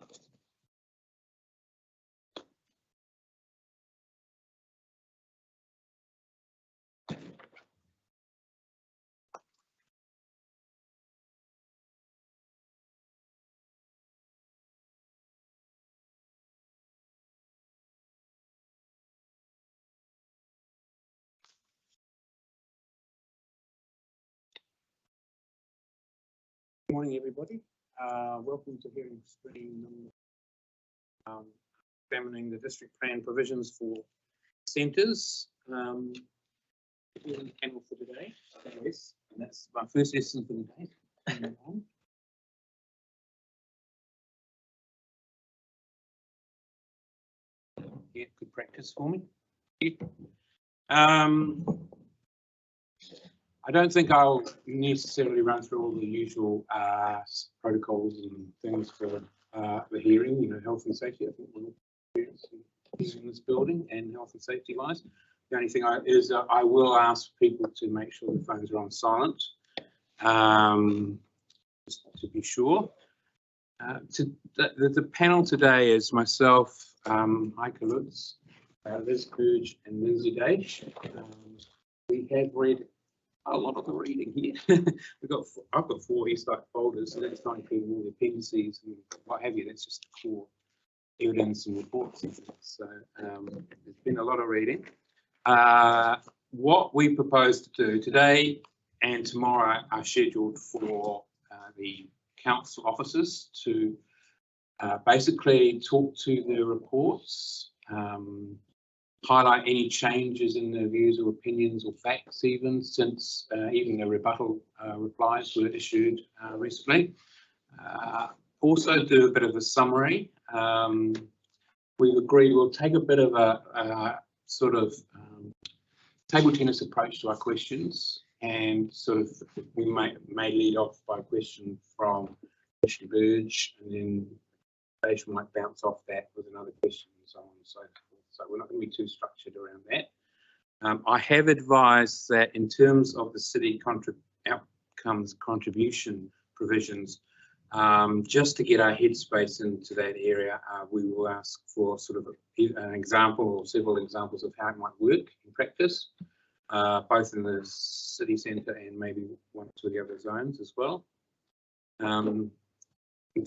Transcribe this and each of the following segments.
Good morning, everybody. Welcome to hearing stream examining the district plan provisions for centres. Panel for today, yes, and that's my first lesson for the day. Yeah, good practice for me. I don't think I'll necessarily run through all the usual protocols and things for the hearing, you know, health and safety. I think we're all experienced in this building and health and safety wise. The only thing I will ask people to make sure the phones are on silent, just to be sure. The panel today is myself, Heike Lutz, Liz Burge and Lindsay Dage. We have read a lot of the reading here. I've got 4 Eastlight folders, so that's not including all the appendices and what have you. That's just the core evidence and reports and things. So there's been a lot of reading. What we propose to do today and tomorrow are scheduled for the council officers to basically talk to the reports, highlight any changes in their views or opinions or facts, even since even the rebuttal replies were issued recently. Also do a bit of a summary. We've agreed we'll take a bit of a sort of table tennis approach to our questions, and sort of we may lead off by a question from Commissioner Burge, and then Dave might bounce off that with another question and so on and so forth. So we're not going to be too structured around that. I have advised that in terms of the city outcomes contribution provisions, just to get our headspace into that area, we will ask for sort of an example or several examples of how it might work in practice, both in the city centre and maybe 1 or 2 of the other zones as well. In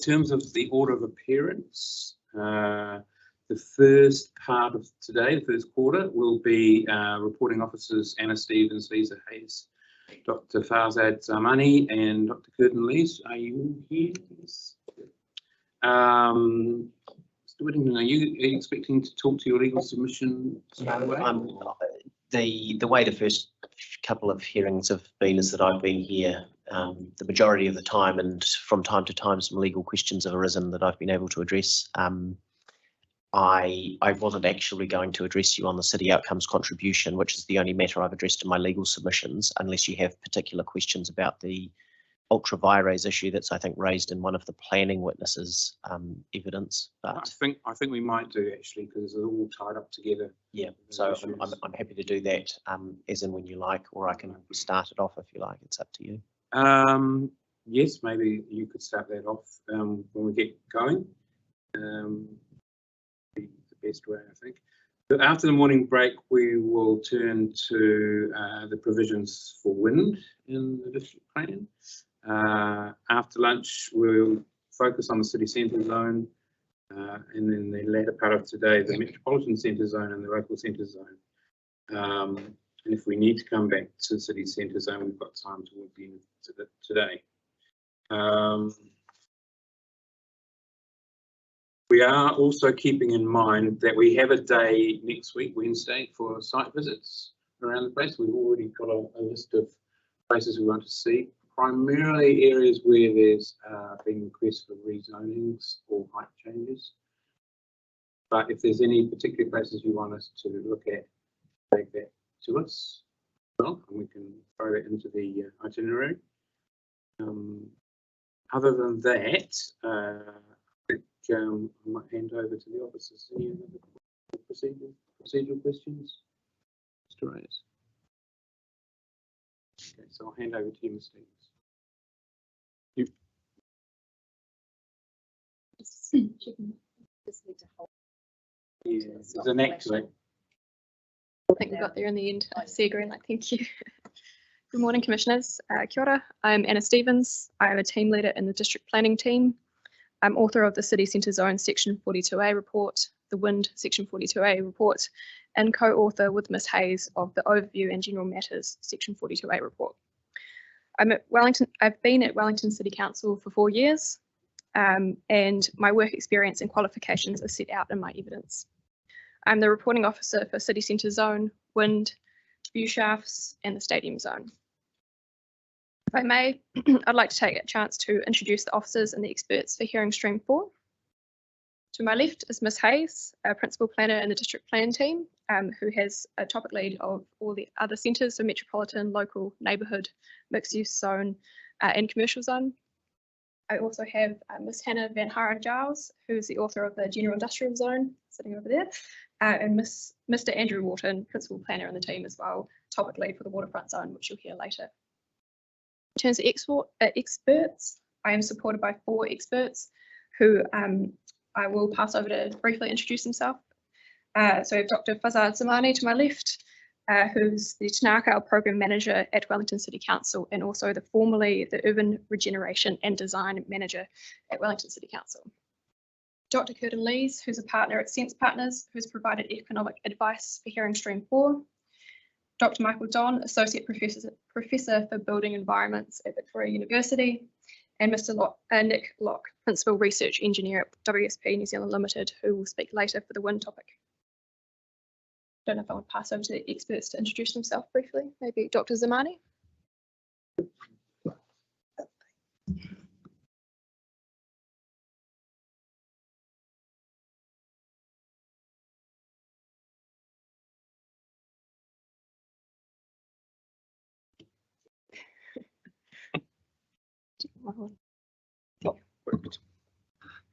terms of the order of appearance, the first part of today, the first quarter, will be reporting officers Anna Stevens, Lisa Hayes, Dr. Farzad Zamani and Dr. Curtin Lees. Are you here? Yes. Mr. Whittington, are you expecting to talk to your legal submission? The way the first couple of hearings have been is that I've been here the majority of the time, and from time to time some legal questions have arisen that I've been able to address. I wasn't actually going to address you on the city outcomes contribution, which is the only matter I've addressed in my legal submissions, unless you have particular questions about the ultra vires issue that's, I think, raised in one of the planning witnesses' evidence. But I think we might do, actually, because it's all tied up together. Yeah, so I'm happy to do that as and when you like, or I can start it off if you like. It's up to you. Yes, maybe you could start that off when we get going. The best way, I think. But after the morning break, we will turn to the provisions for wind in the district plan. After lunch, we'll focus on the city centre zone, and then the latter part of today, the metropolitan centre zone and the local centre zone. And if we need to come back to the city centre zone, we've got time towards the end of today. We are also keeping in mind that we have a day next week, Wednesday, for site visits around the place. We've already got a list of places we want to see, primarily areas where there's been requests for rezonings or height changes. But if there's any particular places you want us to look at, take that to us, well, and we can throw that into the itinerary. Other than that, I might hand over to the officers. Any other procedural questions? Mr. Reyes. Okay, so I'll hand over to you, Ms. Stevens. Just need to hold. Yeah, there's a neck to it. I think we got there in the end. I see a green light, thank you. Good morning, Commissioners. Kia ora. I'm Anna Stevens. I am a team leader in the District Planning team. I'm author of the City Centre Zone Section 42A report, the Wind Section 42A report, and co-author with Ms Hayes of the Overview and General Matters Section 42A report. I've been at Wellington City Council for 4 years, and my work experience and qualifications are set out in my evidence. I'm the reporting officer for City Centre Zone, Wind, View Shafts, and the Stadium Zone. If I may, I'd like to take a chance to introduce the officers and the experts for Hearing Stream 4. To my left is Ms Hayes, a principal planner in the district plan team, who has a topic lead of all the other centres, so metropolitan, local, neighbourhood, mixed use zone, and commercial zone. I also have Ms Hannah Van Haren Giles, who's the author of the General Industrial Zone, sitting over there, and Mr Andrew Wharton, principal planner in the team as well, topic lead for the waterfront zone, which you'll hear later. In terms of experts, I am supported by 4 experts who I will pass over to briefly introduce himself. So Dr Fazad Zamani to my left, who's the Tanakau Program Manager at Wellington City Council and also formerly the Urban Regeneration and Design Manager at Wellington City Council. Dr Curtin Lees, who's a partner at Sense Partners, who's provided economic advice for Hearing Stream 4. Dr Michael Don, Associate Professor for Building Environments at Victoria University, and Mr Nick Locke, Principal Research Engineer at WSP New Zealand Limited, who will speak later for the wind topic. Don't know if I want to pass over to the experts to introduce themselves briefly. Maybe Dr Zamani.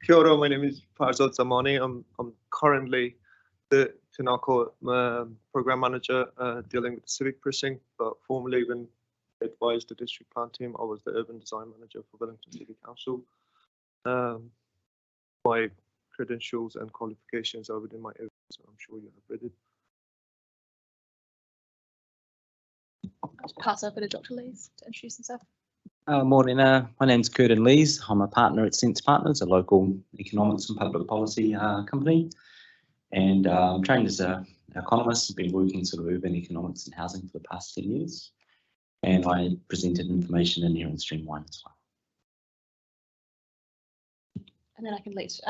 Kia ora, my name is Farzad Zamani. I'm currently the Tanakau program manager dealing with the civic precinct, but formerly when I advised the district plan team, I was the urban design manager for Wellington City Council. My credentials and qualifications are within my area, so I'm sure you have read it. I'll pass over to Dr Lees to introduce himself. Morning, my name's Curtin Lees. I'm a partner at Sense Partners, a local economics and public policy company, and I'm trained as an economist. I've been working sort of urban economics and housing for the past 10 years, and I presented information in Hearing Stream 1 as well. And then I can let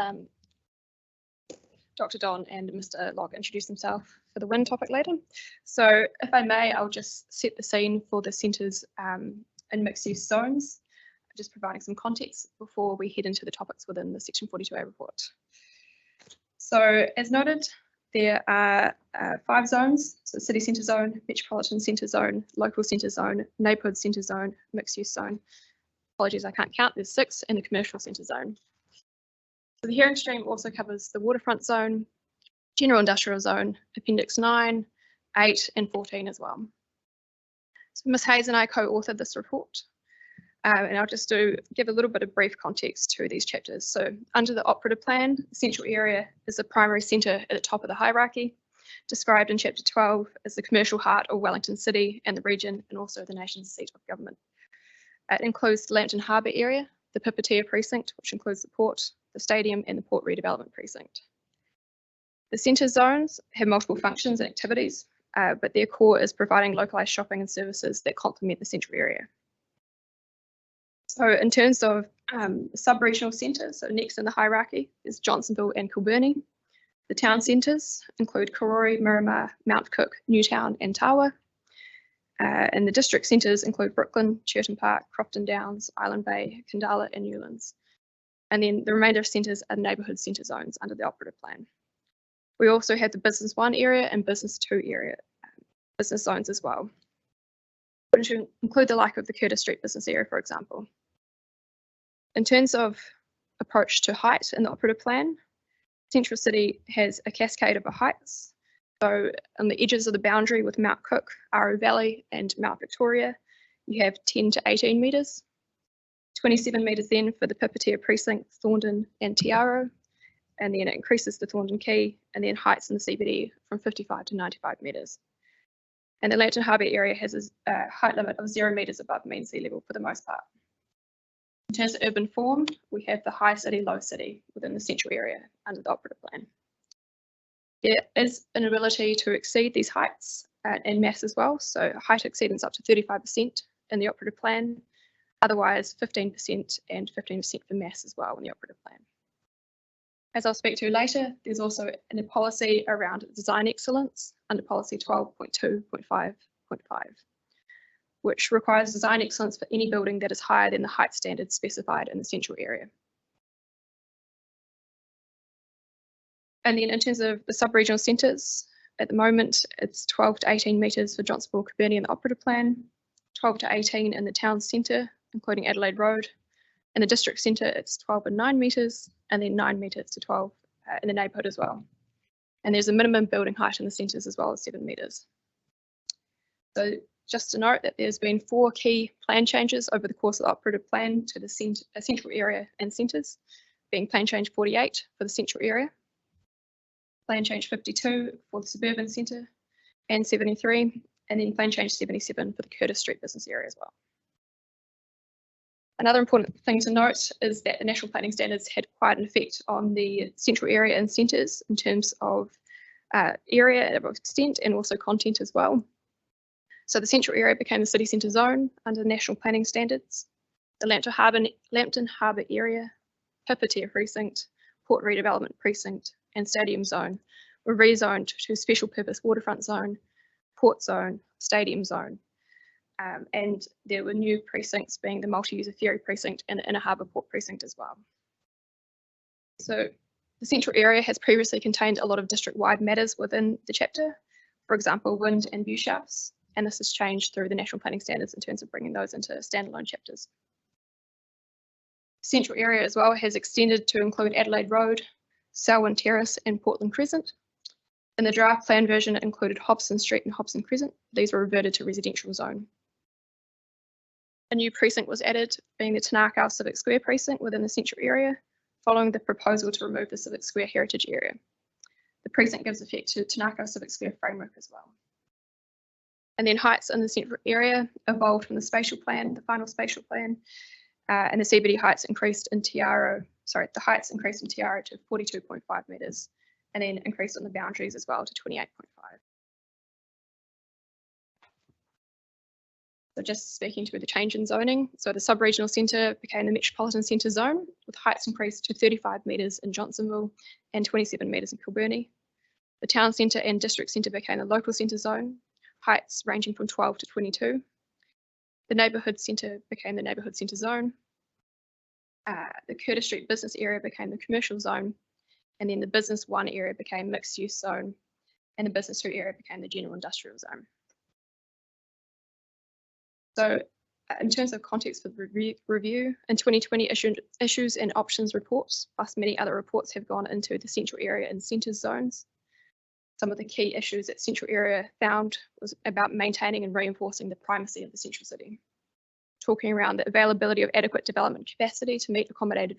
Dr Don and Mr Locke introduce themselves for the wind topic later. So if I may, I'll just set the scene for the centres in mixed use zones, just providing some context before we head into the topics within the Section 42A report. So as noted, there are 5 zones, so City Centre Zone, Metropolitan Centre Zone, Local Centre Zone, Neighbourhood Centre Zone, Mixed Use Zone. Apologies, I can't count, there's 6, and the Commercial Centre Zone. So the Hearing Stream also covers the Waterfront Zone, General Industrial Zone, Appendix 9, 8 and 14 as well. So Ms Hayes and I co-authored this report, and I'll just give a little bit of brief context to these chapters. So under the operative plan, the central area is the primary centre at the top of the hierarchy, described in Chapter 12 as the commercial heart of Wellington City and the region, and also the nation's seat of government. It includes the Lambton Harbour area, the Pipitea precinct, which includes the port, the stadium and the port redevelopment precinct. The centre zones have multiple functions and activities, but their core is providing localised shopping and services that complement the central area. So in terms of sub-regional centres, so next in the hierarchy is Johnsonville and Kilbirnie. The town centres include Karori, Miramar, Mount Cook, Newtown and Tawa. And the district centres include Brooklyn, Churton Park, Crofton Downs, Island Bay, Kandala and Newlands. And then the remainder of centres are neighbourhood centre zones under the operative plan. We also have the Business 1 area and Business 2 area business zones as well, which include the like of the Curtis Street business area, for example. In terms of approach to height in the operative plan, Central City has a cascade of heights. So on the edges of the boundary with Mount Cook, Aro Valley and Mount Victoria, you have 10 to 18 metres. 27 metres then for the Pipitea precinct, Thorndon and Tiaro, and then it increases to Thorndon Quay, and then heights in the CBD from 55 to 95 metres. And the Lambton Harbour area has a height limit of 0 metres above mean sea level for the most part. In terms of urban form, we have the high city, low city within the central area under the operative plan. There is an ability to exceed these heights and mass as well, so height exceedance up to 35% in the operative plan, otherwise 15% and 15% for mass as well in the operative plan. As I'll speak to later, there's also a policy around design excellence under policy 12.2.5.5, which requires design excellence for any building that is higher than the height standards specified in the central area. And then in terms of the sub-regional centres, at the moment it's 12 to 18 metres for Johnsonville, Kilburnie in the operative plan, 12 to 18 in the town centre, including Adelaide Road. In the district centre, it's 12 and 9 metres, and then 9 metres to 12 in the neighbourhood as well. And there's a minimum building height in the centres as well as 7 metres. So just to note that there's been 4 key plan changes over the course of the operative plan to the central area and centres, being plan change 48 for the central area, plan change 52 for the suburban centre and 73, and then plan change 77 for the Curtis Street business area as well. Another important thing to note is that the national planning standards had quite an effect on the central area and centres in terms of area of extent and also content as well. So the central area became the city centre zone under the national planning standards. The Lambton Harbour area, Pipitea precinct, Port Redevelopment precinct and Stadium zone were rezoned to special purpose waterfront zone, port zone, stadium zone. And there were new precincts being the multi-user ferry precinct and the Inner Harbour Port precinct as well. So the central area has previously contained a lot of district-wide matters within the chapter, for example, wind and view shafts, and this has changed through the national planning standards in terms of bringing those into standalone chapters. The central area as well has extended to include Adelaide Road, Selwyn Terrace and Portland Crescent. In the draft plan version, it included Hobson Street and Hobson Crescent. These were reverted to residential zone. A new precinct was added, being the Tanakau Civic Square precinct within the central area, following the proposal to remove the Civic Square heritage area. The precinct gives effect to Tanakau Civic Square framework as well. And then heights in the central area evolved from the spatial plan, the final spatial plan, and the CBD heights increased in Tiaro, the heights increased in Tiaro to 42.5 metres, and then increased on the boundaries as well to 28.5. So just speaking to the change in zoning, so the sub-regional centre became the metropolitan centre zone, with heights increased to 35 metres in Johnsonville and 27 metres in Kilburnie. The town centre and district centre became the local centre zone, heights ranging from 12 to 22. The neighbourhood centre became the neighbourhood centre zone. The Curtis Street business area became the commercial zone, and then the business 1 area became mixed use zone, and the business 2 area became the general industrial zone. So in terms of context for the review, in 2020 issued issues and options reports, plus many other reports have gone into the central area and centres zones. Some of the key issues that central area found was about maintaining and reinforcing the primacy of the central city, talking around the availability of adequate development capacity to meet accommodate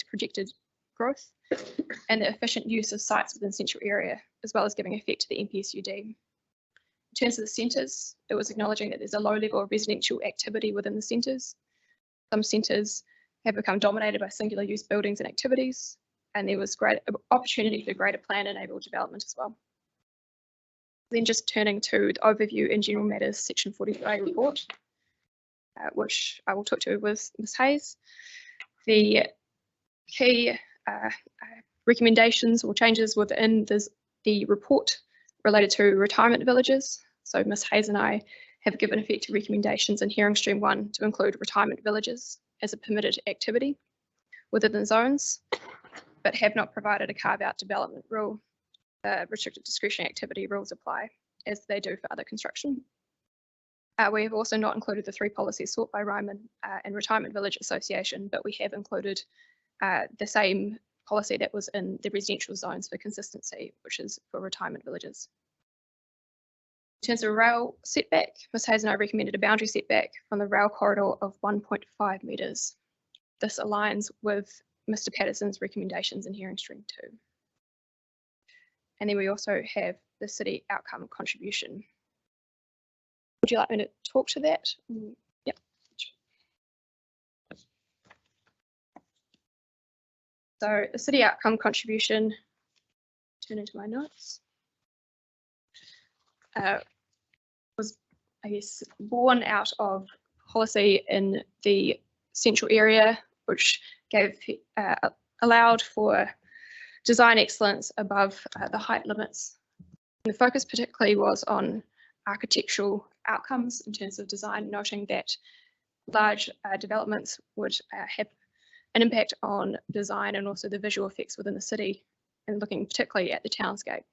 projected growth, and the efficient use of sites within the central area, as well as giving effect to the NPSUD. In terms of the centres, it was acknowledging that there's a low level of residential activity within the centres. Some centres have become dominated by singular use buildings and activities, and there was great opportunity for greater plan-enabled development as well. Then just turning to the overview in general matters section 43 report, which I will talk to with Ms Hayes. The key recommendations or changes within the report related to retirement villages. So Ms Hayes and I have given effect to recommendations in Hearing Stream 1 to include retirement villages as a permitted activity within the zones, but have not provided a carve-out development rule. Restricted discretionary activity rules apply, as they do for other construction. We have also not included the 3 policies sought by Ryman and Retirement Village Association, but we have included the same policy that was in the residential zones for consistency, which is for retirement villages. In terms of rail setback, Ms Hayes and I recommended a boundary setback from the rail corridor of 1.5 metres. This aligns with Mr Patterson's recommendations in hearing stream 2. And then we also have the city outcome contribution. Would you like me to talk to that? Yep. So the city outcome contribution, turn into my notes, was, I guess, born out of policy in the central area, which gave allowed for design excellence above the height limits. And the focus particularly was on architectural outcomes in terms of design, noting that large developments would have an impact on design and also the visual effects within the city, and looking particularly at the townscape.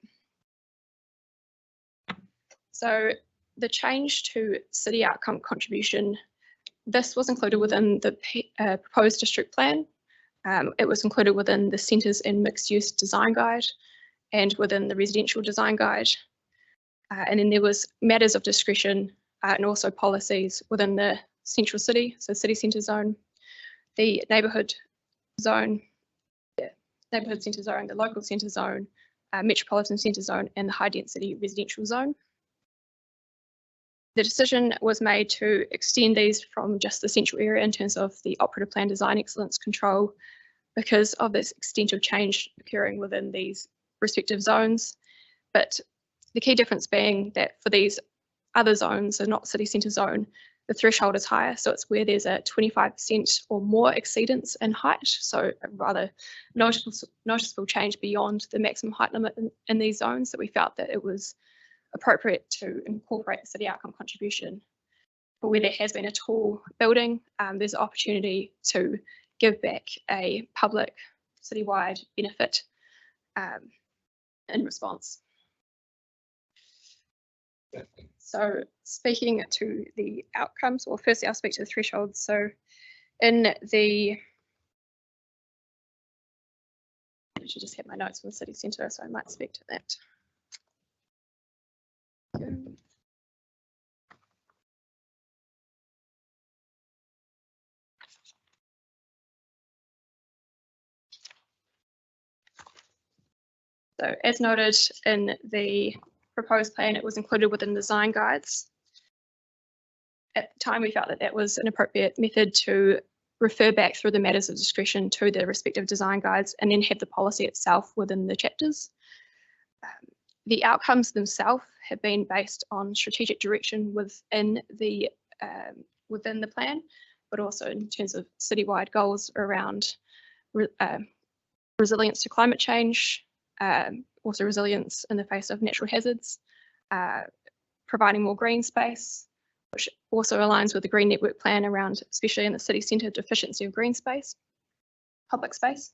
So the change to city outcome contribution, this was included within the proposed district plan. It was included within the Centres and Mixed Use Design Guide and within the Residential Design Guide. And then there was matters of discretion and also policies within the central city, so city centre zone, the neighbourhood zone, the neighbourhood centre zone, the local centre zone, metropolitan centre zone, and the high density residential zone. The decision was made to extend these from just the central area in terms of the operative plan design excellence control because of this extensive change occurring within these respective zones. But the key difference being that for these other zones, so not city centre zone, the threshold is higher. So it's where there's a 25% or more exceedance in height. So a rather noticeable change beyond the maximum height limit in these zones, that we felt that it was appropriate to incorporate the city outcome contribution. But where there has been a tall building, there's an opportunity to give back a public citywide benefit in response. So speaking to the outcomes, well, firstly I'll speak to the thresholds. So in the, I should just have my notes from the city centre, so I might speak to that. So as noted in the proposed plan, it was included within design guides. At the time, we felt that that was an appropriate method to refer back through the matters of discretion to the respective design guides and then have the policy itself within the chapters. The outcomes themselves have been based on strategic direction within the plan, but also in terms of citywide goals around resilience to climate change, also resilience in the face of natural hazards, providing more green space, which also aligns with the Green Network Plan around, especially in the city centre, deficiency of green space, public space.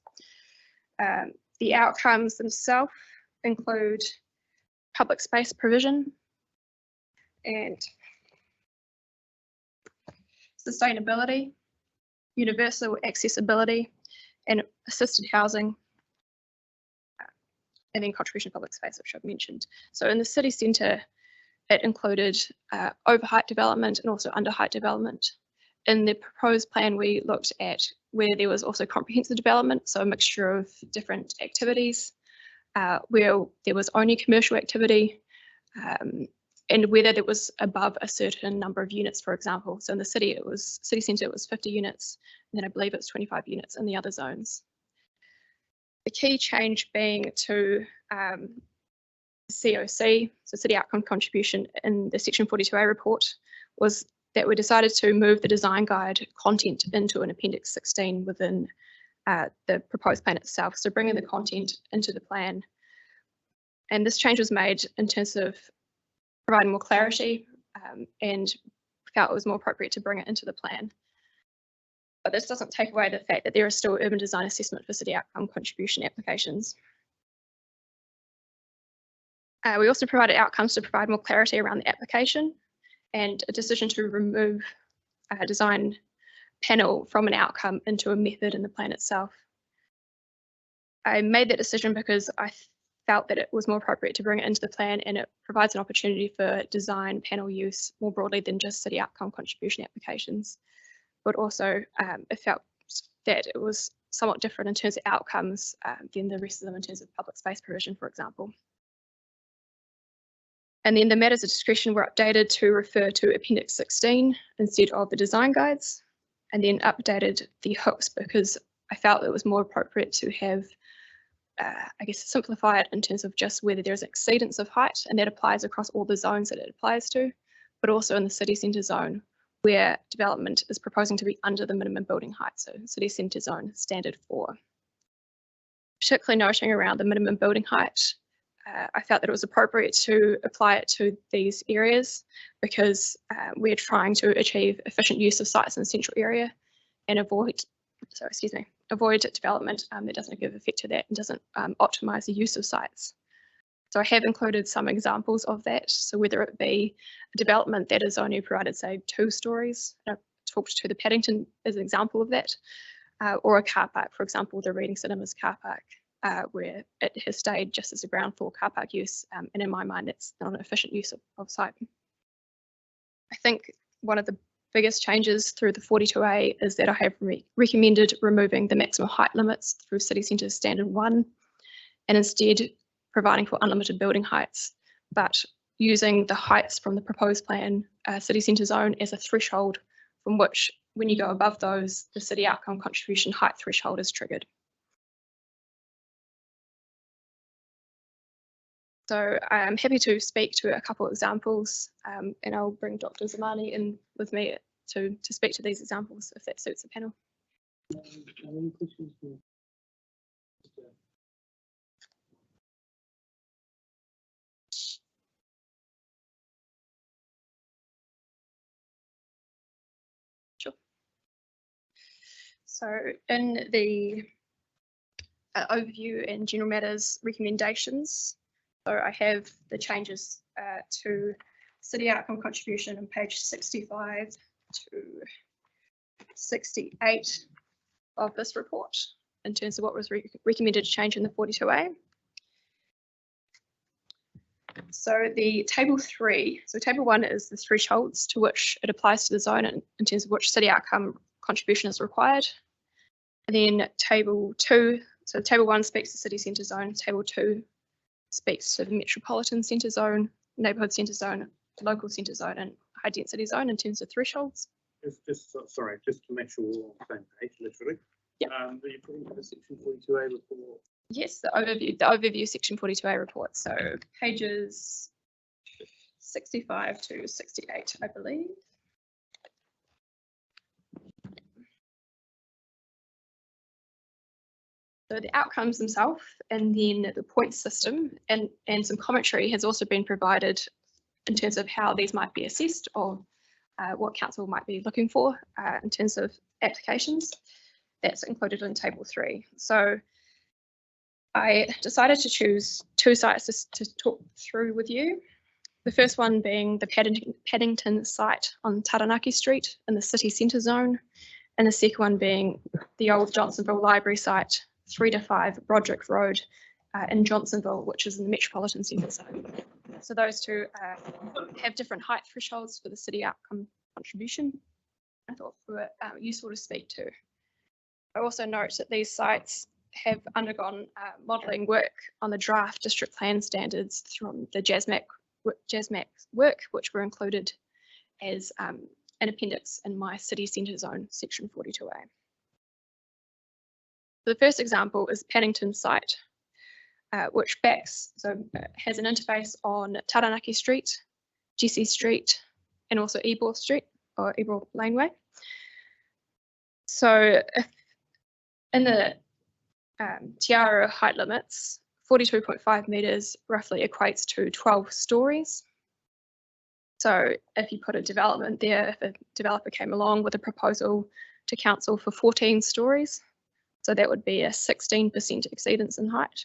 The outcomes themselves include public space provision and sustainability, universal accessibility, and assisted housing, and then contribution to public space, which I've mentioned. So in the city centre, it included over height development and also under height development. In the proposed plan, we looked at where there was also comprehensive development, so a mixture of different activities, where there was only commercial activity, and whether there was above a certain number of units, for example. So in the city centre, it was 50 units, and then I believe it's 25 units in the other zones. The key change being to COC, so City Outcome Contribution, in the Section 42A report, was that we decided to move the design guide content into an Appendix 16 within the proposed plan itself, so bringing the content into the plan. And this change was made in terms of providing more clarity, and felt it was more appropriate to bring it into the plan. But this doesn't take away the fact that there is still urban design assessment for city outcome contribution applications. We also provided outcomes to provide more clarity around the application, and a decision to remove a design panel from an outcome into a method in the plan itself. I made that decision because I felt that it was more appropriate to bring it into the plan, and it provides an opportunity for design panel use more broadly than just city outcome contribution applications. But also it felt that it was somewhat different in terms of outcomes than the rest of them in terms of public space provision, for example. And then the matters of discretion were updated to refer to Appendix 16 instead of the design guides, and then updated the hooks because I felt it was more appropriate to have, I guess, simplify it in terms of just whether there's exceedance of height, and that applies across all the zones that it applies to, but also in the city centre zone where development is proposing to be under the minimum building height, so city centre zone standard 4. Particularly noting around the minimum building height, I felt that it was appropriate to apply it to these areas because we're trying to achieve efficient use of sites in the central area and avoid development that doesn't give effect to that and doesn't optimise the use of sites. So I have included some examples of that. So whether it be a development that is only provided, say, 2 stories, I talked to the Paddington as an example of that, or a car park, for example, the Reading Cinemas car park, where it has stayed just as a ground floor car park use, and in my mind, it's not an efficient use of site. I think one of the biggest changes through the 42A is that I have recommended removing the maximum height limits through City Centre Standard 1, and instead providing for unlimited building heights, but using the heights from the proposed plan city centre zone as a threshold from which, when you go above those, the city outcome contribution height threshold is triggered. So I'm happy to speak to a couple of examples, and I'll bring Dr. Zamani in with me to speak to these examples if that suits the panel. Sure. So in the overview and general matters recommendations, so I have the changes to city outcome contribution on page 65 to 68 of this report in terms of what was recommended to change in the 42A. So the table 3, so table 1 is the thresholds to which it applies to the zone in terms of which city outcome contribution is required. And then table 2, so table 1 speaks to city centre zone, table 2 speaks to the metropolitan centre zone, neighbourhood centre zone, local centre zone and high density zone in terms of thresholds. Just to make sure we're on the same page, literally. Yeah. Are you talking about the section 42A report? Yes, the overview section 42A report. So pages 65 to 68, I believe. So the outcomes themselves, and then the point system, and some commentary has also been provided in terms of how these might be assessed or what council might be looking for in terms of applications. That's included in table 3. So I decided to choose 2 sites to talk through with you. The first one being the Paddington site on Taranaki Street in the city centre zone, and the second one being the old Johnsonville Library site, 3 to 5 Broderick Road in Johnsonville, which is in the metropolitan centre zone. So those 2 have different height thresholds for the city outcome contribution. I thought were useful to speak to. I also note that these sites have undergone modelling work on the draft district plan standards from the JASMAC work, which were included as an appendix in my city centre zone section 42A. The first example is Paddington site, which has an interface on Taranaki Street, Jesse Street, and also Ebor Street or Ebor Laneway. So in the Tiara height limits, 42.5 metres roughly equates to 12 stories. So if you put a development there, if a developer came along with a proposal to council for 14 stories, so that would be a 16% exceedance in height.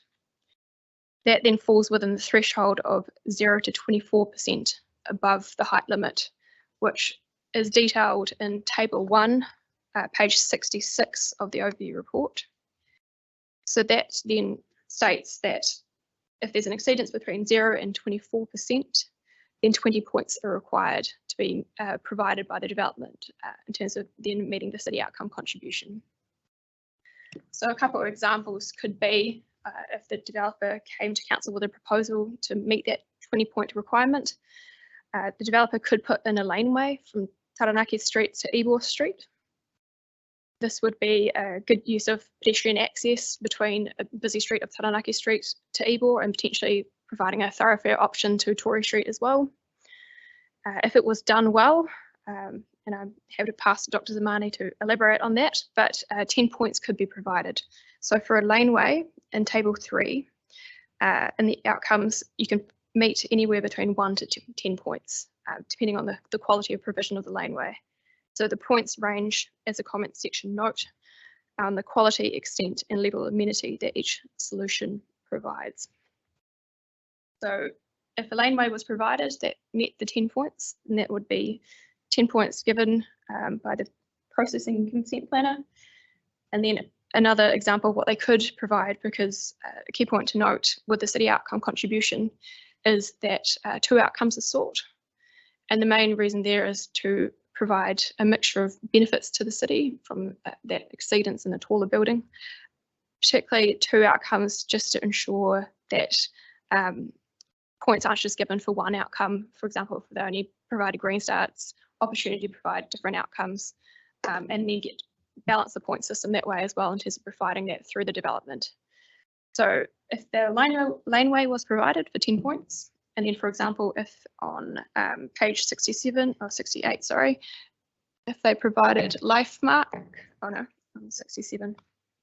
That then falls within the threshold of 0 to 24% above the height limit, which is detailed in table 1, page 66 of the overview report. So that then states that if there's an exceedance between 0 and 24%, then 20 points are required to be provided by the development in terms of then meeting the city outcome contribution. So a couple of examples could be if the developer came to council with a proposal to meet that 20-point requirement, the developer could put in a laneway from Taranaki Street to Ebor Street. This would be a good use of pedestrian access between a busy street of Taranaki Street to Ebor and potentially providing a thoroughfare option to Tory Street as well. If it was done well, and I'm happy to pass to Dr. Zamani to elaborate on that, but 10 points could be provided. So for a laneway in table 3, in the outcomes, you can meet anywhere between 1 to 10 points, depending on the quality of provision of the laneway. So the points range, as a comment section note, on the quality, extent and level of amenity that each solution provides. So if a laneway was provided that met the 10 points, then that would be 10 points given by the processing consent planner. And then another example of what they could provide, because a key point to note with the city outcome contribution is that 2 outcomes are sought. And the main reason there is to provide a mixture of benefits to the city from that exceedance in a taller building, particularly 2 outcomes just to ensure that points aren't just given for one outcome. For example, if they only provide a green star, it's opportunity to provide different outcomes and then balance the point system that way as well in terms of providing that through the development. So if the laneway was provided for 10 points, and then, for example, if on page 67 or 68, sorry, if they provided life mark, oh no, 67,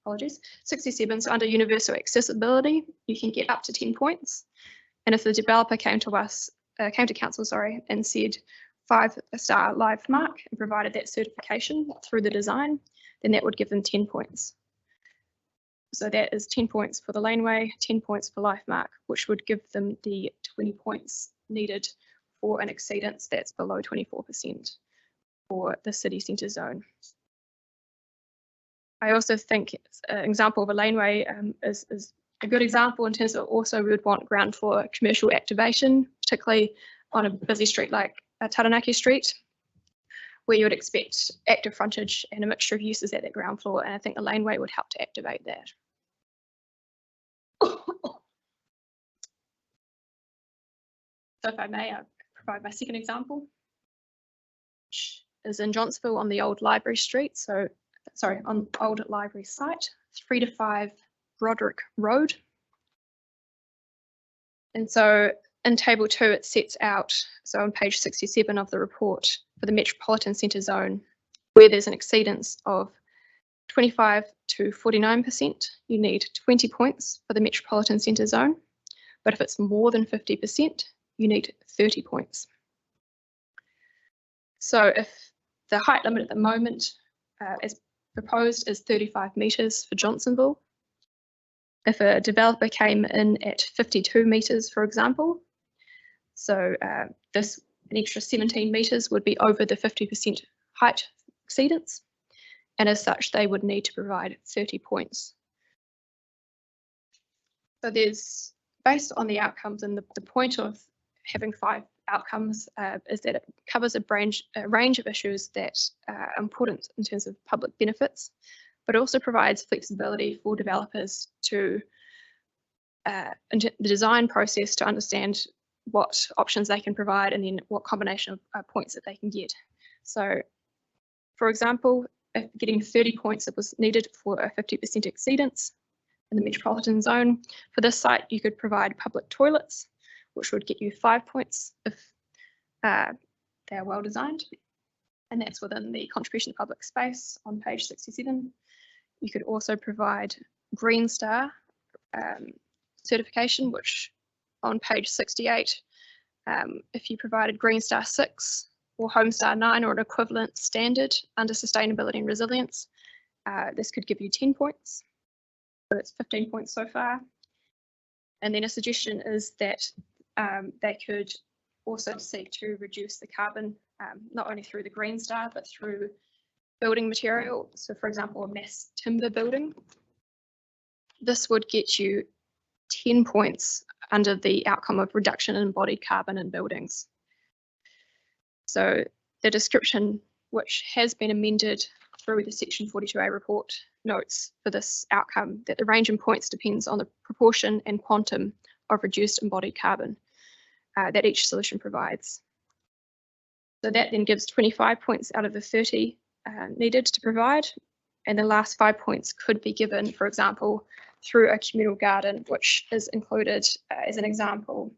apologies, 67, so under universal accessibility, you can get up to 10 points. And if the developer came to council, sorry, and said 5-star life mark and provided that certification through the design, then that would give them 10 points. So that is 10 points for the laneway, 10 points for life mark, which would give them the 20 points needed for an exceedance that's below 24% for the city centre zone. I also think an example of a laneway is a good example in terms of also we would want ground floor commercial activation, particularly on a busy street like Taranaki Street, where you would expect active frontage and a mixture of uses at that ground floor, and I think the laneway would help to activate that. So if I may, I'll provide my second example, which is in Johnsonville on the old library street. So, sorry, on old library site, 3 to 5 Broderick Road. And so in table 2, it sets out, so on page 67 of the report, for the metropolitan centre zone, where there's an exceedance of 25 to 49%, you need 20 points for the metropolitan centre zone. But if it's more than 50%, you need 30 points. So if the height limit at the moment, as proposed, is 35 metres for Johnsonville, if a developer came in at 52 metres, for example, so an extra 17 metres would be over the 50% height exceedance, and as such, they would need to provide 30 points. So there's, based on the outcomes, and the point of having 5 outcomes is that it covers a range of issues that are important in terms of public benefits, but also provides flexibility for developers to the design process to understand what options they can provide and then what combination of points that they can get. So, for example, if getting 30 points that was needed for a 50% exceedance in the metropolitan zone, for this site you could provide public toilets, which would get you 5 points if they're well designed, and that's within the contribution to public space on page 67. You could also provide Green Star certification, which on page 68, if you provided Green Star 6 or Home Star 9 or an equivalent standard under sustainability and resilience, this could give you 10 points. So that's 15 points so far. And then a suggestion is that they could also seek to reduce the carbon, not only through the Green Star, but through building material. So for example, a mass timber building. This would get you 10 points under the outcome of reduction in embodied carbon in buildings. So the description, which has been amended through the Section 42A report, notes for this outcome that the range in points depends on the proportion and quantum of reduced embodied carbon that each solution provides. So that then gives 25 points out of the 30 needed to provide, and the last 5 points could be given, for example, through a communal garden, which is included as an example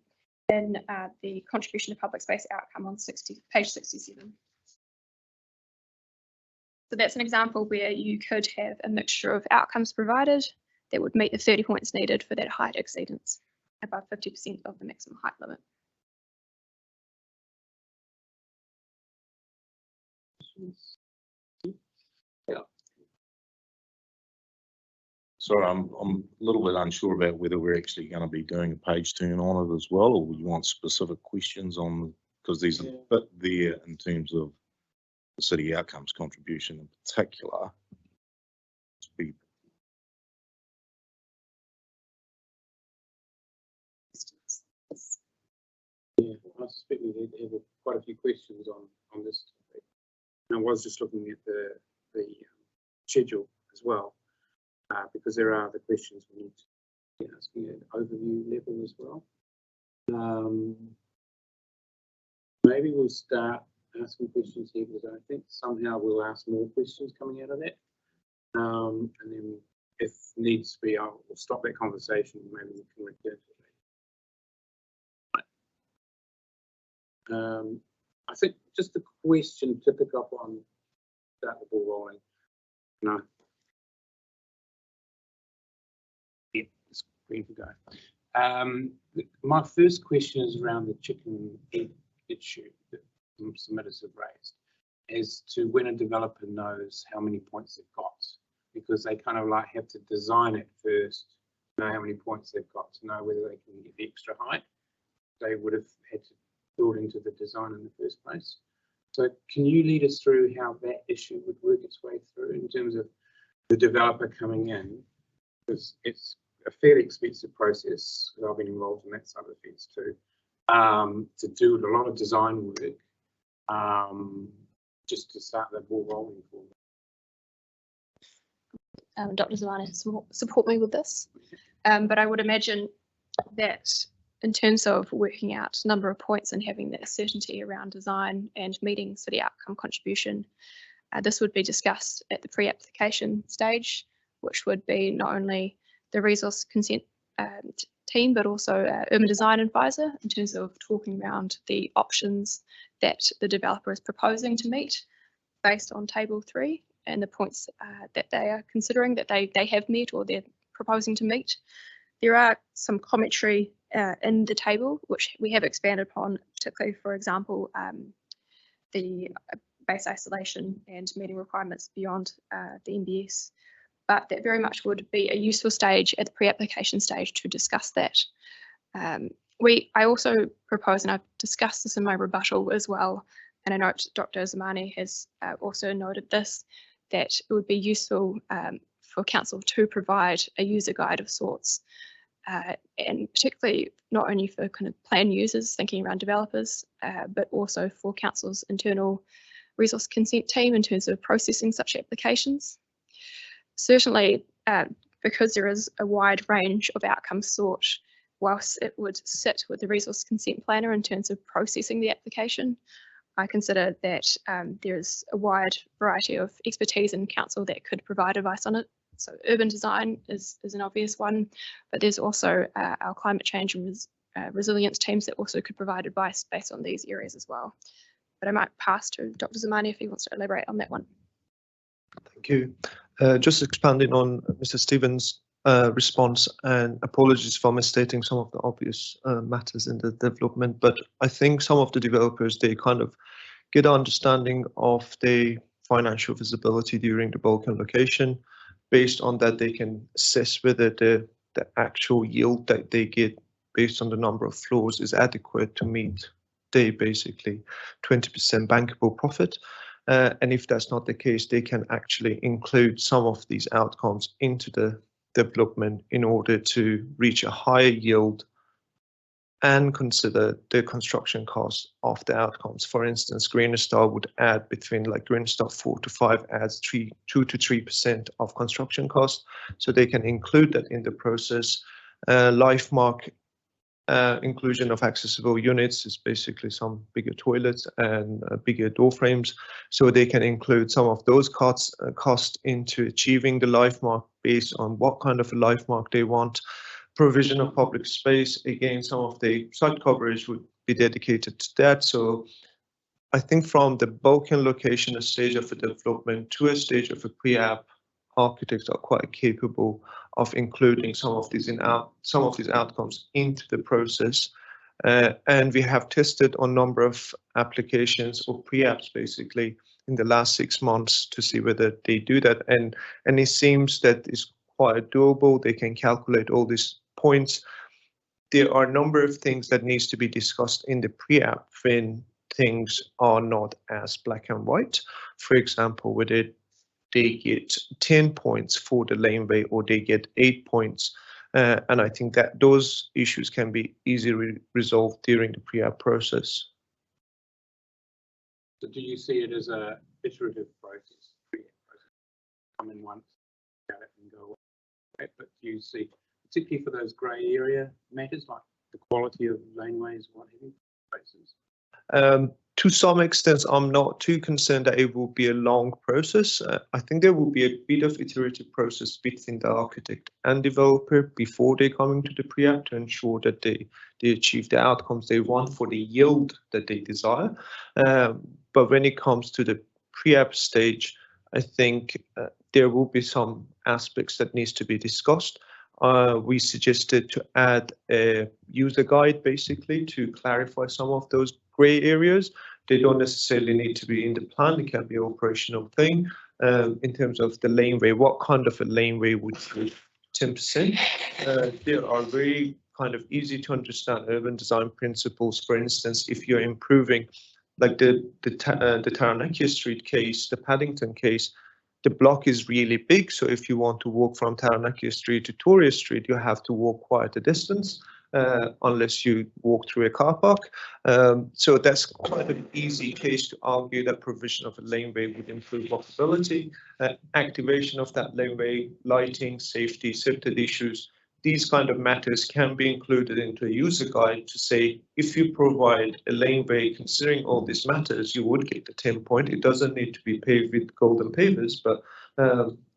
in the contribution to public space outcome on page 67. So that's an example where you could have a mixture of outcomes provided that would meet the 30 points needed for that height exceedance above 50% of the maximum height limit. Yeah. Sorry, I'm a little bit unsure about whether we're actually going to be doing a page turn on it as well, or we want specific questions on, because there's a bit there in terms of the city outcomes contribution in particular. Yeah, I suspect we have quite a few questions on this topic. And I was just looking at the schedule as well, because there are the questions we need to be asking at overview level as well. Maybe we'll start asking questions here, because I think somehow we'll ask more questions coming out of that. And then if needs to be, we'll stop that conversation. Maybe we can return to that. I think just a question to pick up on, start the ball rolling. No. Yeah, it's green to go. My first question is around the chicken egg issue that some submitters have raised, as to when a developer knows how many points they've got, because they kind of like have to design it first, know how many points they've got to know whether they can get the extra height they would have had to build into the design in the first place. So can you lead us through how that issue would work its way through in terms of the developer coming in? Because it's a fairly expensive process, because I've been involved in that side of the fence too, to do a lot of design work, just to start the ball rolling for them. Dr. Zamani support me with this, but I would imagine that in terms of working out number of points and having that certainty around design and meeting city outcome contribution, this would be discussed at the pre-application stage, which would be not only the resource consent team, but also urban design advisor, in terms of talking around the options that the developer is proposing to meet based on table 3 and the points that they are considering that they have met or they're proposing to meet. There are some commentary in the table which we have expanded upon, particularly, for example, the base isolation and meeting requirements beyond the NBS. But that very much would be a useful stage at the pre-application stage to discuss that. I also propose, and I've discussed this in my rebuttal as well, and I know Dr. Zamani has also noted this, that it would be useful for council to provide a user guide of sorts, and particularly not only for kind of plan users thinking around developers, but also for council's internal resource consent team in terms of processing such applications. Certainly, because there is a wide range of outcomes sought, whilst it would sit with the resource consent planner in terms of processing the application, I consider that there is a wide variety of expertise in council that could provide advice on it. So urban design is an obvious one, but there's also our climate change and resilience teams that also could provide advice based on these areas as well. But I might pass to Dr. Zamani if he wants to elaborate on that one. Thank you. Just expanding on Mr. Stevens' response, and apologies for misstating some of the obvious matters in the development, but I think some of the developers, they kind of get an understanding of the financial visibility during the bulk allocation. Based on that, they can assess whether the actual yield that they get based on the number of floors is adequate to meet the basically 20% bankable profit. And if that's not the case, they can actually include some of these outcomes into the development in order to reach a higher yield and consider the construction costs of the outcomes. For instance, Green Star would add between like Green Star 4 to 5 adds 2 to 3% of construction costs. So they can include that in the process. LifeMark inclusion of accessible units is basically some bigger toilets and bigger door frames. So they can include some of those costs into achieving the LifeMark based on what kind of a LifeMark they want. Provision of public space, again, some of the site coverage would be dedicated to that. So I think from the bulk and location, a stage of a development to a stage of a pre-app, architects are quite capable of including some of these outcomes into the process. And we have tested a number of applications or pre-apps basically in the last 6 months to see whether they do that. And it seems that it's quite doable. They can calculate all these points. There are a number of things that needs to be discussed in the pre-app when things are not as black and white. For example, whether they get 10 points for the laneway or they get 8 points. And I think that those issues can be easily resolved during the pre-app process. So do you see it as a iterative process? Come in once, get it and go away. But do you see, particularly for those grey area matters like the quality of laneways, what have you, places? To some extent, I'm not too concerned that it will be a long process. I think there will be a bit of iterative process between the architect and developer before they come into the pre-app to ensure that they achieve the outcomes they want for the yield that they desire. But when it comes to the pre-app stage, I think there will be some aspects that needs to be discussed. We suggested to add a user guide basically to clarify some of those grey areas. They don't necessarily need to be in the plan, it can be an operational thing. In terms of the laneway, what kind of a laneway would be 10%? There are very kind of easy to understand urban design principles. For instance, if you're improving like the Taranaki Street case, the Paddington case, the block is really big. So if you want to walk from Taranaki Street to Toria Street, you have to walk quite a distance unless you walk through a car park. So that's quite an easy case to argue that provision of a laneway would improve walkability, activation of that laneway, lighting, safety, safety issues. These kind of matters can be included into a user guide to say, if you provide a laneway considering all these matters, you would get the 10 point. It doesn't need to be paved with golden pavers, but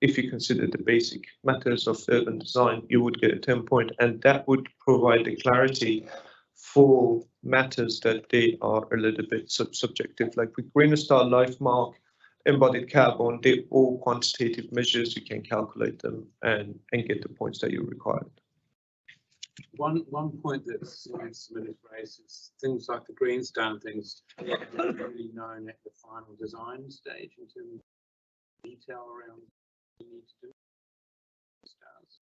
if you consider the basic matters of urban design, you would get a 10 point, and that would provide the clarity for matters that they are a little bit subjective, like with Green Star, LifeMark, embodied carbon, they're all quantitative measures. You can calculate them and get the points that you require. One point that's submitted raised is things like the Green Star and things are really known at the final design stage in terms of detail around what you need to do stars.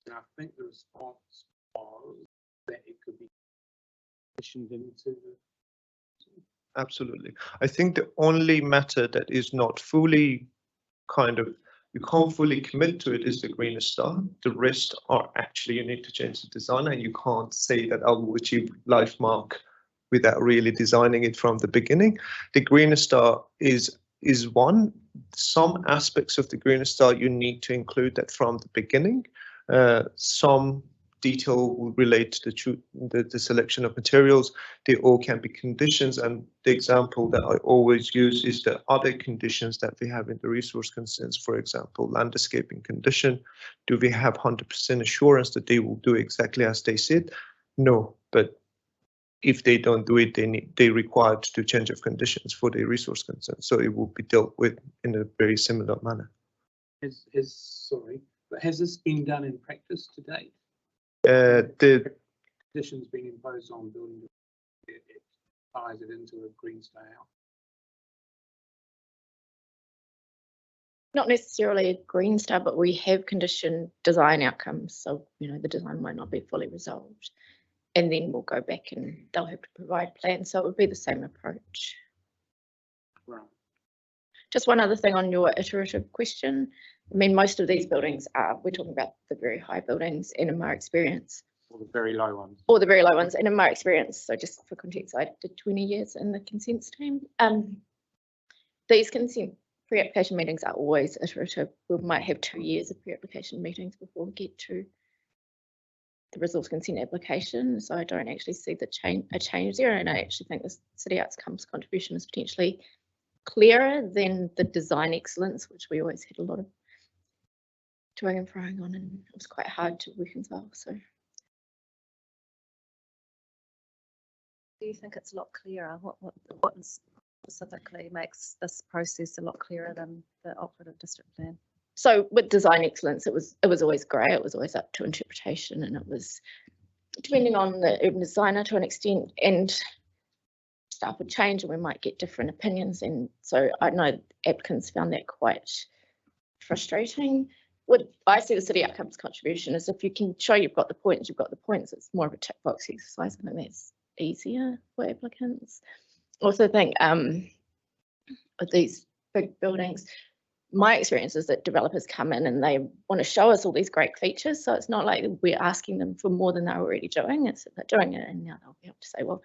And I think the response was that it could be positioned into the Absolutely. I think the only matter that is not fully you can't fully commit to it is the Green Star. The rest are actually you need to change the design, and you can't say that I will achieve LifeMark without really designing it from the beginning. The Green Star is one. Some aspects of the Green Star you need to include that from the beginning. Some detail will relate to the selection of materials. They all can be conditions, and the example that I always use is the other conditions that we have in the resource consents. For example, landscaping condition. Do we have 100% assurance that they will do exactly as they said? No, but if they don't do it, they required to change of conditions for the resource consent. So it will be dealt with in a very similar manner. Has this been done in practice to date? The Conditions being imposed on building, it ties it into a Green Star out. Not necessarily a Green Star, but we have conditioned design outcomes. So, the design might not be fully resolved. And then we'll go back and they'll have to provide plans. So it would be the same approach. Right. Just one other thing on your iterative question. I mean, most of these buildings we're talking about the very high buildings, and in my experience, Or the very low ones. or the very low ones, and in my experience, so just for context, I did 20 years in the consents team. These consent pre-application meetings are always iterative. We might have 2 years of pre-application meetings before we get to the resource consent application. So I don't actually see a change there, and I actually think the city outcomes contribution is potentially clearer than the design excellence, which we always had a lot of toing and froing on, and it was quite hard to reconcile. So. Do you think it's a lot clearer? What specifically makes this process a lot clearer than the operative district plan? So with design excellence, it was always grey. It was always up to interpretation, and it was depending on the urban designer to an extent, and stuff would change, and we might get different opinions. And so I know applicants found that quite frustrating. What I see the city outcomes contribution is if you can show you've got the points, you've got the points. It's more of a tick box exercise. I think that's easier for applicants. Also think with these big buildings, my experience is that developers come in and they want to show us all these great features. So it's not like we're asking them for more than they're already doing. It's that they're doing it, and now they'll be able to say, well,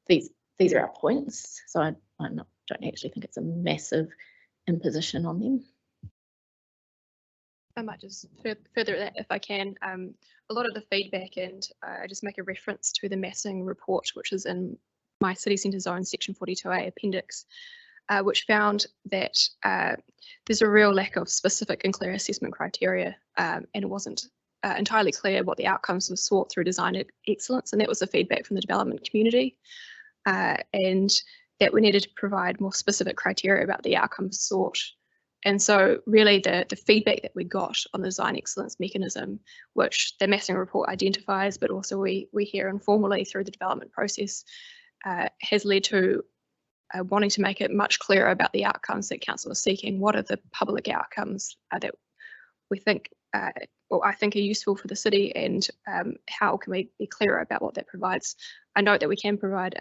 these are our points. So I don't actually think it's a massive imposition on them. I might just further that if I can. A lot of the feedback, and I just make a reference to the massing report, which is in my city centre zone section 42A appendix, which found that there's a real lack of specific and clear assessment criteria, and it wasn't entirely clear what the outcomes were sought through design excellence, and that was the feedback from the development community, and that we needed to provide more specific criteria about the outcomes sought. And so really the feedback that we got on the design excellence mechanism, which the massing report identifies, but also we hear informally through the development process, has led to wanting to make it much clearer about the outcomes that council is seeking. What are the public outcomes that we think, or I think are useful for the city, and how can we be clearer about what that provides? I note that we can provide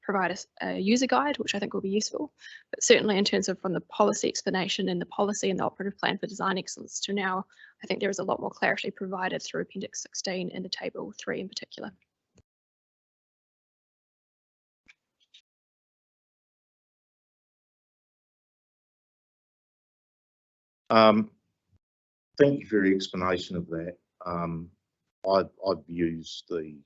provide a user guide, which I think will be useful, but certainly in terms of from the policy explanation and the policy and the operative plan for design excellence to now, I think there is a lot more clarity provided through Appendix 16 and the Table 3 in particular. Thank you for your explanation of that. I've used the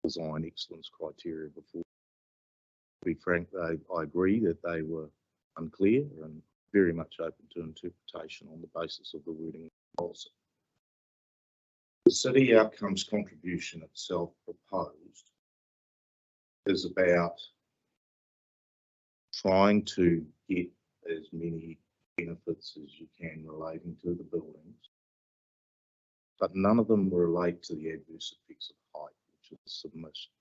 design excellence criteria before. To be frank, I agree that they were unclear and very much open to interpretation on the basis of the wording of the policy. The city outcomes contribution itself proposed is about trying to get as many benefits as you can relating to the buildings, but none of them relate to the adverse effects of height,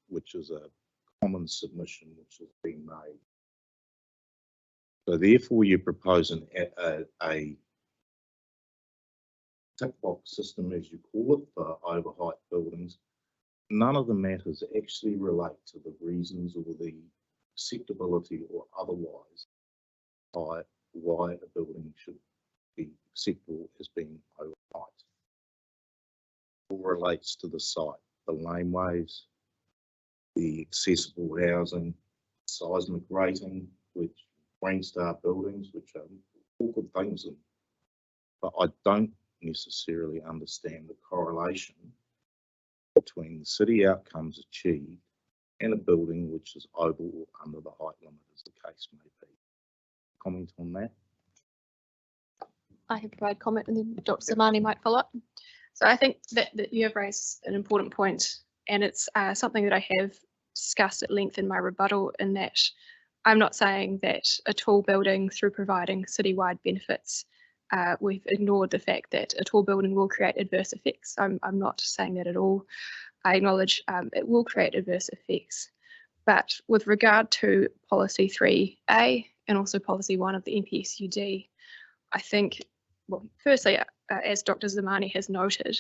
which is a common submission which has been made. So therefore you propose a tick box system, as you call it, for over height buildings. None of the matters actually relate to the reasons or the acceptability or otherwise why a building should be acceptable as being over height. It relates to the site, the laneways, the accessible housing, seismic rating, which Green Star buildings, which are all good things, but I don't necessarily understand the correlation between the city outcomes achieved and a building which is over or under the height limit, as the case may be. Comment on that? I can provide comment, and then Dr. Zamani might follow up. So I think that you have raised an important point, and it's something that I have discussed at length in my rebuttal, in that I'm not saying that a tall building, through providing citywide benefits, we've ignored the fact that a tall building will create adverse effects. I'm not saying that at all. I acknowledge it will create adverse effects. But with regard to Policy 3A and also Policy 1 of the NPSUD, I think, well, firstly, as Dr. Zamani has noted,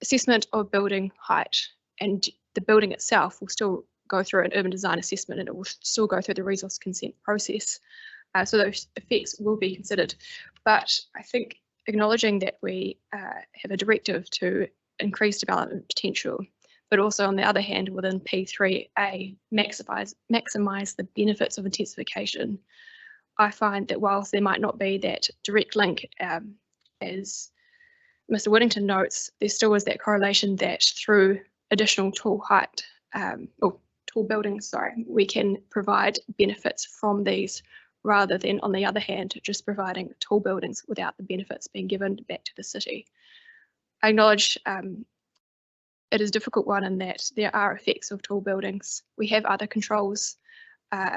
assessment of building height and the building itself will still go through an urban design assessment, and it will still go through the resource consent process. So those effects will be considered. But I think acknowledging that we have a directive to increase development potential, but also on the other hand, within P3A, maximise the benefits of intensification. I find that whilst there might not be that direct link, as Mr. Whittington notes, there still is that correlation that through additional tall height, or tall buildings, sorry, we can provide benefits from these, rather than, on the other hand, just providing tall buildings without the benefits being given back to the city. I acknowledge it is a difficult one in that there are effects of tall buildings. We have other controls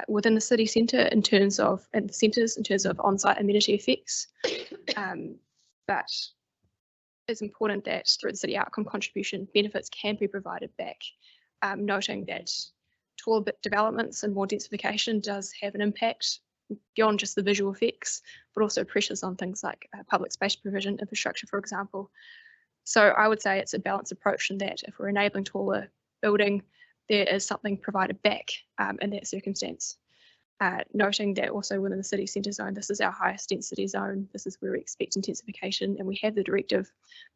within the city centre in terms of, and the centres in terms of on-site amenity effects. But it's important that through the city outcome contribution, benefits can be provided back, noting that taller developments and more densification does have an impact beyond just the visual effects, but also pressures on things like public space provision, infrastructure, for example. So I would say it's a balanced approach in that if we're enabling taller building, there is something provided back in that circumstance. Noting that also within the city centre zone, this is our highest density zone. This is where we expect intensification, and we have the directive,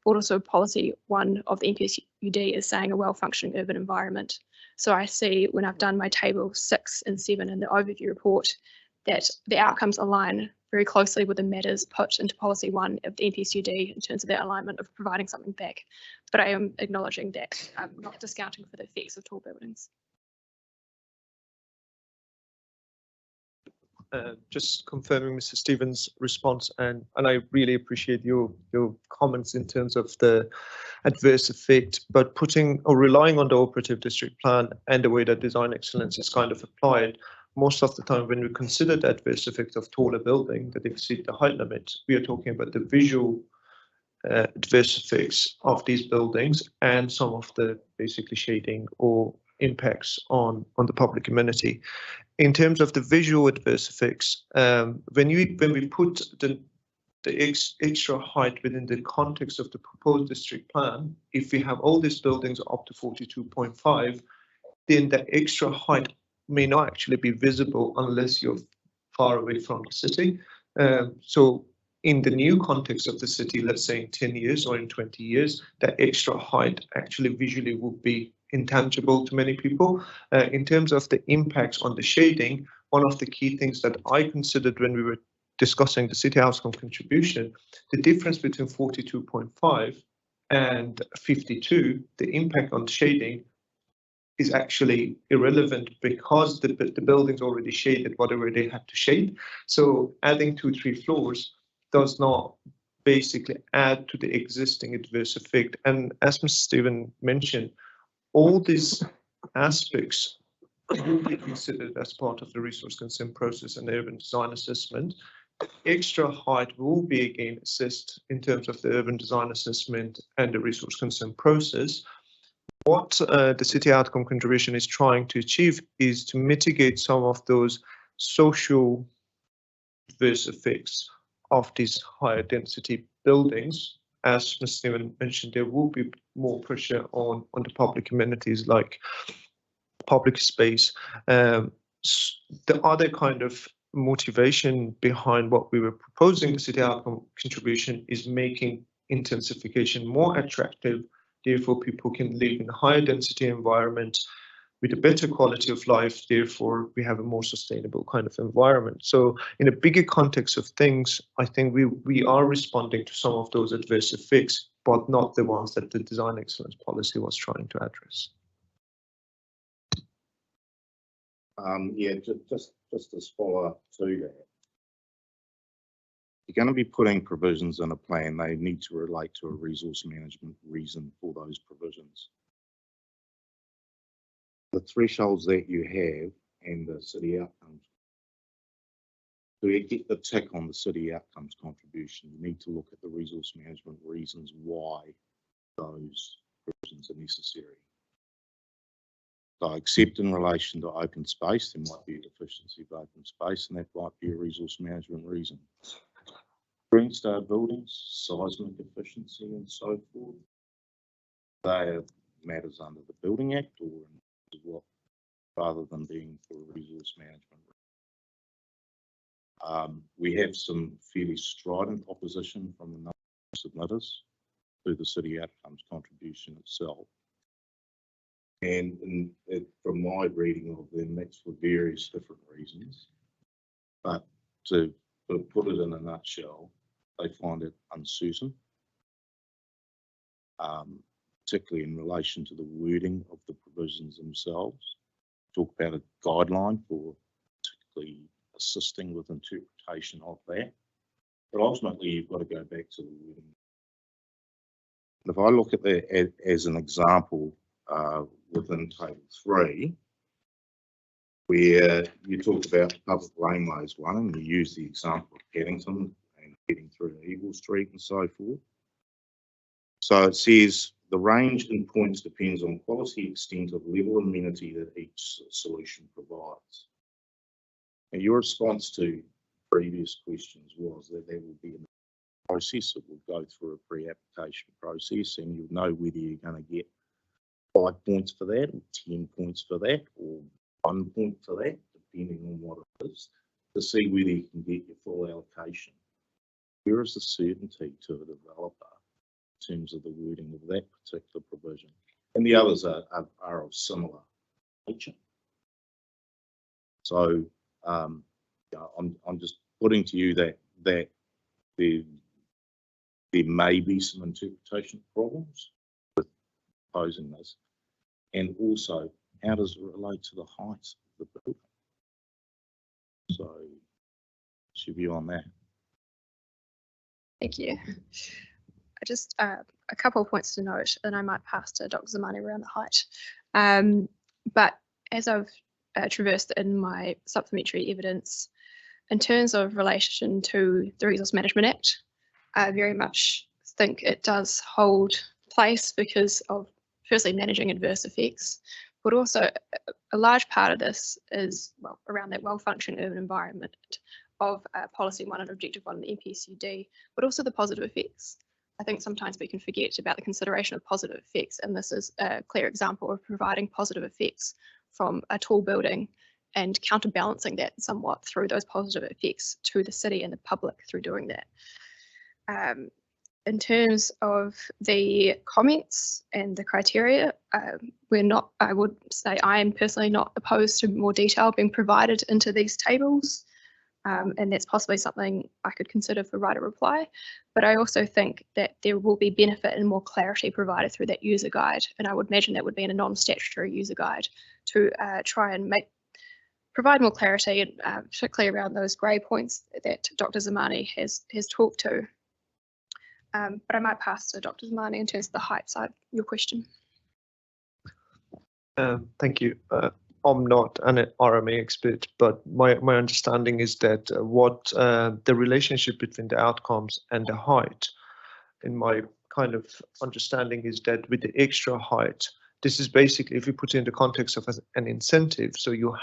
but also policy 1 of the NPSUD is saying a well-functioning urban environment. So I see when I've done my table 6 and 7 in the overview report that the outcomes align very closely with the matters put into policy 1 of the NPSUD in terms of that alignment of providing something back. But I am acknowledging that I'm not discounting for the effects of tall buildings. Just confirming Mr. Stevens' response, and I really appreciate your comments in terms of the adverse effect, but putting or relying on the operative district plan and the way that design excellence is kind of applied, most of the time when we consider the adverse effect of taller building that exceed the height limit, we are talking about the visual adverse effects of these buildings and some of the basically shading or impacts on the public amenity. In terms of the visual adverse effects, when we put the extra height within the context of the proposed district plan, if we have all these buildings up to 42.5, then the extra height may not actually be visible unless you're far away from the city. So in the new context of the city, let's say in 10 years or in 20 years, that extra height actually visually would be intangible to many people. In terms of the impacts on the shading, one of the key things that I considered when we were discussing the city outcome contribution, the difference between 42.5 and 52, the impact on shading is actually irrelevant because the building's already shaded whatever they had to shade. So adding 2-3 floors does not basically add to the existing adverse effect. And as Mr. Stephen mentioned, all these aspects will be considered as part of the resource consent process and the urban design assessment. Extra height will be again assessed in terms of the urban design assessment and the resource consent process. What the city outcome contribution is trying to achieve is to mitigate some of those social adverse effects of these higher density buildings. As Mr. Stephen mentioned, there will be more pressure on the public amenities like public space. The other kind of motivation behind what we were proposing the city outcome contribution is making intensification more attractive. Therefore, people can live in a higher density environment with a better quality of life. Therefore, we have a more sustainable kind of environment. So in a bigger context of things, I think we are responding to some of those adverse effects, but not the ones that the design excellence policy was trying to address. Yeah, just to follow up to that. You're going to be putting provisions in a plan. They need to relate to a resource management reason for those provisions. The thresholds that you have and the city outcomes, to get the tick on the city outcomes contribution, you need to look at the resource management reasons why those provisions are necessary. So except in relation to open space, there might be a deficiency of open space, and that might be a resource management reason. Green Star buildings, seismic efficiency and so forth, they are matters under the Building Act or what, rather than being for resource management. We have some fairly strident opposition from the number of submitters to the city outcomes contribution itself. And from my reading of them, that's for various different reasons. But to put it in a nutshell, they find it uncertain, particularly in relation to the wording of the provisions themselves. Talk about a guideline for particularly assisting with interpretation of that. But ultimately, you've got to go back to the wording. If I look at that as an example within Table 3, where you talk about public laneways one, and you use the example of Paddington and heading through Eagle Street and so forth. So it says the range in points depends on quality, extent of level amenity that each solution provides. And your response to previous questions was that there will be a process that will go through a pre-application process, and you'll know whether you're going to get 5 points for that, or 10 points for that, or 1 point for that, depending on what it is, to see whether you can get your full allocation. Where is the certainty to a developer in terms of the wording of that particular provision? And the others are of similar nature. So I'm just putting to you that there may be some interpretation problems with proposing this, and also how does it relate to the height of the building? So, what's your view on that? Thank you. I just a couple of points to note, and I might pass to Dr. Zamani around the height. But as I've traversed in my supplementary evidence, in terms of relation to the Resource Management Act, I very much think it does hold place because of, firstly, managing adverse effects, but also a large part of this is around that well-functioning urban environment of Policy 1 and Objective 1 of the NPSUD, but also the positive effects. I think sometimes we can forget about the consideration of positive effects, and this is a clear example of providing positive effects from a tall building and counterbalancing that somewhat through those positive effects to the city and the public through doing that. In terms of the comments and the criteria, I would say I am personally not opposed to more detail being provided into these tables. And that's possibly something I could consider for writer reply. But I also think that there will be benefit and more clarity provided through that user guide. And I would imagine that would be in a non-statutory user guide to try and provide more clarity, and particularly around those grey points that Dr. Zamani has talked to. But I might pass to Dr. Zamani in terms of the height side of your question. Thank you. I'm not an RMA expert, but my understanding is that what the relationship between the outcomes and the height, in my kind of understanding, is that with the extra height, this is basically, if you put it in the context of an incentive, so you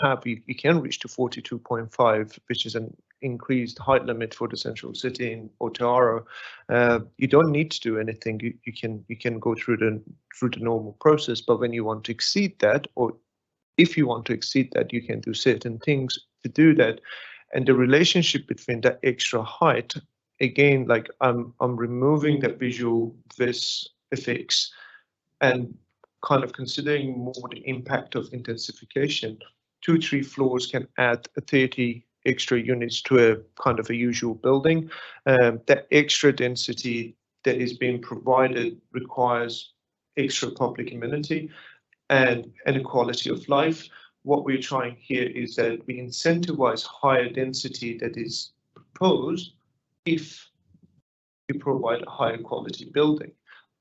can reach to 42.5, which is an increased height limit for the central city in Aotearoa. You don't need to do anything. You can go through the normal process, but when you want to exceed that, or if you want to exceed that, you can do certain things to do that. And the relationship between that extra height, again, like I'm removing the visual vis effects and kind of considering more the impact of intensification. 2-3 floors can add 30 extra units to a kind of a usual building. That extra density that is being provided requires extra public amenity and quality of life. What we're trying here is that we incentivize higher density that is proposed if you provide a higher quality building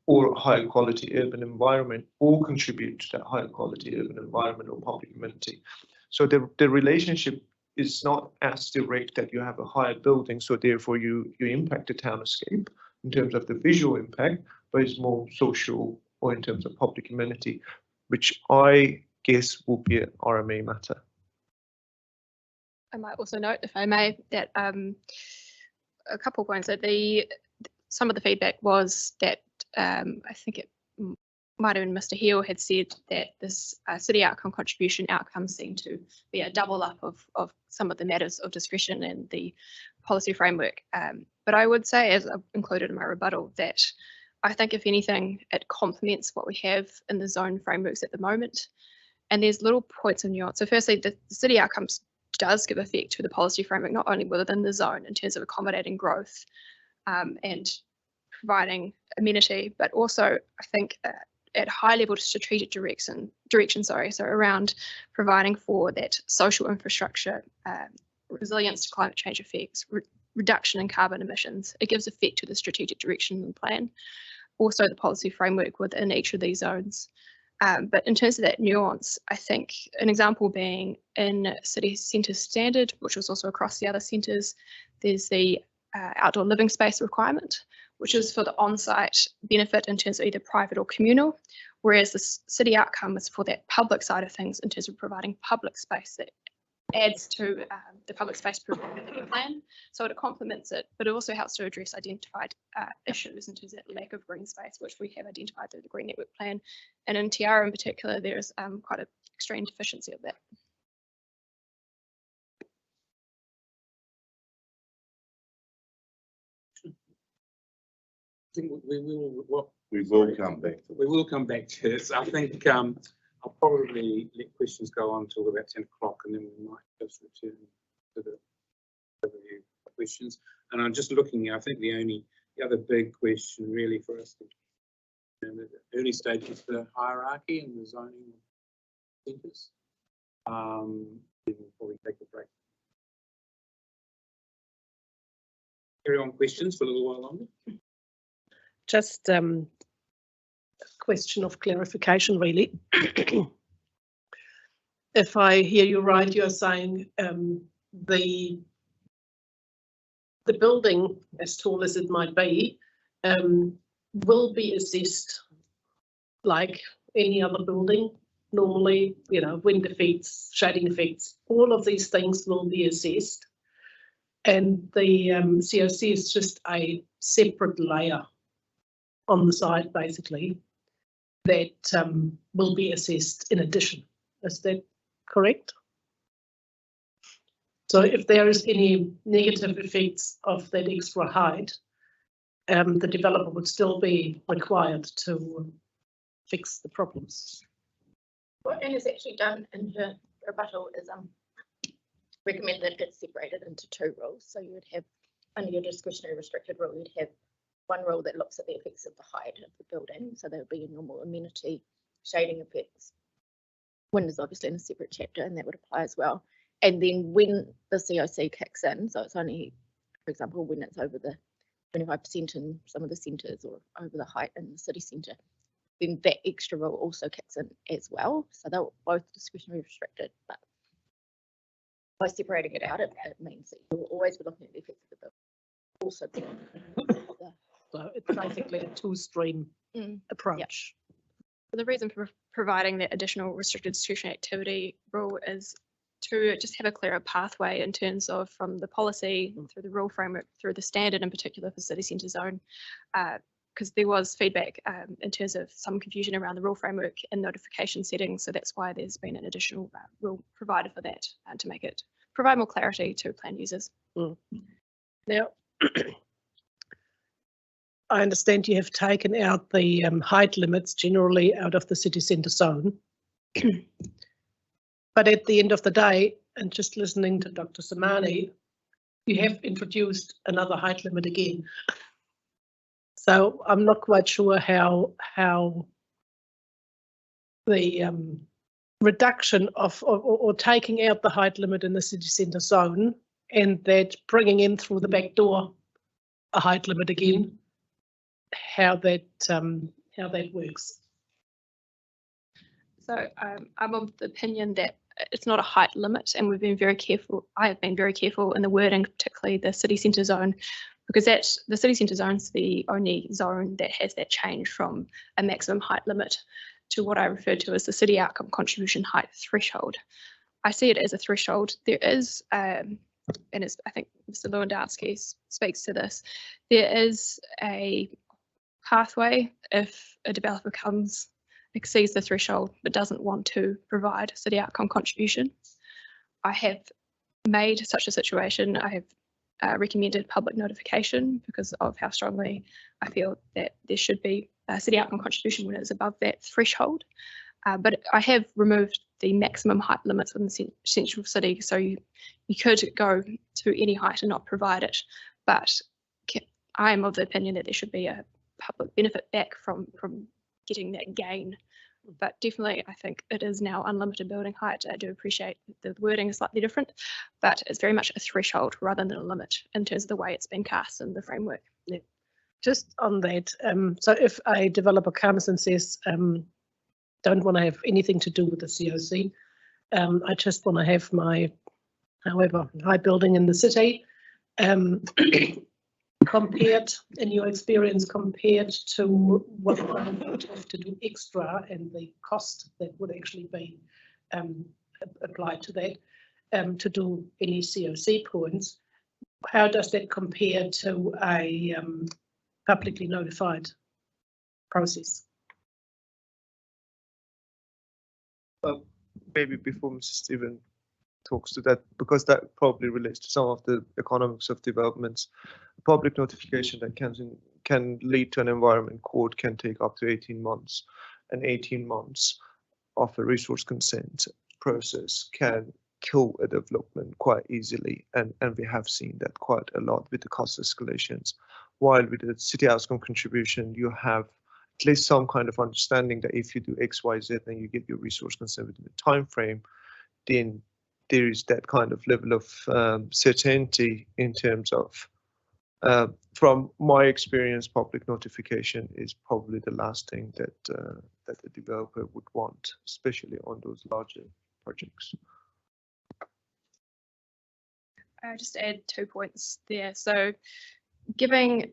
or a higher quality urban environment, or contribute to that higher quality urban environment or public amenity. So the relationship is not as direct that you have a higher building, so therefore you impact the townscape in terms of the visual impact, but it's more social or in terms of public amenity, which I guess will be an RMA matter. I might also note, if I may, that a couple of points that some of the feedback was that I think it might have been Mr. Hill had said that this city outcome contribution outcomes seem to be a double up of some of the matters of discretion in the policy framework. But I would say, as I've included in my rebuttal, that I think if anything, it complements what we have in the zone frameworks at the moment. And there's little points of nuance. So firstly, the city outcomes does give effect to the policy framework, not only within the zone in terms of accommodating growth and providing amenity, but also I think at high level strategic direction, so around providing for that social infrastructure, resilience to climate change effects, reduction in carbon emissions. It gives effect to the strategic direction and plan. Also the policy framework within each of these zones. But in terms of that nuance, I think an example being in city centre standard, which was also across the other centres, there's the outdoor living space requirement, which is for the on-site benefit in terms of either private or communal, whereas the city outcome is for that public side of things in terms of providing public space that adds to the public space plan. So it complements it, but it also helps to address identified issues in terms of that lack of green space, which we have identified through the Green Network Plan. And in Tiara in particular, there is quite an extreme deficiency of that. I think we will come back. We will come back to this. I think I'll probably let questions go on until about 10 o'clock, and then we might just return to the questions. And I'm just looking, I think the other big question really for us in the early stage is the hierarchy and the zoning centres. Then we'll probably take a break. Carry on questions for a little while longer. Just a question of clarification, really. If I hear you right, you're saying the building, as tall as it might be, will be assessed like any other building. Normally, you know, wind effects, shading effects, all of these things will be assessed. And the COC is just a separate layer on the side, basically, that will be assessed in addition. Is that correct? So if there is any negative effects of that extra height, the developer would still be required to fix the problems. What Anna's actually done in her rebuttal is recommend that it's separated into two rules. So you would have, under your discretionary restricted rule, you'd have one rule that looks at the effects of the height of the building. So there would be a normal amenity, shading effects. Wind is obviously in a separate chapter, and that would apply as well. And then when the COC kicks in, so it's only, for example, when it's over the 25% in some of the centres or over the height in the city centre, then that extra rule also kicks in as well. So they're both discretionary restricted, but by separating it out, it means that you'll always be looking at the effects of the building. Also, so it's basically a two-stream approach. Yep. The reason for providing that additional restricted discretionary activity rule is to just have a clearer pathway in terms of from the policy through the rule framework through the standard in particular for city centre zone, because there was feedback in terms of some confusion around the rule framework and notification settings. So that's why there's been an additional rule provided for that to make it provide more clarity to plan users. Now, I understand you have taken out the height limits generally out of the city centre zone. But at the end of the day, and just listening to Dr. Samani, you have introduced another height limit again. So I'm not quite sure how the reduction of or taking out the height limit in the city centre zone and that bringing in through the back door a height limit again, how that works. So I'm of the opinion that it's not a height limit, and we've been very careful. I have been very careful in the wording, particularly the city centre zone, because the city centre zone is the only zone that has that change from a maximum height limit to what I refer to as the city outcome contribution height threshold. I see it as a threshold. There is, and it's, I think Mr. Lewandowski speaks to this, there is a pathway if a developer comes exceeds the threshold but doesn't want to provide city outcome contribution. I have made such a situation. I have recommended public notification because of how strongly I feel that there should be a city outcome contribution when it is above that threshold. But I have removed the maximum height limits within the central city, so you could go to any height and not provide it. But I am of the opinion that there should be a public benefit back from getting that gain. But definitely, I think it is now unlimited building height. I do appreciate the wording is slightly different, but it's very much a threshold rather than a limit in terms of the way it's been cast in the framework. Yeah. Just on that, so if a developer comes and says, don't want to have anything to do with the COC, I just want to have my, however, high building in the city, compared, in your experience, compared to what I would have to do extra and the cost that would actually be applied to that, to do any COC points, how does that compare to a publicly notified process? Maybe before Mr. Stephen talks to that, because that probably relates to some of the economics of developments. Public notification that can lead to an environment court can take up to 18 months, and 18 months of a resource consent process can kill a development quite easily, and we have seen that quite a lot with the cost escalations. While with the city outcome contribution, you have at least some kind of understanding that if you do X, Y, Z, and you get your resource consent within the time frame, then there is that kind of level of certainty in terms of, from my experience, public notification is probably the last thing that that the developer would want, especially on those larger projects. I'll just add 2 points there. So giving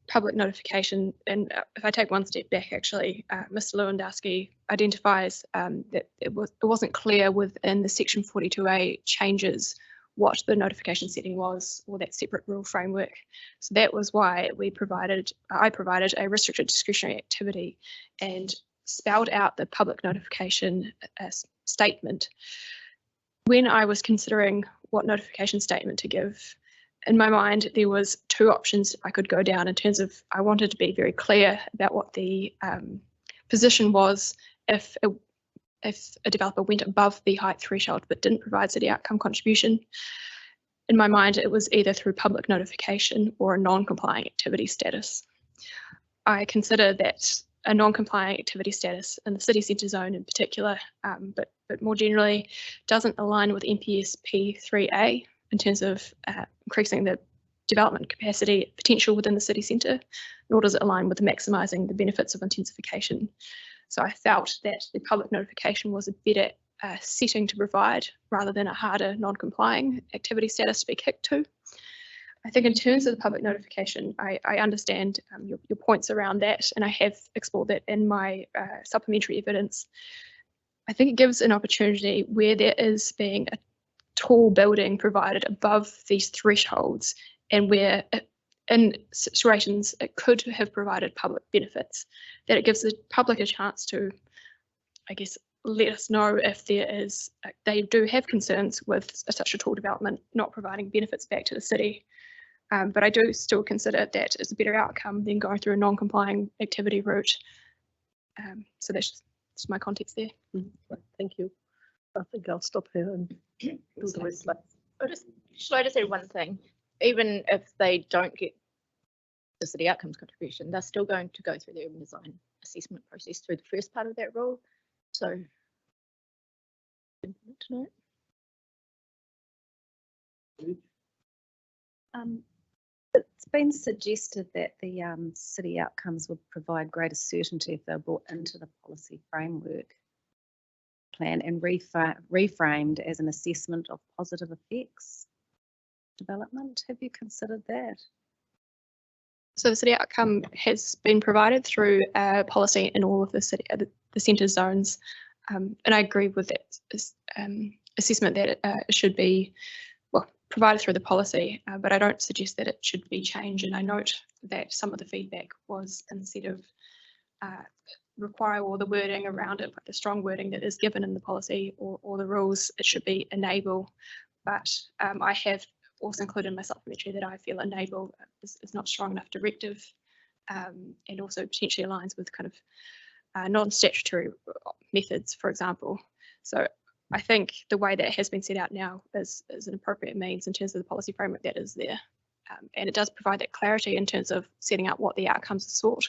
public notification, and if I take one step back, actually, Mr. Lewandowski identifies that it wasn't clear within the Section 42A changes what the notification setting was, or that separate rule framework. So that was why I provided a restricted discretionary activity and spelled out the public notification statement. When I was considering what notification statement to give, in my mind, there was 2 options I could go down in terms of I wanted to be very clear about what the position was if a developer went above the height threshold but didn't provide city outcome contribution. In my mind, it was either through public notification or a non-complying activity status. I consider that a non-compliant activity status in the city centre zone in particular, but more generally, doesn't align with NPSP 3A in terms of increasing the development capacity potential within the city centre, nor does it align with maximising the benefits of intensification. So I felt that the public notification was a better setting to provide rather than a harder non-complying activity status to be kicked to. I think in terms of the public notification, I understand your points around that, and I have explored that in my supplementary evidence. I think it gives an opportunity where there is being a tall building provided above these thresholds, and where in situations it could have provided public benefits, that it gives the public a chance to, I guess, let us know if there is, they do have concerns with such a tall development not providing benefits back to the city. But I do still consider that as a better outcome than going through a non-complying activity route. So that's just my context there. Thank you. I think I'll stop here and do the rest. Should I just say one thing? Even if they don't get the city outcomes contribution, they're still going to go through the urban design assessment process through the first part of that rule. So, to know. It's been suggested that the city outcomes would provide greater certainty if they're brought into the policy framework plan and reframed as an assessment of positive effects development. Have you considered that? So the city outcome has been provided through policy in all of the centre zones, and I agree with that assessment that it should be provided through the policy, but I don't suggest that it should be changed. And I note that some of the feedback was instead of require all the wording around it, like the strong wording that is given in the policy or the rules. It should be enable, but I have also included in my supplementary that I feel enable is not strong enough directive, and also potentially aligns with kind of non-statutory methods, for example. So I think the way that it has been set out now is an appropriate means in terms of the policy framework that is there. And it does provide that clarity in terms of setting out what the outcomes are sought.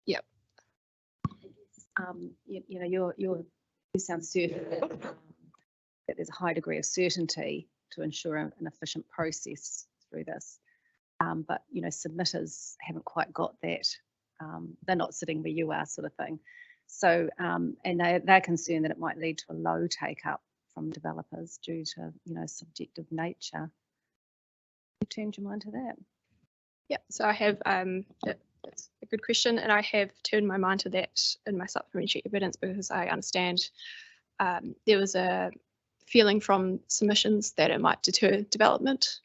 Yep. You sound certain that there's a high degree of certainty to ensure an efficient process through this. But submitters haven't quite got that. They're not sitting where you are, sort of thing. So and they're concerned that it might lead to a low take up from developers due to subjective nature. You turned your mind to that? Yeah, so I have, that's a good question, and I have turned my mind to that in my supplementary evidence because I understand there was a feeling from submissions that it might deter development.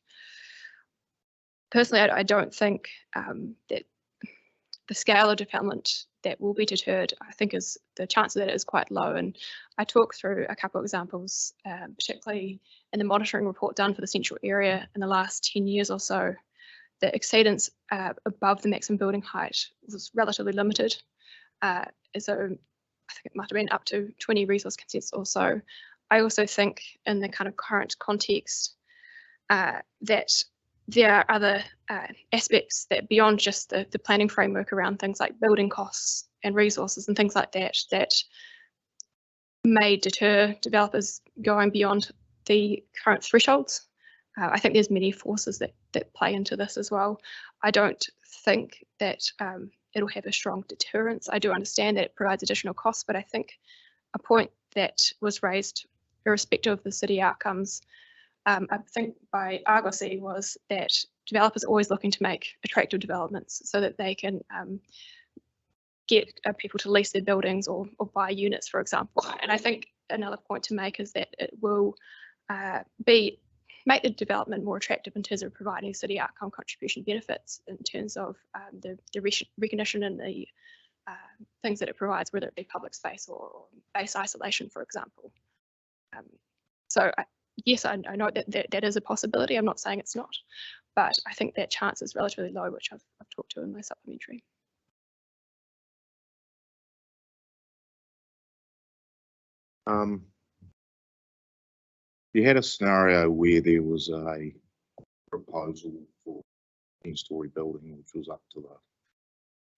Personally, I don't think that the scale of development that will be deterred, I think is the chance of that is quite low. And I talk through a couple of examples, particularly in the monitoring report done for the central area in the last 10 years or so. The exceedance above the maximum building height was relatively limited. So I think it might have been up to 20 resource consents or so. I also think in the kind of current context that there are other aspects that beyond just the planning framework around things like building costs and resources and things like that that may deter developers going beyond the current thresholds. I think there's many forces that play into this as well. I don't think that it'll have a strong deterrence. I do understand that it provides additional costs, but I think a point that was raised irrespective of the city outcomes, I think by Argosy, was that developers are always looking to make attractive developments so that they can get people to lease their buildings or buy units, for example. And I think another point to make is that it will make the development more attractive in terms of providing city outcome contribution benefits in terms of the recognition and the things that it provides, whether it be public space or base isolation, for example. Yes, I know that is a possibility. I'm not saying it's not, but I think that chance is relatively low, which I've talked to in my supplementary. You had a scenario where there was a proposal for a 10-story building, which was up to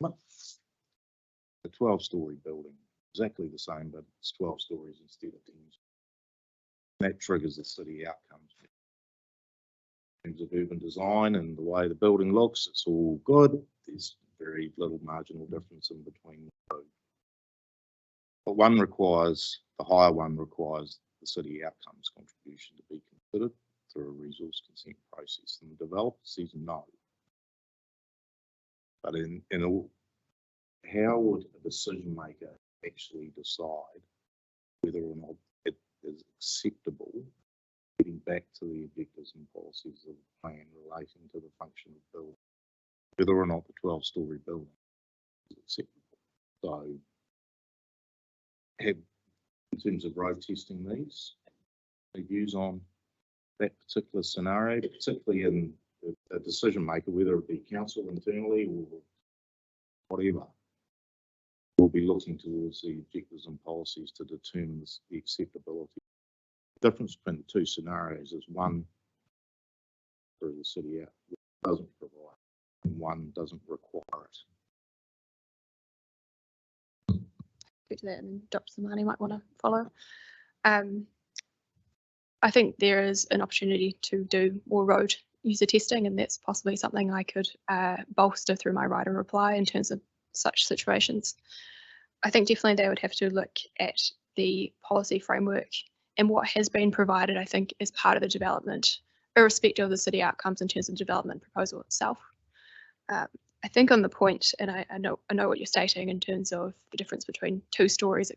the 12-story building, exactly the same, but it's 12 stories instead of 10. That triggers the city outcomes. In terms of urban design and the way the building looks, it's all good. There's very little marginal difference in between the two. But the higher one requires the city outcomes contribution to be considered through a resource consent process, and the developer says no. But how would a decision maker actually decide whether or not it is acceptable, getting back to the objectives and policies of the plan relating to the function of building, whether or not the 12-story building is acceptable? So, in terms of road testing these, the views on that particular scenario, particularly in a decision maker, whether it be council internally or whatever, will be looking towards the objectives and policies to determine the acceptability. The difference between the two scenarios is one through the city out doesn't provide, and one doesn't require it. Get to that, and then Dr. Samani might want to follow. I think there is an opportunity to do more road user testing, and that's possibly something I could bolster through my writer reply in terms of such situations. I think definitely they would have to look at the policy framework and what has been provided, I think, as part of the development, irrespective of the city outcomes in terms of development proposal itself. I think on the point, and I know what you're stating in terms of the difference between 2 stories,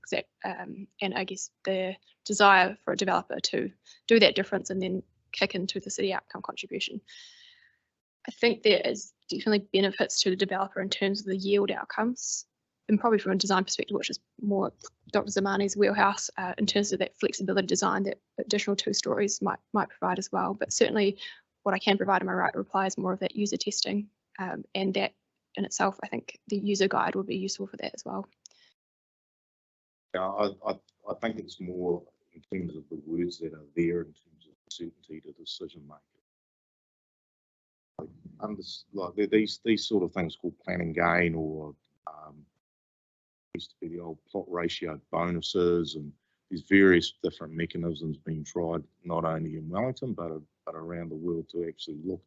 and I guess the desire for a developer to do that difference and then kick into the city outcome contribution. I think there is definitely benefits to the developer in terms of the yield outcomes, and probably from a design perspective, which is more Dr. Zamani's wheelhouse, in terms of that flexibility design that additional 2 stories might provide as well. But certainly what I can provide in my right reply is more of that user testing, and that in itself, I think the user guide would be useful for that as well. Yeah, I think it's more in terms of the words that are there in terms of certainty to decision making. Like these sort of things called planning gain, or used to be the old plot ratio bonuses, and there's various different mechanisms being tried not only in Wellington but around the world to actually look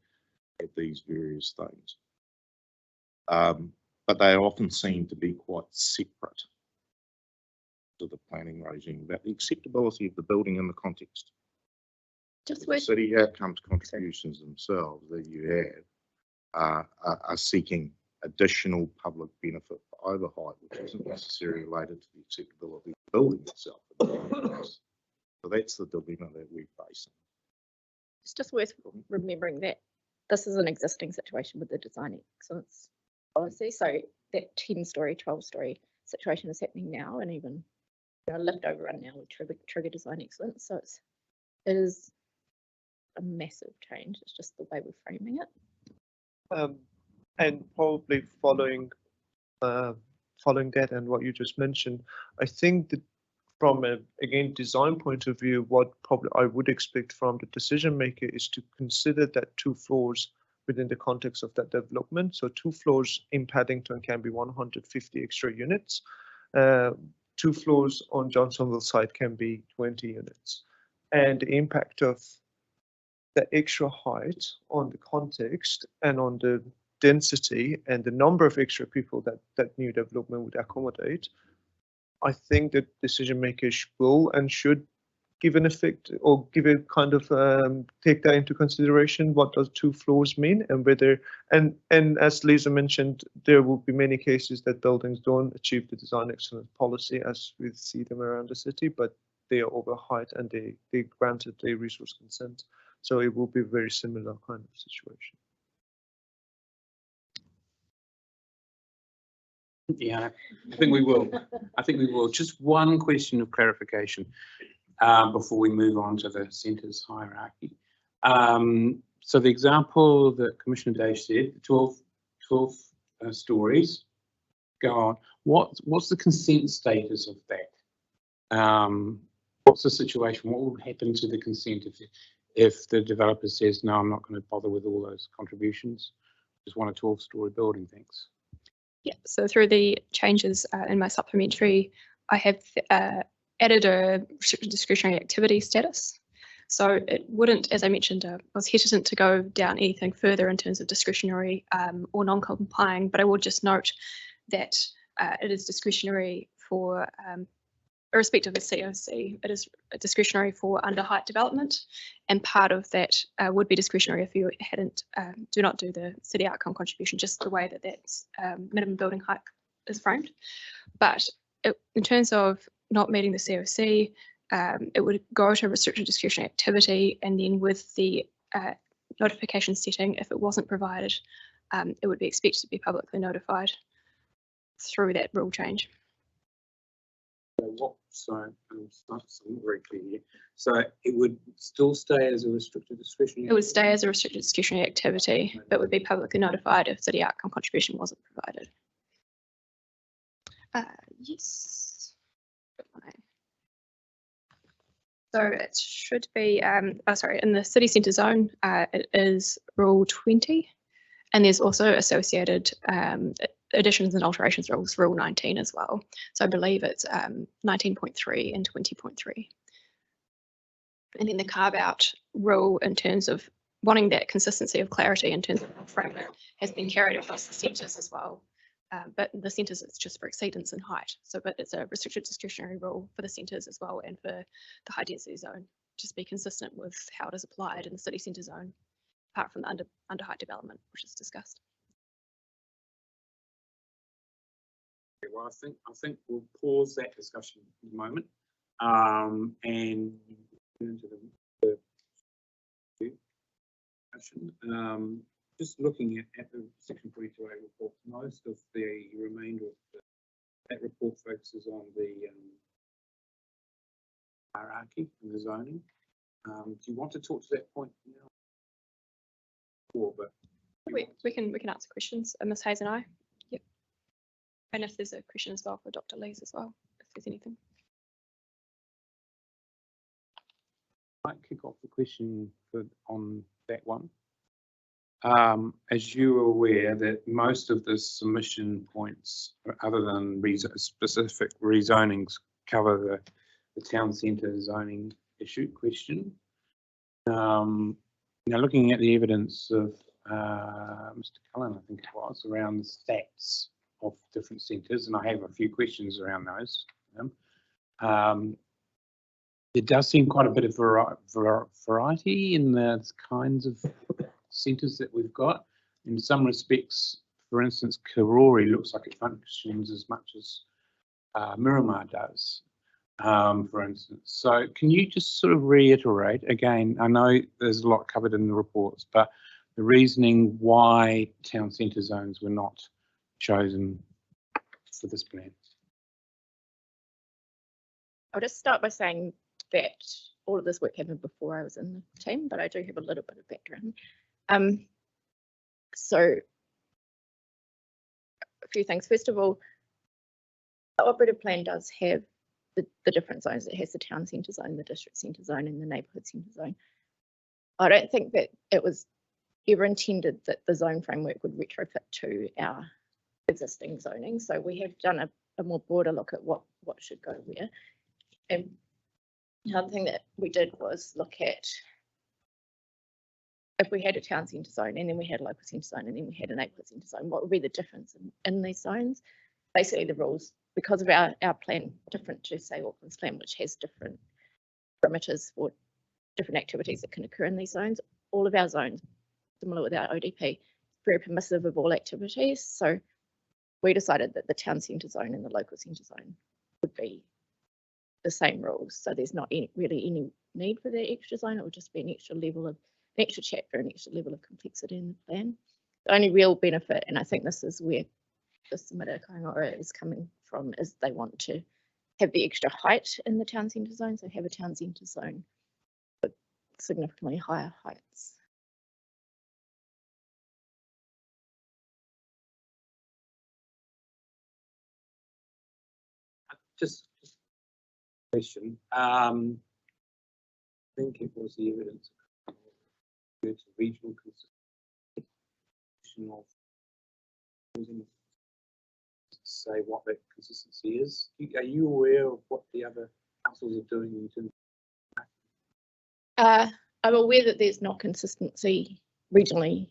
at these various things. But they often seem to be quite separate to the planning regime, about the acceptability of the building in the context. Just The with city outcomes contributions themselves that you have are seeking additional public benefit for overheight, which isn't necessarily related to the acceptability of the building itself. So that's the dilemma that we're facing. it's just worth remembering that this is an existing situation with the design excellence policy. So that 10-story, 12-story situation is happening now, and even lift overrun now with trigger design excellence. So it is a massive change. It's just the way we're framing it. And probably following that and what you just mentioned, I think that from a, again, design point of view, what probably I would expect from the decision maker is to consider that 2 floors within the context of that development. So 2 floors in Paddington can be 150 extra units. 2 floors on Johnsonville site can be 20 units. And the impact of the extra height on the context and on the density and the number of extra people that new development would accommodate, I think that decision makers will and should give an effect, or give a kind of take that into consideration. What does 2 floors mean, and whether, and as Lisa mentioned, there will be many cases that buildings don't achieve the design excellence policy as we see them around the city, but they are over height and they granted a resource consent. So it will be a very similar kind of situation. Yeah, I think we will. I think we will. Just one question of clarification before we move on to the centres hierarchy. So the example that Commissioner Day said, 12 stories, go on. What's the consent status of that? What's the situation? What will happen to the consent if the developer says, no, I'm not going to bother with all those contributions, just want a 12-story building, thanks? Yeah, so through the changes in my supplementary, I have added a restricted discretionary activity status. So it wouldn't, as I mentioned, I was hesitant to go down anything further in terms of discretionary or non-complying, but I will just note that it is discretionary for, irrespective of COC, it is discretionary for under height development, and part of that would be discretionary if you hadn't, do not do the city outcome contribution, just the way that that's minimum building height is framed. But in terms of not meeting the COC, it would go to restricted discretionary activity, and then with the notification setting, if it wasn't provided, it would be expected to be publicly notified through that rule change. So it's not very clear here. So it would still stay as a restricted discretionary? It would stay as a restricted discretionary activity, but would be publicly notified if city outcome contribution wasn't provided. Yes. So it should be, sorry, in the city centre zone, it is Rule 20, and there's also associated additions and alterations rules, Rule 19 as well. So I believe it's 19.3 and 20.3. And then the carve out rule in terms of wanting that consistency of clarity in terms of framework has been carried across the centres as well. But the centres, it's just for exceedance and height. So, but it's a restricted discretionary rule for the centres as well, and for the high density zone, just be consistent with how it is applied in the city centre zone, apart from the under height development, which is discussed. Well, I think we'll pause that discussion in a moment, and turn to the discussion. just looking at the section 42A report, most of the remainder of that report focuses on the hierarchy and the zoning. Do you want to talk to that point now? But We can answer questions, Ms. Hayes and I. Yep. And if there's a question as well for Dr. Lees as well, if there's anything. I might kick off the question on that one. As you are aware that most of the submission points, other than specific rezonings, cover the town centre zoning issue question. Now looking at the evidence of Mr. Cullen, I think it was, around the stats of different centres, and I have a few questions around those. There does seem quite a bit of variety in the kinds of centres that we've got. In some respects, for instance, Karori looks like it functions as much as Miramar does, for instance. So can you just sort of reiterate, again, I know there's a lot covered in the reports, but the reasoning why town centre zones were not chosen for this plan? I'll just start by saying that all of this work happened before I was in the team, but I do have a little bit of background. So a few things. First of all, the operative plan does have the different zones. It has the town centre zone, the district centre zone, and the neighbourhood centre zone. I don't think that it was ever intended that the zone framework would retrofit to our existing zoning. So we have done a more broader look at what should go where. And the other thing that we did was look at if we had a town centre zone and then we had a local centre zone and then we had a neighbourhood centre zone, what would be the difference in these zones? Basically the rules, because of our plan, different to say Auckland's plan, which has different parameters for different activities that can occur in these zones. All of our zones, similar with our ODP, very permissive of all activities. So we decided that the town centre zone and the local centre zone would be the same rules. So there's not really any need for that extra zone. It would just be an extra level of, an extra chapter, an extra level of complexity in the plan. The only real benefit, and I think this is where the submitter Kaingoa is coming from, is they want to have the extra height in the town centre zone. So have a town centre zone with significantly higher heights. Just a question. I think it was the evidence of regional consistency of say what that consistency is. Are you aware of what the other councils are doing in terms of I'm aware that there's not consistency regionally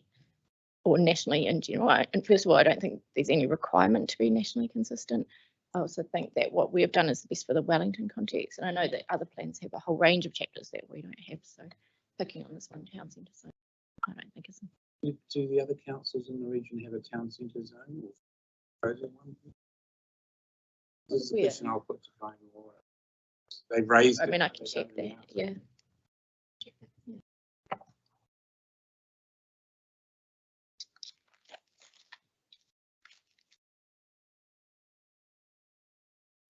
or nationally in general. And first of all, I don't think there's any requirement to be nationally consistent. I also think that what we have done is the best for the Wellington context. And I know that other plans have a whole range of chapters that we don't have. So picking on this one town centre zone, I don't think is. do the other councils in the region have a town centre zone or frozen one? This is a question I'll put to Kaingoa. They've raised it. I mean, I can check that, yeah.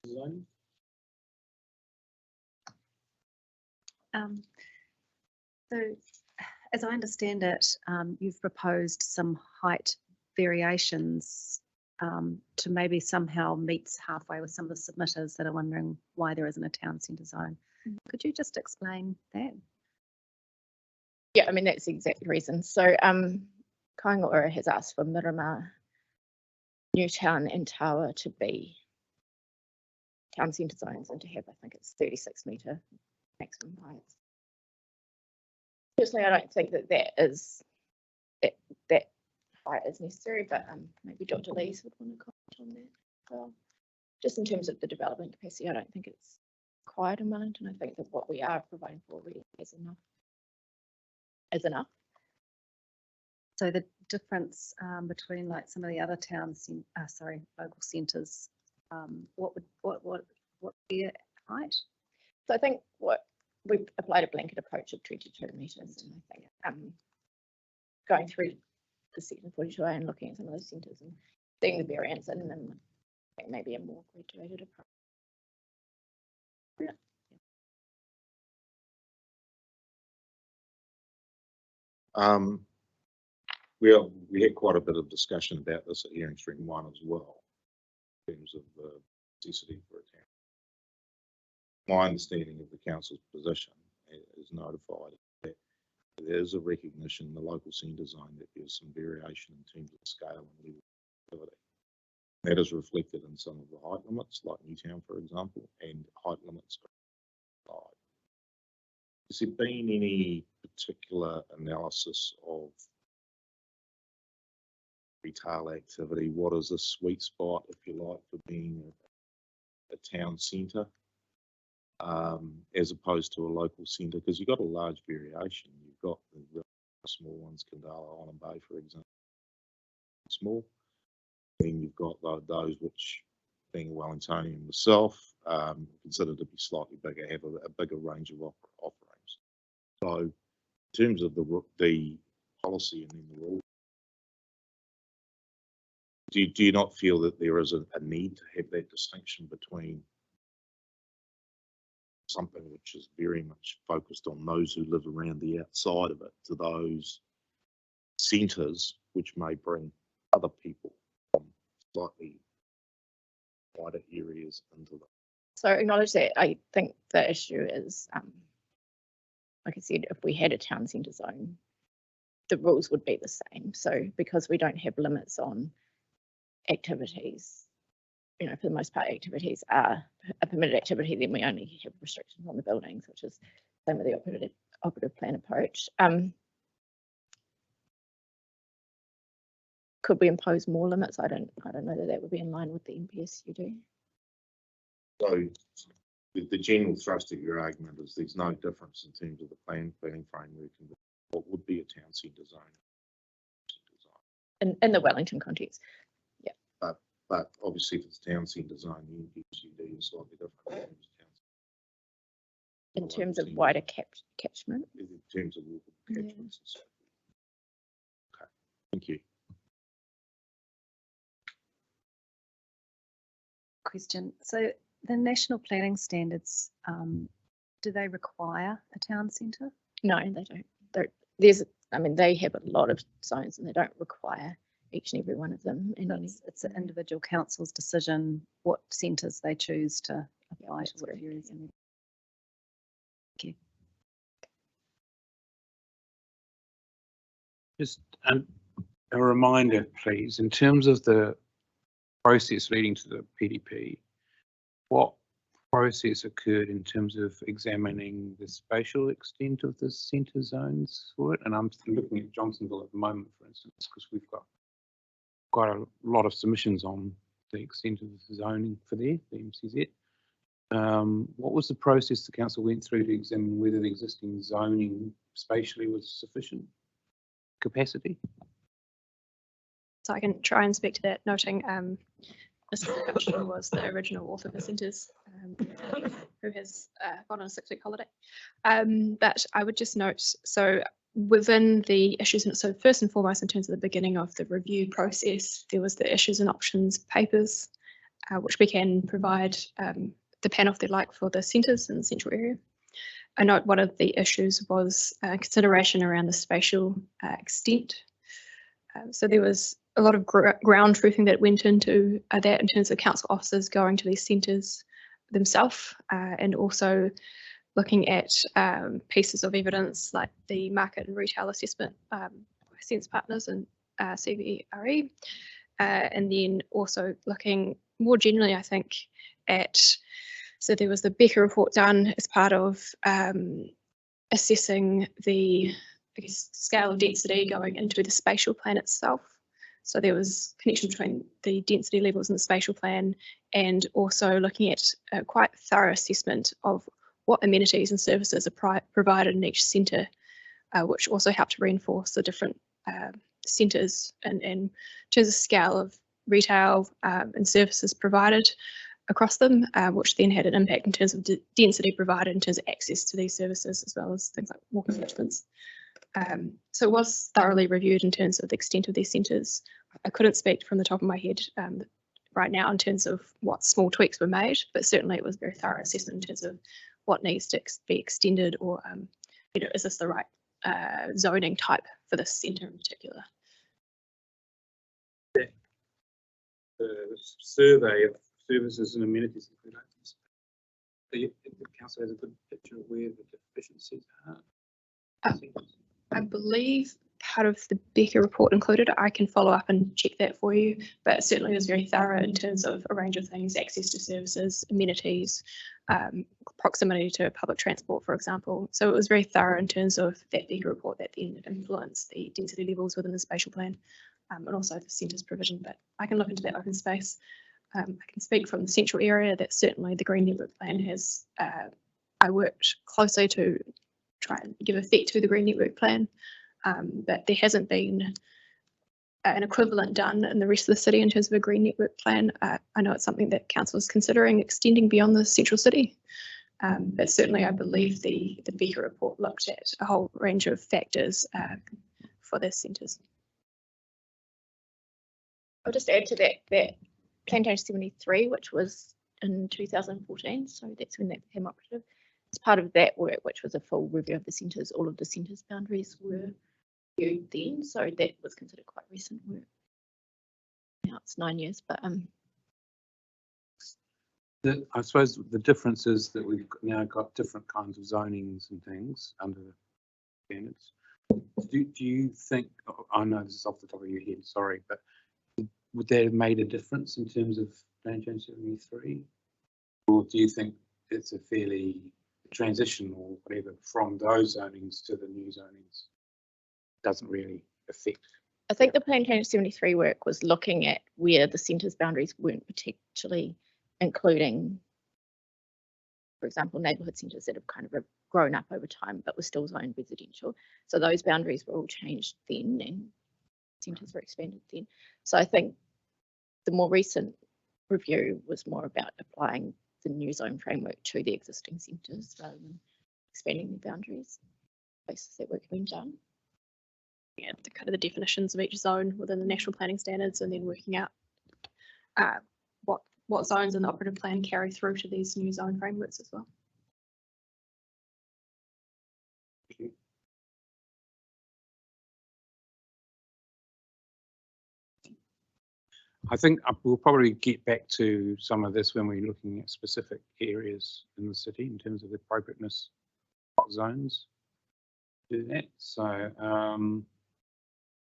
Zone? So as I understand it, you've proposed some height variations to maybe somehow meet halfway with some of the submitters that are wondering why there isn't a town centre zone. Could you just explain that? Yeah, I mean, that's the exact reason. So Kaingoa has asked for Miramar, Newtown and Tawa to be town centre zones and to have, I think it's 36 metre maximum heights. Personally, I don't think that that height is necessary, but maybe Dr. Lees would want to comment on that as well. Just in terms of the development capacity, I don't think it's required in Wellington. I think that what we are providing for already is enough. So the difference between like some of the other towns, local centres, what would be a height? So I think what we've applied a blanket approach of 22 metres, and I think going through the section 42A and looking at some of those centres and seeing the variance and then maybe a more graduated approach. We had quite a bit of discussion about this at hearing stream 1 as well, in terms of the necessity for a town. My understanding of the council's position is notified that there is a recognition in the local centre zone that there's some variation in terms of scale and level of activity. That is reflected in some of the height limits, like Newtown, for example, and height limits. Has there been any particular analysis of retail activity? What is the sweet spot, if you like, for being a town centre as opposed to a local centre? Because you've got a large variation. You've got the really small ones, Kandala, Island Bay, for example, small. Then you've got those which, being a Wellingtonian myself, considered to be slightly bigger, have a bigger range of offerings. So, in terms of the policy and then the rule, do you not feel that there is a need to have that distinction between something which is very much focused on those who live around the outside of it to those centres which may bring other people from slightly wider areas into them? So acknowledge that. I think the issue is, like I said, if we had a town centre zone, the rules would be the same. So because we don't have limits on activities, you know, for the most part, activities are a permitted activity, then we only have restrictions on the buildings, which is same with the operative plan approach. Could we impose more limits? I don't know that that would be in line with the NPSUD. So the general thrust of your argument is there's no difference in terms of the planning framework and what would be a town centre zone. In the Wellington context. But obviously if it's town centre zone, the NPSUD is slightly different. In terms of wider catchment. In terms of catchments and so forth. Okay, thank you. Question. So the national planning standards, do they require a town centre? No, they don't. They have a lot of zones and they don't require each and every one of them. And it's an individual council's decision what centres they choose to apply to what areas. Thank you. Just a reminder, please, in terms of the process leading to the PDP, what process occurred in terms of examining the spatial extent of the centre zones for it? And I'm looking at Johnsonville at the moment, for instance, because we've got quite a lot of submissions on the extent of the zoning for there, the MCZ. What was the process the council went through to examine whether the existing zoning spatially was sufficient capacity? So I can try and speak to that, noting Mr. Hutchinson was the original author of the centres, who has gone on a 6-week holiday. But I would just note, so within the issues, and so first and foremost in terms of the beginning of the review process, there was the issues and options papers, which we can provide the panel if they'd like for the centres in the central area. I note one of the issues was consideration around the spatial extent. So there was a lot of ground truthing that went into that in terms of council officers going to these centres themselves, and also looking at pieces of evidence like the market and retail assessment by Sense Partners and CVRE, and then also looking more generally, I think, at, so there was the Becker report done as part of assessing the, I guess, scale of density going into the spatial plan itself. So there was connection between the density levels in the spatial plan and also looking at a quite thorough assessment of what amenities and services are provided in each centre, which also helped to reinforce the different centres and in terms of scale of retail and services provided across them, which then had an impact in terms of density provided in terms of access to these services, as well as things like walking distance. So it was thoroughly reviewed in terms of the extent of these centres. I couldn't speak from the top of my head right now in terms of what small tweaks were made, but certainly it was a very thorough assessment in terms of what needs to be extended, or is this the right zoning type for this centre in particular. The survey of services and amenities, the council has a good picture of where the deficiencies are. I believe part of the Becker report included. I can follow up and check that for you, but certainly it was very thorough in terms of a range of things: access to services, amenities, proximity to public transport, for example. So it was very thorough in terms of that Becker report that then influenced the density levels within the spatial plan, and also the centres provision. But I can look into that open space. I can speak from the central area that certainly the Green Network Plan has, I worked closely to try and give effect to the Green Network Plan, but there hasn't been an equivalent done in the rest of the city in terms of a Green Network Plan. I know it's something that council is considering extending beyond the central city, but certainly I believe the Becker report looked at a whole range of factors for their centres. I'll just add to that Plan Change 73, which was in 2014, so that's when that became operative. As part of that work, which was a full review of the centres, all of the centres boundaries were reviewed then, so that was considered quite recent work. Now it's 9 years, but I suppose the difference is that we've now got different kinds of zonings and things under the standards. Do you think, I know this is off the top of your head, sorry, but would that have made a difference in terms of Plan Change 73? Or do you think it's a fairly transition or whatever from those zonings to the new zonings? Doesn't really affect. I think the Plan Change 73 work was looking at where the centres boundaries weren't particularly including, for example, neighbourhood centres that have kind of grown up over time but were still zoned residential. So those boundaries were all changed then and centres were expanded then. So I think the more recent review was more about applying the new zone framework to the existing centres rather than expanding the boundaries. Basis that work being done. Yeah, the kind of the definitions of each zone within the national planning standards, and then working out what zones in the operative plan carry through to these new zone frameworks as well. I think we'll probably get back to some of this when we're looking at specific areas in the city in terms of the appropriateness of zones. Do that. So,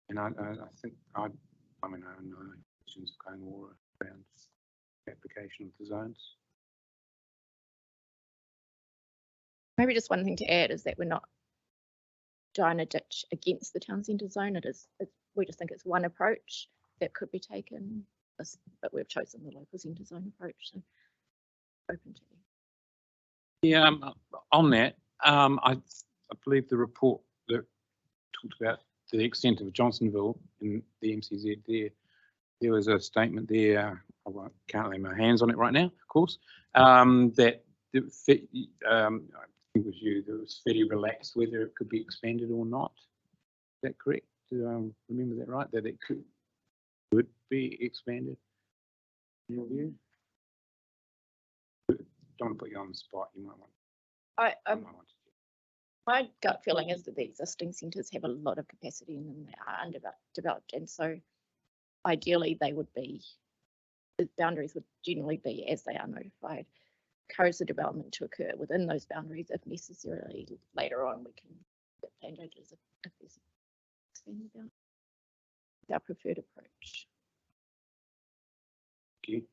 and I think I mean, I know questions going all around the application of the zones. Maybe just one thing to add is that we're not trying to ditch against the town centre zone. We just think it's one approach that could be taken, but we've chosen the local centre zone approach. So open to it. Yeah, on that, I believe the report that talked about the extent of Johnsonville in the MCZ there was a statement there, I can't lay my hands on it right now, of course, that I think it was you, that was fairly relaxed whether it could be expanded or not. Is that correct? Do I remember that right? That it could be expanded in your view? Don't want to put you on the spot. You might want. My gut feeling is that the existing centres have a lot of capacity in them. They are underdeveloped, and so ideally they would be, the boundaries would generally be as they are notified. Encourage the development to occur within those boundaries if necessarily. Later on, we can get plan changes if there's expanded boundaries. Our preferred approach. Thank you.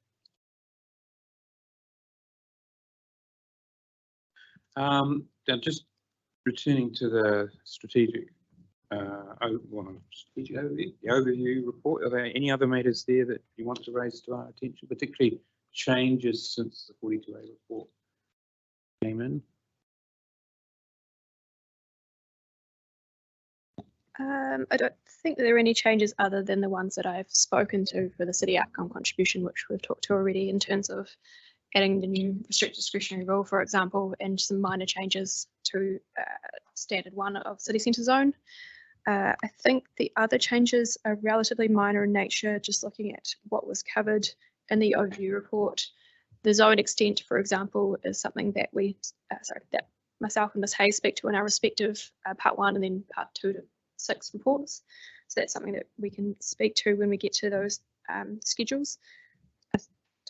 Now just returning to the strategic overview, the overview report. Are there any other matters there that you want to raise to our attention, particularly changes since the 42A report came in? I don't think there are any changes other than the ones that I've spoken to for the city outcome contribution, which we've talked to already in terms of adding the new restricted discretionary rule, for example, and some minor changes to standard 1 of city centre zone. I think the other changes are relatively minor in nature, just looking at what was covered in the overview report. The zone extent, for example, is something that that myself and Ms Hayes speak to in our respective part 1 and then part 2 to 6 reports. So that's something that we can speak to when we get to those schedules.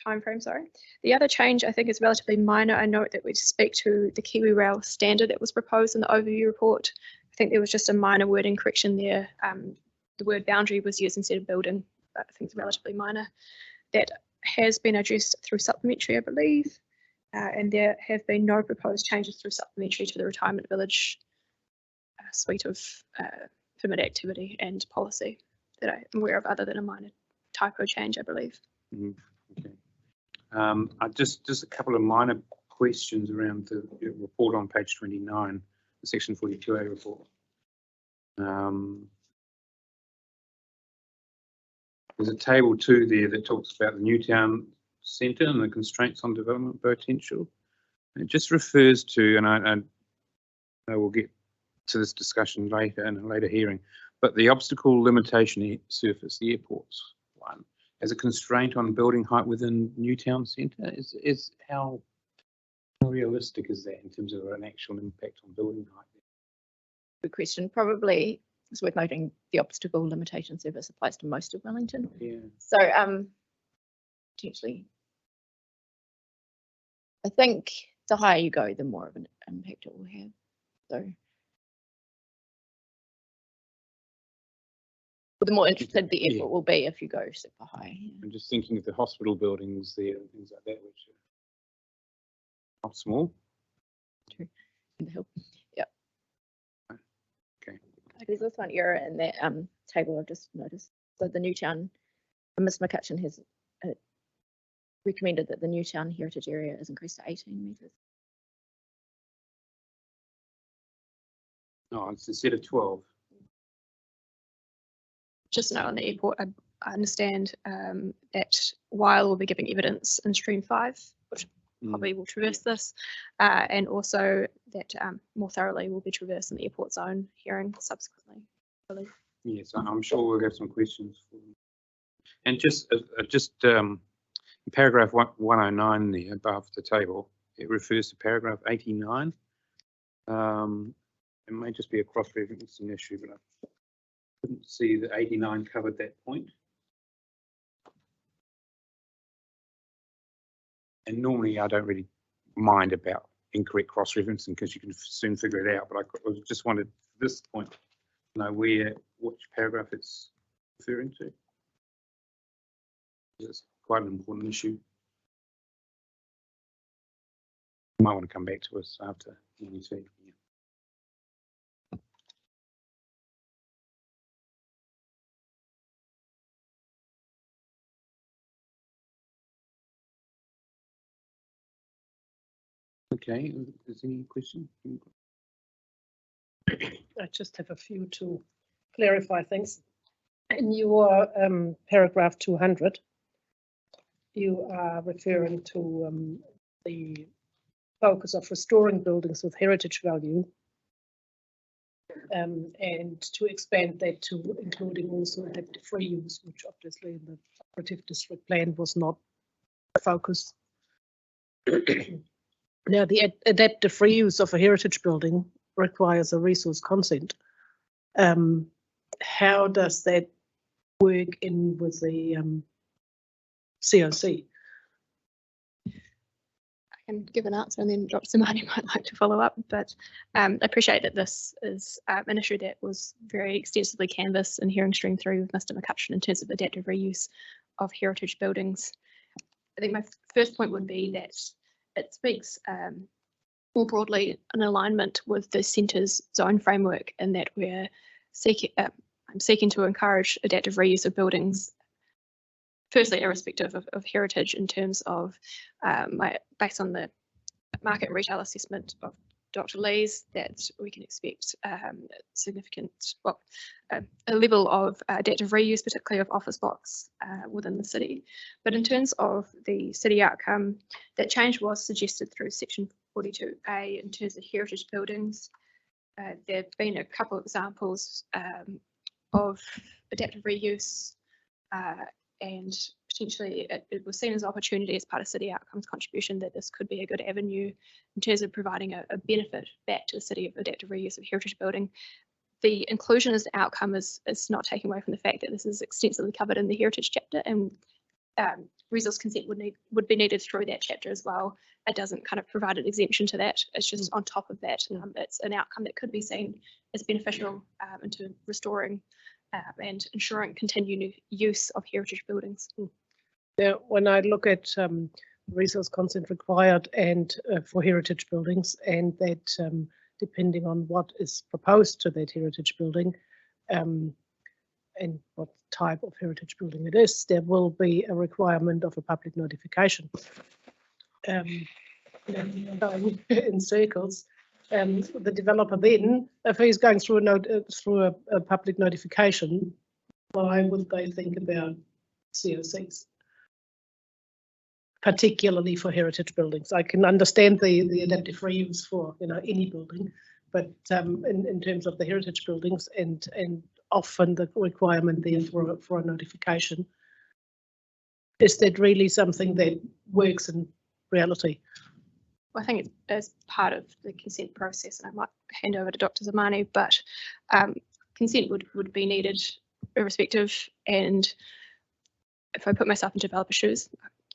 Time frame, sorry. The other change I think is relatively minor. I note that we speak to the Kiwi Rail standard that was proposed in the overview report. I think there was just a minor wording correction there. The word boundary was used instead of building, but I think it's relatively minor. That has been addressed through supplementary, I believe, and there have been no proposed changes through supplementary to the retirement village suite of permit activity and policy that I'm aware of, other than a minor typo change, I believe. Okay. Just a couple of minor questions around the report on page 29, the section 42A report. There's a table 2 there that talks about the Newtown Centre and the constraints on development potential. It just refers to, and I will get to this discussion later in a later hearing, but the obstacle limitation surface, the airport's one, as a constraint on building height within Newtown Centre, is how realistic is that in terms of an actual impact on building height? Good question. Probably it's worth noting the obstacle limitation service applies to most of Wellington. Yeah. So potentially, I think the higher you go, the more of an impact it will have. So the more interested the effort will be if you go super high. I'm just thinking of the hospital buildings there and things like that, which are not small. True. In the hill. Yeah. Okay. There's also an error in that table I've just noticed. So the Newtown, Ms McCutcheon has recommended that the Newtown heritage area is increased to 18 metres. No, it's instead of 12. Just note on the airport, I understand that Weil will be giving evidence in stream 5, which probably will traverse this, and also that more thoroughly will be traversed in the airport zone hearing subsequently. Yes, I'm sure we'll have some questions for them. And just paragraph 109 there above the table, it refers to paragraph 89. It may just be a cross-referencing issue, but I couldn't see that 89 covered that point. And normally I don't really mind about incorrect cross-referencing because you can soon figure it out, but I just wanted this point to know which paragraph it's referring to. It's quite an important issue. You might want to come back to us after you see. Okay, is there any question? I just have a few to clarify things. In your paragraph 200, you are referring to the focus of restoring buildings with heritage value, and to expand that to including also adaptive reuse, which obviously in the operative district plan was not a focus. Now, the adaptive reuse of a heritage building requires a resource consent. How does that work in with the COC? I can give an answer and then Dr. Samani might like to follow up, but I appreciate that this is an issue that was very extensively canvassed in hearing stream 3 with Mr. McCutcheon in terms of adaptive reuse of heritage buildings. I think my first point would be that it speaks more broadly in alignment with the centre's zone framework, in that we're seeking, I'm seeking to encourage adaptive reuse of buildings, firstly irrespective of heritage, in terms of based on the market retail assessment of Dr. Lee's that we can expect significant, well, a level of adaptive reuse, particularly of office blocks within the city. But in terms of the city outcome, that change was suggested through section 42A in terms of heritage buildings. There have been a couple of examples of adaptive reuse and potentially it was seen as an opportunity as part of city outcomes contribution that this could be a good avenue in terms of providing a benefit back to the city of adaptive reuse of heritage building. The inclusion as an outcome is not taking away from the fact that this is extensively covered in the heritage chapter, and resource consent would be needed through that chapter as well. It doesn't kind of provide an exemption to that. It's just on top of that. It's an outcome that could be seen as beneficial into restoring and ensuring continued use of heritage buildings. Now, when I look at resource consent required and for heritage buildings, and that depending on what is proposed to that heritage building and what type of heritage building it is, there will be a requirement of a public notification. In circles, the developer then, if he's going through a public notification, why would they think about COCs? Particularly for heritage buildings. I can understand the adaptive reuse for any building, but in terms of the heritage buildings and often the requirement there for a notification, is that really something that works in reality? Well, I think it's as part of the consent process, and I might hand over to Dr. Zamani, but consent would be needed irrespective. And if I put myself in developer shoes,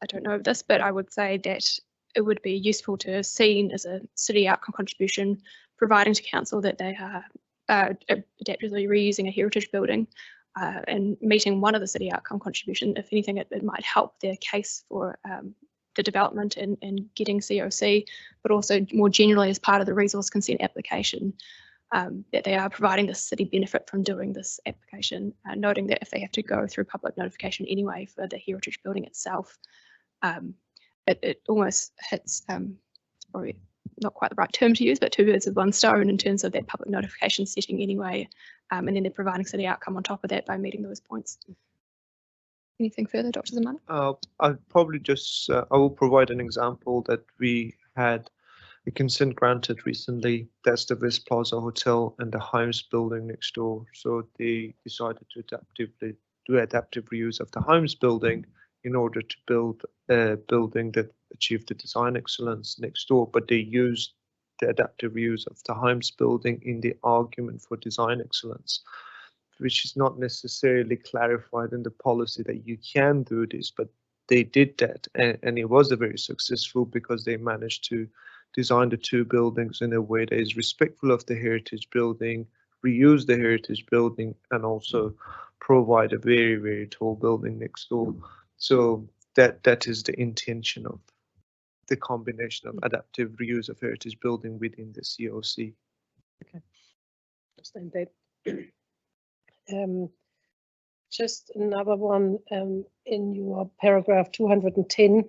I don't know this, but I would say that it would be useful to seen as a city outcome contribution, providing to council that they are adaptively reusing a heritage building and meeting one of the city outcome contribution. If anything, it might help their case for the development and getting COC, but also more generally as part of the resource consent application, that they are providing the city benefit from doing this application, noting that if they have to go through public notification anyway for the heritage building itself, it almost hits, it's probably not quite the right term to use, but two birds with one stone in terms of that public notification setting anyway, and then they're providing city outcome on top of that by meeting those points. Anything further, Dr. Zamani? I'll probably just, I will provide an example that we had a consent granted recently. That's the West Plaza Hotel and the Himes building next door. So they decided to do adaptive reuse of the Himes building in order to build a building that achieved the design excellence next door, but they used the adaptive reuse of the Himes building in the argument for design excellence, which is not necessarily clarified in the policy that you can do this, but they did that, and it was a very successful because they managed to design the two buildings in a way that is respectful of the heritage building, reuse the heritage building, and also provide a very, very tall building next door. So that is the intention of the combination of adaptive reuse of heritage building within the COC. Okay, understand that. Just another one in your paragraph 210,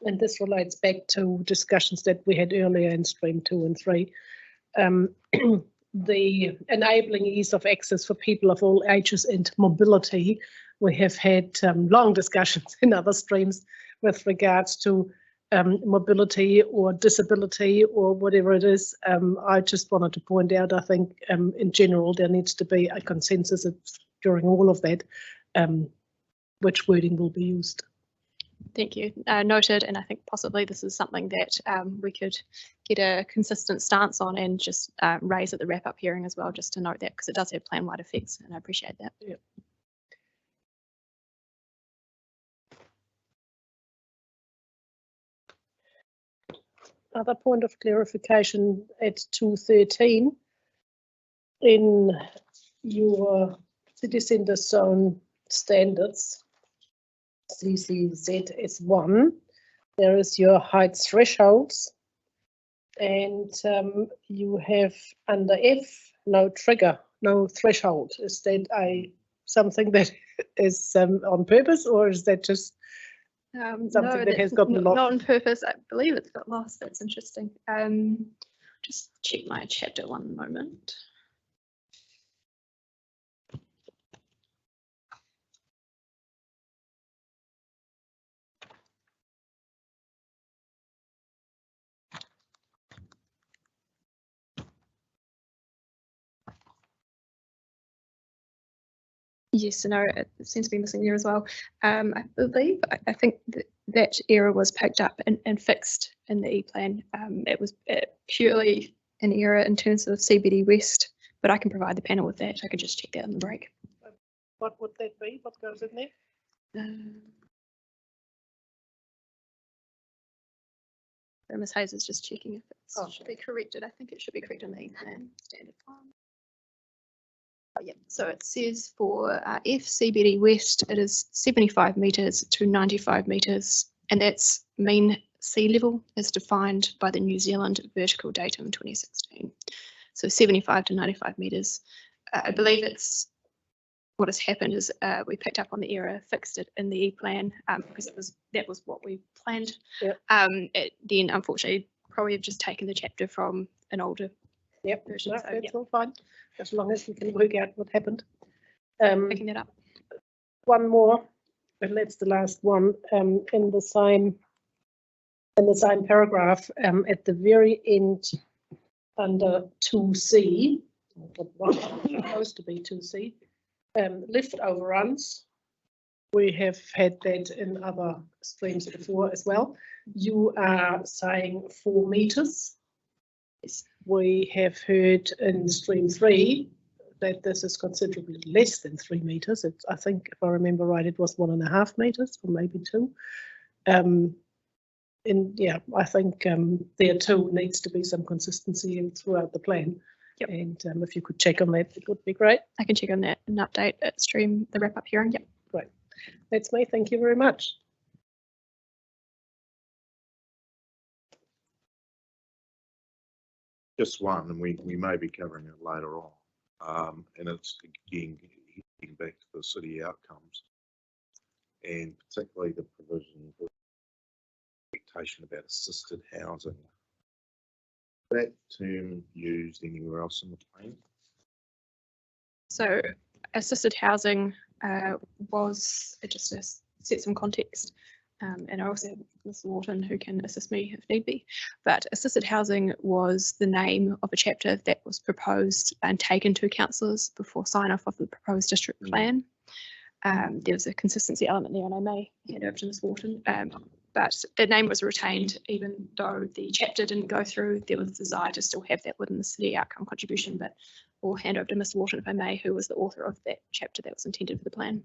and this relates back to discussions that we had earlier in stream 2 and 3. The enabling ease of access for people of all ages and mobility. We have had long discussions in other streams with regards to mobility or disability or whatever it is. I just wanted to point out, I think in general there needs to be a consensus during all of that, which wording will be used. Thank you. Noted, and I think possibly this is something that we could get a consistent stance on and just raise at the wrap-up hearing as well, just to note that, because it does have plan-wide effects, and I appreciate that. Yeah. Other point of clarification at 213 in your city centre zone standards, CCZ is 1. There is your height thresholds, and you have under F no trigger, no threshold. Is that something that is on purpose, or is that just something no, that has gotten lost? Not on purpose. I believe it's got lost. That's interesting. Just check my chapter one moment. Yes, no, it seems to be missing there as well. I believe, I think that error was picked up and fixed in the E-plan. It was purely an error in terms of CBD West, but I can provide the panel with that. I could just check that on the break. What would that be? What goes in there? Ms. Hayes is just checking if it should be corrected. I think it should be correct in the E-plan standard form. Oh, yeah, so it says for FCBD West, it is 75 metres to 95 metres, and that's mean sea level as defined by the New Zealand vertical datum 2016. So 75 to 95 metres. I believe it's what has happened is we picked up on the error, fixed it in the E-plan because that was what we planned. Yep. Then unfortunately probably have just taken the chapter from an older version. No, So, that's yep, all fine, as long as we can work out what happened. picking that up. One more, and that's the last one, in the same paragraph, at the very end, under 2C, what was supposed to be 2C, lift overruns. We have had that in other streams before as well. You are saying 4 meters. Yes. We have heard in stream 3 that this is considerably less than 3 meters. It's, I think, if I remember right, it was 1.5 meters or maybe 2. And yeah, I think there too needs to be some consistency throughout the plan. Yep. And if you could check on that, it would be great. I can check on that and update at stream the wrap up hearing. Yep. Great. That's me. Thank you very much. Just one, and we may be covering it later on. And it's again getting back to the city outcomes, and particularly the provision of expectation about assisted housing. That term used anywhere else in the plan? So assisted housing was just to set some context. And I also have Ms. Wharton who can assist me if need be. But assisted housing was the name of a chapter that was proposed and taken to councillors before sign off of the proposed district plan. There was a consistency element there, and I may hand over to Ms. Wharton. But the name was retained even though the chapter didn't go through. There was a desire to still have that within the city outcome contribution, but I'll hand over to Ms. Wharton if I may, who was the author of that chapter that was intended for the plan.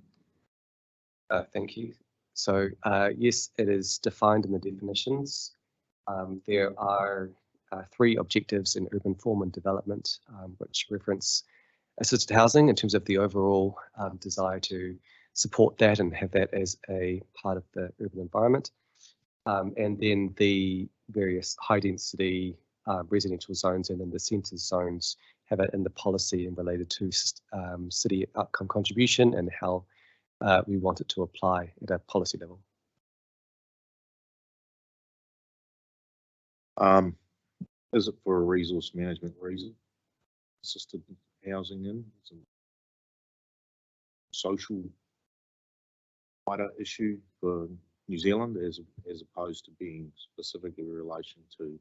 Thank you. So yes, it is defined in the definitions. There are 3 objectives in urban form and development, which reference assisted housing in terms of the overall desire to support that and have that as a part of the urban environment. And then the various high density residential zones and then the census zones have it in the policy and related to city outcome contribution and how we want it to apply at a policy level. Is it for a resource management reason? Assisted housing in some social wider issue for New Zealand as opposed to being specific in relation to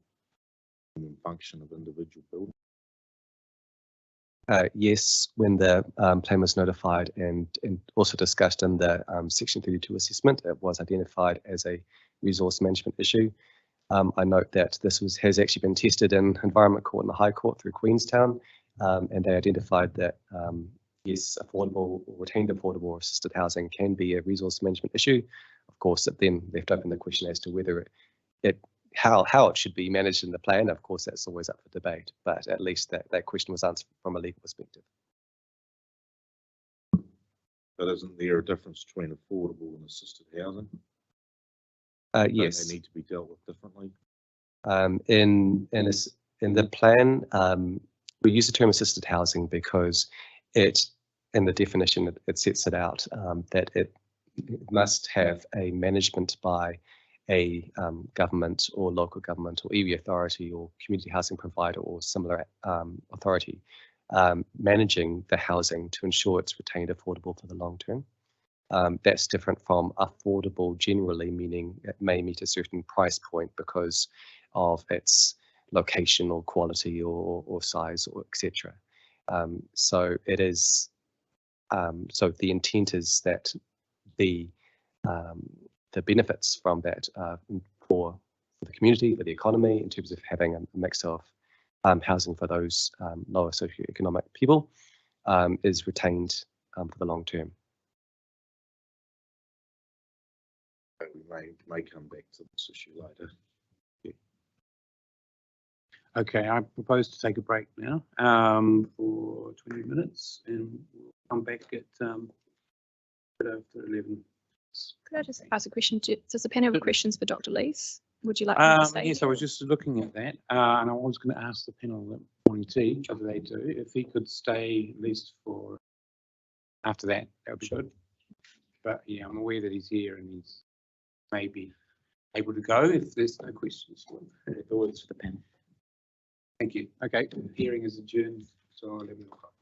the function of individual buildings? Yes, when the plan was notified and also discussed in the Section 32 assessment, it was identified as a resource management issue. I note that this has actually been tested in Environment Court and the High Court through Queenstown, and they identified that yes, affordable or retained affordable or assisted housing can be a resource management issue. Of course, it then left open the question as to whether how it should be managed in the plan. Of course, that's always up for debate, but at least that question was answered from a legal perspective. But isn't there a difference between affordable and assisted housing? Yes. Don't they need to be dealt with differently? In the plan, we use the term assisted housing because in the definition, it sets it out that it must have a management by a government or local government or iwi authority or community housing provider or similar authority managing the housing to ensure it's retained affordable for the long term. That's different from affordable generally, meaning it may meet a certain price point because of its location or quality or size or etc. So it is, so the intent is that the benefits from that for the community, for the economy, in terms of having a mix of housing for those lower socioeconomic people is retained for the long term. We may come back to this issue later. Okay, I propose to take a break now for 20 minutes, and we'll come back at after 11. Could I just ask a question? Does the panel have questions for Dr. Lees? Would you like him to stay Yes, I here? was just looking at that, and I was going to ask the panel at morning tea, whether they do, if he could stay at least for after that, that would be good. But yeah, I'm aware that he's here and he's maybe able to go if there's no questions. Afterwards for the panel. Thank you. Okay, the hearing is adjourned, so 11 o'clock.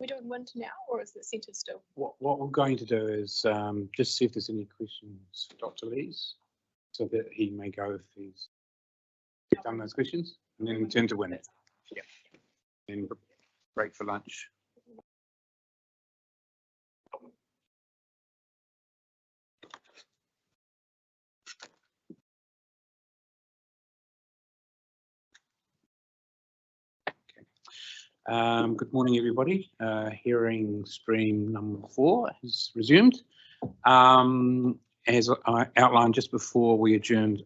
we doing wind now, or is the centre still? What we're going to do is just see if there's any questions for Dr. Lees, so that he may go if he's done those questions, and then turn to wind. Yeah. Then break for lunch. Good morning, everybody. Hearing stream number 4 has resumed. As I outlined just before we adjourned,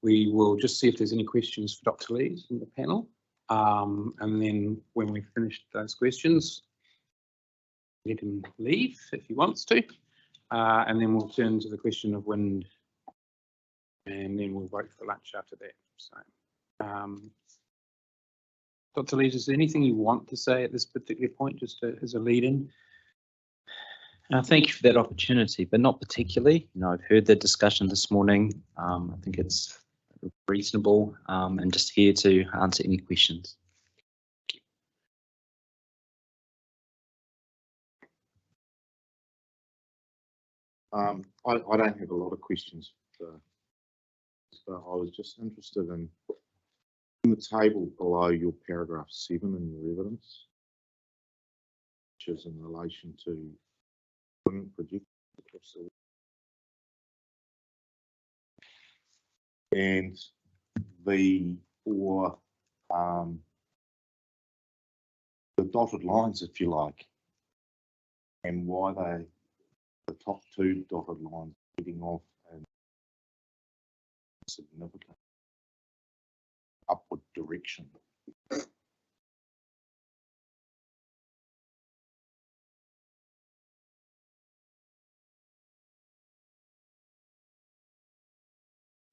we will just see if there's any questions for Dr. Lees from the panel. And then when we've finished those questions, let him leave if he wants to. And then we'll turn to the question of wind, and then we'll vote for lunch after that. So, Dr. Lees, is there anything you want to say at this particular point, just as a lead-in? Thank you for that opportunity, but not particularly. You know, I've heard the discussion this morning. I think it's reasonable, and just here to answer any questions. I don't have a lot of questions, so I was just interested in the table below your paragraph 7 in your evidence, which is in relation to wind projects across the and the four the dotted lines, if you like, and why the top 2 dotted lines heading off in significant upward direction.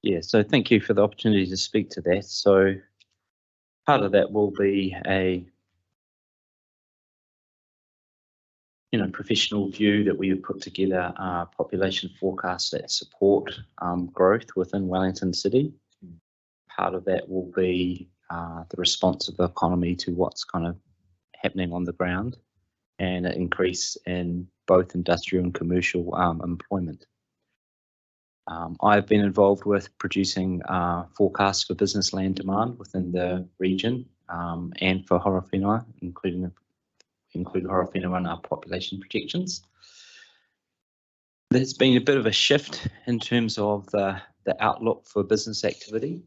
Yeah, so thank you for the opportunity to speak to that. So part of that will be a professional view that we have put together population forecasts that support growth within Wellington City. Part of that will be the response of the economy to what's kind of happening on the ground, and an increase in both industrial and commercial employment. I've been involved with producing forecasts for business land demand within the region, and for Horowhenua, include Horowhenua in our population projections. There's been a bit of a shift in terms of the outlook for business activity.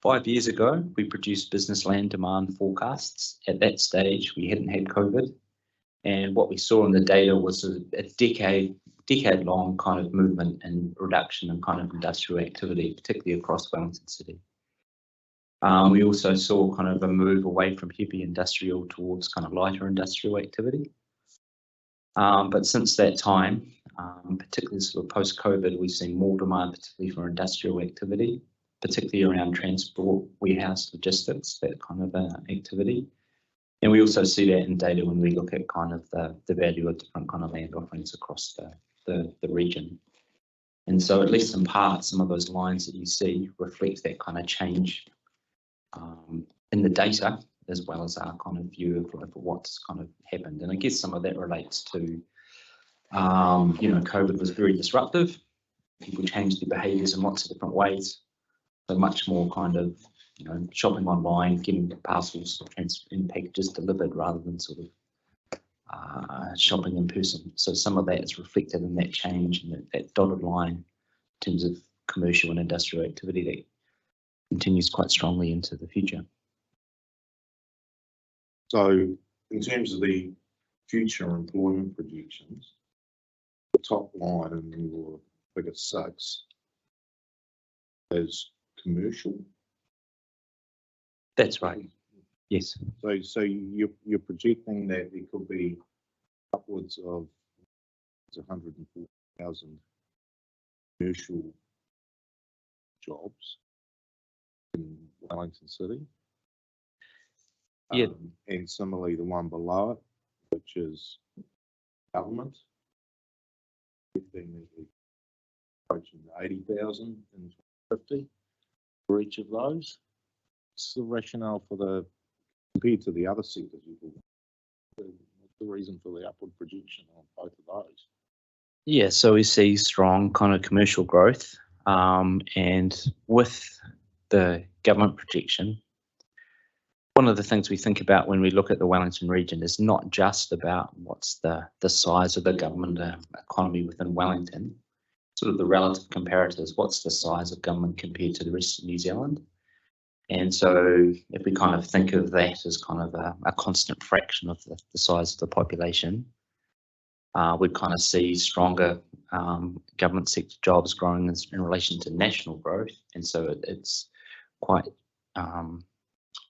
5 years ago, we produced business land demand forecasts. At that stage, we hadn't had COVID. And what we saw in the data was a decade-long kind of movement and reduction in kind of industrial activity, particularly across Wellington City. We also saw kind of a move away from heavy industrial towards kind of lighter industrial activity. But since that time, particularly sort of post-COVID, we've seen more demand, particularly for industrial activity, particularly around transport, warehouse, logistics, that kind of activity. And we also see that in data when we look at kind of the value of different kind of land offerings across the region. And so at least in part, some of those lines that you see reflect that kind of change in the data, as well as our kind of view of what's kind of happened. And I guess some of that relates to, COVID was very disruptive. People changed their behaviours in lots of different ways. So much more kind of, shopping online, getting parcels and packages delivered rather than sort of shopping in person. So some of that is reflected in that change and that dotted line in terms of commercial and industrial activity that continues quite strongly into the future. So in terms of the future employment projections, the top line in your figure 6 is commercial. That's right. Yes. So you're projecting that there could be upwards of 140,000 commercial jobs in Wellington City. Yeah. And similarly, the one below it, which is government, approaching 80,000 in 2050 for each of those. What's the rationale for the compared to the other sectors, what's the reason for the upward projection on both of those? Yeah, so we see strong kind of commercial growth, and with the government projection, one of the things we think about when we look at the Wellington region is not just about what's the size of the government economy within Wellington, sort of the relative comparators, what's the size of government compared to the rest of New Zealand. And so if we kind of think of that as kind of a constant fraction of the size of the population, we'd kind of see stronger government sector jobs growing in relation to national growth. And so it's quite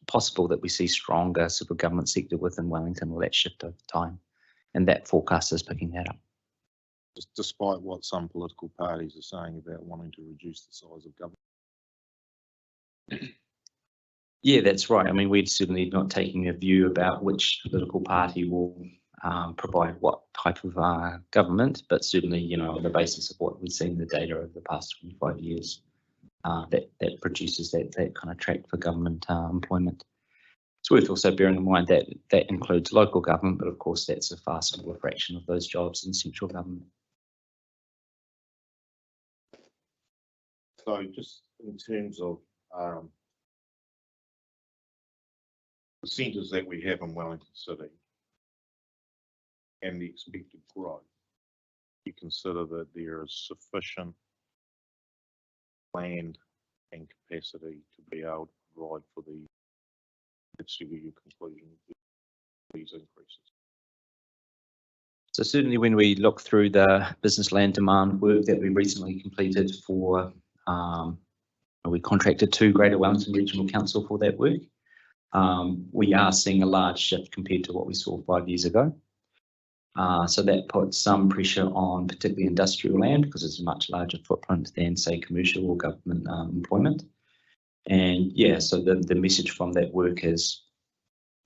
possible that we see stronger sort of government sector within Wellington with that shift over time. And that forecast is picking that up. Despite what some political parties are saying about wanting to reduce the size of government. Yeah, that's right. I mean, we're certainly not taking a view about which political party will provide what type of government, but certainly, you know, on the basis of what we've seen in the data over the past 25 years, that produces that kind of track for government employment. It's worth also bearing in mind that that includes local government, but of course that's a far smaller fraction of those jobs in central government. So just in terms of the centres that we have in Wellington City and the expected growth, you consider that there is sufficient land and capacity to be able to provide for the, let's see your conclusion of these increases. So certainly when we look through the business land demand work that we recently completed for, we contracted to Greater Wellington Regional Council for that work. We are seeing a large shift compared to what we saw 5 years ago. So that puts some pressure on particularly industrial land because it's a much larger footprint than say commercial or government employment. And yeah, so the message from that work is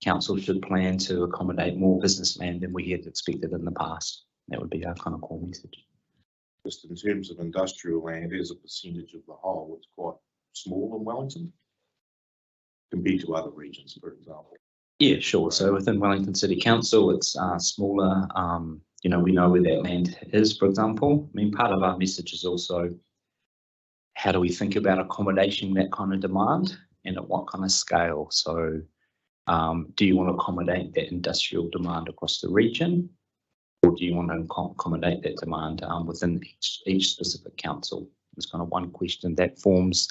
council should plan to accommodate more business land than we had expected in the past. That would be our kind of core message. Just in terms of industrial land as a percentage of the whole, it's quite small in Wellington compared to other regions, for example. Yeah, sure. So within Wellington City Council, it's smaller. You know, we know where that land is, for example. I mean, part of our message is also how do we think about accommodating that kind of demand and at what kind of scale? So do you want to accommodate that industrial demand across the region? Or do you want to accommodate that demand within each specific council? It's kind of one question that forms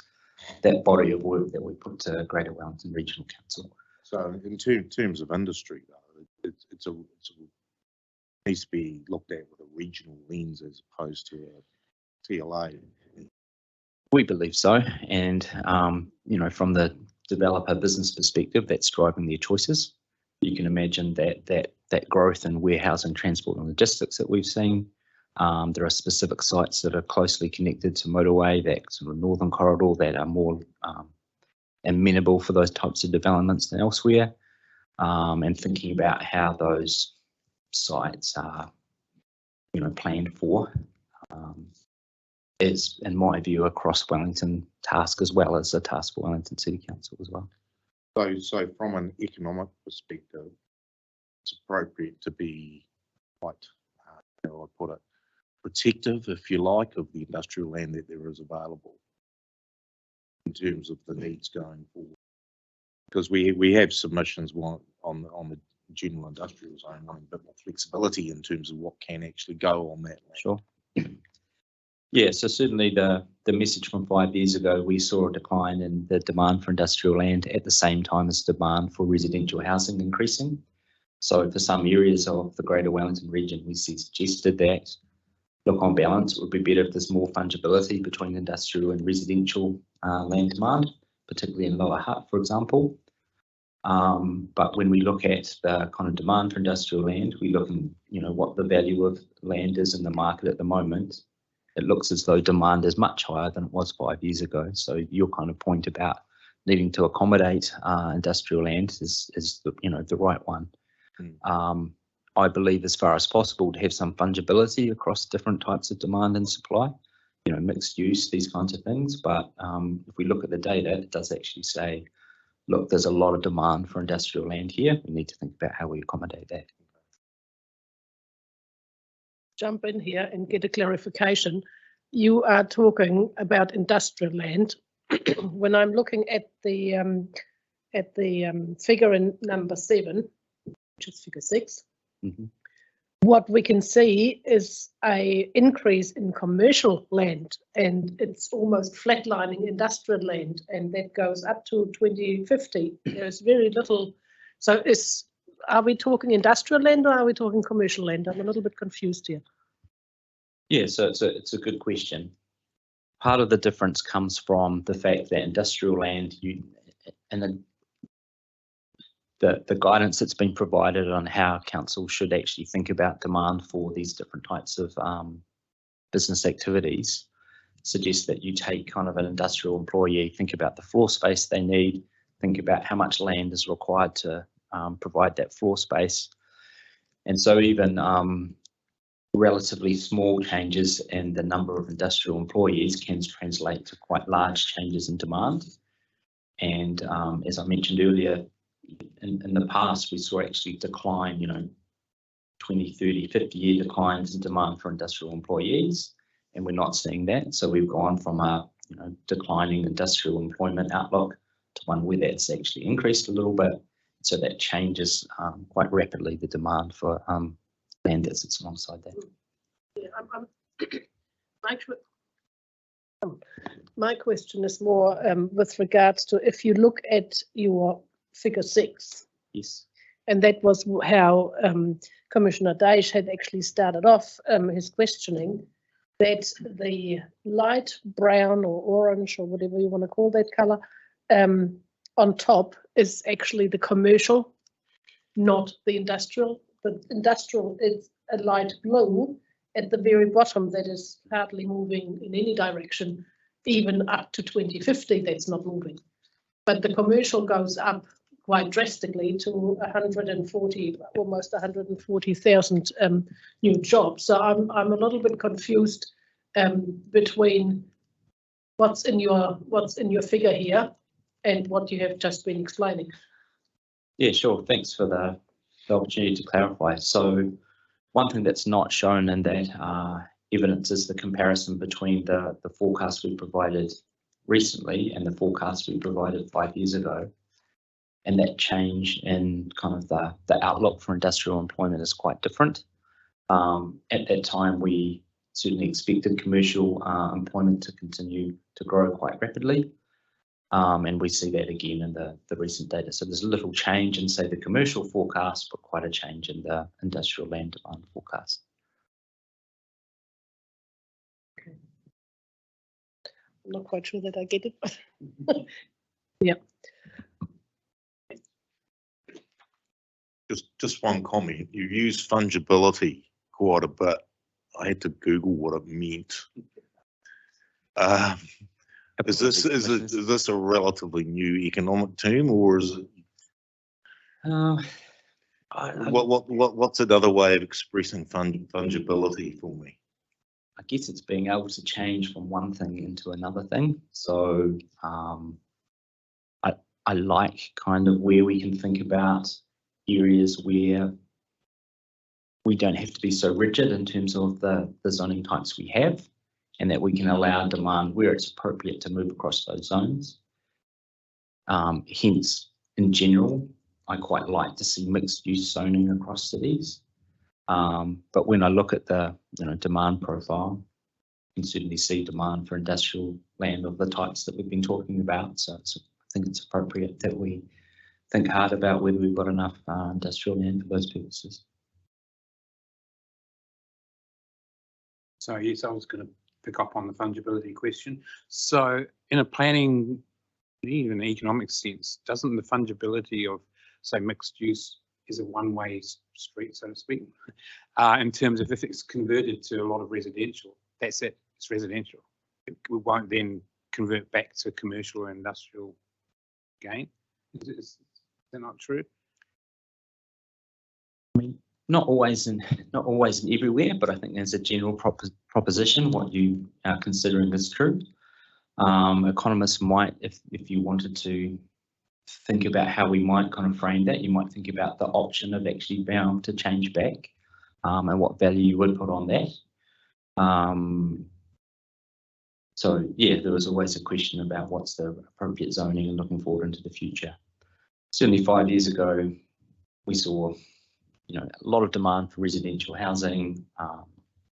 that body of work that we put to Greater Wellington Regional Council. So in terms of industry, though, it needs to be looked at with a regional lens as opposed to a TLA. We believe so, and you know, from the developer business perspective, that's driving their choices. You can imagine that growth in warehousing, transport and logistics that we've seen. There are specific sites that are closely connected to motorway, that sort of northern corridor, that are more amenable for those types of developments than elsewhere. And thinking about how those sites are, you know, planned for is, in my view, across Wellington task as well as a task for Wellington City Council as well. So from an economic perspective, it's appropriate to be quite, how do I put it, protective, if you like, of the industrial land that there is available in terms of the needs going forward. Because we have submissions on the general industrial zone, wanting a bit more flexibility in terms of what can actually go on that land. Sure. Yeah, so certainly the message from 5 years ago, we saw a decline in the demand for industrial land at the same time as demand for residential housing increasing. So for some areas of the Greater Wellington region, we suggested that, look, on balance, it would be better if there's more fungibility between industrial and residential land demand, particularly in Lower Hutt, for example. But when we look at the kind of demand for industrial land, we look at, you know, what the value of land is in the market at the moment. It looks as though demand is much higher than it was 5 years ago. So your kind of point about needing to accommodate industrial land is the, you know, the right one. I believe, as far as possible, to have some fungibility across different types of demand and supply, you know, mixed use, these kinds of things. But if we look at the data, it does actually say look, there's a lot of demand for industrial land here. We need to think about how we accommodate that. Jump in here and get a clarification. You are talking about industrial land. When I'm looking at the figure in number 7, which is figure 6, what we can see is a increase in commercial land, and it's almost flatlining industrial land, and that goes up to 2050. There's very little. So are we talking industrial land or are we talking commercial land? I'm a little bit confused here. Yeah, so it's a good question. Part of the difference comes from the fact that industrial land, the guidance that's been provided on how council should actually think about demand for these different types of business activities suggests that you take kind of an industrial employee, think about the floor space they need, think about how much land is required to provide that floor space. And so even relatively small changes in the number of industrial employees can translate to quite large changes in demand. And as I mentioned earlier, in the past, we saw actually decline, 20, 30, 50-year declines in demand for industrial employees, and we're not seeing that. So we've gone from a declining industrial employment outlook to one where that's actually increased a little bit. So that changes quite rapidly the demand for land that sits alongside that. Yeah, my question is more with regards to if you look at your figure 6. Yes. And that was how Commissioner Daish had actually started off his questioning, that the light brown or orange or whatever you want to call that colour on top is actually the commercial, not the industrial. The industrial is a light blue at the very bottom that is hardly moving in any direction, even up to 2050 that's not moving. But the commercial goes up quite drastically to 140, almost 140,000 new jobs. So I'm a little bit confused between what's in your figure here and what you have just been explaining. Yeah, sure. Thanks for the opportunity to clarify. So one thing that's not shown in that evidence is the comparison between the forecast we provided recently and the forecast we provided 5 years ago. And that change in kind of the outlook for industrial employment is quite different. At that time, we certainly expected commercial employment to continue to grow quite rapidly. And we see that again in the recent data. So there's a little change in, say, the commercial forecast, but quite a change in the industrial land demand forecast. Okay. I'm not quite sure that I get it, but yeah. Just one comment. You used fungibility quite a bit. I had to Google what it meant. Is this a relatively new economic term, or is it? What's another way of expressing fungibility for me? I guess it's being able to change from one thing into another thing. So I like kind of where we can think about areas where we don't have to be so rigid in terms of the zoning types we have, and that we can allow demand where it's appropriate to move across those zones. Hence, in general, I quite like to see mixed use zoning across cities. But when I look at the demand profile, you can certainly see demand for industrial land of the types that we've been talking about. So I think it's appropriate that we think hard about whether we've got enough industrial land for those purposes. So yes, I was going to pick up on the fungibility question. So in a planning, even economic sense, doesn't the fungibility of, say, mixed use is a one-way street, so to speak, in terms of if it's converted to a lot of residential, that's it, it's residential. We won't then convert back to commercial or industrial again. Is that not true? I mean, not always in everywhere, but I think as a general proposition, what you are considering is true. Economists might, if you wanted to think about how we might kind of frame that. You might think about the option of actually being able to change back, and what value you would put on that. So yeah, there was always a question about what's the appropriate zoning and looking forward into the future. Certainly 5 years ago, we saw, you know, a lot of demand for residential housing,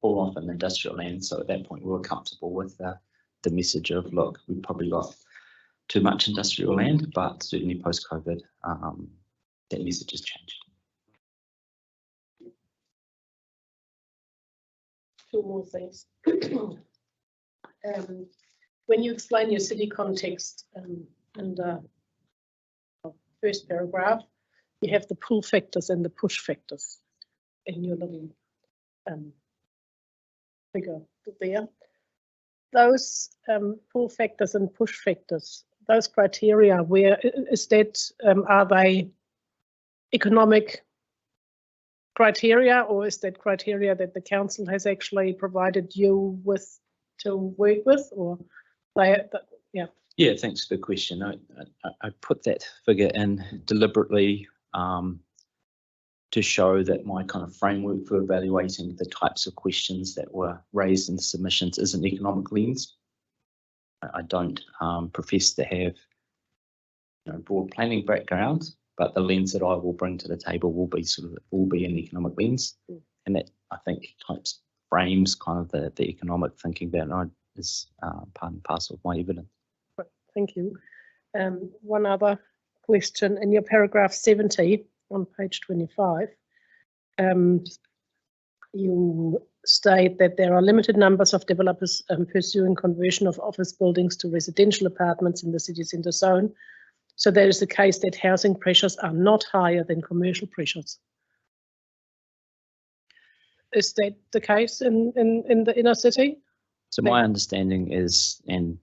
all off in industrial land. So at that point, we were comfortable with the message of, look, we've probably got too much industrial land, but certainly post-COVID, that message has changed. Two more things. When you explain your city context in the first paragraph, you have the pull factors and the push factors in your little figure there. Those pull factors and push factors, those criteria, where is that? Are they economic criteria, or is that criteria that the council has actually provided you with to work with, or yeah? Yeah, thanks for the question. I put that figure in deliberately to show that my kind of framework for evaluating the types of questions that were raised in the submissions is an economic lens. I don't profess to have, you know, broad planning background, but the lens that I will bring to the table will be an economic lens, and that, I think, frames kind of the economic thinking that is part and parcel of my evidence. Thank you. One other question. In your paragraph 70 on page 25, you state that there are limited numbers of developers pursuing conversion of office buildings to residential apartments in the city centre zone. So there is the case that housing pressures are not higher than commercial pressures. Is that the case in the inner city? So my understanding is, and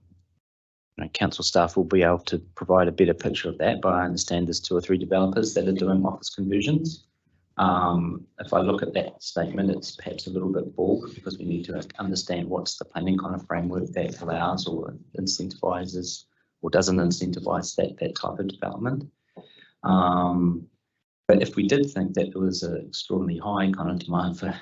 you know, council staff will be able to provide a better picture of that, but I understand there's 2 or 3 developers that are doing office conversions. If I look at that statement, it's perhaps a little bit bald, because we need to understand what's the planning kind of framework that allows or incentivizes or doesn't incentivize that type of development. But if we did think that there was an extraordinarily high kind of demand for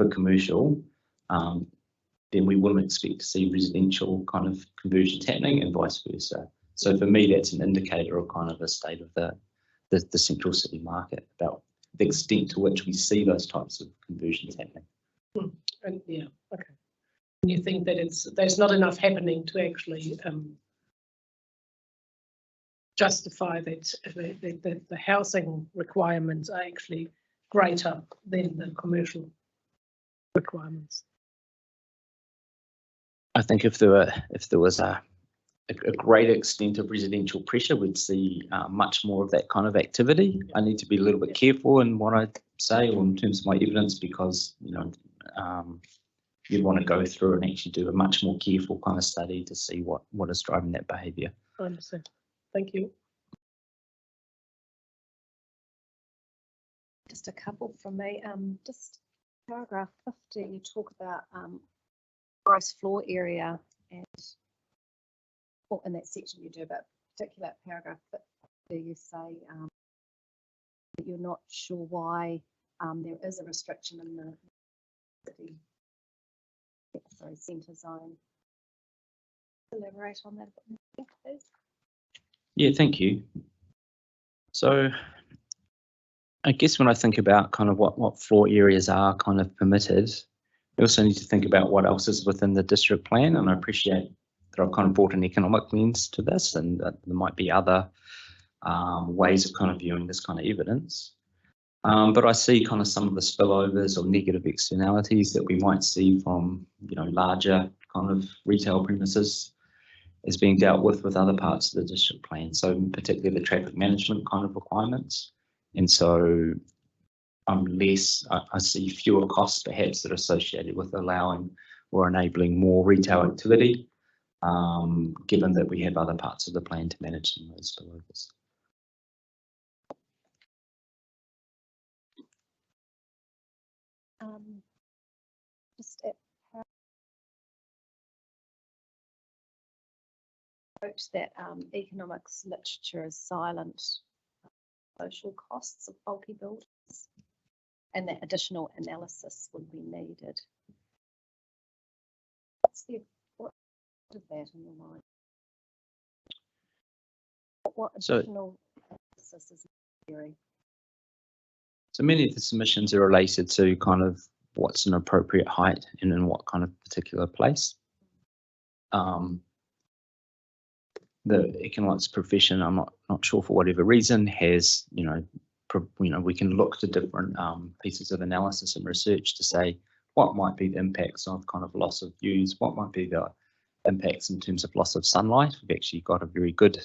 commercial, then we wouldn't expect to see residential kind of conversions happening, and vice versa. So for me, that's an indicator of kind of a state of the central city market, about the extent to which we see those types of conversions happening. And yeah, okay. And you think that there's not enough happening to actually justify that the housing requirements are actually greater than the commercial requirements? I think if there was a greater extent of residential pressure, we'd see much more of that kind of activity. I need to be a little bit careful in what I say, or in terms of my evidence, because, you know, you'd want to go through and actually do a much more careful kind of study to see what is driving that behaviour. I understand. Thank you. Just a couple from me. Just paragraph 50, you talk about gross floor area, and in that section you do, but particular paragraph 50, you say that you're not sure why there is a restriction in the city, centre zone. Elaborate on that a bit more, please. Yeah, thank you. So I guess when I think about kind of what floor areas are kind of permitted, we also need to think about what else is within the district plan, and I appreciate that I've kind of brought an economic lens to this, and there might be other ways of kind of viewing this kind of evidence. But I see kind of some of the spillovers or negative externalities that we might see from, you know, larger kind of retail premises is being dealt with other parts of the district plan. So particularly the traffic management kind of requirements. And so I see fewer costs perhaps that are associated with allowing or enabling more retail activity, given that we have other parts of the plan to manage some of those spillovers. Just at note that economics literature is silent on social costs of bulky buildings, and that additional analysis would be needed. What is that in your mind? What So- additional analysis is necessary? So many of the submissions are related to kind of what's an appropriate height and in what kind of particular place. The economics profession, I'm not sure for whatever reason, has, we can look to different pieces of analysis and research to say what might be the impacts of kind of loss of views, what might be the impacts in terms of loss of sunlight. We've actually got a very good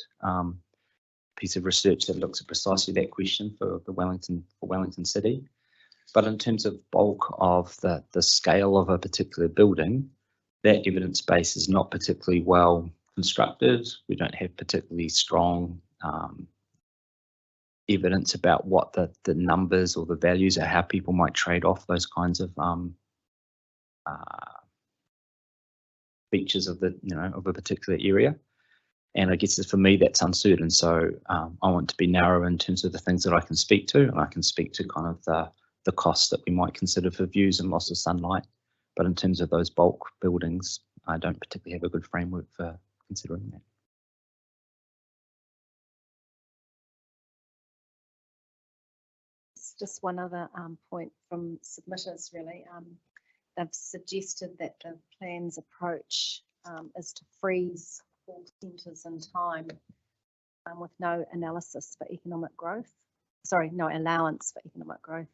piece of research that looks at precisely that question for Wellington City. But in terms of bulk of the scale of a particular building, that evidence base is not particularly well constructed. We don't have particularly strong evidence about what the numbers or the values are, how people might trade off those kinds of features of of a particular area. And I guess for me, that's uncertain. So I want to be narrow in terms of the things that I can speak to, and I can speak to kind of the costs that we might consider for views and loss of sunlight. But in terms of those bulk buildings, I don't particularly have a good framework for considering that. Just one other point from submitters, really. They've suggested that the plan's approach is to freeze all centres in time with no analysis for economic growth. Sorry, no allowance for economic growth.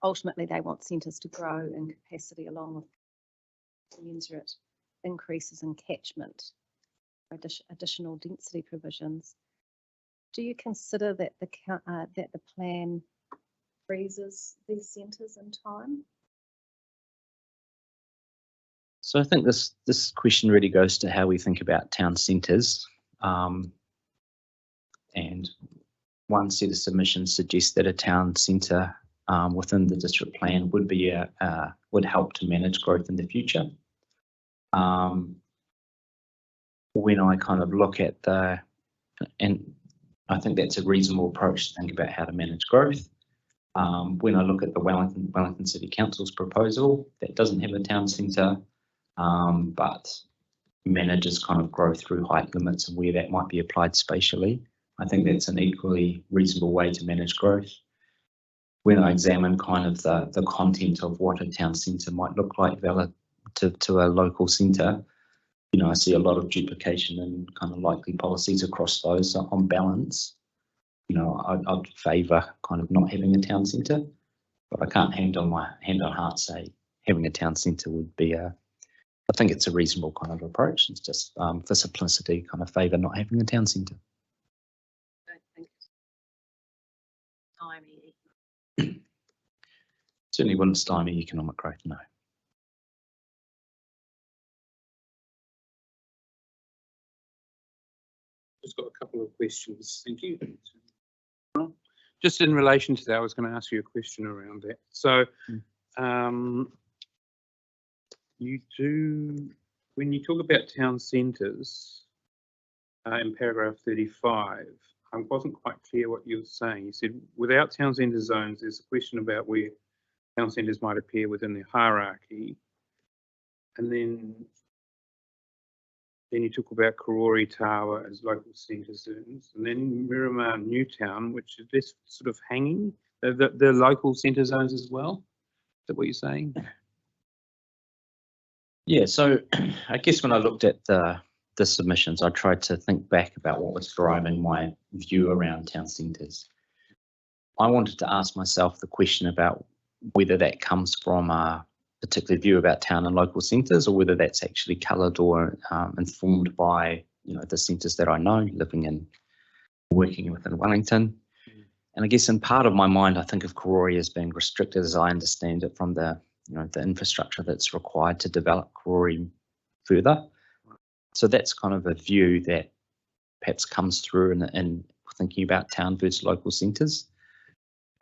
Ultimately, they want centres to grow in capacity along with commensurate increases in catchment, additional density provisions. Do you consider that the plan freezes these centres in time? So I think this question really goes to how we think about town centres. And one set of submissions suggests that a town centre within the district plan would be would help to manage growth in the future. When I kind of look at and I think that's a reasonable approach to think about how to manage growth. When I look at the Wellington City Council's proposal, that doesn't have a town centre, but manages kind of growth through height limits and where that might be applied spatially. I think that's an equally reasonable way to manage growth. When I examine kind of the content of what a town centre might look like relative to a local centre, I see a lot of duplication and kind of likely policies across those. So on balance, I'd favour kind of not having a town centre, but I can't hand on heart say having a town centre would be I think it's a reasonable kind of approach. It's just for simplicity, kind of favour not having a town centre. I don't think it's timely. Certainly wouldn't stymie economic growth, no. Just got a couple of questions. Thank you. Just in relation to that, I was going to ask you a question around that. So, when you talk about town centres in paragraph 35, I wasn't quite clear what you were saying. You said without town centre zones, there's a question about where town centres might appear within the hierarchy, and then you talk about Karori Tawa as local centre zones, and then Miramar Newtown, which is this sort of hanging, the local centre zones as well. Is that what you're saying? Yeah, so I guess when I looked at the submissions, I tried to think back about what was driving my view around town centres. I wanted to ask myself the question about whether that comes from a particular view about town and local centres, or whether that's actually coloured or informed by the centres that I know, living and working within Wellington. And I guess in part of my mind, I think of Karori as being restricted, as I understand it, from the infrastructure that's required to develop Karori further. So that's kind of a view that perhaps comes through in thinking about town versus local centres.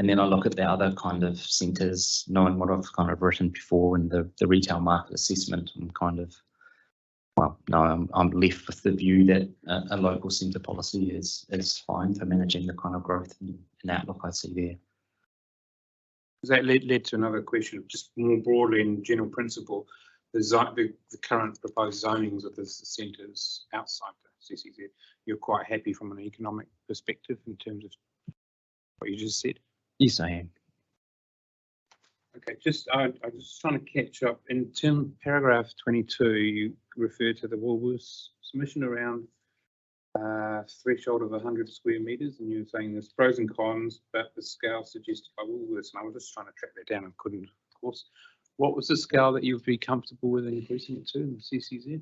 And then I look at the other kind of centres, knowing what I've kind of written before in the retail market assessment, and kind of Well, no, I'm left with the view that a local centre policy is fine for managing the kind of growth and outlook I see there. That led to another question, just more broadly in general principle, the current proposed zonings of the centres outside the CCZ. You're quite happy from an economic perspective in terms of what you just said? Yes, I am. Okay, I'm just trying to catch up. In paragraph 22, you refer to the Woolworths submission around threshold of 100 square metres, and you're saying there's pros and cons, but the scale suggested by Woolworths, and I was just trying to track that down and couldn't, of course. What was the scale that you would be comfortable with increasing it to in the CCZ?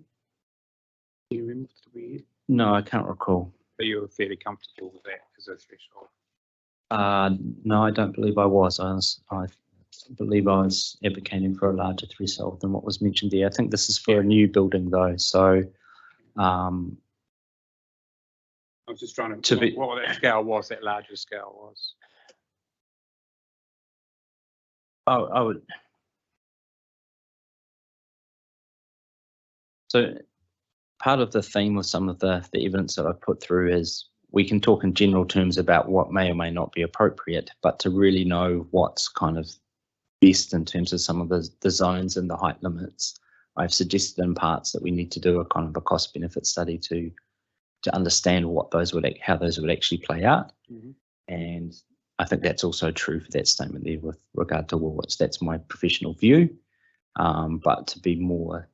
Do you remember off the top of your head? No, I can't recall. But you were fairly comfortable with that as a threshold? No, I don't believe I was. I believe I was advocating for a larger threshold than what was mentioned there. I think this is for a new building though, so I was just trying to what that scale was, that larger scale was. I would. So part of the theme of some of the evidence that I've put through is we can talk in general terms about what may or may not be appropriate, but to really know what's kind of best in terms of some of the zones and the height limits, I've suggested in parts that we need to do a kind of a cost benefit study to understand what those how those would actually play out. Mm-hmm. And I think that's also true for that statement there with regard to Woolworths. That's my professional view. But to be more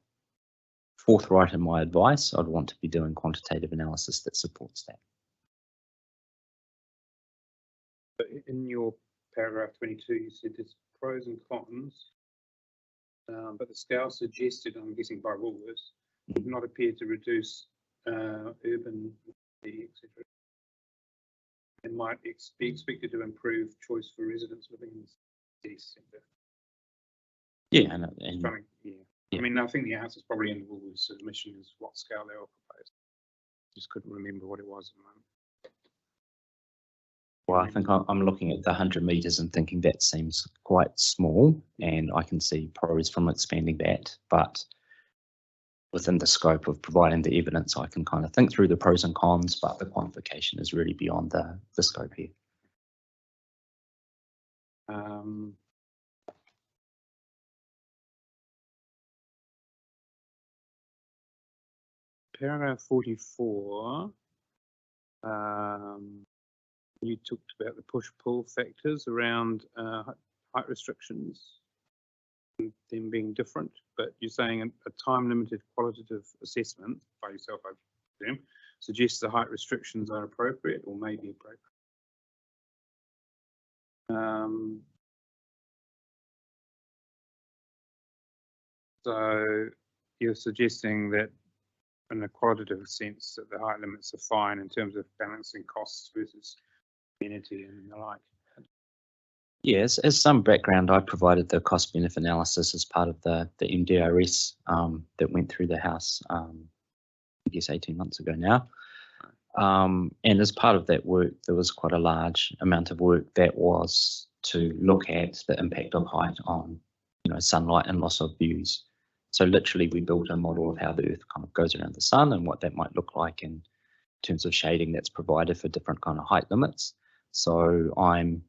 forthright in my advice, I'd want to be doing quantitative analysis that supports that. But in your paragraph 22, you said there's pros and cons, but the scale suggested, I'm guessing by Woolworths, would not appear to reduce urban, etc. It might be expected to improve choice for residents living in the city centre. Yeah, and I mean, I think the answer is probably in the Woolworths submission is what scale they were proposed. Just couldn't remember what it was at the moment. Well, I think I'm looking at the 100 metres and thinking that seems quite small, and I can see pros from expanding that, but within the scope of providing the evidence, I can kind of think through the pros and cons, but the quantification is really beyond the scope here. Paragraph 44, you talked about the push-pull factors around height restrictions and them being different, but you're saying a time-limited qualitative assessment by yourself, I presume, suggests the height restrictions are appropriate or may be appropriate. So you're suggesting that in a qualitative sense that the height limits are fine in terms of balancing costs versus amenity and the like. Yes, as some background, I provided the cost benefit analysis as part of the MDRS that went through the House, I guess 18 months ago now. And as part of that work, there was quite a large amount of work that was to look at the impact of height on, sunlight and loss of views. So literally we built a model of how the Earth kind of goes around the sun and what that might look like in terms of shading that's provided for different kind of height limits. So I'm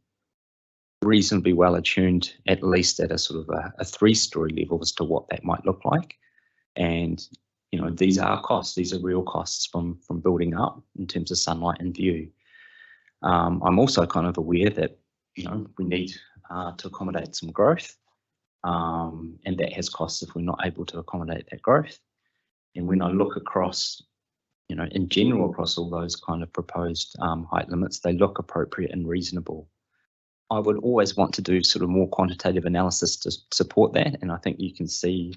reasonably well attuned, at least at a sort of a 3-story level, as to what that might look like. And, these are costs, these are real costs from building up in terms of sunlight and view. I'm also kind of aware that, we need to accommodate some growth. And that has costs if we're not able to accommodate that growth. And when I look across, in general across all those kind of proposed height limits, they look appropriate and reasonable. I would always want to do sort of more quantitative analysis to support that, and I think you can see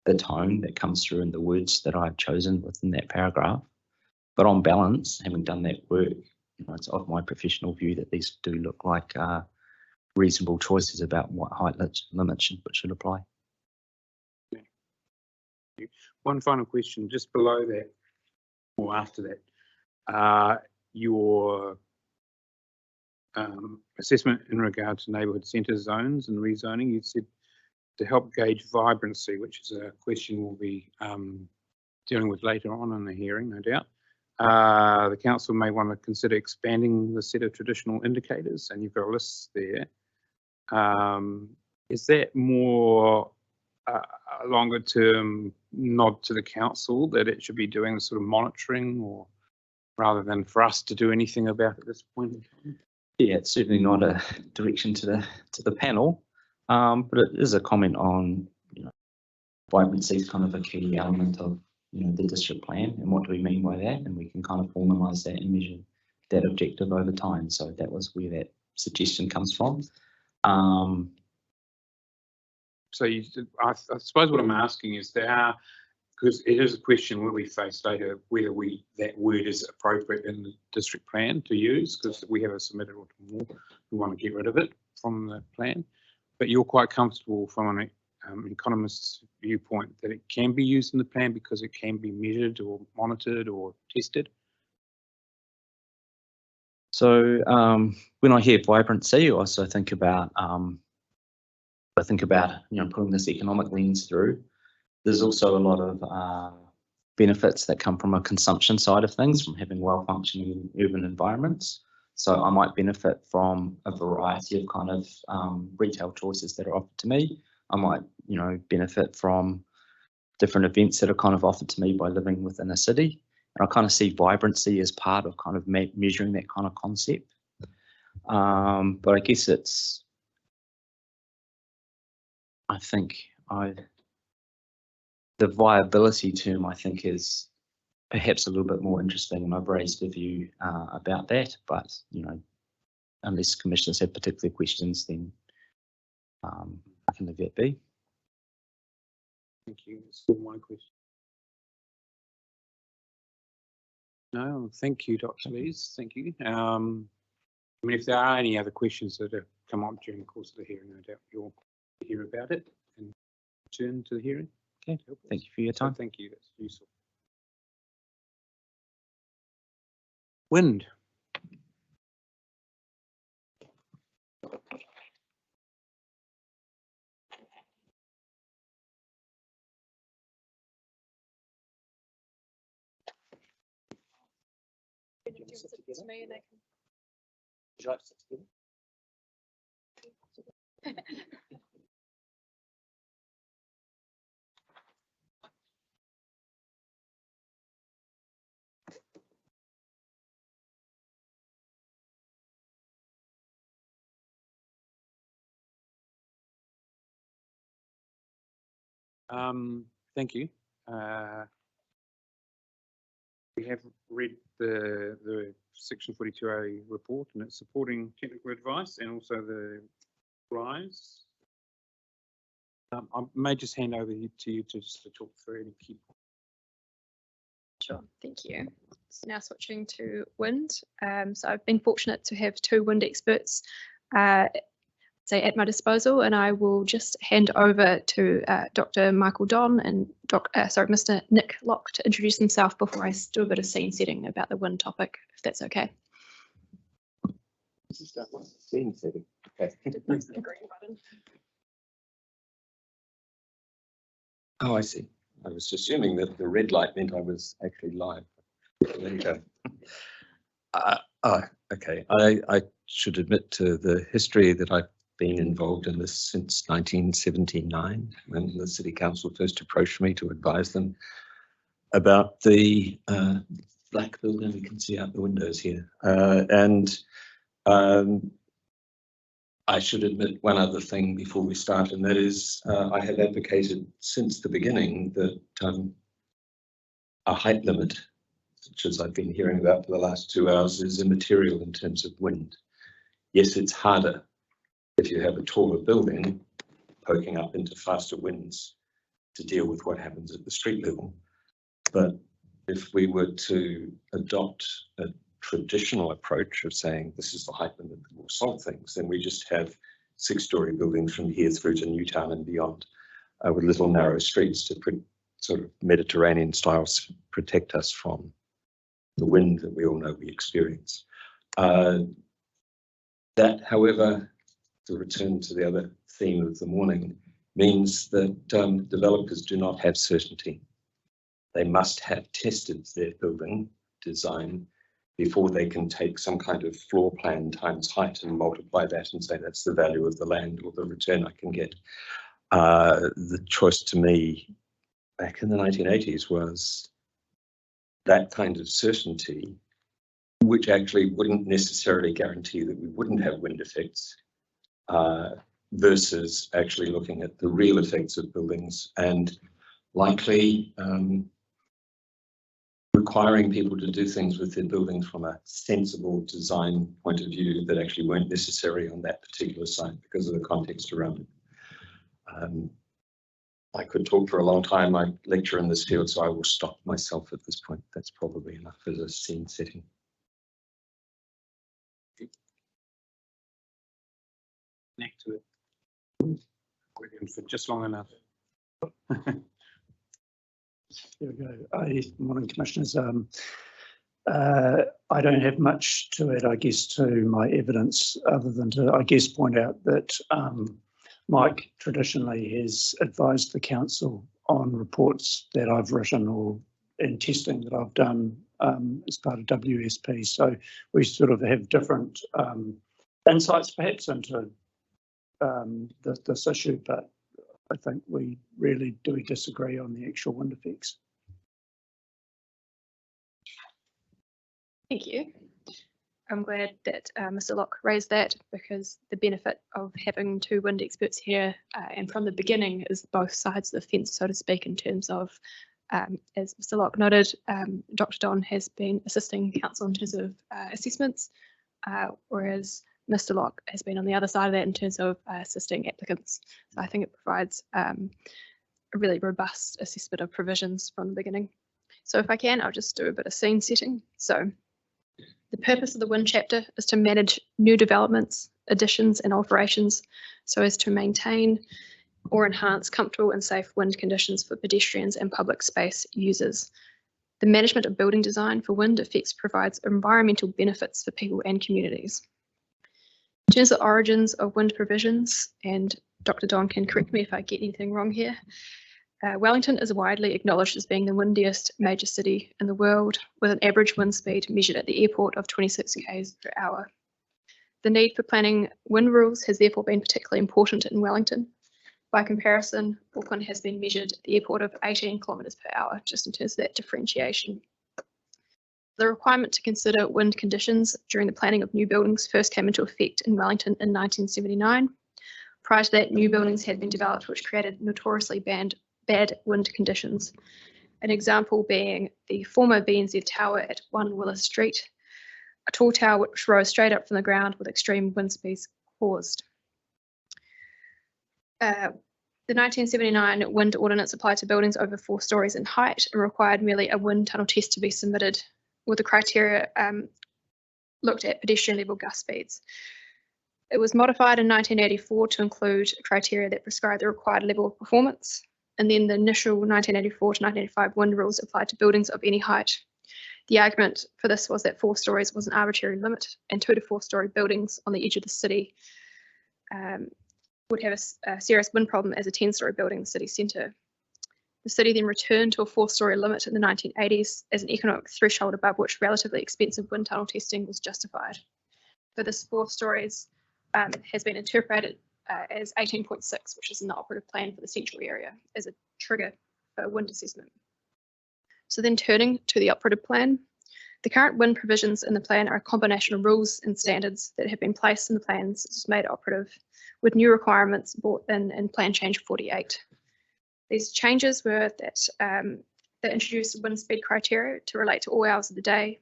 the tone that comes through in the words that I've chosen within that paragraph. But on balance, having done that work, it's of my professional view that these do look like reasonable choices about what height limits should apply. One final question, just below that, or after that, your assessment in regard to neighbourhood centre zones and rezoning, you said to help gauge vibrancy, which is a question we'll be dealing with later on in the hearing, no doubt. The council may want to consider expanding the set of traditional indicators, and you've got a list there. Is that more a longer term nod to the council that it should be doing the sort of monitoring, or rather than for us to do anything about it at this point in time? Yeah, it's certainly not a direction to the panel, but it is a comment on, you know, vibrancy is kind of a key element of, you know, the district plan, and what do we mean by that, and we can kind of formalise that and measure that objective over time. So that was where that suggestion comes from. So I suppose what I'm asking is there, because it is a question where we face later whether that word is appropriate in the district plan to use, because we have a submitted or more who want to get rid of it from the plan. But you're quite comfortable from an economist's viewpoint that it can be used in the plan because it can be measured or monitored or tested. So when I hear vibrancy, I also think about you know, putting this economic lens through. There's also a lot of benefits that come from a consumption side of things, from having well-functioning urban environments. So I might benefit from a variety of kind of retail choices that are offered to me. I might, you know, benefit from different events that are kind of offered to me by living within a city. And I kind of see vibrancy as part of kind of measuring that kind of concept. But I guess it's, I think the viability term, I think, is perhaps a little bit more interesting, and I've raised a view about that, but, you know, unless commissioners have particular questions, then I can leave that be. Thank you. That's all my question. No, thank you, Dr. Lees. Thank you. I mean, if there are any other questions that have come up during the course of the hearing, no doubt you'll hear about it and return to the hearing. Okay, thank you for your time. So thank you, that's useful. Wind. Thank you. We have read the Section 42A report, and it's supporting technical advice and also the rise. I may just hand over to you to talk through any key points. Sure, thank you. So now switching to wind. So I've been fortunate to have two wind experts at my disposal, and I will just hand over to Dr. Michael Don and Mr. Nick Locke to introduce himself before I do a bit of scene setting about the wind topic, if that's okay. Scene setting. Okay. Oh, I see. I was assuming that the red light meant I was actually live. There you go. Okay. I should admit to the history that I've been involved in this since 1979, when the City Council first approached me to advise them about the black building we can see out the windows here. I should admit one other thing before we start, and that is I have advocated since the beginning that a height limit, such as I've been hearing about for the last 2 hours, is immaterial in terms of wind. Yes, it's harder if you have a taller building poking up into faster winds to deal with what happens at the street level. But if we were to adopt a traditional approach of saying this is the height limit that will solve things, then we just have 6-story buildings from here through to Newtown and beyond with little narrow streets to sort of Mediterranean styles protect us from the wind that we all know we experience. That, however, to return to the other theme of the morning, means that developers do not have certainty. they must have tested their building design before they can take some kind of floor plan times height and multiply that and say that's the value of the land or the return I can get. The choice to me back in the 1980s was that kind of certainty, which actually wouldn't necessarily guarantee that we wouldn't have wind effects, versus actually looking at the real effects of buildings and likely requiring people to do things with their buildings from a sensible design point of view that actually weren't necessary on that particular site because of the context around it. I could talk for a long time. I lecture in this field, so I will stop myself at this point. That's probably enough as a scene setting. Connect to it. William, for just long enough. There we go. Morning, Commissioners. I don't have much to add, I guess, to my evidence other than to, I guess, point out that Mike traditionally has advised the council on reports that I've written or in testing that I've done as part of WSP. So we sort of have different insights perhaps into this issue, but I think we really do disagree on the actual wind effects. Thank you. I'm glad that Mr. Locke raised that, because the benefit of having two wind experts here and from the beginning is both sides of the fence, so to speak, in terms of, as Mr. Locke noted, Dr. Don has been assisting council in terms of assessments, whereas Mr. Locke has been on the other side of that in terms of assisting applicants. So I think it provides a really robust assessment of provisions from the beginning. So if I can, I'll just do a bit of scene setting. So the purpose of the wind chapter is to manage new developments, additions and alterations so as to maintain or enhance comfortable and safe wind conditions for pedestrians and public space users. The management of building design for wind effects provides environmental benefits for people and communities. In terms of origins of wind provisions, and Dr. Don can correct me if I get anything wrong here, Wellington is widely acknowledged as being the windiest major city in the world, with an average wind speed measured at the airport of 26 km per hour. The need for planning wind rules has therefore been particularly important in Wellington. By comparison, Auckland has been measured at the airport of 18 km per hour, just in terms of that differentiation. The requirement to consider wind conditions during the planning of new buildings first came into effect in Wellington in 1979. Prior to that, new buildings had been developed which created notoriously bad wind conditions. An example being the former BNZ Tower at 1 Willis Street, a tall tower which rose straight up from the ground with extreme wind speeds caused. The 1979 wind ordinance applied to buildings over 4 stories in height and required merely a wind tunnel test to be submitted, with the criteria looked at pedestrian level gust speeds. It was modified in 1984 to include criteria that prescribed the required level of performance, and then the initial 1984 to 1985 wind rules applied to buildings of any height. The argument for this was that 4 stories was an arbitrary limit, and 2 to 4 story buildings on the edge of the city would have a serious wind problem as a 10-story building in the city centre. The city then returned to a 4-story limit in the 1980s as an economic threshold above which relatively expensive wind tunnel testing was justified. So this 4 stories has been interpreted as 18.6, which is in the operative plan for the central area, as a trigger for wind assessment. So then turning to the operative plan, the current wind provisions in the plan are a combination of rules and standards that have been placed in the plans as made operative, with new requirements brought in Plan Change 48. These changes were that they introduced wind speed criteria to relate to all hours of the day,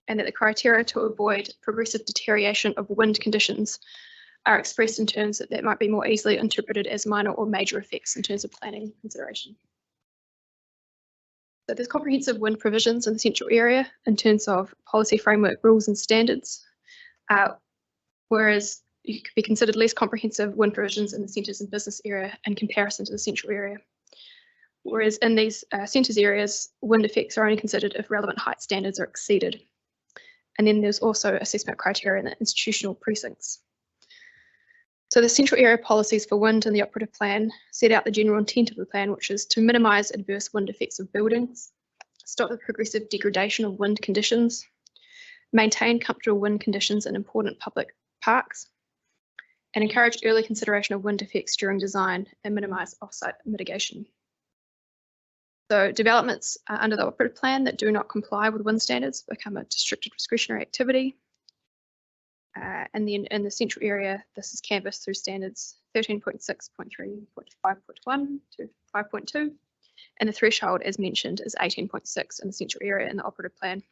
and that the criteria to avoid progressive deterioration of wind conditions are expressed in terms that might be more easily interpreted as minor or major effects in terms of planning consideration. So there's comprehensive wind provisions in the central area in terms of policy framework, rules and standards, whereas you could be considered less comprehensive wind provisions in the centres and business area in comparison to the central area. Whereas in these centres areas, wind effects are only considered if relevant height standards are exceeded. And then there's also assessment criteria in the institutional precincts. So the central area policies for wind in the operative plan set out the general intent of the plan, which is to minimise adverse wind effects of buildings, stop the progressive degradation of wind conditions, maintain comfortable wind conditions in important public parks, and encourage early consideration of wind effects during design and minimise off-site mitigation. So developments under the operative plan that do not comply with wind standards become a restricted discretionary activity. And then in the central area, this is canvassed through standards 13.6.3.5.1 to 5.2. And the threshold, as mentioned, is 18.6 in the central area in the operative plan.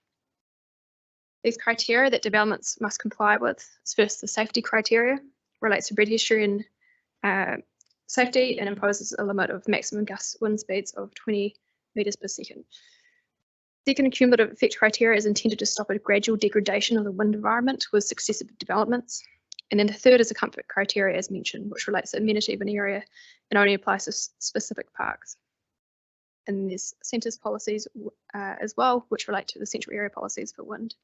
These criteria that developments must comply with is first the safety criteria, relates to pedestrian safety and imposes a limit of maximum gust wind speeds of 20 metres per second. Second, cumulative effect criteria is intended to stop a gradual degradation of the wind environment with successive developments. And then the third is a comfort criteria, as mentioned, which relates to amenity of an area and only applies to specific parks. And there's centres policies as well, which relate to the central area policies for wind.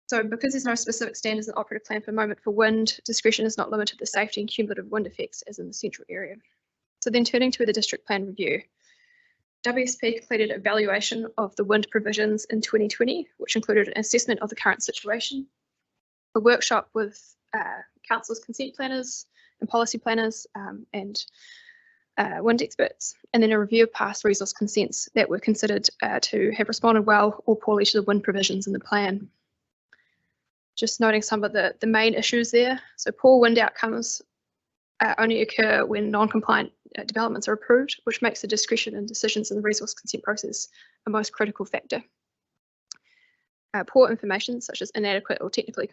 So because there's no specific standards in the operative plan for the moment for wind, discretion is not limited to safety and cumulative wind effects as in the central area. So then turning to the district plan review, WSP completed evaluation of the wind provisions in 2020, which included an assessment of the current situation, a workshop with council's consent planners and policy planners and wind experts, and then a review of past resource consents that were considered to have responded well or poorly to the wind provisions in the plan. Just noting some of the main issues there. So poor wind outcomes only occur when non-compliant developments are approved, which makes the discretion and decisions in the resource consent process a most critical factor. Poor information, such as inadequate or technically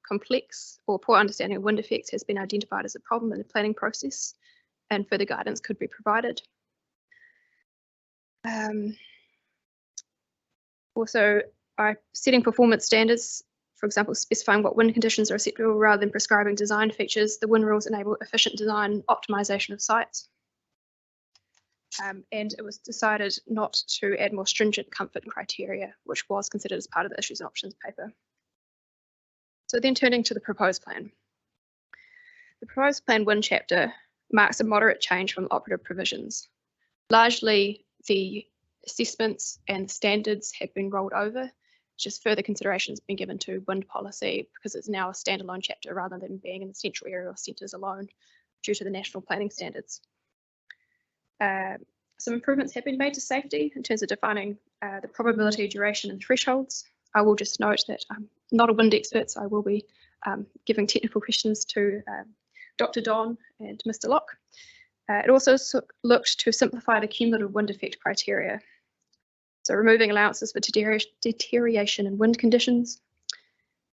complex or poor understanding of wind effects, has been identified as a problem in the planning process, and further guidance could be provided. Also, by setting performance standards, for example, specifying what wind conditions are acceptable rather than prescribing design features, the wind rules enable efficient design and optimisation of sites. And it was decided not to add more stringent comfort criteria, which was considered as part of the issues and options paper. So then turning to the proposed plan. The proposed plan wind chapter marks a moderate change from operative provisions. Largely, the assessments and standards have been rolled over. Just further consideration has been given to wind policy because it's now a standalone chapter rather than being in the central area or centres alone due to the national planning standards. Some improvements have been made to safety in terms of defining the probability, duration and thresholds. I will just note that I'm not a wind expert, so I will be giving technical questions to Dr. Don and Mr. Locke. It also looked to simplify the cumulative wind effect criteria. So removing allowances for deterioration in wind conditions,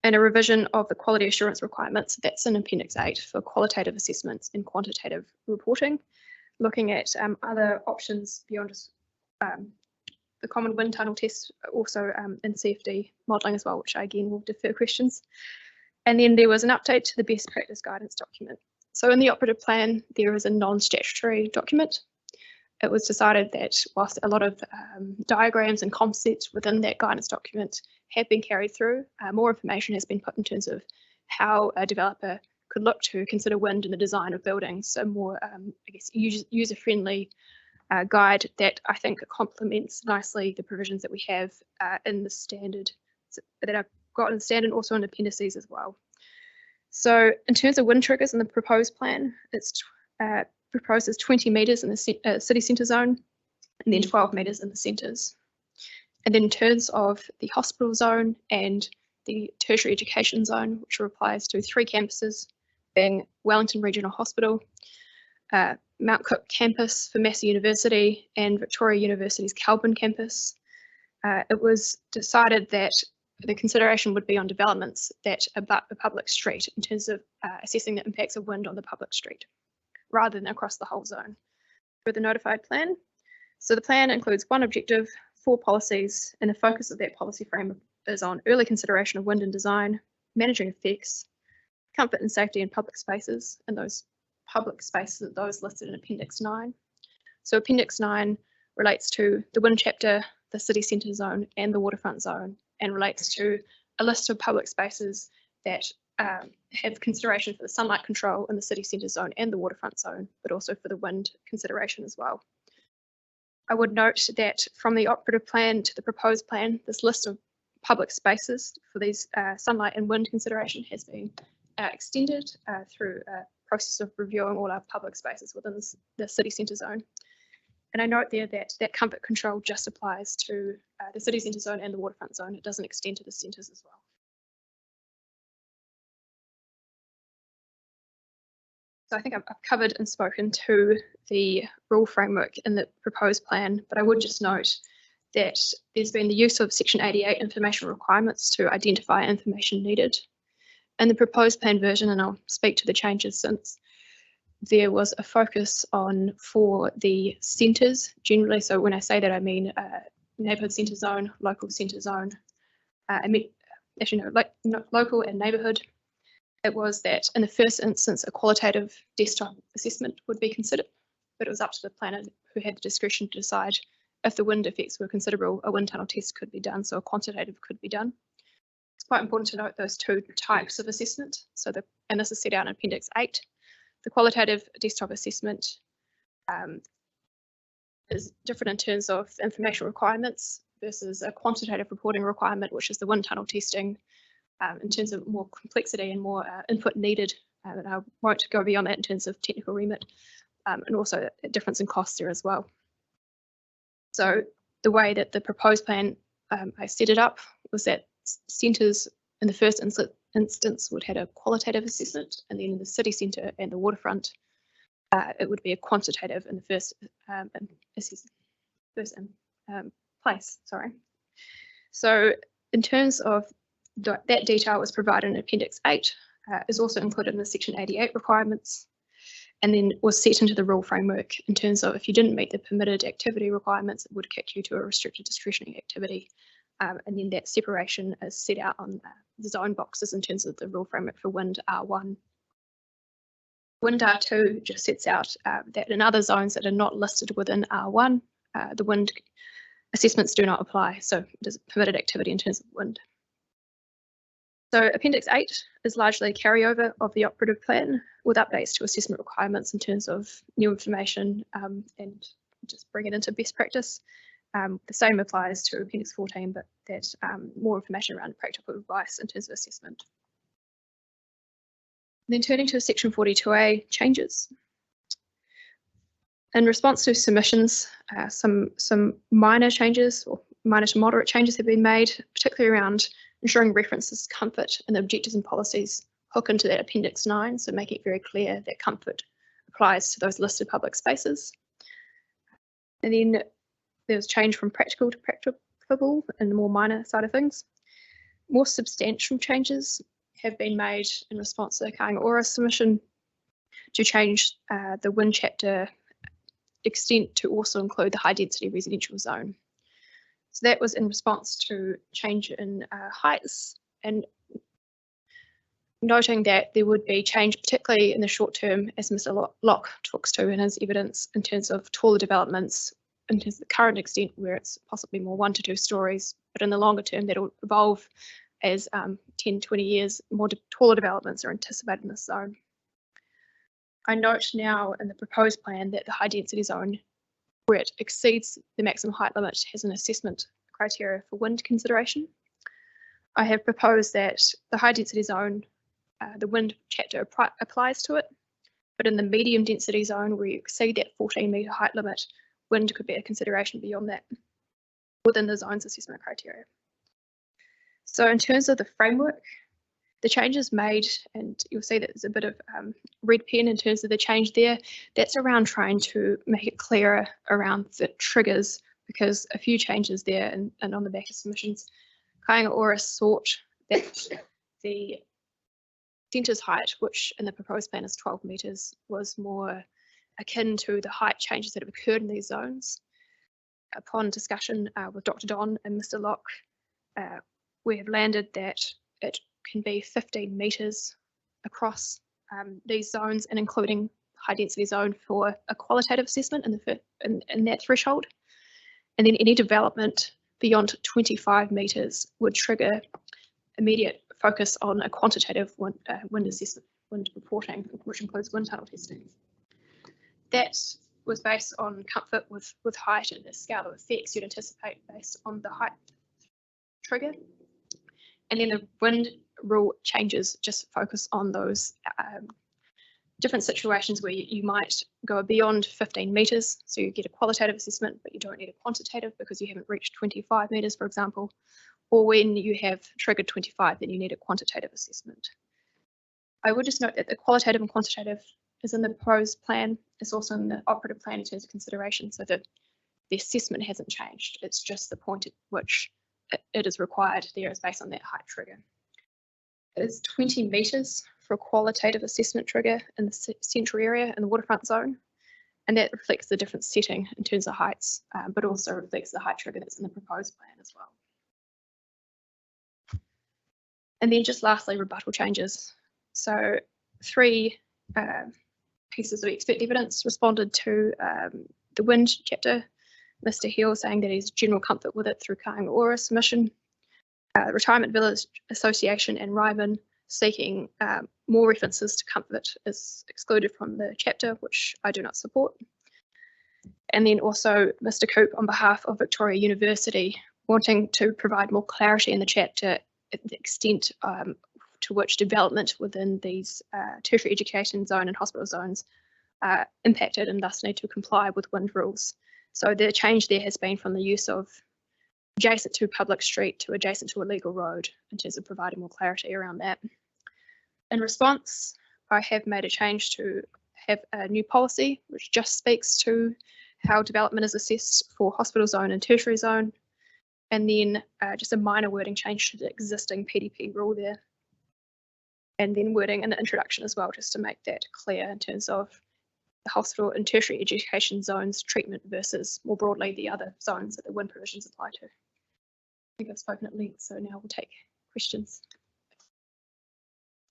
and a revision of the quality assurance requirements. That's in Appendix 8 for qualitative assessments and quantitative reporting, looking at other options beyond just the common wind tunnel test, also in CFD modelling as well, which I again will defer questions. And then there was an update to the best practice guidance document. So in the operative plan, there is a non-statutory document. It was decided that whilst a lot of diagrams and concepts within that guidance document have been carried through, more information has been put in terms of how a developer could look to consider wind in the design of buildings. So more, I guess, user-friendly guide that I think complements nicely the provisions that we have in the standard, that I've got in the standard and also in appendices as well. So in terms of wind triggers in the proposed plan, it's proposed as 20 metres in the city centre zone and then 12 metres in the centres. And then in terms of the hospital zone and the tertiary education zone, which applies to 3 campuses, being Wellington Regional Hospital, Mount Cook campus for Massey University and Victoria University's Kelburn campus, it was decided that the consideration would be on developments that abut a public street in terms of assessing the impacts of wind on the public street, rather than across the whole zone. For the notified plan, so the plan includes 1 objective, 4 policies, and the focus of that policy frame is on early consideration of wind and design, managing effects, comfort and safety in public spaces, and those public spaces are those listed in Appendix 9. So Appendix 9 relates to the wind chapter, the city centre zone, and the waterfront zone, and relates to a list of public spaces that have consideration for the sunlight control in the city centre zone and the waterfront zone, but also for the wind consideration as well. I would note that from the operative plan to the proposed plan, this list of public spaces for these sunlight and wind consideration has been extended through a process of reviewing all our public spaces within the city centre zone. And I note there that that comfort control just applies to the city centre zone and the waterfront zone. It doesn't extend to the centres as well. So I think I've covered and spoken to the rule framework in the proposed plan, but I would just note that there's been the use of Section 88 information requirements to identify information needed. In the proposed plan version, and I'll speak to the changes since, there was a focus on for the centres generally. So when I say that, I mean neighbourhood centre zone, local centre zone, local and neighbourhood. It was that in the first instance, a qualitative desktop assessment would be considered, but it was up to the planner who had the discretion to decide if the wind effects were considerable, a wind tunnel test could be done, so a quantitative could be done. It's quite important to note those two types of assessment. So and this is set out in Appendix 8. The qualitative desktop assessment is different in terms of information requirements versus a quantitative reporting requirement, which is the wind tunnel testing, in terms of more complexity and more input needed. And I won't go beyond that in terms of technical remit, and also a difference in costs there as well. So the way that the proposed plan I set it up was that centres in the first instance would have a qualitative assessment, and then in the city centre and the waterfront, it would be a quantitative in the first place. Sorry. So in terms of that detail was provided in Appendix 8, is also included in the Section 88 requirements, and then was set into the rule framework in terms of if you didn't meet the permitted activity requirements, it would kick you to a restricted discretionary activity. And then that separation is set out on the zone boxes in terms of the rule framework for wind R1. Wind R2 just sets out that in other zones that are not listed within R1, the wind assessments do not apply. So it is permitted activity in terms of wind. So Appendix 8 is largely a carryover of the operative plan with updates to assessment requirements in terms of new information and just bring it into best practice. The same applies to Appendix 14, but that more information around practical advice in terms of assessment. And then turning to Section 42A changes. In response to submissions, some minor changes or minor to moderate changes have been made, particularly around ensuring references to comfort and the objectives and policies hook into that Appendix 9, so making it very clear that comfort applies to those listed public spaces. And then there's change from practical to practicable in the more minor side of things. More substantial changes have been made in response to the Kāinga Ora submission to change the wind chapter extent to also include the high density residential zone. So that was in response to change in heights and noting that there would be change, particularly in the short term, as Mr. Locke talks to in his evidence, in terms of taller developments, in terms of the current extent where it's possibly more 1 to 2 stories, but in the longer term that'll evolve as 10, 20 years, more taller developments are anticipated in this zone. I note now in the proposed plan that the high density zone, where it exceeds the maximum height limit, has an assessment criteria for wind consideration. I have proposed that the high density zone, the wind chapter applies to it, but in the medium density zone where you exceed that 14-metre height limit, wind could be a consideration beyond that within the zone's assessment criteria. So in terms of the framework, the changes made, and you'll see that there's a bit of red pen in terms of the change there, that's around trying to make it clearer around the triggers, because a few changes there and on the back of submissions, Kāinga Ora sought that the centre's height, which in the proposed plan is 12 metres, was more akin to the height changes that have occurred in these zones. Upon discussion with Dr. Don and Mr. Locke, we have landed that it can be 15 metres across these zones, and including high density zone for a qualitative assessment in that threshold. And then any development beyond 25 metres would trigger immediate focus on a quantitative wind assessment, wind reporting, which includes wind tunnel testing. That was based on comfort with height and the scale of effects you'd anticipate based on the height trigger. And then the wind rule changes just focus on those different situations where you might go beyond 15 metres, so you get a qualitative assessment, but you don't need a quantitative because you haven't reached 25 metres, for example, or when you have triggered 25, then you need a quantitative assessment. I would just note that the qualitative and quantitative is in the proposed plan, it's also in the operative plan in terms of consideration, so that the assessment hasn't changed, it's just the point at which it is required there is based on that height trigger. It is 20 metres for a qualitative assessment trigger in the central area in the waterfront zone, and that reflects the different setting in terms of heights, but also reflects the height trigger that's in the proposed plan as well. And then just lastly, rebuttal changes. So 3 pieces of expert evidence responded to the wind chapter. Mr. Hill saying that he's general comfort with it through Kāinga Ora submission. Retirement Village Association and Ryman seeking more references to comfort is excluded from the chapter, which I do not support. And then also Mr. Coop on behalf of Victoria University wanting to provide more clarity in the chapter at the extent to which development within these tertiary education zone and hospital zones are impacted and thus need to comply with wind rules. So the change there has been from the use of adjacent to a public street to adjacent to a legal road in terms of providing more clarity around that. In response, I have made a change to have a new policy which just speaks to how development is assessed for hospital zone and tertiary zone, and then just a minor wording change to the existing PDP rule there. And then wording in the introduction as well, just to make that clear in terms of the hospital and tertiary education zones treatment versus more broadly the other zones that the wind provisions apply to. I think I've spoken at length, so now we'll take questions.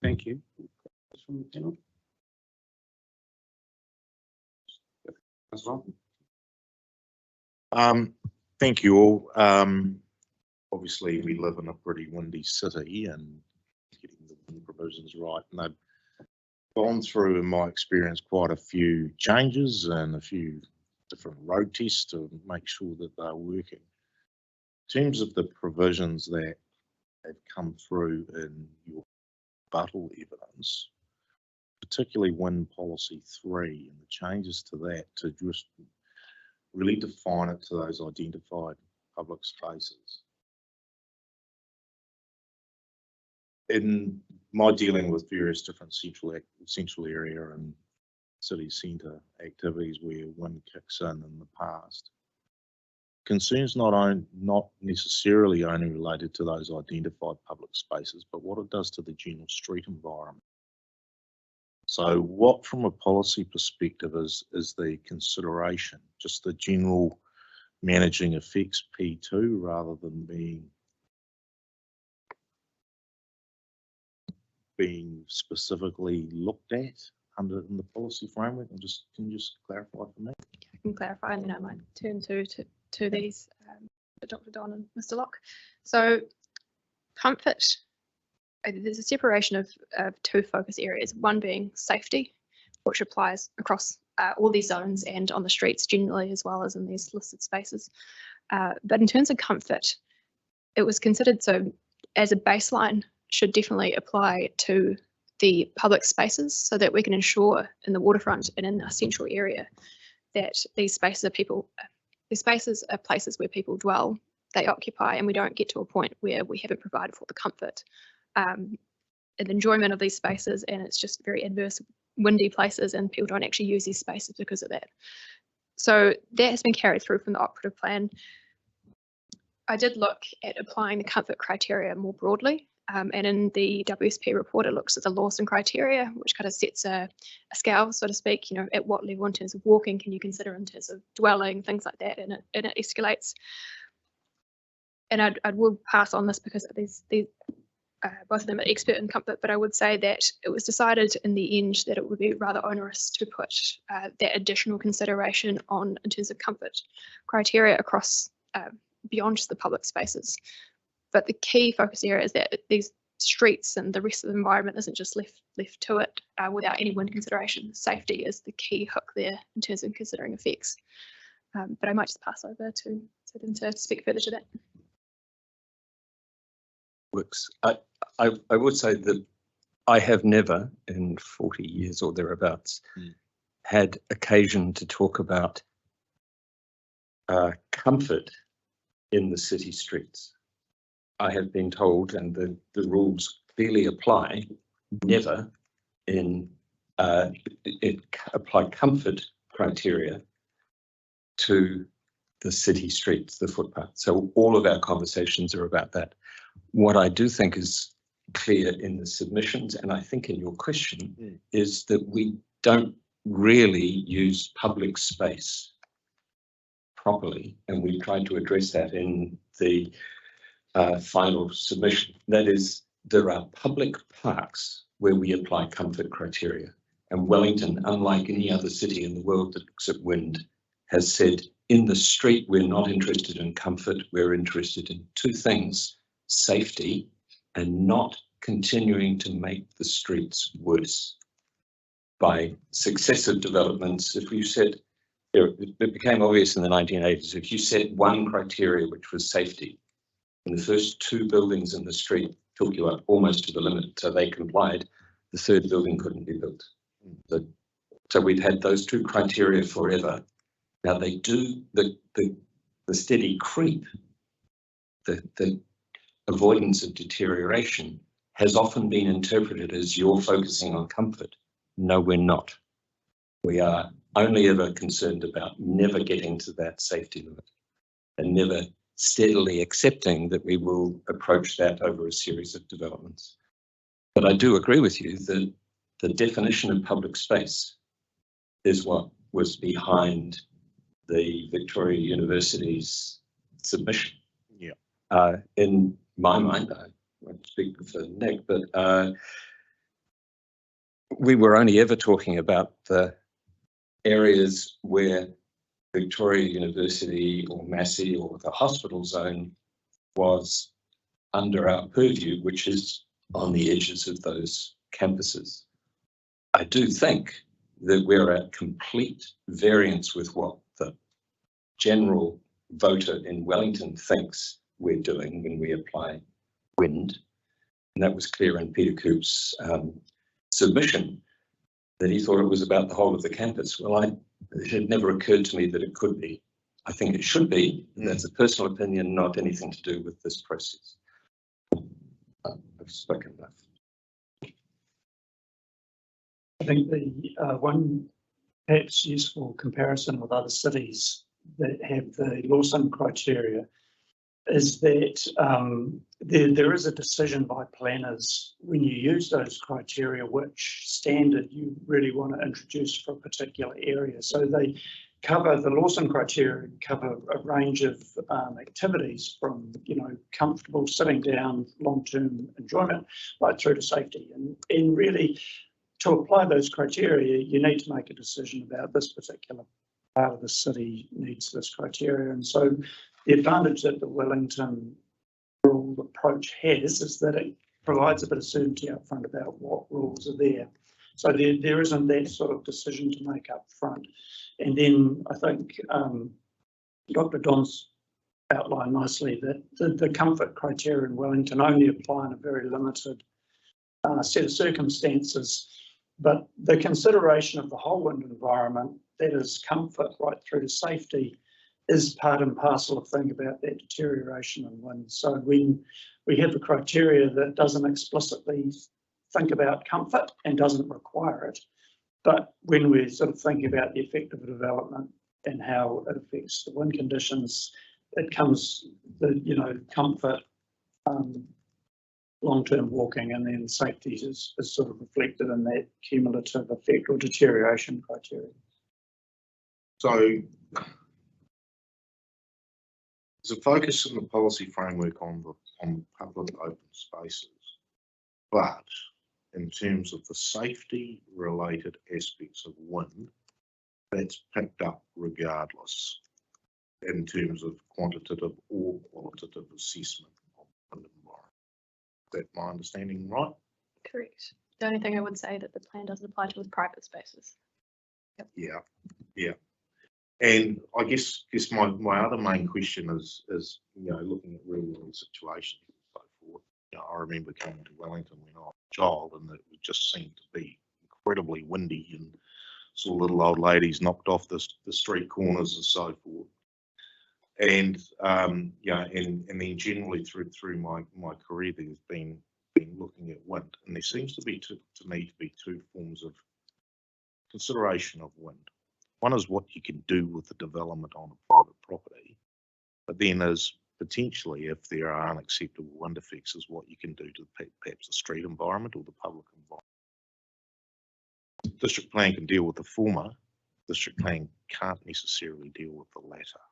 Thank you. From the panel? As well. Thank you all. Obviously, we live in a pretty windy city, and getting the wind provisions right, and they've gone through, in my experience, quite a few changes and a few different road tests to make sure that they're working. In terms of the provisions that have come through in your rebuttal evidence, particularly Wind Policy 3 and the changes to that to just really define it to those identified public spaces. In my dealing with various different central area and city centre activities where wind kicks in the past, concerns not necessarily only related to those identified public spaces, but what it does to the general street environment. So what, from a policy perspective, is the consideration? Just the general managing effects P2 rather than being specifically looked at in the policy framework? And can you just clarify for me? I can clarify, and then I might turn to these, Dr. Don and Mr. Locke. So comfort, there's a separation of 2 focus areas, one being safety, which applies across all these zones and on the streets generally, as well as in these listed spaces. But in terms of comfort, it was considered, so as a baseline, should definitely apply to the public spaces so that we can ensure in the waterfront and in our central area that these spaces are places where people dwell, they occupy, and we don't get to a point where we haven't provided for the comfort and enjoyment of these spaces, and it's just very adverse, windy places, and people don't actually use these spaces because of that. So that has been carried through from the operative plan. I did look at applying the comfort criteria more broadly, and in the WSP report, it looks at the Lawson criteria, which kind of sets a scale, so to speak, at what level in terms of walking can you consider in terms of dwelling, things like that, and it escalates. And I will pass on this because these both of them are expert in comfort, but I would say that it was decided in the end that it would be rather onerous to put that additional consideration on in terms of comfort criteria across beyond just the public spaces. But the key focus area is that these streets and the rest of the environment isn't just left to it without any wind consideration. Safety is the key hook there in terms of considering effects. But I might just pass over to them to speak further to that. Works. I would say that I have never in 40 years or thereabouts had occasion to talk about comfort in the city streets. I have been told, and the rules clearly apply, never apply comfort criteria to the city streets, the footpath. So all of our conversations are about that. What I do think is clear in the submissions, and I think in your question, is that we don't really use public space properly, and we tried to address that in the final submission. That is, there are public parks where we apply comfort criteria, and Wellington, unlike any other city in the world that looks at wind, has said in the street we're not interested in comfort, we're interested in two things: safety and not continuing to make the streets worse by successive developments. If you said, it became obvious in the 1980s, if you set one criteria, which was safety, and the first two buildings in the street took you up almost to the limit, so they complied, the third building couldn't be built. So we've had those two criteria forever. Now they do the steady creep, the avoidance of deterioration has often been interpreted as you're focusing on comfort. No, we're not. We are only ever concerned about never getting to that safety limit and never steadily accepting that we will approach that over a series of developments. But I do agree with you that the definition of public space is what was behind the Victoria University's submission. Yeah. In my mind, I won't speak for Nick, but we were only ever talking about the areas where Victoria University or Massey or the hospital zone was under our purview, which is on the edges of those campuses. I do think that we're at complete variance with what the general voter in Wellington thinks we're doing when we apply wind. And that was clear in Peter Coop's submission, that he thought it was about the whole of the campus. Well, it had never occurred to me that it could be. I think it should be. That's a personal opinion, not anything to do with this process. I've spoken enough. I think the one perhaps useful comparison with other cities that have the Lawson criteria is that there is a decision by planners when you use those criteria which standard you really want to introduce for a particular area. So they cover, the Lawson criteria cover a range of activities from, comfortable sitting down, long-term enjoyment, right through to safety. And really, to apply those criteria, you need to make a decision about this particular part of the city needs this criteria. And so the advantage that the Wellington rule approach has is that it provides a bit of certainty up front about what rules are there. So there isn't that sort of decision to make up front. And then I think Dr. Don's outlined nicely that the comfort criteria in Wellington only apply in a very limited set of circumstances. But the consideration of the whole wind environment, that is comfort right through to safety, is part and parcel of thinking about that deterioration in wind. So when we have a criteria that doesn't explicitly think about comfort and doesn't require it, but when we sort of think about the effect of a development and how it affects the wind conditions, it comes the comfort, long-term walking, and then safety is sort of reflected in that cumulative effect or deterioration criteria. So there's a focus in the policy framework on public open spaces, but in terms of the safety related aspects of wind, that's picked up regardless in terms of quantitative or qualitative assessment of wind environment. That my understanding right? Correct. The only thing I would say that the plan doesn't apply to is private spaces. Yeah, yeah. And I guess my other main question is, looking at real world situations and so forth. I remember coming to Wellington when I was a child, and it just seemed to be incredibly windy, and saw little old ladies knocked off the street corners and so forth. And and then generally through my career, there's been looking at wind, and there seems to be to me to be two forms of consideration of wind. One is what you can do with the development on a private property, but then is potentially, if there are unacceptable wind effects, is what you can do to perhaps the street environment or the public environment. District plan can deal with the former, district plan can't necessarily deal with the latter.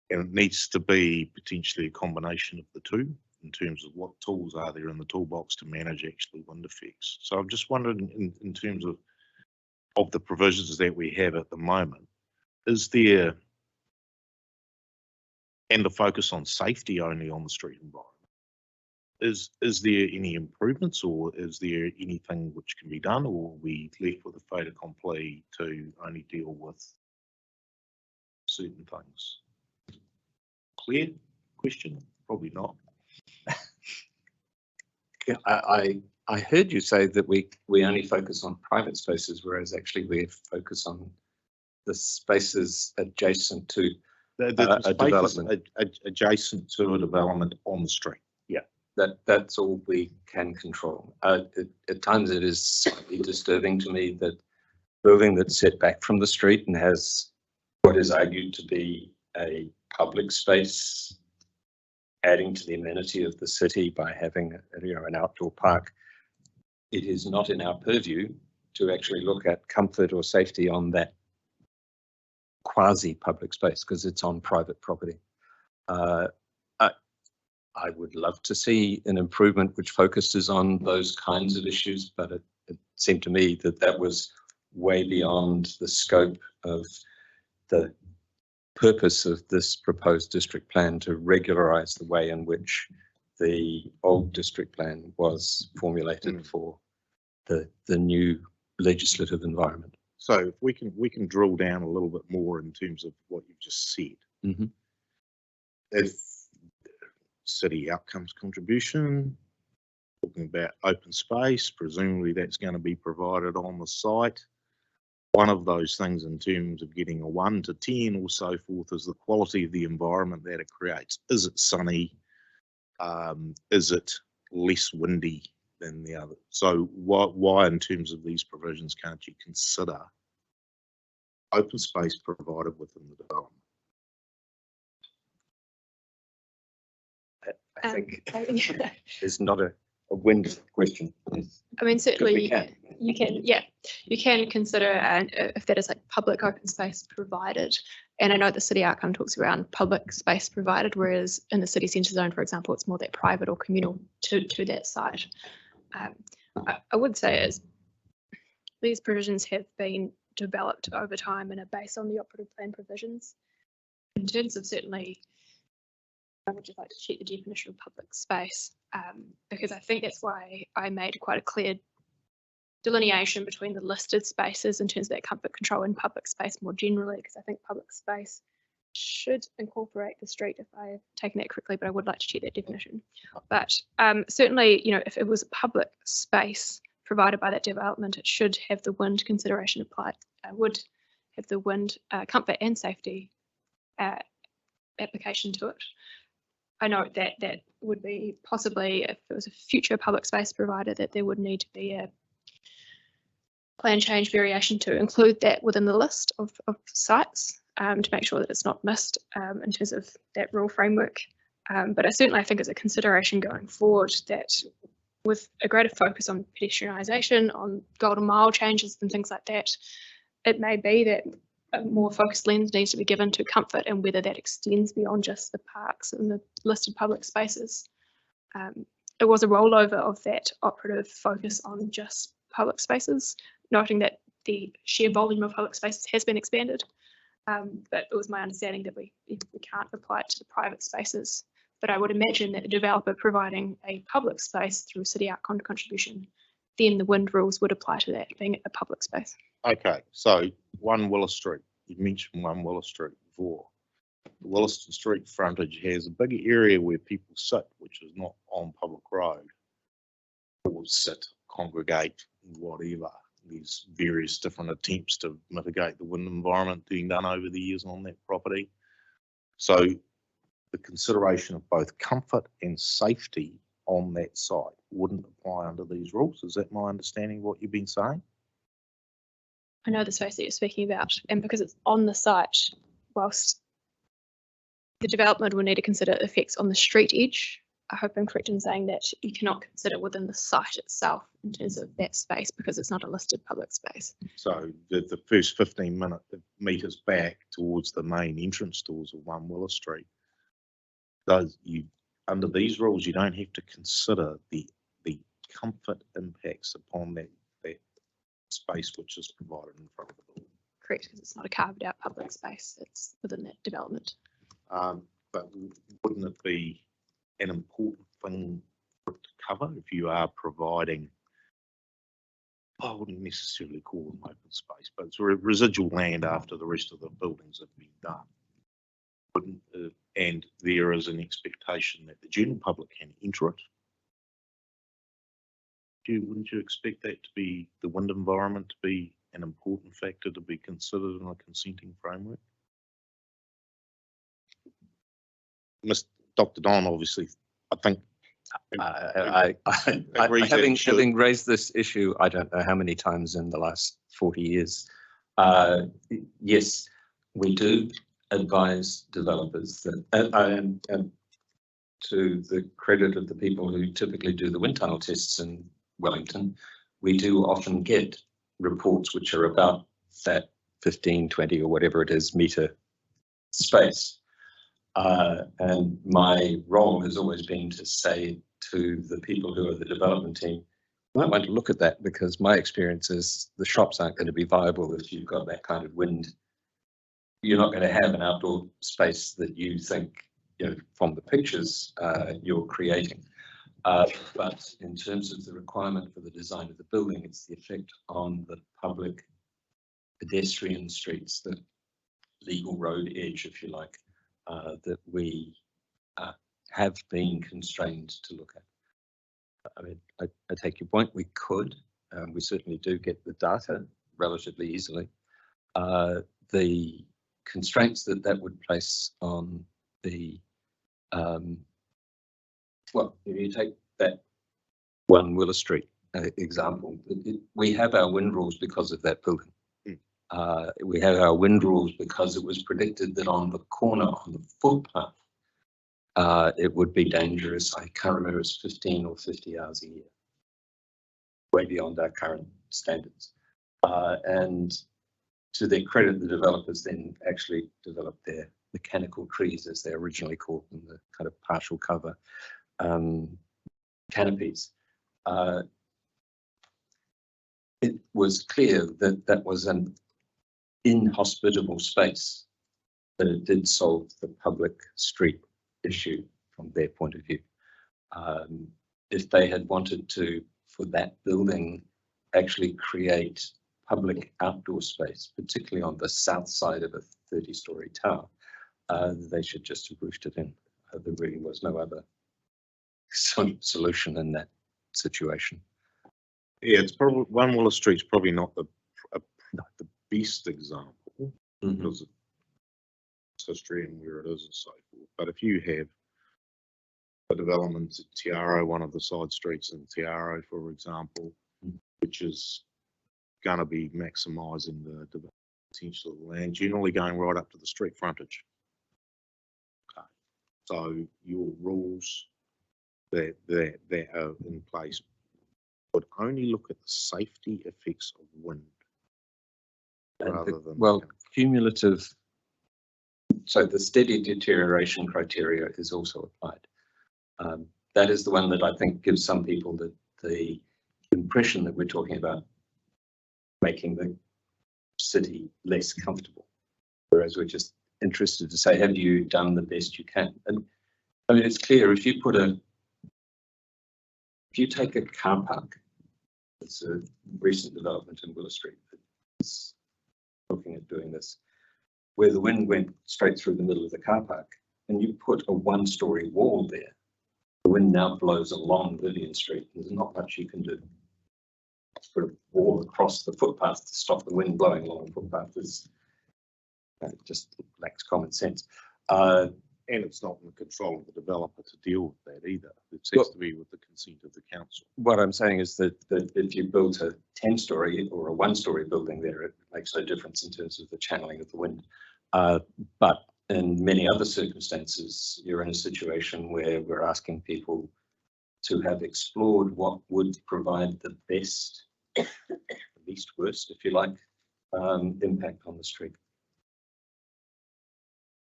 And it needs to be potentially a combination of the two in terms of what tools are there in the toolbox to manage actually wind effects. So I'm just wondering in terms of the provisions that we have at the moment, is there, and the focus on safety only on the street environment, is there any improvements, or is there anything which can be done, or are we left with a fait accompli to only deal with certain things? Clear question? Probably not. Yeah, I heard you say that we only focus on private spaces, whereas actually we focus on the spaces adjacent to The a development. Adjacent to a development on the street. Yeah. That's all we can control. At times it is slightly disturbing to me that building that's set back from the street and has what is argued to be a public space, adding to the amenity of the city by having an outdoor park. It is not in our purview to actually look at comfort or safety on that quasi-public space because it's on private property. I would love to see an improvement which focuses on those kinds of issues, but it seemed to me that was way beyond the scope of the purpose of this proposed district plan, to regularise the way in which the old district plan was formulated for the new legislative environment. So if we can drill down a little bit more in terms of what you've just said. Mm-hmm. If city outcomes contribution, talking about open space, presumably that's going to be provided on the site. One of those things in terms of getting a 1 to 10 or so forth is the quality of the environment that it creates. Is it sunny? Is it less windy than the other? So why in terms of these provisions can't you consider open space provided within the development? I think it's not a wind question. I mean, certainly We can. you can consider if that is like public open space provided. And I know the city outcome talks around public space provided, whereas in the city centre zone, for example, it's more that private or communal to that site. I would say is these provisions have been developed over time and are based on the operative plan provisions. In terms of certainly, I would just like to check the definition of public space, because I think that's why I made quite a clear delineation between the listed spaces in terms of that comfort control and public space more generally, because I think public space should incorporate the street if I've taken that correctly, but I would like to check that definition. But certainly, if it was a public space provided by that development, it should have the wind consideration applied, would have the wind comfort and safety application to it. I know that would be possibly, if it was a future public space provider, that there would need to be a plan change variation to include that within the list of sites to make sure that it's not missed in terms of that rule framework. But I certainly think it's a consideration going forward that with a greater focus on pedestrianisation, on golden mile changes and things like that, it may be that a more focused lens needs to be given to comfort and whether that extends beyond just the parks and the listed public spaces. It was a rollover of that operative focus on just public spaces, noting that the sheer volume of public spaces has been expanded, but it was my understanding that we can't apply it to the private spaces But I would imagine that the developer providing a public space through city outcome contribution, then the wind rules would apply to that being a public space. Okay, so 1 Willis Street, you mentioned 1 Willis Street before. The Williston Street frontage has a big area where people sit, which is not on public road, or sit, congregate, whatever. There's various different attempts to mitigate the wind environment being done over the years on that property. So the consideration of both comfort and safety on that site wouldn't apply under these rules. Is that my understanding of what you've been saying? I know the space that you're speaking about, and because it's on the site, whilst the development will need to consider effects on the street edge, I hope I'm correct in saying that you cannot consider within the site itself in terms of that space because it's not a listed public space. So the first 15 metres back towards the main entrance doors of 1 Willis Street, under these rules, you don't have to consider the comfort impacts upon that space which is provided in front of the building. Correct, because it's not a carved out public space, it's within that development. But wouldn't it be an important thing for it to cover if you are providing, I wouldn't necessarily call them open space, but it's residual land after the rest of the buildings have been done. And there is an expectation that the general public can enter it. Wouldn't you expect that to be, the wind environment to be an important factor to be considered in a consenting framework? Dr. Don, obviously, I think. Having raised this issue, I don't know how many times in the last 40 years. Yes, we do advise developers that, and to the credit of the people who typically do the wind tunnel tests in Wellington, we do often get reports which are about that 15, 20 or whatever it is metre space. And my role has always been to say to the people who are the development team, you might want to look at that because my experience is the shops aren't going to be viable if you've got that kind of wind. You're not going to have an outdoor space that you think, from the pictures you're creating. But in terms of the requirement for the design of the building, it's the effect on the public pedestrian streets, the legal road edge, if you like, that we have been constrained to look at. I mean, I take your point. We could, we certainly do get the data relatively easily. The constraints that would place on the, well, if you take that 1 Willis Street example, we have our wind rules because of that building. We have our wind rules because it was predicted that on the corner, on the footpath, it would be dangerous. I can't remember, it's 15 or 50 hours a year, way beyond our current standards. And to their credit, the developers then actually developed their mechanical trees, as they originally called them, the kind of partial cover canopies. It was clear that that was an inhospitable space, but it did solve the public street issue from their point of view. If they had wanted to, for that building, actually create public outdoor space, particularly on the south side of a 30-story tower, they should just have roofed it in. There really was no other solution in that situation. Yeah, it's probably 1 Willis Street's probably not the best example because of its history and where it is and so forth. But if you have a development at Tiaro, one of the side streets in Tiaro, for example, which is going to be maximising the potential of the land, generally going right up to the street frontage. Okay. So your rules that are in place would only look at the safety effects of wind rather than, well, cumulative. So the steady deterioration criteria is also applied. That is the one that I think gives some people the impression that we're talking about making the city less comfortable, whereas we're just interested to say, have you done the best you can? And I mean, it's clear if you take a car park, it's a recent development in Willow Street that's looking at doing this, where the wind went straight through the middle of the car park, and you put a one-story wall there, the wind now blows along Vivian Street, and there's not much you can do. Put a wall across the footpath to stop the wind blowing along the footpath is just lacks common sense. And it's not in the control of the developer to deal with that either. It has to be with the consent of the council. What I'm saying is that if you built a 10-story or a one-story building there, it makes no difference in terms of the channeling of the wind. But in many other circumstances, you're in a situation where we're asking people to have explored what would provide the best, the least worst, if you like, impact on the street.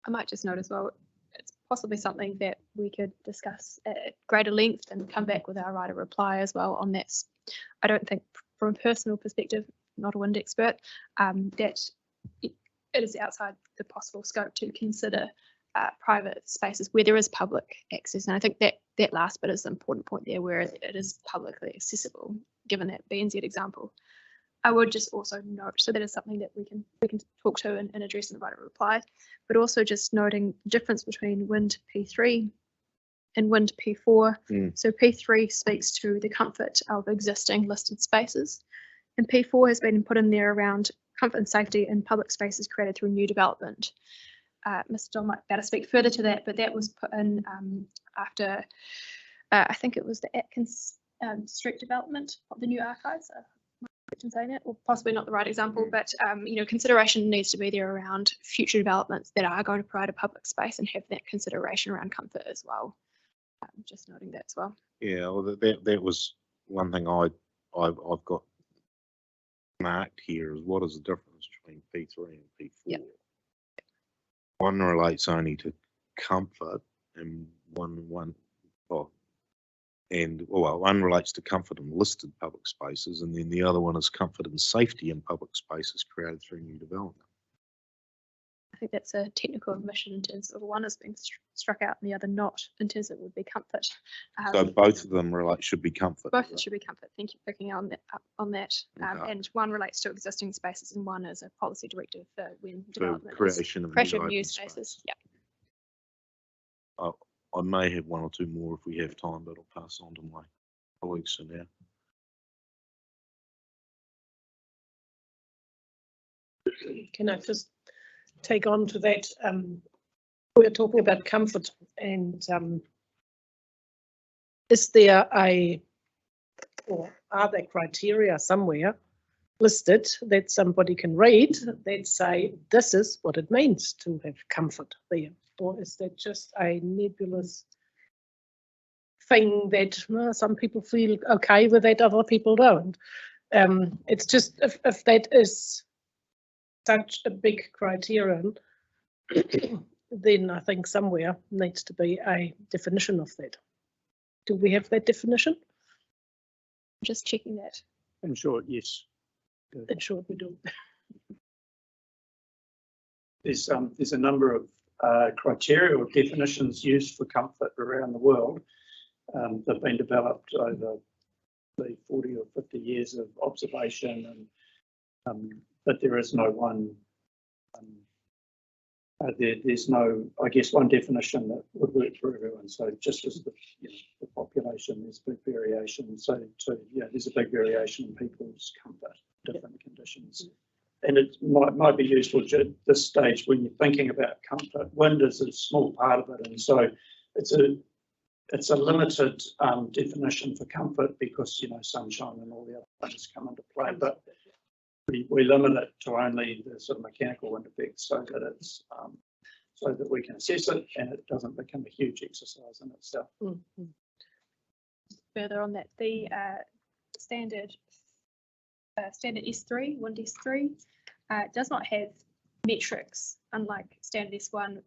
I might just note as well, it's possibly something that we could discuss at greater length and come back with our right of reply as well on that. I don't think from a personal perspective, not a wind expert, that it is outside the possible scope to consider private spaces where there is public access. And I think that last bit is the important point there, where it is publicly accessible, given that BNZ example. I would just also note, so that is something that we can talk to and address in the right of reply, but also just noting the difference between wind P3 and wind P4. So P3 speaks to the comfort of existing listed spaces, and P4 has been put in there around comfort and safety in public spaces created through new development. Mr. John might better speak further to that, but that was put in after, I think it was the Atkins Street development of the new archives. In saying it, or possibly not the right example, but consideration needs to be there around future developments that are going to provide a public space and have that consideration around comfort as well. Just noting that as well. Yeah, well, that was one thing I've got marked here is what is the difference between P3 and P4? Yep. One relates only to comfort, and one relates to comfort in listed public spaces, and then the other one is comfort and safety in public spaces created through new development. I think that's a technical omission in terms of one has been struck out and the other not, in terms of it would be comfort. So both of them should be comfort. Both should be comfort. Thank you for picking on that. Okay. And one relates to existing spaces, and one is a policy directive for when development creation of new spaces. Yeah. I may have one or two more if we have time, but I'll pass on to my colleagues for now. Can I just take on to that? We're talking about comfort, and is there or are there criteria somewhere listed that somebody can read that say this is what it means to have comfort there? Or is that just a nebulous thing that some people feel okay with that, other people don't? It's just if that is such a big criterion, then I think somewhere needs to be a definition of that. Do we have that definition? Just checking that. In short, yes. In short, we do. There's a number of criteria or definitions used for comfort around the world. They've been developed over the 40 or 50 years of observation, and but there is no one. There's no, I guess, one definition that would work for everyone. So just as the population, there's big variation. So there's a big variation in people's comfort, different conditions. And it might be useful at this stage when you're thinking about comfort. Wind is a small part of it, and so it's a limited definition for comfort because sunshine and all the other things come into play. But we limit it to only the sort of mechanical wind effects, so that it's so that we can assess it and it doesn't become a huge exercise in itself. Mm-hmm. Further on that, the standard S3, wind S3, does not have metrics, unlike standard S1.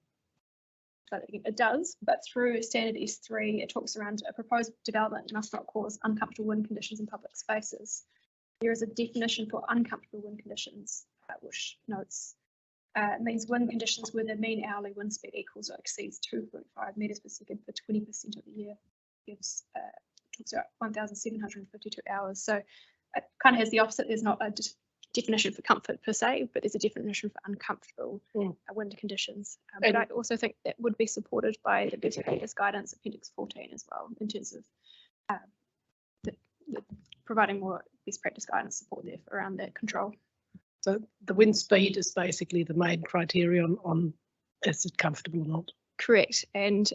But it does, but through standard S3, it talks around a proposed development must not cause uncomfortable wind conditions in public spaces. There is a definition for uncomfortable wind conditions, which notes it means wind conditions where the mean hourly wind speed equals or exceeds 2.5 1.5 meters per second for 20% of the year gives talks about 1,752 hours. So it kind of has the opposite. There's not a definition for comfort per se, but there's a definition for uncomfortable wind conditions. But I also think that would be supported by the best practice guidance, Appendix 14 as well, in terms of providing more best practice guidance support there around that control. So the wind speed is basically the main criterion on is it comfortable or not? Correct. And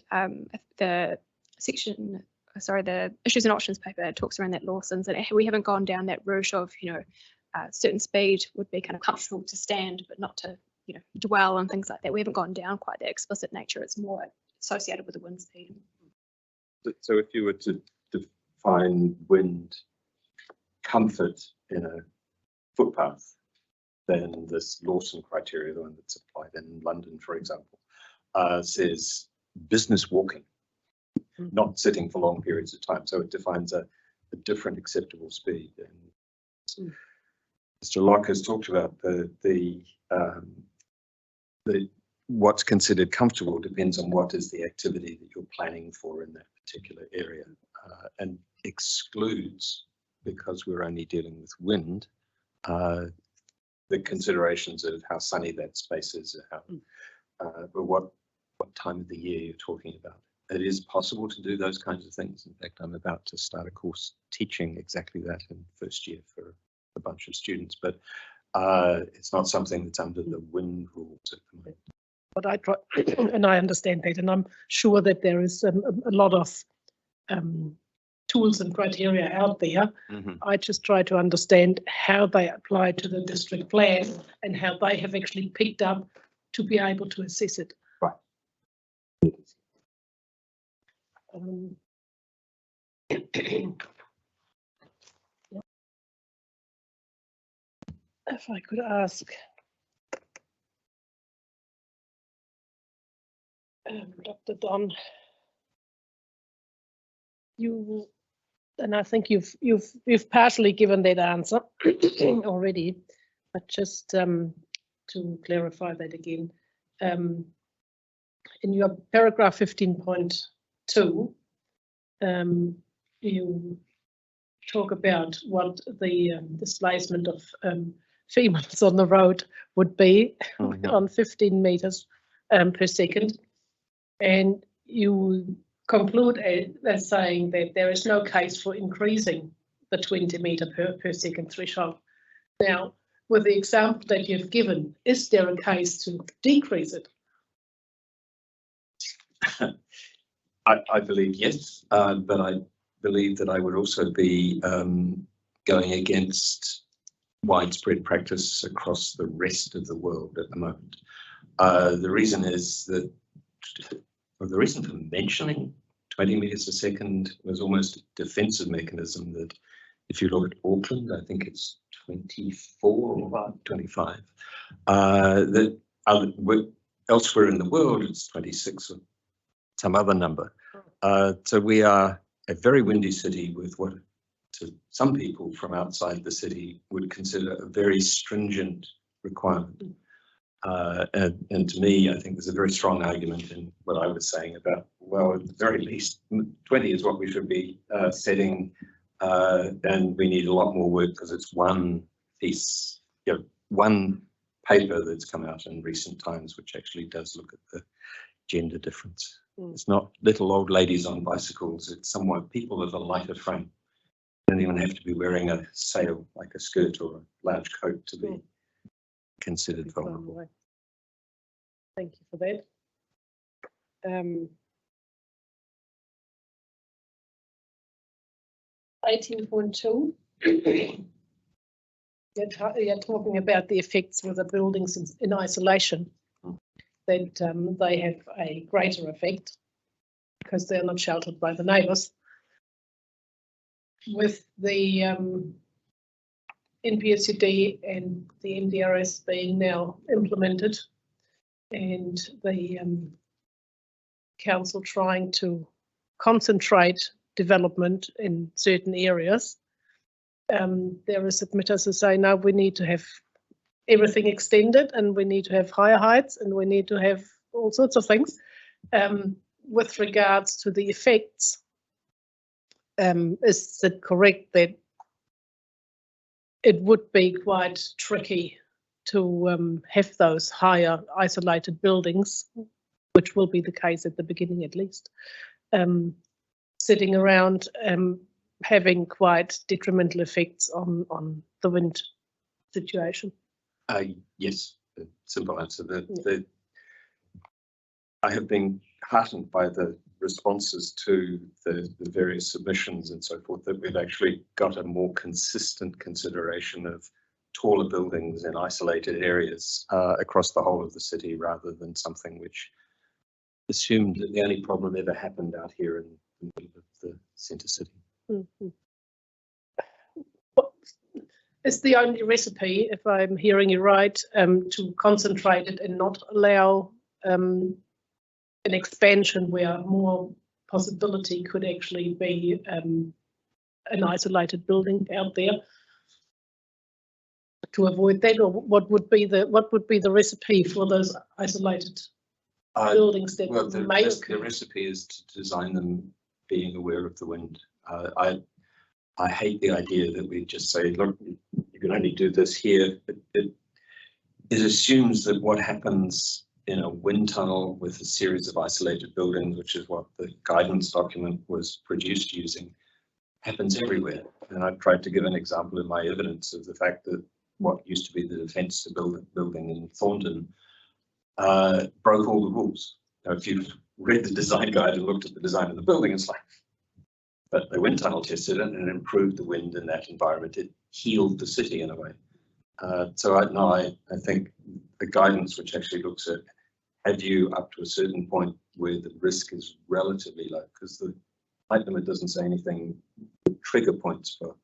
the issues and options paper talks around that, Lawson's, and we haven't gone down that route of, certain speed would be kind of comfortable to stand, but not to, dwell and things like that. We haven't gone down quite that explicit nature. It's more associated with the wind speed. So if you were to define wind comfort in a footpath, then this Lawson criteria, the one that's applied in London, for example, says business walking, not sitting for long periods of time. So it defines a different acceptable speed. And Mr. Locke has talked about the what's considered comfortable depends on what is the activity that you're planning for in that particular area, and excludes, because we're only dealing with wind, the considerations of how sunny that space is, but what time of the year you're talking about. It is possible to do those kinds of things. In fact, I'm about to start a course teaching exactly that in first year for a bunch of students, but it's not something that's under the wind rules at the moment. But I try, and I understand that, and I'm sure that there is a lot of tools and criteria out there. I just try to understand how they apply to the district plan and how they have actually picked up to be able to assess it. Right. If I could ask Dr. Don, and I think you've partially given that answer already, but just to clarify that again, in your paragraph 15.2, you talk about what the displacement of females on the road would be on 15 meters per second, and you conclude as saying that there is no case for increasing the 20 meter per second threshold. Now, with the example that you've given, is there a case to decrease it? I believe yes, but I believe that I would also be going against widespread practice across the rest of the world at the moment. The reason is that, the reason for mentioning 20 meters a second was almost a defensive mechanism that if you look at Auckland, I think it's 24 or 25, that elsewhere in the world it's 26 or some other number. So we are a very windy city with what to some people from outside the city would consider a very stringent requirement. And to me, I think there's a very strong argument in what I was saying about, well, at the very least, 20 is what we should be setting, and we need a lot more work because it's one piece, one paper that's come out in recent times which actually does look at the gender difference. It's not little old ladies on bicycles, it's somewhat people with a lighter frame. You don't even have to be wearing a sail like a skirt or a large coat to be considered vulnerable. Thank you for that. 18.2. You're talking about the effects with the buildings in isolation, that they have a greater effect because they're not sheltered by the neighbours. With the NPSUD and the MDRS being now implemented, and the council trying to concentrate development in certain areas, there is admitters who say, no, we need to have everything extended and we need to have higher heights and we need to have all sorts of things. with regards to the effects, is it correct that it would be quite tricky to have those higher isolated buildings, which will be the case at the beginning at least, sitting around having quite detrimental effects on the wind situation? Yes, the simple answer. I have been heartened by the responses to the various submissions and so forth, that we've actually got a more consistent consideration of taller buildings in isolated areas across the whole of the city, rather than something which assumed that the only problem ever happened out here in the middle of the centre city. Mm-hmm. What is the only recipe, if I'm hearing you right, to concentrate it and not allow an expansion where more possibility could actually be an isolated building out there, to avoid that? Or what would be the recipe for those isolated buildings that may occur? The recipe is to design them being aware of the wind. I hate the idea that we just say, look, you can only do this here. It assumes that what happens in a wind tunnel with a series of isolated buildings, which is what the guidance document was produced using, happens everywhere. And I've tried to give an example in my evidence of the fact that what used to be the defence building in Thornton broke all the rules. Now, if you've read the design guide and looked at the design of the building, it's like, but the wind tunnel tested it and improved the wind in that environment. It healed the city in a way. So I think the guidance, which actually looks at, have you up to a certain point where the risk is relatively low, because the height limit doesn't say anything, the trigger points for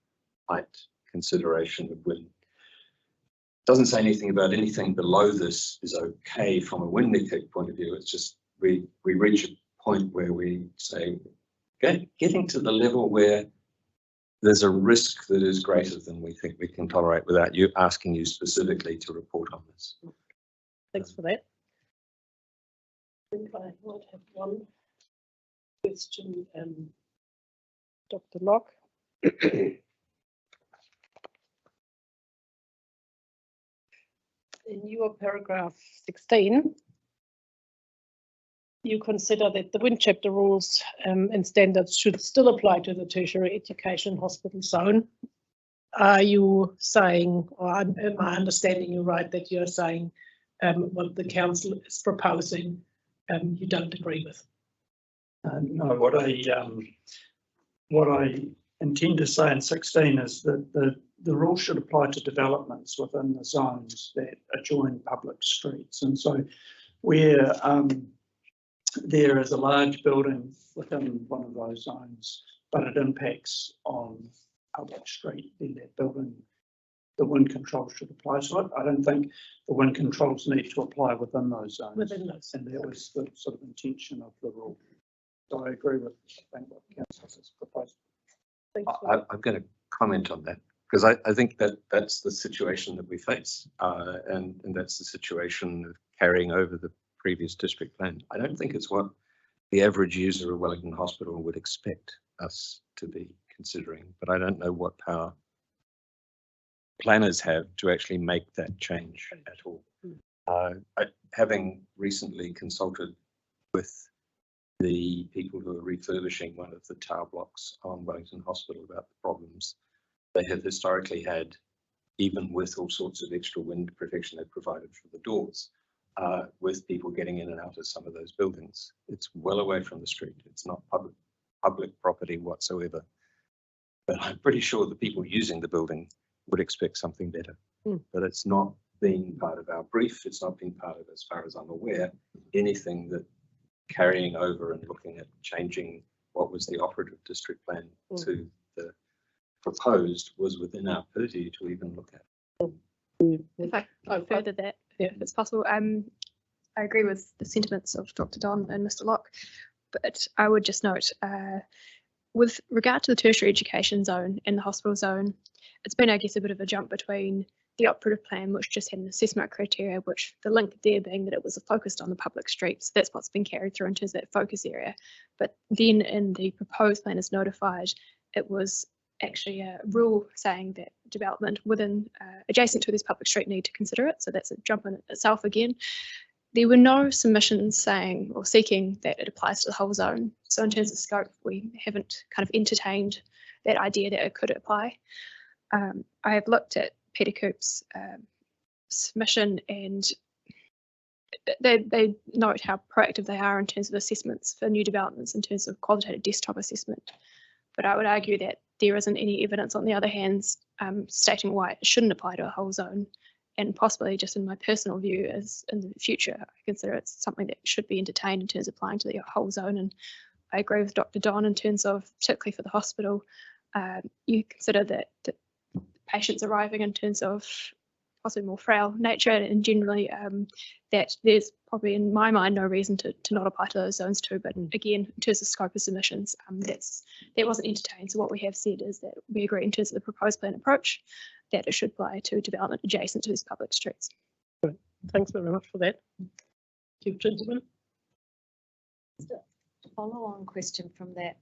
height consideration of wind. Doesn't say anything about anything below this is okay from a wind effect point of view. It's just we reach a point where we say, okay, getting to the level where there's a risk that is greater than we think we can tolerate, without you asking you specifically to report on this. Thanks for that. I think I might have one question, Dr. Locke. In your paragraph 16, you consider that the wind chapter rules and standards should still apply to the tertiary education hospital zone. Are you saying, or am I understanding you right, that you're saying what the council is proposing you don't agree with? No, what I intend to say in 16 is that the rule should apply to developments within the zones that adjoin public streets. And so where there is a large building within one of those zones, but it impacts on public street, then that building, the wind control should apply to it. I don't think the wind controls need to apply within those zones. Within those. And that was the sort of intention of the rule. So I agree with, I think, what the council has proposed. I'm going to comment on that, because I think that that's the situation that we face, and that's the situation of carrying over the previous district plan. I don't think it's what the average user of Wellington Hospital would expect us to be considering, but I don't know what power planners have to actually make that change at all. Having recently consulted with the people who are refurbishing one of the tower blocks on Wellington Hospital about the problems they have historically had, even with all sorts of extra wind protection they provided for the doors, with people getting in and out of some of those buildings. It's well away from the street. It's not public property whatsoever. But I'm pretty sure the people using the building would expect something better. But it's not been part of our brief. It's not been part of, as far as I'm aware, anything that carrying over and looking at changing what was the operative district plan to the proposed was within our purview to even look at. If I further that, if it's possible, I agree with the sentiments of Dr. Don and Mr. Locke, but I would just note, with regard to the tertiary education zone and the hospital zone, it's been, I guess, a bit of a jump between the operative plan, which just had an assessment criteria, which the link there being that it was focused on the public streets. That's what's been carried through into that focus area. But then in the proposed plan as notified, it was actually a rule saying that development within adjacent to this public street need to consider it. So that's a jump in itself again. There were no submissions saying or seeking that it applies to the whole zone. So in terms of scope, we haven't kind of entertained that idea that it could apply. I have looked at Peter Coop's submission, and they note how proactive they are in terms of assessments for new developments in terms of qualitative desktop assessment. But I would argue that there isn't any evidence on the other hand stating why it shouldn't apply to a whole zone. And possibly just in my personal view, as in the future, I consider it's something that should be entertained in terms of applying to the whole zone. And I agree with Dr. Don in terms of, particularly for the hospital, you consider that the patients arriving in terms of possibly more frail nature, and generally that there's probably in my mind no reason to not apply to those zones too. But again, in terms of scope of submissions, that wasn't entertained. So what we have said is that we agree in terms of the proposed plan approach that it should apply to development adjacent to these public streets. Good. Thanks very much for that. Thank you, gentlemen. Follow-on question from that.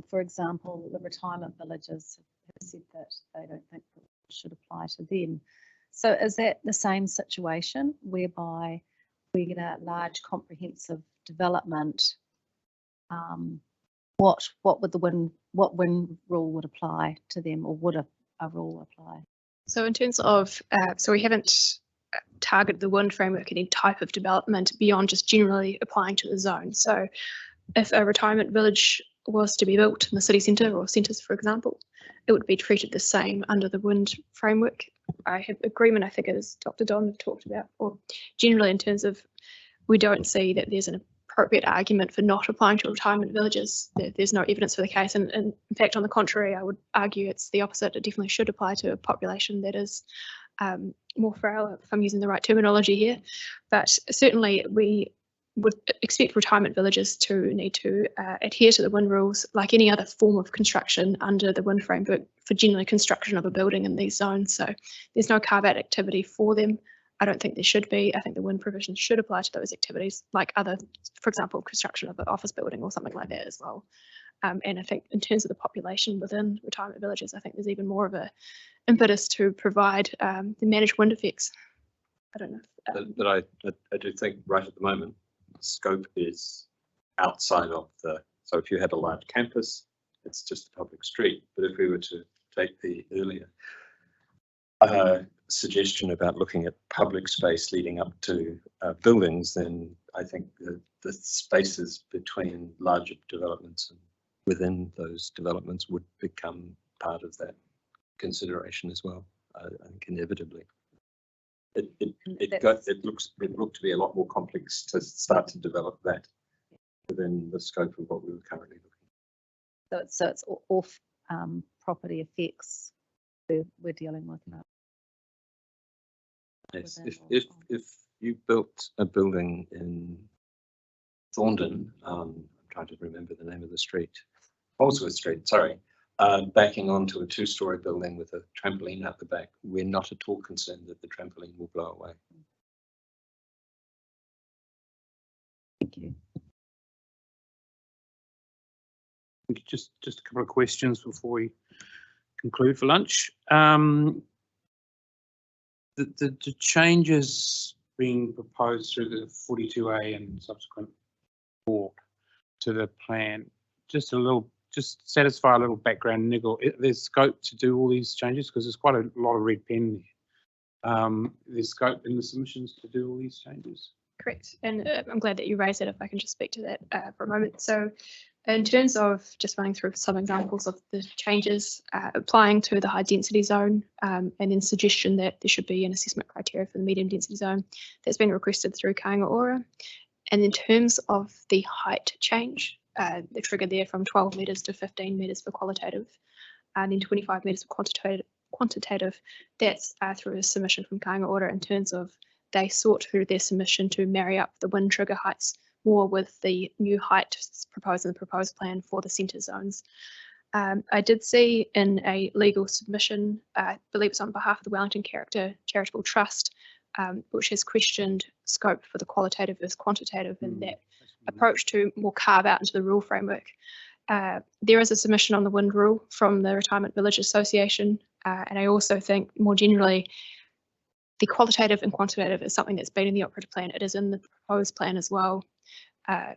For example, the retirement villages have said that they don't think it should apply to them. So is that the same situation whereby we get a large comprehensive development? What would what wind rule would apply to them, or would a rule apply? So in terms of, so we haven't targeted the wind framework any type of development beyond just generally applying to the zone. So if a retirement village was to be built in the city centre or centres, for example, it would be treated the same under the wind framework. I have agreement, I think, as Dr. Don talked about, or generally in terms of we don't see that there's an appropriate argument for not applying to retirement villages. There's no evidence for the case, and in fact, on the contrary, I would argue it's the opposite. It definitely should apply to a population that is more frail, if I'm using the right terminology here. But certainly we would expect retirement villages to need to adhere to the wind rules like any other form of construction under the wind framework for generally construction of a building in these zones. So there's no carve-out activity for them. I don't think there should be. I think the wind provisions should apply to those activities like other, for example, construction of an office building or something like that as well. And I think in terms of the population within retirement villages, I think there's even more of a impetus to provide the managed wind effects. I don't know. But I do think right at the moment, scope is outside of the, so if you had a large campus, it's just a public street. But if we were to take the earlier suggestion about looking at public space leading up to buildings, then I think the spaces between larger developments and within those developments would become part of that consideration as well. I think inevitably. It looked to be a lot more complex to start to develop that within the scope of what we were currently looking at. So it's off property effects we're dealing with now. Yes, if you built a building in Thorndon, I'm trying to remember the name of the street, Holsworth Street, sorry, backing onto a two-storey building with a trampoline out the back, we're not at all concerned that the trampoline will blow away. Thank you. Just a couple of questions before we conclude for lunch. The changes being proposed through the 42A and subsequent report to the plan, just satisfy a little background niggle. There's scope to do all these changes because there's quite a lot of red pen there. There's scope in the submissions to do all these changes. Correct, and I'm glad that you raised it. If I can just speak to that for a moment. So in terms of just running through some examples of the changes applying to the high density zone, and then suggestion that there should be an assessment criteria for the medium density zone that's been requested through Kāinga Ora. And in terms of the height change, the trigger there from 12 metres to 15 metres for qualitative, and then 25 metres for quantitative, that's through a submission from Kāinga Ora in terms of they sought through their submission to marry up the wind trigger heights more with the new height proposed in the proposed plan for the centre zones. I did see in a legal submission, I believe it's on behalf of the Wellington Character Charitable Trust, which has questioned scope for the qualitative versus quantitative and that approach to more carve out into the rule framework. There is a submission on the wind rule from the Retirement Village Association, and I also think more generally the qualitative and quantitative is something that's been in the operative plan. It is in the proposed plan as well.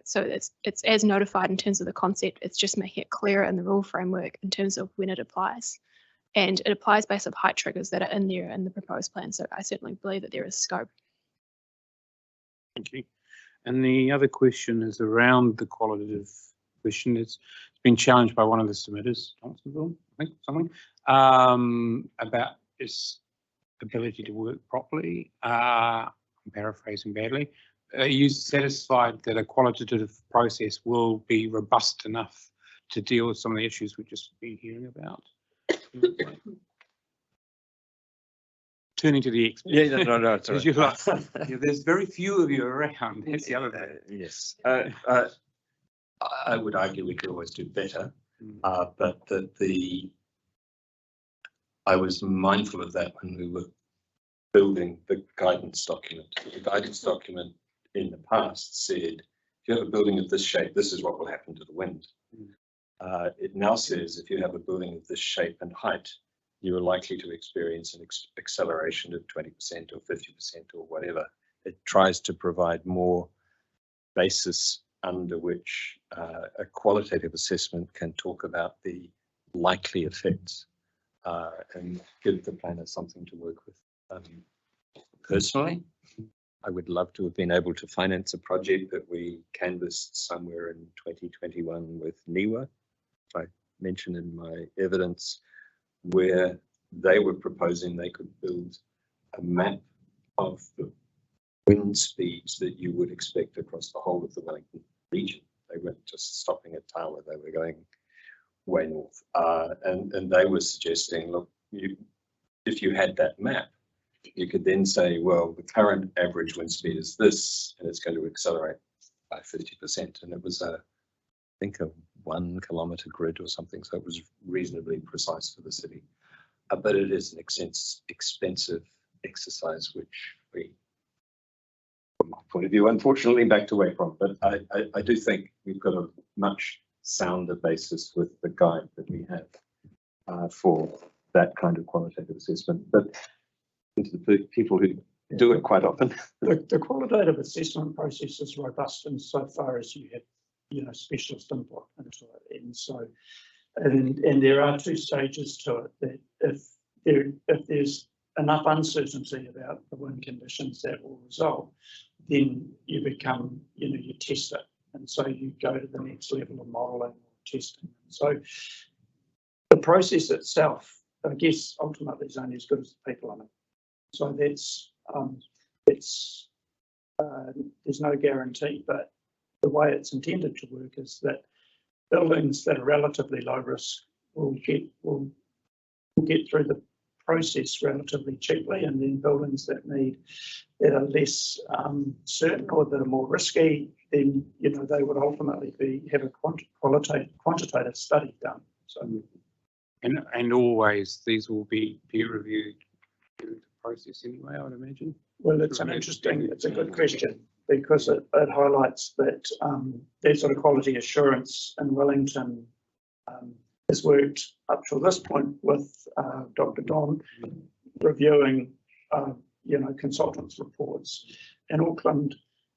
So it's as notified in terms of the concept. It's just making it clearer in the rule framework in terms of when it applies. And it applies based on height triggers that are in there in the proposed plan. So I certainly believe that there is scope. Thank you. And the other question is around the qualitative question. It's been challenged by one of the submitters, Johnsonville, I think, something, about its ability to work properly. I'm paraphrasing badly. Are you satisfied that a qualitative process will be robust enough to deal with some of the issues we've just been hearing about? Turning to the expert. Yeah, no, it's all Because right. yeah, there's very few of you around. That's the other thing. Yes. I would argue we could always do better, but I was mindful of that when we were building the guidance document. The guidance document in the past said, if you have a building of this shape, this is what will happen to the wind. It now says, if you have a building of this shape and height, you are likely to experience an acceleration of 20% or 50% or whatever. It tries to provide more basis under which a qualitative assessment can talk about the likely effects and give the planner something to work with. Personally, I would love to have been able to finance a project that we canvassed somewhere in 2021 with NIWA, I mentioned in my evidence, where they were proposing they could build a map of the wind speeds that you would expect across the whole of the Wellington region. They weren't just stopping at Tawa, they were going way north. And they were suggesting, look, if you had that map, you could then say, well, the current average wind speed is this, and it's going to accelerate by 50%. And it was I think a 1 kilometre grid or something, so it was reasonably precise for the city. But it is an expensive exercise, which we, from my point of view, unfortunately backed away from. But I do think we've got a much sounder basis with the guide that we have for that kind of qualitative assessment. But into the people who do it quite often. The qualitative assessment process is robust insofar as you have, specialist input into it, and so, and there are two stages to it. That if there's enough uncertainty about the wind conditions that will resolve, then you become, you test it, and so you go to the next level of modelling or testing. So the process itself, I guess, ultimately is only as good as the people in it. So that's there's no guarantee, but the way it's intended to work is that buildings that are relatively low risk will get through the process relatively cheaply, and then buildings that are less certain or that are more risky, then they would ultimately have a quantitative study done. So and always these will be peer reviewed through the process anyway, I would imagine. Well, it's a good question, because it highlights that that sort of quality assurance in Wellington has worked up to this point with Dr. Don reviewing, consultants' reports. In Auckland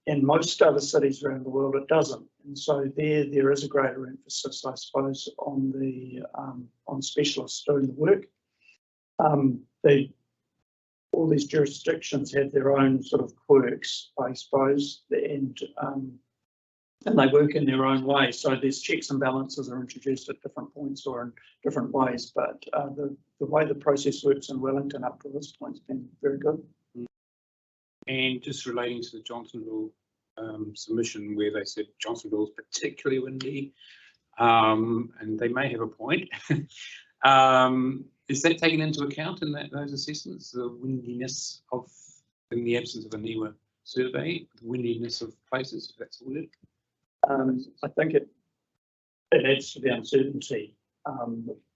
and most other cities around the world, it doesn't, and so there is a greater emphasis, I suppose, on the on specialists doing the work. All these jurisdictions have their own sort of quirks, I suppose, and they work in their own way. So there's checks and balances are introduced at different points or in different ways. But the way the process works in Wellington up to this point has been very good. And just relating to the Johnsonville submission, where they said Johnsonville is particularly windy, and they may have a point. Is that taken into account in those assessments, the windiness of, in the absence of a NIWA survey, the windiness of places, if that's the word? I think it adds to the uncertainty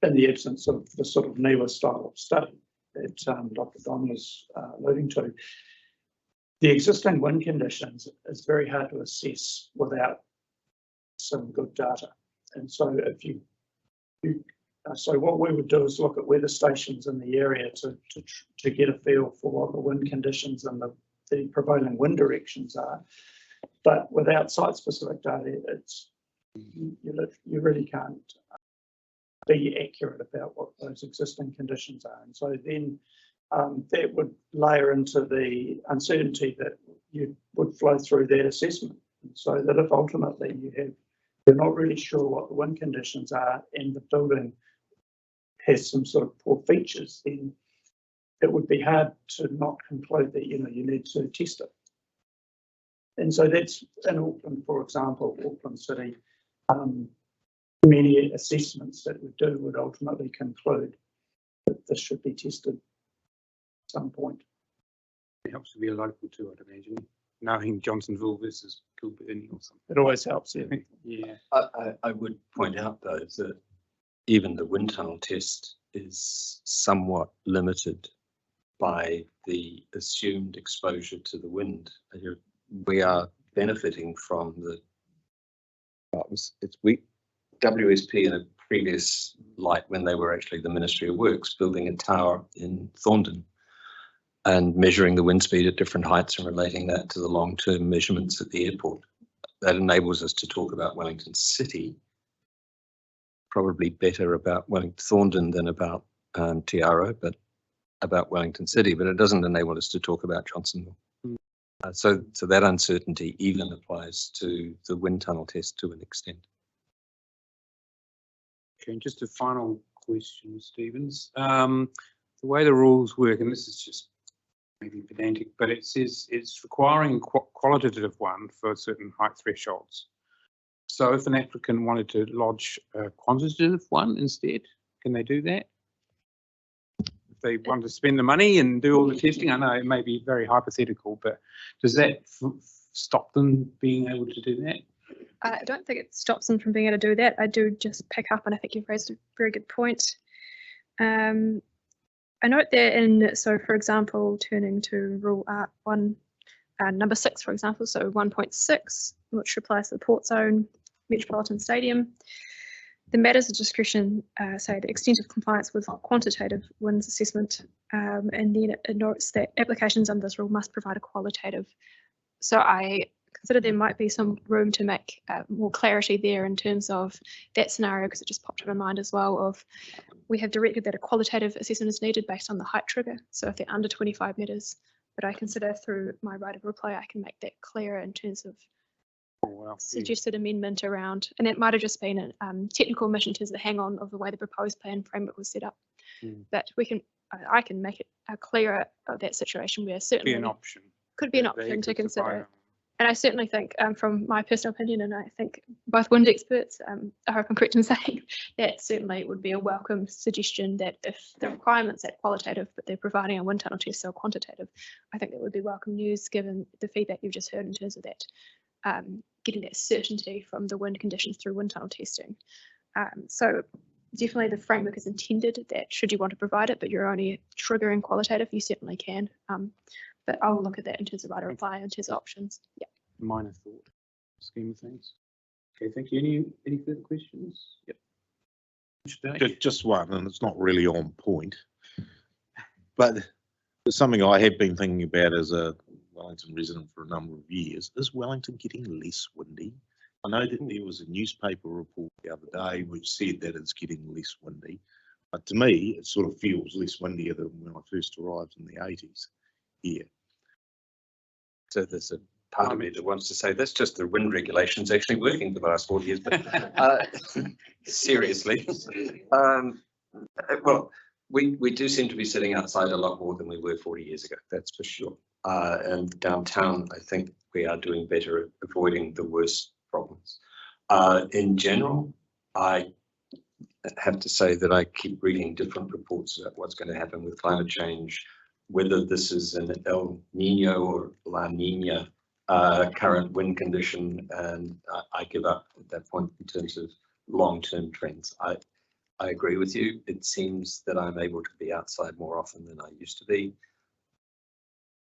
in the absence of the sort of NIWA style of study that Dr. Don was alluding to. The existing wind conditions is very hard to assess without some good data. And so if so what we would do is look at weather stations in the area to get a feel for what the wind conditions and the prevailing wind directions are. But without site-specific data, you really can't be accurate about what those existing conditions are. And so then that would layer into the uncertainty that you would flow through that assessment. And so that if ultimately you're not really sure what the wind conditions are and the building has some sort of poor features, then it would be hard to not conclude that you need to test it. And so that's in Auckland, for example, Auckland City, many assessments that we do would ultimately conclude that this should be tested at some point. It helps to be a local too, I'd imagine, knowing Johnsonville versus Kilburn or something. It always helps, yeah. Yeah. I would point out though that even the wind tunnel test is somewhat limited by the assumed exposure to the wind. We are benefiting from WSP in a previous light when they were actually the Ministry of Works building a tower in Thorndon and measuring the wind speed at different heights and relating that to the long-term measurements at the airport. That enables us to talk about Wellington City, probably better about Thorndon than about Te but about Wellington City, but it doesn't enable us to talk about Johnsonville. So that uncertainty even applies to the wind tunnel test to an extent. Okay, and just a final question, Stevens. The way the rules work, and this is just maybe pedantic, but it says it's requiring a qualitative one for certain height thresholds. So if an applicant wanted to lodge a quantitative one instead, can they do that? If they want to spend the money and do all the testing, I know it may be very hypothetical, but does that stop them being able to do that? I don't think it stops them from being able to do that. I do just pick up, and I think you've raised a very good point. I note there so for example, turning to rule 1, number 6, for example, so 1.6, which applies to the Port Zone Metropolitan Stadium. The matters of discretion say the extent of compliance with quantitative winds assessment, and then it notes that applications under this rule must provide a qualitative. So I consider there might be some room to make more clarity there in terms of that scenario, because it just popped in my mind as well of we have directed that a qualitative assessment is needed based on the height trigger. So if they're under 25 metres, but I consider through my right of reply, I can make that clearer in terms of suggested amendment around, and it might have just been a technical omission to the hang on of the way the proposed plan framework was set up. But I can make it clearer of that situation where certainly could be an option to consider. And I certainly think, from my personal opinion, and I think both wind experts, I hope I'm correct in saying that certainly it would be a welcome suggestion that if the requirements are qualitative, but they're providing a wind tunnel test so quantitative, I think that would be welcome news given the feedback you've just heard in terms of that, getting that certainty from the wind conditions through wind tunnel testing. So definitely the framework is intended that should you want to provide it, but you're only triggering qualitative, you certainly can. But I'll look at that in terms of right of reply, in terms of options. Yeah. Minor thought scheme of things. Okay, thank you. Any further questions? Yep. Just one, and it's not really on point, but it's something I have been thinking about as a Wellington resident for a number of years. Is Wellington getting less windy? I know that there was a newspaper report the other day which said that it's getting less windy, but to me it sort of feels less windier than when I first arrived in the 80s here. So there's a part of me that wants to say that's just the wind regulations actually working for the last 40 years, but seriously, well, we do seem to be sitting outside a lot more than we were 40 years ago, that's for sure. And downtown, I think we are doing better at avoiding the worst problems. In general, I have to say that I keep reading different reports about what's going to happen with climate change, whether this is an El Nino or La Nina current wind condition, and I give up at that point in terms of long-term trends. I agree with you. It seems that I'm able to be outside more often than I used to be.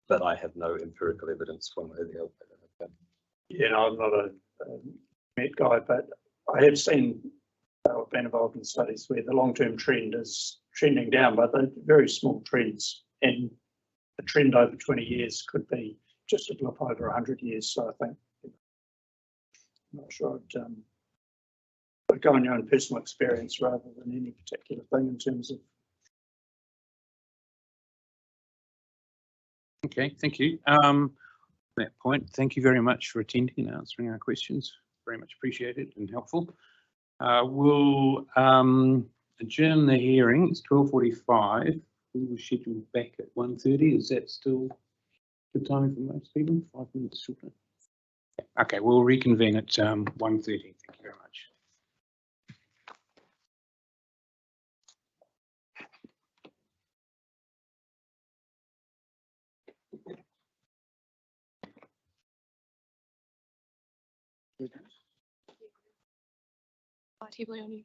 But I have no empirical evidence one way or the other. Yeah, no, I'm not a Met guy, but I have seen, I've been involved in studies where the long-term trend is trending down, but they're very small trends, and a trend over 20 years could be just a blip over 100 years. So I think, I'm not sure I'd go on your own personal experience rather than any particular thing in terms of. Okay, thank you. That point, thank you very much for attending and answering our questions. Very much appreciated and helpful. We'll adjourn the hearing. It's 12:45. We will schedule back at 1:30. Is that still good timing for most people? 5 minutes shorter. Okay, we'll reconvene at 1:30. Thank you very much. Table on you.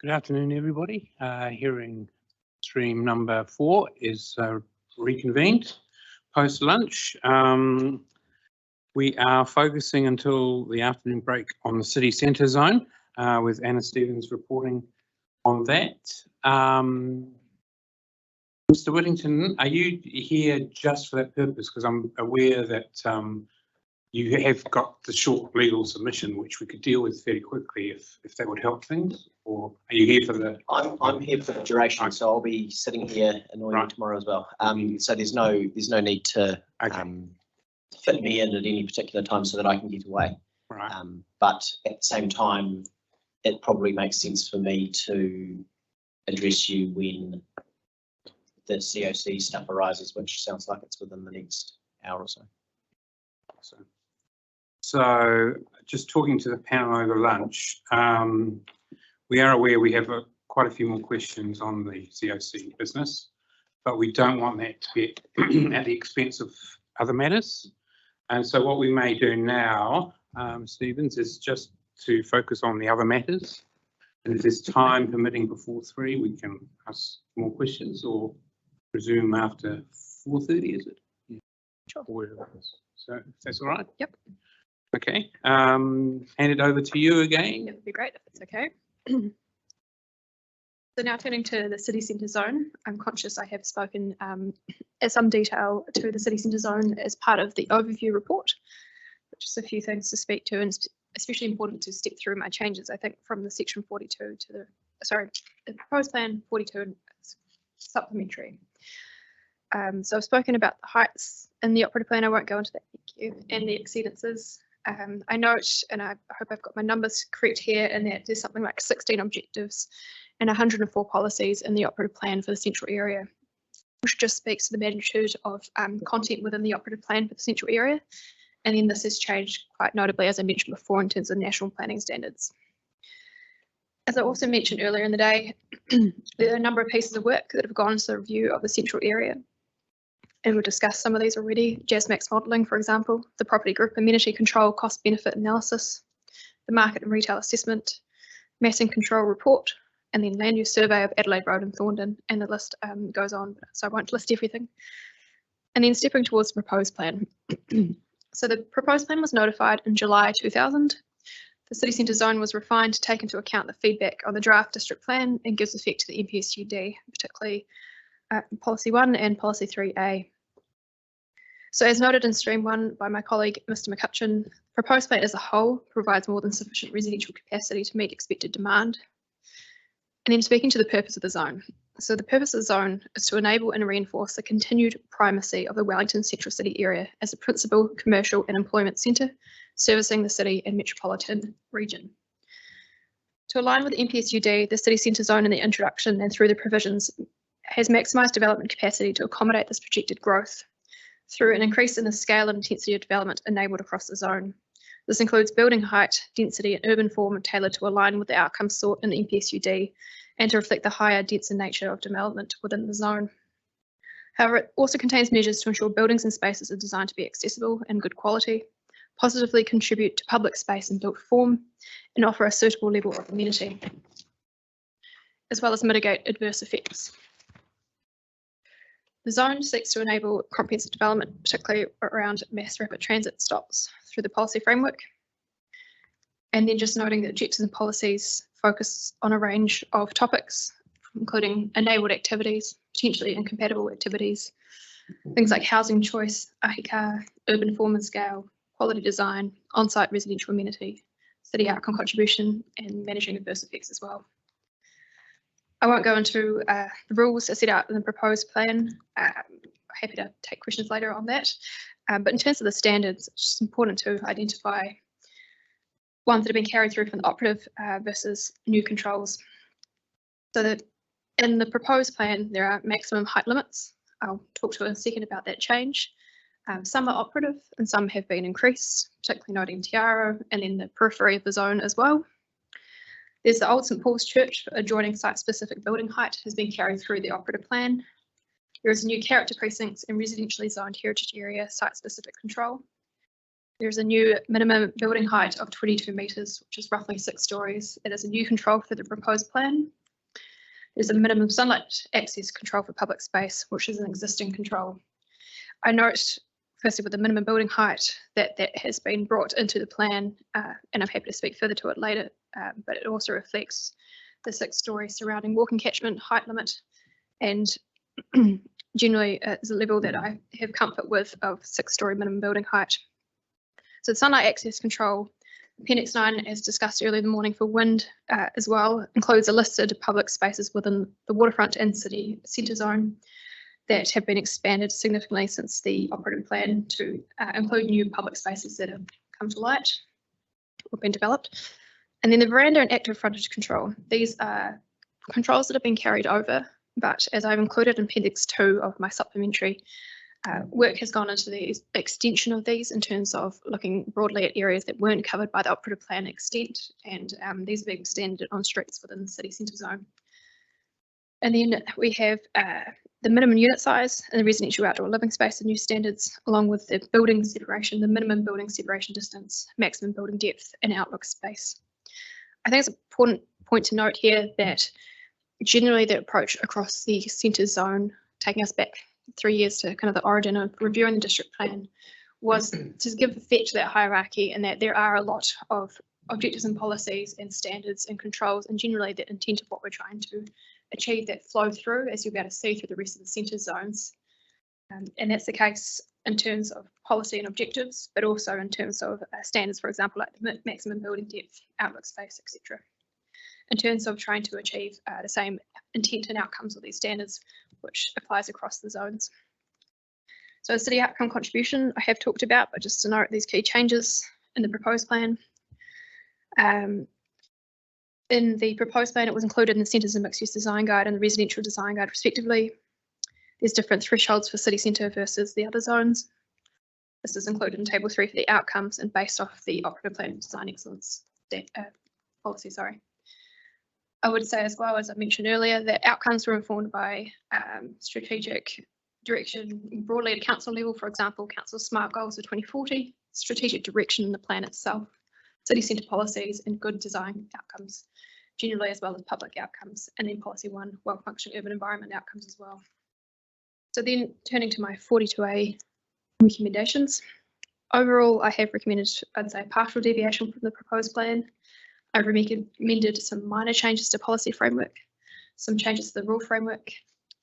Good afternoon, everybody. Hearing stream number 4 is reconvened post-lunch. We are focusing until the afternoon break on the city centre zone with Anna Stevens reporting on that. Mr. Whittington, are you here just for that purpose? Because I'm aware that you have got the short legal submission, which we could deal with fairly quickly if that would help things. Or are you here for the? I'm here for the duration, so I'll be sitting here annoying you tomorrow as well. So there's no need to fit me in at any particular time so that I can get away. Right. But at the same time, it probably makes sense for me to address you when the COC stuff arises, which sounds like it's within the next hour or so. So just talking to the panel over lunch, we are aware we have quite a few more questions on the COC business, but we don't want that to be at the expense of other matters. And so what we may do now, Stevens, is just to focus on the other matters. And if there's time permitting before 3, we can ask more questions or resume after 4:30, is it? Yeah. Sure. So if that's all right? Yep. Okay, hand it over to you again. It would be great if it's okay. So now turning to the city centre zone, I'm conscious I have spoken in some detail to the city centre zone as part of the overview report, which is a few things to speak to, and especially important to step through my changes, I think, from the section 42 to the proposed plan 42 and supplementary. So I've spoken about the heights in the operative plan. I won't go into that, thank you, and the exceedances. I note, and I hope I've got my numbers correct here, and that there's something like 16 objectives and 104 policies in the operative plan for the central area, which just speaks to the magnitude of content within the operative plan for the central area. And then this has changed quite notably, as I mentioned before, in terms of national planning standards. As I also mentioned earlier in the day, there are a number of pieces of work that have gone into the review of the central area. And we'll discuss some of these already. JASMAX modelling, for example, the property group amenity control cost benefit analysis, the market and retail assessment, mass and control report, and then land use survey of Adelaide Road and Thorndon, and the list goes on, so I won't list everything. And then stepping towards the proposed plan. So the proposed plan was notified in July 2000. The city centre zone was refined to take into account the feedback on the draft district plan and gives effect to the NPSUD, particularly Policy 1 and Policy 3A. So as noted in stream 1 by my colleague, Mr. McCutcheon, the proposed plan as a whole provides more than sufficient residential capacity to meet expected demand. And then speaking to the purpose of the zone. So the purpose of the zone is to enable and reinforce the continued primacy of the Wellington Central City area as a principal commercial and employment centre, servicing the city and metropolitan region. To align with the NPSUD, the city centre zone in the introduction and through the provisions has maximised development capacity to accommodate this projected growth through an increase in the scale and intensity of development enabled across the zone. This includes building height, density and urban form tailored to align with the outcomes sought in the NPSUD and to reflect the higher, denser nature of development within the zone. However, it also contains measures to ensure buildings and spaces are designed to be accessible and good quality, positively contribute to public space and built form, and offer a suitable level of amenity, as well as mitigate adverse effects. The zone seeks to enable comprehensive development, particularly around mass rapid transit stops through the policy framework. And then just noting that objectives and policies focus on a range of topics, including enabled activities, potentially incompatible activities, things like housing choice, ahika, urban form and scale, quality design, on-site residential amenity, city outcome contribution, and managing adverse effects as well. I won't go into the rules as set out in the proposed plan. Happy to take questions later on that. But in terms of the standards, it's just important to identify ones that have been carried through from the operative versus new controls. So that in the proposed plan, there are maximum height limits. I'll talk to you in a second about that change. Some are operative and some have been increased, particularly noting Tiara and then the periphery of the zone as well. There's the old St Paul's Church adjoining site-specific building height has been carried through the operative plan. There is a new character precincts and residentially zoned heritage area site-specific control. There's a new minimum building height of 22 metres, which is roughly 6 stories. It is a new control for the proposed plan. There's a minimum sunlight access control for public space, which is an existing control. I note, firstly, with the minimum building height, that has been brought into the plan, and I'm happy to speak further to it later, but it also reflects the 6-storey surrounding walking catchment height limit, and generally is a level that I have comfort with of 6-storey minimum building height. So the sunlight access control, Appendix 9, as discussed earlier in the morning for wind as well, includes a listed public spaces within the waterfront and city centre zone that have been expanded significantly since the operating plan to include new public spaces that have come to light or been developed. And then the veranda and active frontage control. These are controls that have been carried over, but as I've included in Appendix 2 of my supplementary, work has gone into the extension of these in terms of looking broadly at areas that weren't covered by the operative plan extent, and these are being extended on streets within the city centre zone. And then we have the minimum unit size in the residential outdoor living space and new standards, along with the building separation, the minimum building separation distance, maximum building depth, and outlook space. I think it's an important point to note here that generally the approach across the centre zone, taking us back 3 years to kind of the origin of reviewing the district plan, was to give effect to that hierarchy, and that there are a lot of objectives and policies and standards and controls, and generally the intent of what we're trying to achieve that flow through, as you'll be able to see through the rest of the centre zones. And that's the case in terms of policy and objectives, but also in terms of standards, for example, like the maximum building depth, outlook space, etc. In terms of trying to achieve the same intent and outcomes of these standards, which applies across the zones. So the city outcome contribution I have talked about, but just to note these key changes in the proposed plan. In the proposed plan, it was included in the centres and mixed use design guide and the residential design guide respectively. There's different thresholds for city centre versus the other zones. This is included in table 3 for the outcomes and based off the operative plan design excellence policy, sorry. I would say as well, as I mentioned earlier, that outcomes were informed by strategic direction broadly at council level, for example, council SMART goals for 2040, strategic direction in the plan itself, city centre policies and good design outcomes, generally as well as public outcomes, and then policy 1, well-functioning urban environment outcomes as well. So then turning to my 42A recommendations. Overall, I have recommended, I'd say, a partial deviation from the proposed plan. I've recommended some minor changes to policy framework, some changes to the rule framework,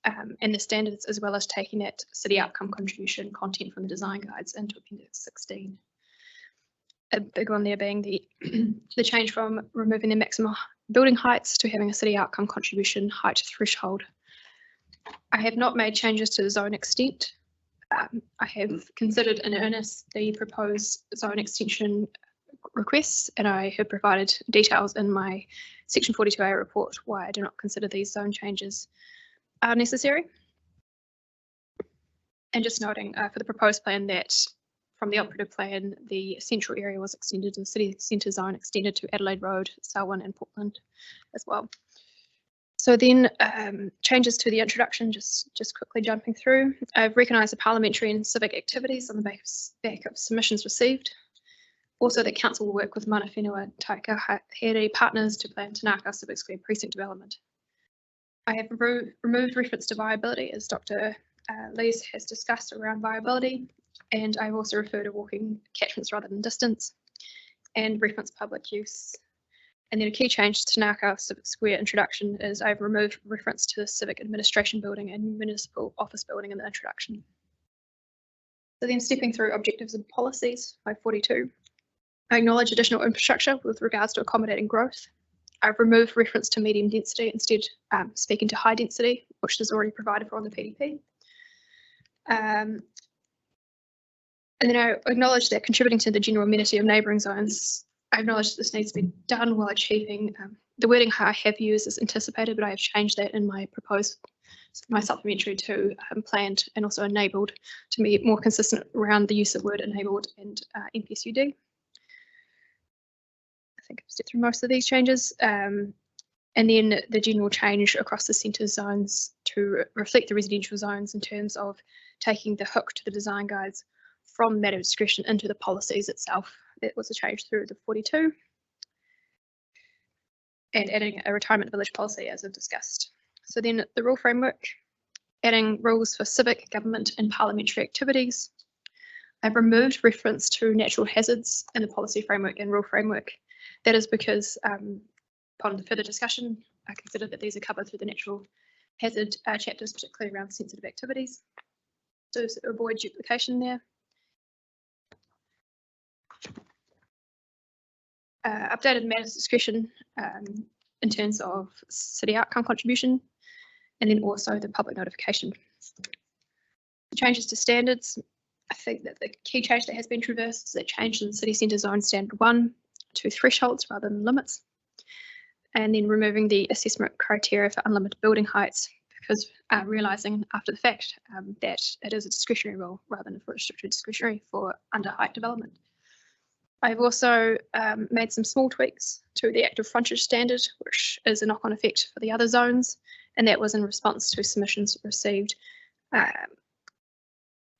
and the standards, as well as taking that city outcome contribution content from the design guides into Appendix 16. A big one there being the change from removing the maximum building heights to having a city outcome contribution height threshold. I have not made changes to the zone extent. I have considered in earnest the proposed zone extension requests, and I have provided details in my Section 42A report why I do not consider these zone changes are necessary. And just noting for the proposed plan that from the operative plan, the central area was extended to the city centre zone, extended to Adelaide Road, Selwyn and Portland as well. So then changes to the introduction, just quickly jumping through. I've recognised the parliamentary and civic activities on the back of submissions received. Also, the council will work with Mana Whenua Taika Here partners to plan Tanaka Civic Square precinct development. I have removed reference to viability, as Dr. Lees has discussed around viability, and I've also referred to walking catchments rather than distance, and reference public use. And then a key change to Tanaka Civic Square introduction is I've removed reference to the civic administration building and municipal office building in the introduction. So then stepping through objectives and policies, 542. I acknowledge additional infrastructure with regards to accommodating growth. I've removed reference to medium density, instead speaking to high density, which is already provided for on the PDP. And then I acknowledge that contributing to the general amenity of neighbouring zones, I acknowledge this needs to be done while achieving the wording I have used is anticipated, but I have changed that in my supplementary to planned and also enabled to be more consistent around the use of word enabled and NPSUD. I think I've stepped through most of these changes. And then the general change across the centre zones to reflect the residential zones in terms of taking the hook to the design guides from matter of discretion into the policies itself. That was a change through the 42. And adding a retirement village policy, as I've discussed. So then the rule framework, adding rules for civic, government and parliamentary activities. I've removed reference to natural hazards in the policy framework and rule framework. That is because upon the further discussion, I consider that these are covered through the natural hazard chapters, particularly around sensitive activities. To avoid duplication there. Updated matters discretion in terms of city outcome contribution, and then also the public notification. Changes to standards. I think that the key change that has been traversed is that change in city centre zone standard 1 to thresholds rather than limits, and then removing the assessment criteria for unlimited building heights, because realising after the fact that it is a discretionary rule rather than a restricted discretionary for under height development. I've also made some small tweaks to the active frontage standard, which is a knock-on effect for the other zones, and that was in response to submissions received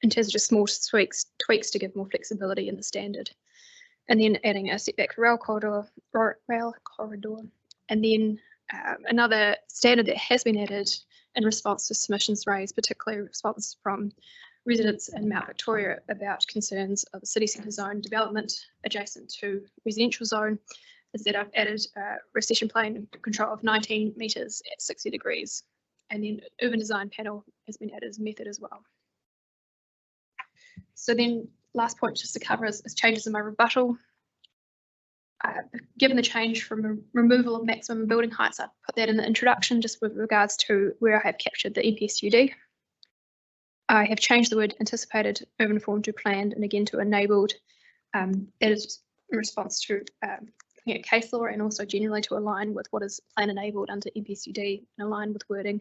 in terms of just small tweaks to give more flexibility in the standard. And then adding a setback for rail corridor, and then another standard that has been added in response to submissions raised, particularly response from residents in Mount Victoria about concerns of the city centre zone development adjacent to residential zone, is that I've added a recession plane control of 19 metres at 60 degrees. And then urban design panel has been added as a method as well. So then last point just to cover is changes in my rebuttal. Given the change from removal of maximum building heights, I put that in the introduction just with regards to where I have captured the NPSUD. I have changed the word anticipated urban form to planned and again to enabled. That is in response to looking at case law and also generally to align with what is plan enabled under NPSUD and align with wording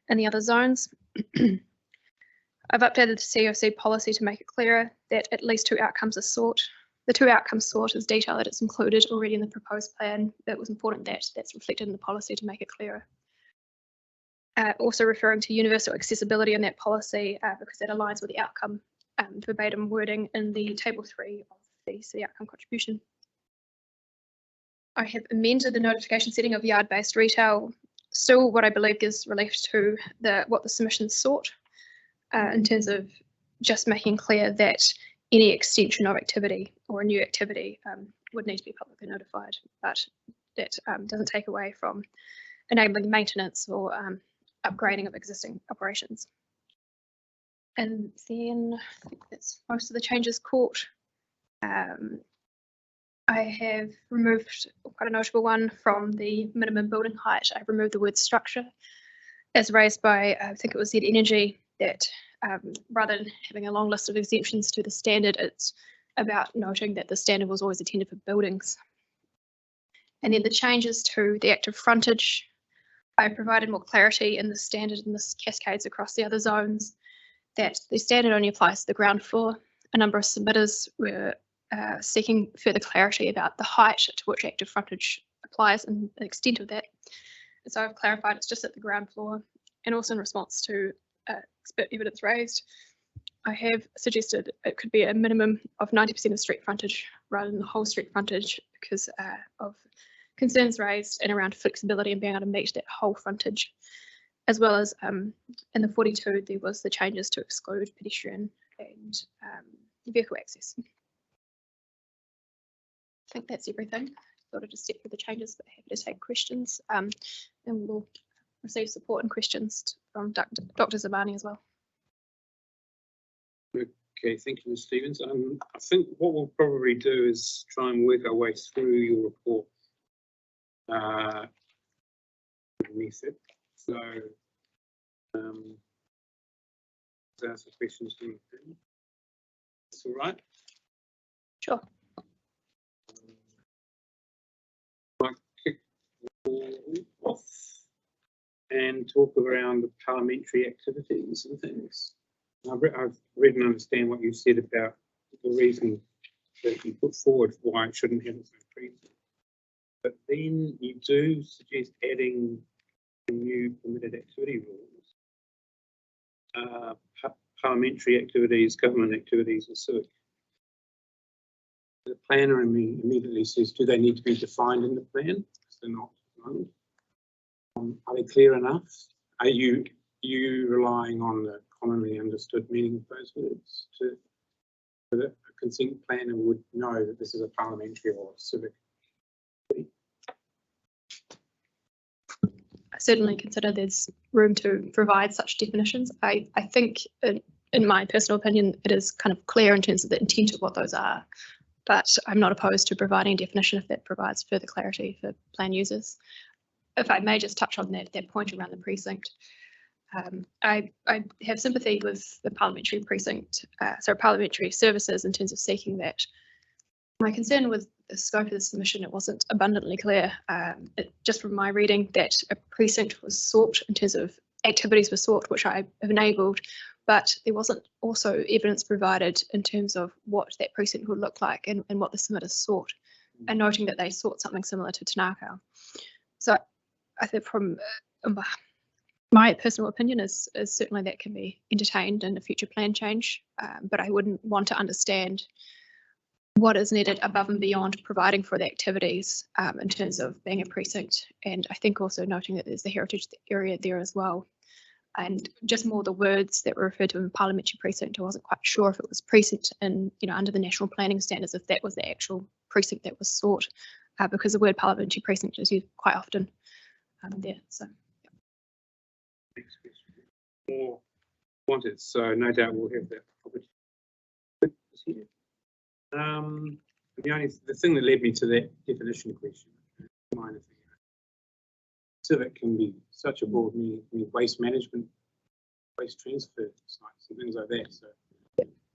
in the other zones. I've updated the COC policy to make it clearer that at least 2 outcomes are sought. The 2 outcomes sought is detail that it's included already in the proposed plan. That was important that that's reflected in the policy to make it clearer. Also referring to universal accessibility in that policy because that aligns with the outcome verbatim wording in the table 3 of the city outcome contribution. I have amended the notification setting of yard-based retail, still what I believe gives relief to what the submission sought in terms of just making clear that any extension of activity or a new activity would need to be publicly notified, but that doesn't take away from enabling maintenance or upgrading of existing operations. And then I think that's most of the changes caught. I have removed quite a notable one from the minimum building height. I've removed the word structure as raised by, I think it was Z Energy, that rather than having a long list of exemptions to the standard, it's about noting that the standard was always intended for buildings. And then the changes to the active frontage, I provided more clarity in the standard, and this cascades across the other zones, that the standard only applies to the ground floor. A number of submitters were seeking further clarity about the height to which active frontage applies and the extent of that. And so I've clarified it's just at the ground floor, and also in response to expert evidence raised, I have suggested it could be a minimum of 90% of street frontage rather than the whole street frontage because of concerns raised and around flexibility and being able to meet that whole frontage, as well as in the 42 there was the changes to exclude pedestrian and vehicle access. I think that's everything. Thought I'd just step through the changes, but happy to take questions, and we'll receive support and questions from Dr. Zabani as well. Okay, thank you, Ms. Stevens. I think what we'll probably do is try and work our way through your report method. So, ask the questions. That's all right. Sure. Might kick off and talk around the parliamentary activities and things. I've read and understand what you said about the reason that you put forward for why it shouldn't have its own precinct. But then you do suggest adding new permitted activity rules. parliamentary activities, government activities and civic. The planner immediately says, do they need to be defined in the plan? Because they're not. Are they clear enough? Are you relying on the commonly understood meaning of those words so that a consent planner would know that this is a parliamentary or a civic? I certainly consider there's room to provide such definitions. I think, in my personal opinion, it is kind of clear in terms of the intent of what those are, but I'm not opposed to providing a definition if that provides further clarity for plan users. If I may just touch on that point around the precinct. I have sympathy with the parliamentary precinct, parliamentary services in terms of seeking that. My concern with the scope of the submission, it wasn't abundantly clear, just from my reading, that a precinct was sought in terms of activities were sought, which I have enabled, but there wasn't also evidence provided in terms of what that precinct would look like and what the submitters sought, and noting that they sought something similar to Tanakau. So I think from my personal opinion is certainly that can be entertained in a future plan change, but I wouldn't want to understand what is needed above and beyond providing for the activities in terms of being a precinct. And I think also noting that there's the heritage area there as well. And just more the words that were referred to in parliamentary precinct, I wasn't quite sure if it was precinct and, under the national planning standards, if that was the actual precinct that was sought, because the word parliamentary precinct is used quite often there. So. Next question. More wanted, so no doubt we'll have that opportunity. The thing that led me to that definition question, minor thing. Civic can be such a broad meaning, waste management, waste transfer sites and things like that. So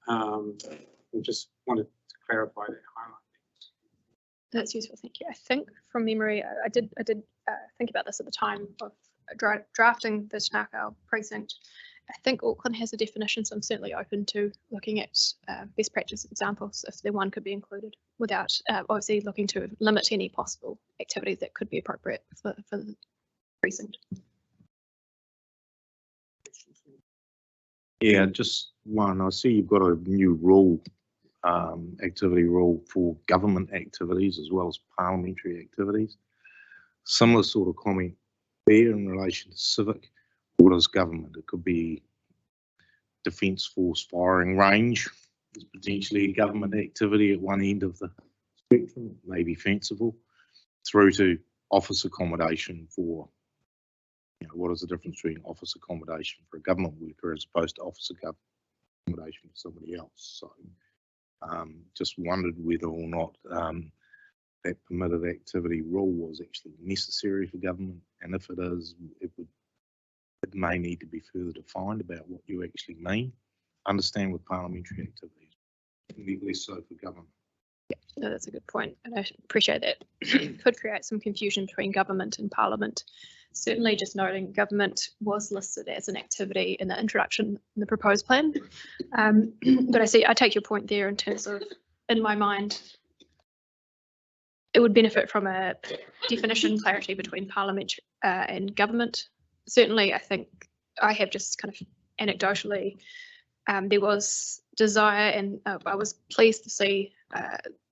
I just wanted to clarify that, highlight that. That's useful, thank you. I think from memory, I did think about this at the time of drafting the Tanakau precinct. I think Auckland has a definition, so I'm certainly open to looking at best practice examples if the one could be included, without obviously looking to limit any possible activities that could be appropriate for the precinct. Yeah, just one. I see you've got a new rule, activity rule for government activities as well as parliamentary activities. Similar sort of comment there in relation to civic. What is government? It could be Defence Force firing range. There's potentially a government activity at one end of the spectrum, maybe fanciful, through to office accommodation for, what is the difference between office accommodation for a government worker as opposed to office accommodation for somebody else? So just wondered whether or not that permitted activity rule was actually necessary for government, and if it is, it may need to be further defined about what you actually mean. Understand with parliamentary activities, maybe less so for government. Yeah, no, that's a good point, and I appreciate that. Could create some confusion between government and parliament. Certainly, just noting government was listed as an activity in the introduction in the proposed plan, but I take your point there in terms of, in my mind, it would benefit from a definition clarity between parliament and government. Certainly, I think I have just kind of anecdotally, there was desire, and I was pleased to see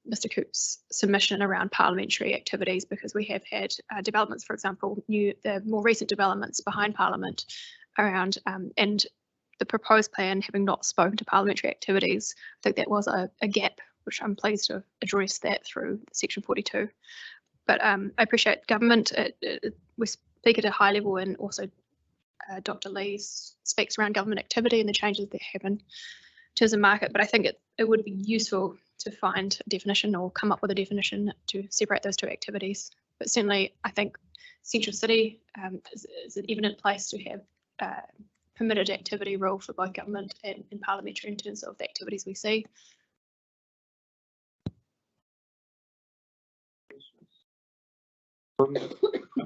Mr. Coop's submission around parliamentary activities, because we have had developments, for example, the more recent developments behind Parliament around, and the proposed plan having not spoken to parliamentary activities. I think that was a gap, which I'm pleased to address that through Section 42. But I appreciate government. We speak at a high level, and also Dr. Lee speaks around government activity and the changes that happen in terms of market. But I think it would be useful to find a definition or come up with a definition to separate those two activities. But certainly, I think Central City is an evident place to have permitted activity rule for both government and parliamentary in terms of the activities we see.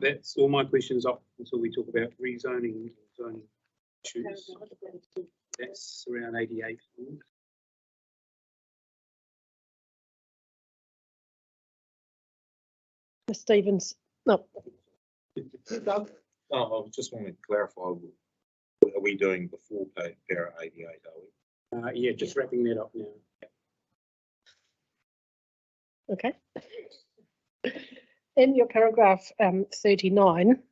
That's all my questions up until we talk about rezoning zoning issues. That's around 88. Ms. Stevens, no. I just want to clarify Are we doing before para 88, are we? Yeah, just wrapping that up now. Okay. In your paragraph 39,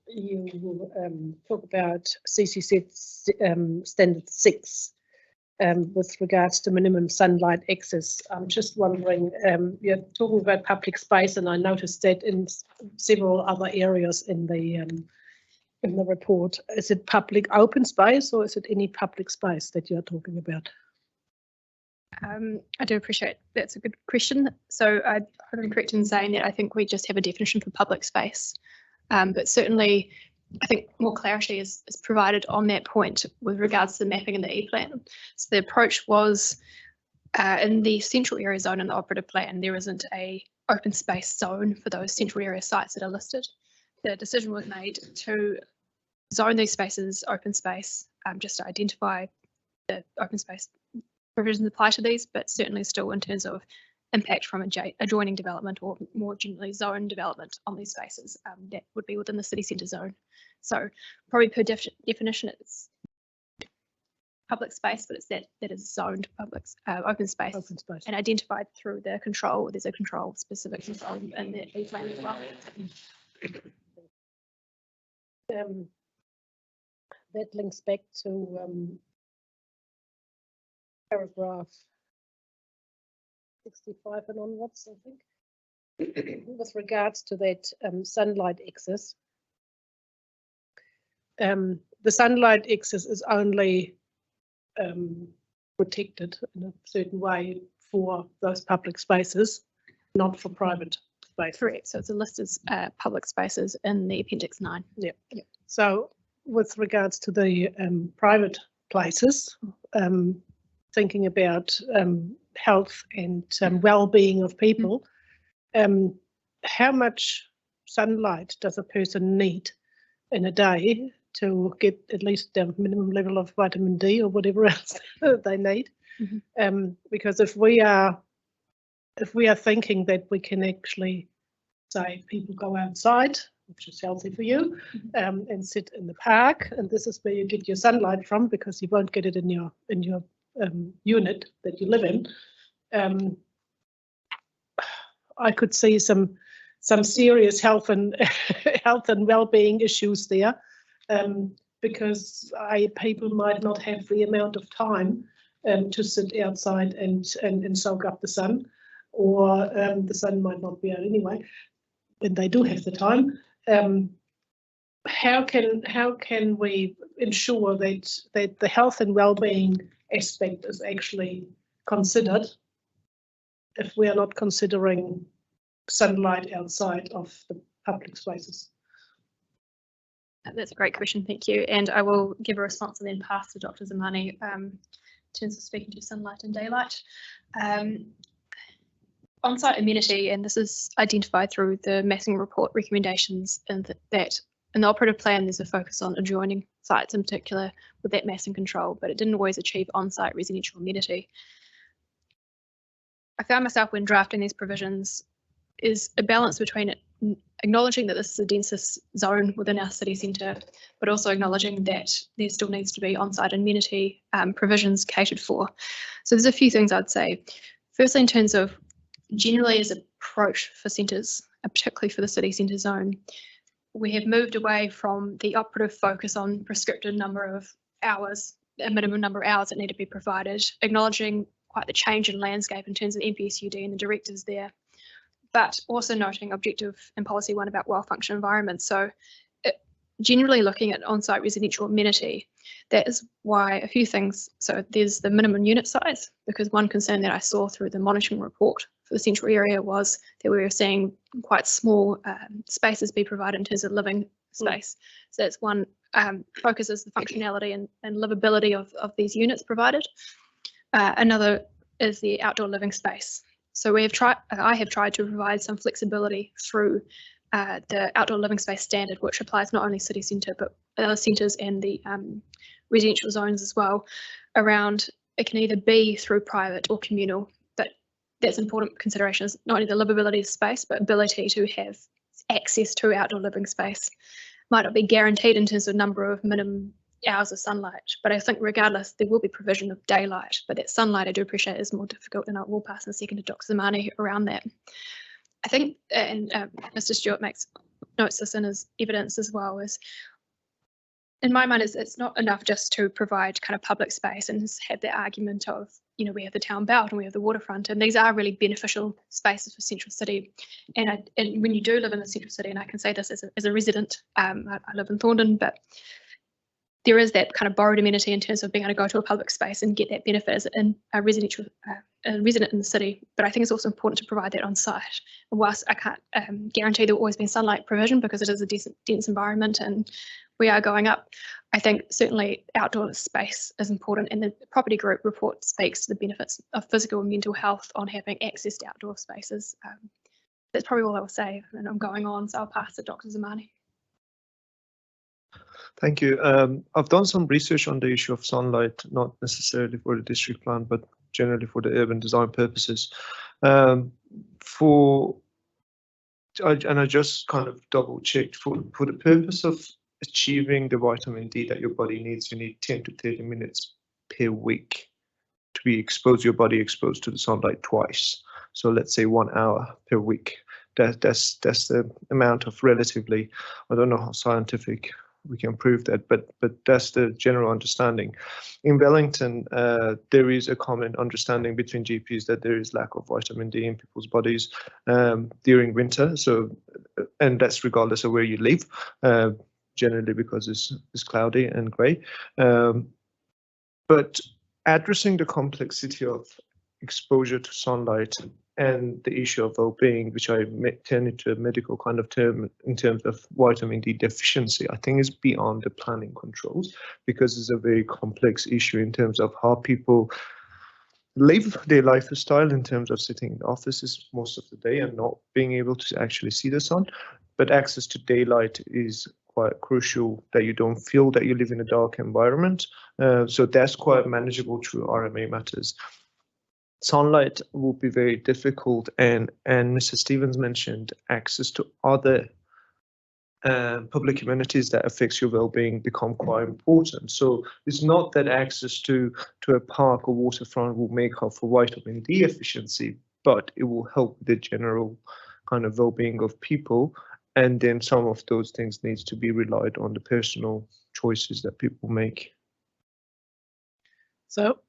you talk about CCC standard 6 with regards to minimum sunlight access. I'm just wondering, you're talking about public space, and I noticed that in several other areas in the report. Is it public open space, or is it any public space that you're talking about? I do appreciate that's a good question. So I hope I'm correct in saying that I think we just have a definition for public space, but certainly I think more clarity is provided on that point with regards to the mapping and the E-plan. So the approach was in the central area zone in the operative plan, there isn't a open space zone for those central area sites that are listed. The decision was made to zone these spaces open space, just to identify the open space provisions apply to these, but certainly still in terms of impact from adjoining development or more generally zone development on these spaces, that would be within the city centre zone. So probably per definition it's public space, but it's that is zoned public open space and identified through the control. There's a control, specific control in the E-plan as well. That links back to paragraph 65 and onwards, I think, with regards to that sunlight excess. The sunlight excess is only protected in a certain way for those public spaces, not for private spaces. Correct. So it's a list as public spaces in the Appendix 9. Yep. So with regards to the private places, thinking about health and well-being of people, how much sunlight does a person need in a day to get at least the minimum level of vitamin D or whatever else they need? Mm-hmm. Because if we are thinking that we can actually say people go outside, which is healthy for you, and sit in the park, and this is where you get your sunlight from, because you won't get it in your unit that you live in. I could see some serious health and well-being issues there, because people might not have the amount of time to sit outside and soak up the sun, or the sun might not be out anyway when they do have the time. How can we ensure that the health and well-being aspect is actually considered if we are not considering sunlight outside of the public spaces? That's a great question, thank you. And I will give a response and then pass to Dr. Zamani in terms of speaking to sunlight and daylight. On-site amenity, and this is identified through the massing report recommendations, and that in the operative plan there's a focus on adjoining sites in particular with that massing control, but it didn't always achieve on-site residential amenity. I found myself, when drafting these provisions, is a balance between it, acknowledging that this is the densest zone within our city centre, but also acknowledging that there still needs to be on-site amenity provisions catered for. So there's a few things I'd say. Firstly, in terms of generally as an approach for centres, particularly for the city centre zone, we have moved away from the operative focus on prescriptive number of hours, a minimum number of hours that need to be provided, acknowledging quite the change in landscape in terms of NPSUD and the directives there, but also noting objective and policy 1 about well-functioning environments. So generally looking at on-site residential amenity, that is why a few things. So there's the minimum unit size, because one concern that I saw through the monitoring report for the central area was that we were seeing quite small spaces be provided in terms of living space. So that's one, focuses the functionality and livability of these units provided. Another is the outdoor living space. So I have tried to provide some flexibility through the outdoor living space standard, which applies not only city centre but other centres and the residential zones as well, around it can either be through private or communal, but that's important consideration, is not only the livability of space but ability to have access to outdoor living space. might not be guaranteed in terms of number of minimum hours of sunlight, but I think regardless there will be provision of daylight, but that sunlight I do appreciate is more difficult, and I will pass in a second to Dr. Zamani around that. I think, and Mr. Stewart notes this in his evidence as well, is in my mind it's not enough just to provide kind of public space and have the argument of, you know, we have the town belt and we have the waterfront, and these are really beneficial spaces for Central City. And when you do live in the Central City, and I can say this as a resident, I live in Thorndon, but there is that kind of borrowed amenity in terms of being able to go to a public space and get that benefit as a resident in the city. But I think it's also important to provide that on site. And whilst I can't guarantee there will always be sunlight provision because it is a dense environment and we are going up, I think certainly outdoor space is important, and the property group report speaks to the benefits of physical and mental health on having access to outdoor spaces. That's probably all I will say, and I'm going on, so I'll pass to Dr. Zamani. Thank you. I've done some research on the issue of sunlight, not necessarily for the district plan, but generally for the urban design purposes. I just kind of double checked for the purpose of achieving the vitamin D that your body needs, you need 10 to 30 minutes per week to be exposed, your body exposed to the sunlight twice. So let's say 1 hour per week. That's the amount of relatively, I don't know how scientific we can prove that, but that's the general understanding. In Wellington, there is a common understanding between GPs that there is lack of vitamin D in people's bodies during winter. So, and that's regardless of where you live, generally because it's cloudy and grey. But addressing the complexity of exposure to sunlight and the issue of well-being, which I turn into a medical kind of term in terms of vitamin D deficiency, I think is beyond the planning controls, because it's a very complex issue in terms of how people live their lifestyle, in terms of sitting in offices most of the day and not being able to actually see the sun. But access to daylight is quite crucial, that you don't feel that you live in a dark environment. So that's quite manageable through RMA matters. Sunlight will be very difficult, and Mr. Stevens mentioned access to other public amenities that affects your well-being become quite important. So it's not that access to a park or waterfront will make up for vitamin D efficiency, but it will help the general kind of well-being of people. And then some of those things needs to be relied on the personal choices that people make. So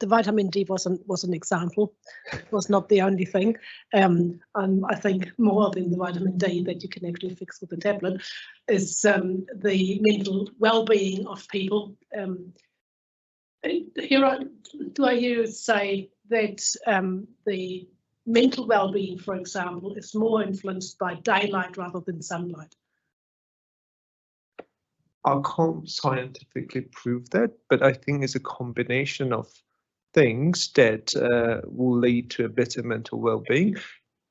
the vitamin D was an example. It was not the only thing. I think more than the vitamin D that you can actually fix with a tablet is the mental well-being of people. Do I hear you say that the mental well-being, for example, is more influenced by daylight rather than sunlight? I can't scientifically prove that, but I think it's a combination of things that will lead to a better mental well-being.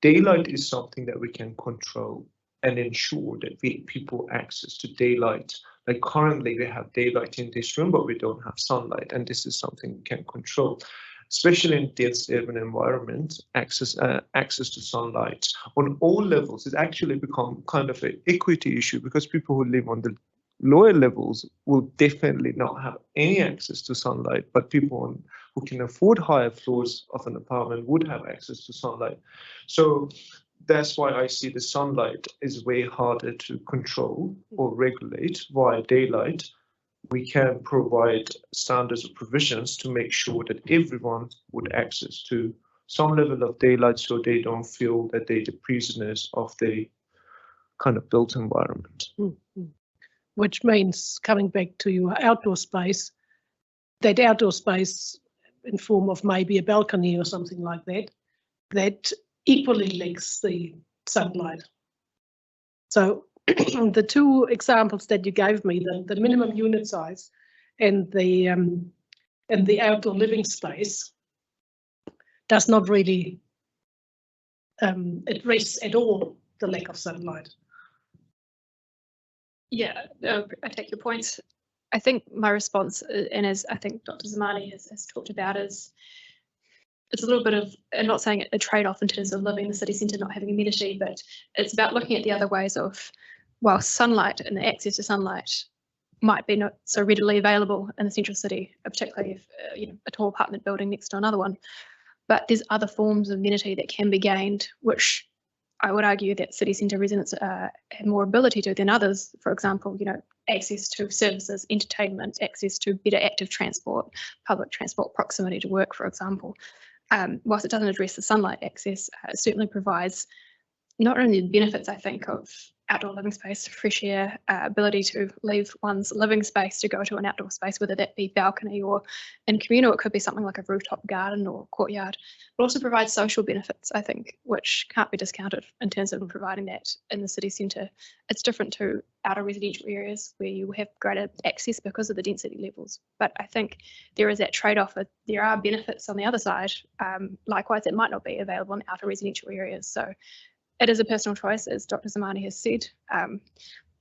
Daylight is something that we can control and ensure that people access to daylight. Like currently we have daylight in this room, but we don't have sunlight, and this is something we can control. Especially in dense urban environment, access to sunlight on all levels has actually become kind of an equity issue, because people who live on the lower levels will definitely not have any access to sunlight, but people who can afford higher floors of an apartment would have access to sunlight. So that's why I see the sunlight is way harder to control or regulate via daylight. We can provide standards or provisions to make sure that everyone would access to some level of daylight, so they don't feel that they're the prisoners of the kind of built environment. Mm-hmm. Which means, coming back to your outdoor space, that outdoor space in form of maybe a balcony or something like that, that equally lacks the sunlight. So the two examples that you gave me, the minimum unit size and the outdoor living space, does not really address at all the lack of sunlight. Yeah, I take your points. I think my response, and as I think Dr. Zamani has talked about, is it's a little bit of, I'm not saying a trade-off in terms of living in the city centre, not having amenity, but it's about looking at the other ways of while sunlight and the access to sunlight might be not so readily available in the central city, particularly if a tall apartment building next to another one. But there's other forms of amenity that can be gained, which I would argue that city centre residents have more ability to than others. For example, access to services, entertainment, access to better active transport, public transport, proximity to work, for example. Whilst it doesn't address the sunlight access, it certainly provides not only the benefits, I think, of outdoor living space, fresh air, ability to leave one's living space to go to an outdoor space, whether that be balcony or in communal, it could be something like a rooftop garden or courtyard, but also provides social benefits, I think, which can't be discounted in terms of providing that in the city centre. It's different to outer residential areas where you have greater access because of the density levels. But I think there is that trade-off. There are benefits on the other side. Likewise, it might not be available in outer residential areas. So it is a personal choice, as Dr. Zamani has said.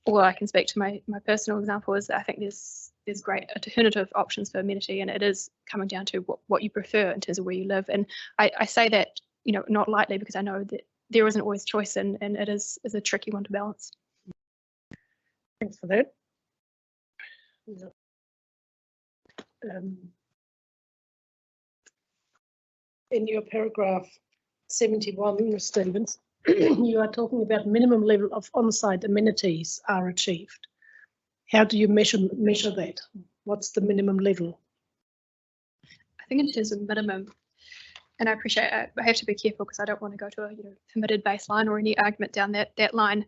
All I can speak to my personal example is that I think there's great alternative options for amenity, and it is coming down to what you prefer in terms of where you live. And I say that not lightly, because I know that there isn't always choice, and it is a tricky one to balance. Thanks for that. In your paragraph 71, Ms. Stevens, you are talking about minimum level of on-site amenities are achieved. How do you measure that? What's the minimum level? I think in terms of minimum, and I appreciate I have to be careful because I don't want to go to a permitted baseline or any argument down that line.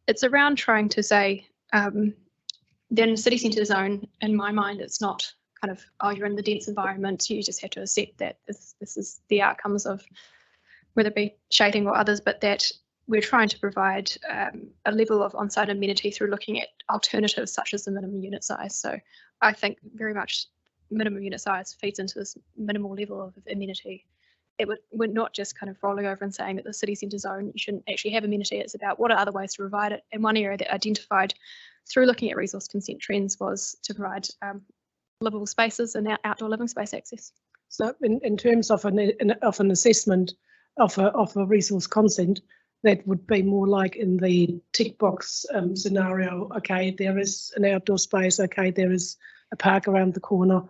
It's around trying to say then city centre zone, in my mind, it's not kind of, oh, you're in the dense environment, you just have to accept that this is the outcomes of whether it be shading or others, but that we're trying to provide a level of on-site amenity through looking at alternatives such as the minimum unit size. So I think very much minimum unit size feeds into this minimal level of amenity. We're not just kind of rolling over and saying that the city centre zone, you shouldn't actually have amenity. It's about what are other ways to provide it. And one area that identified through looking at resource consent trends was to provide livable spaces and outdoor living space access. So in terms of an assessment of a resource consent, that would be more like in the tick box scenario. Okay, there is an outdoor space. Okay, there is a park around the corner.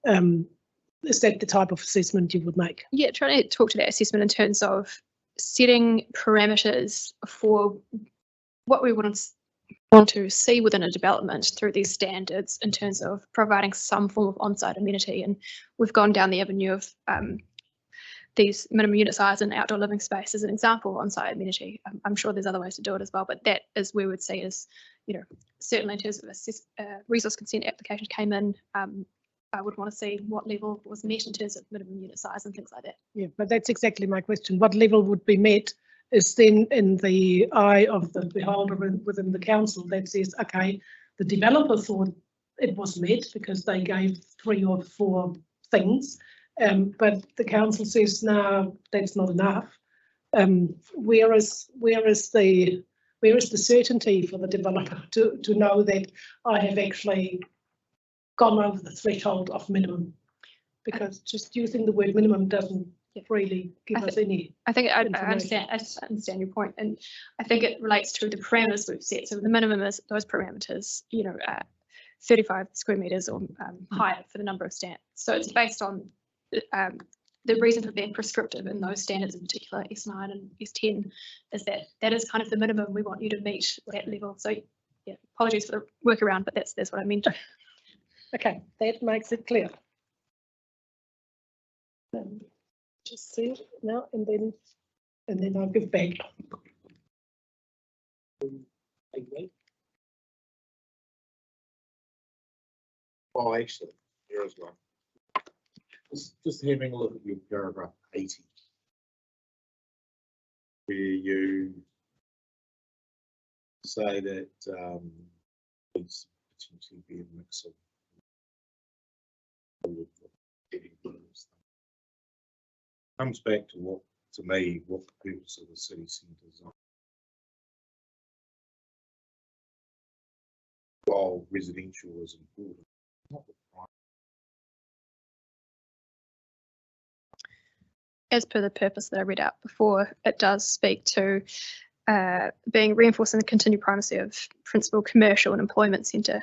Is that the type of assessment you would make? Yeah, trying to talk to that assessment in terms of setting parameters for what we want to see within a development through these standards in terms of providing some form of on-site amenity. And we've gone down the avenue of these minimum unit size and outdoor living space as an example of on-site amenity. I'm sure there's other ways to do it as well, but that is where we'd see is, certainly in terms of resource consent applications came in, I would want to see what level was met in terms of minimum unit size and things like that. Yeah, but that's exactly my question. What level would be met is then in the eye of the beholder within the council that says, okay, the developer thought it was met because they gave 3 or 4 things. But the council says, no, that's not enough. Where is the certainty for the developer to know that I have actually gone over the threshold of minimum? Because just using the word minimum doesn't really give us any. I think I understand your point, and I think it relates to the parameters we've set. So the minimum is those parameters, 35 square meters or higher for the number of stands. So it's based on the reason for being prescriptive in those standards, in particular S9 and S10, is that is kind of the minimum we want you to meet that level. So yeah, apologies for the workaround, but that's what I meant. Okay, that makes it clear. Just see now and then I'll give back. Well, actually, here as well. Just having a look at your paragraph 80, where you say that it's potentially be a mix of comes back to what the purpose of the city centres are. While residential is important, not the prime. As per the purpose that I read out before, it does speak to being reinforcing the continued primacy of principal commercial and employment centre.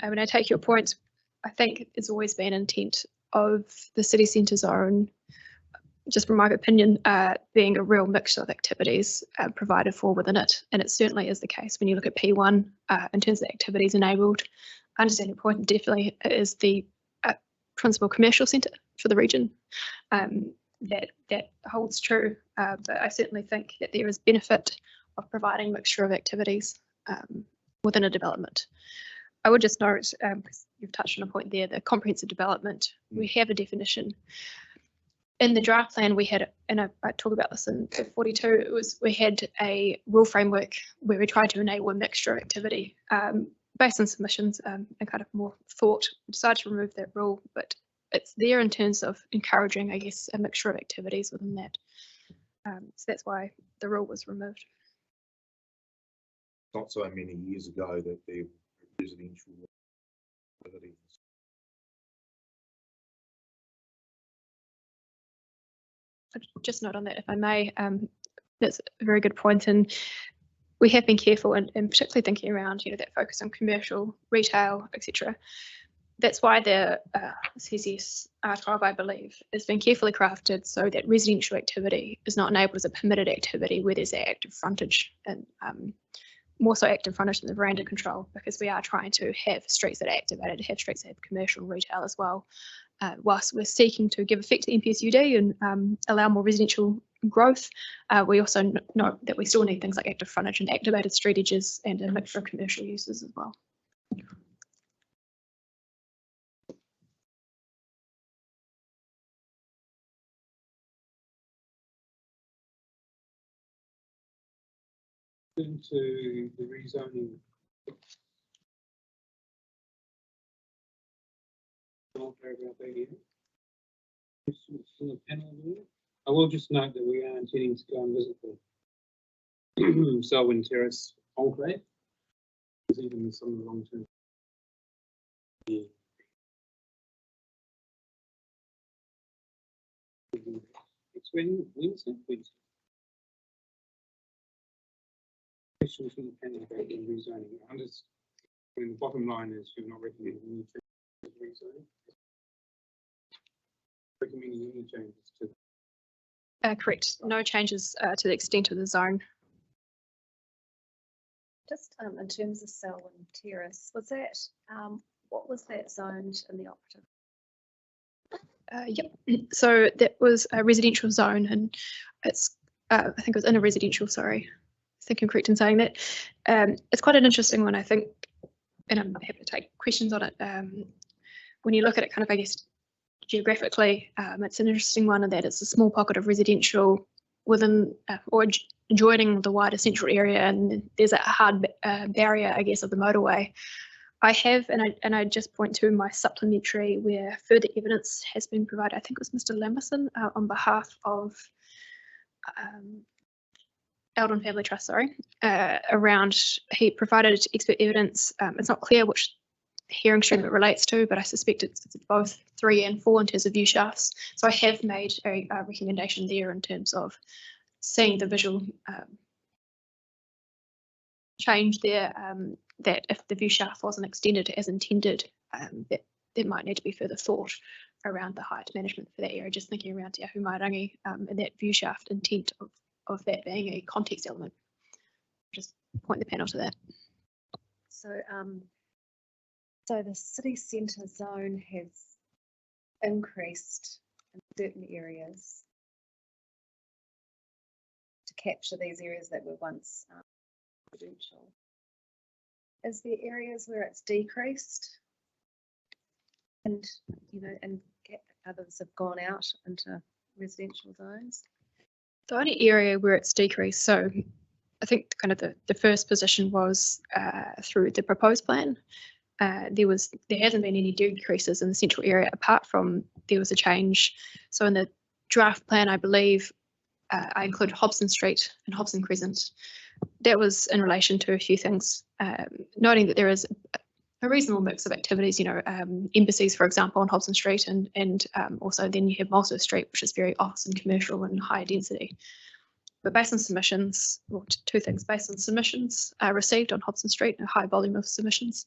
When I take your point, I think it's always been intent of the city centre zone, just from my opinion, being a real mixture of activities provided for within it. And it certainly is the case when you look at P1 in terms of activities enabled. I understand your point, definitely it is the principal commercial centre for the region. That holds true, but I certainly think that there is benefit of providing a mixture of activities within a development. I would just note, because you've touched on a point there, the comprehensive development, we have a definition. In the draft plan we had, and I talk about this in 42, we had a rule framework where we tried to enable a mixture of activity based on submissions and kind of more thought. We decided to remove that rule, but it's there in terms of encouraging, I guess, a mixture of activities within that. So that's why the rule was removed. Not so many years ago that the residential activities. Just note on that, if I may, that's a very good point, and we have been careful, and particularly thinking around, that focus on commercial, retail, etc. That's why the CCS R12, I believe, has been carefully crafted so that residential activity is not enabled as a permitted activity where there's active frontage, and more so active frontage than the veranda control, because we are trying to have streets that are activated, have streets that have commercial retail as well. Whilst we're seeking to give effect to MPSUD and allow more residential growth, we also know that we still need things like active frontage and activated street edges and a mixture of commercial uses as well. Into the rezoning. I will just note that we are intending to go and visit the Selwyn Terrace enclave, because even some of the long-term. Yeah. It's Wednesday. Questions from the panel about the rezoning. The bottom line is you're not recommending any changes to rezoning. Recommending any changes to. Correct. No changes to the extent of the zone. Just in terms of Selwyn Terrace, was that what was that zoned in the operative? Yep. So that was a residential zone, and it's I think it was in a residential. Sorry, I think I'm correct in saying that. It's quite an interesting one, I think, and I'm happy to take questions on it. When you look at it, kind of, I guess, geographically, it's an interesting one in that it's a small pocket of residential within or adjoining the wider central area, and there's a hard barrier, I guess, of the motorway. I have, and I just point to my supplementary where further evidence has been provided. I think it was Mr. Lamberson on behalf of Eldon Family Trust, around, he provided expert evidence. It's not clear which hearing stream it relates to, but I suspect it's both 3 and 4 in terms of view shafts. So I have made a recommendation there in terms of seeing the visual change there, that if the view shaft wasn't extended as intended, that there might need to be further thought around the height management for that area, just thinking around Te Ahu Mairangi and that view shaft intent of that being a context element. Just point the panel to that. So, so the city centre zone has increased in certain areas to capture these areas that were once residential. Is there areas where it's decreased, and and others have gone out into residential zones? The only area where it's decreased, so I think kind of the first position was through the proposed plan. There hasn't been any decreases in the central area apart from there was a change. So in the draft plan, I believe I included Hobson Street and Hobson Crescent. That was in relation to a few things, noting that there is a reasonable mix of activities, embassies, for example, on Hobson Street, and also then you have Malta Street, which is very office and commercial and higher density. but based on submissions, well, two things, based on submissions received on Hobson Street, a high volume of submissions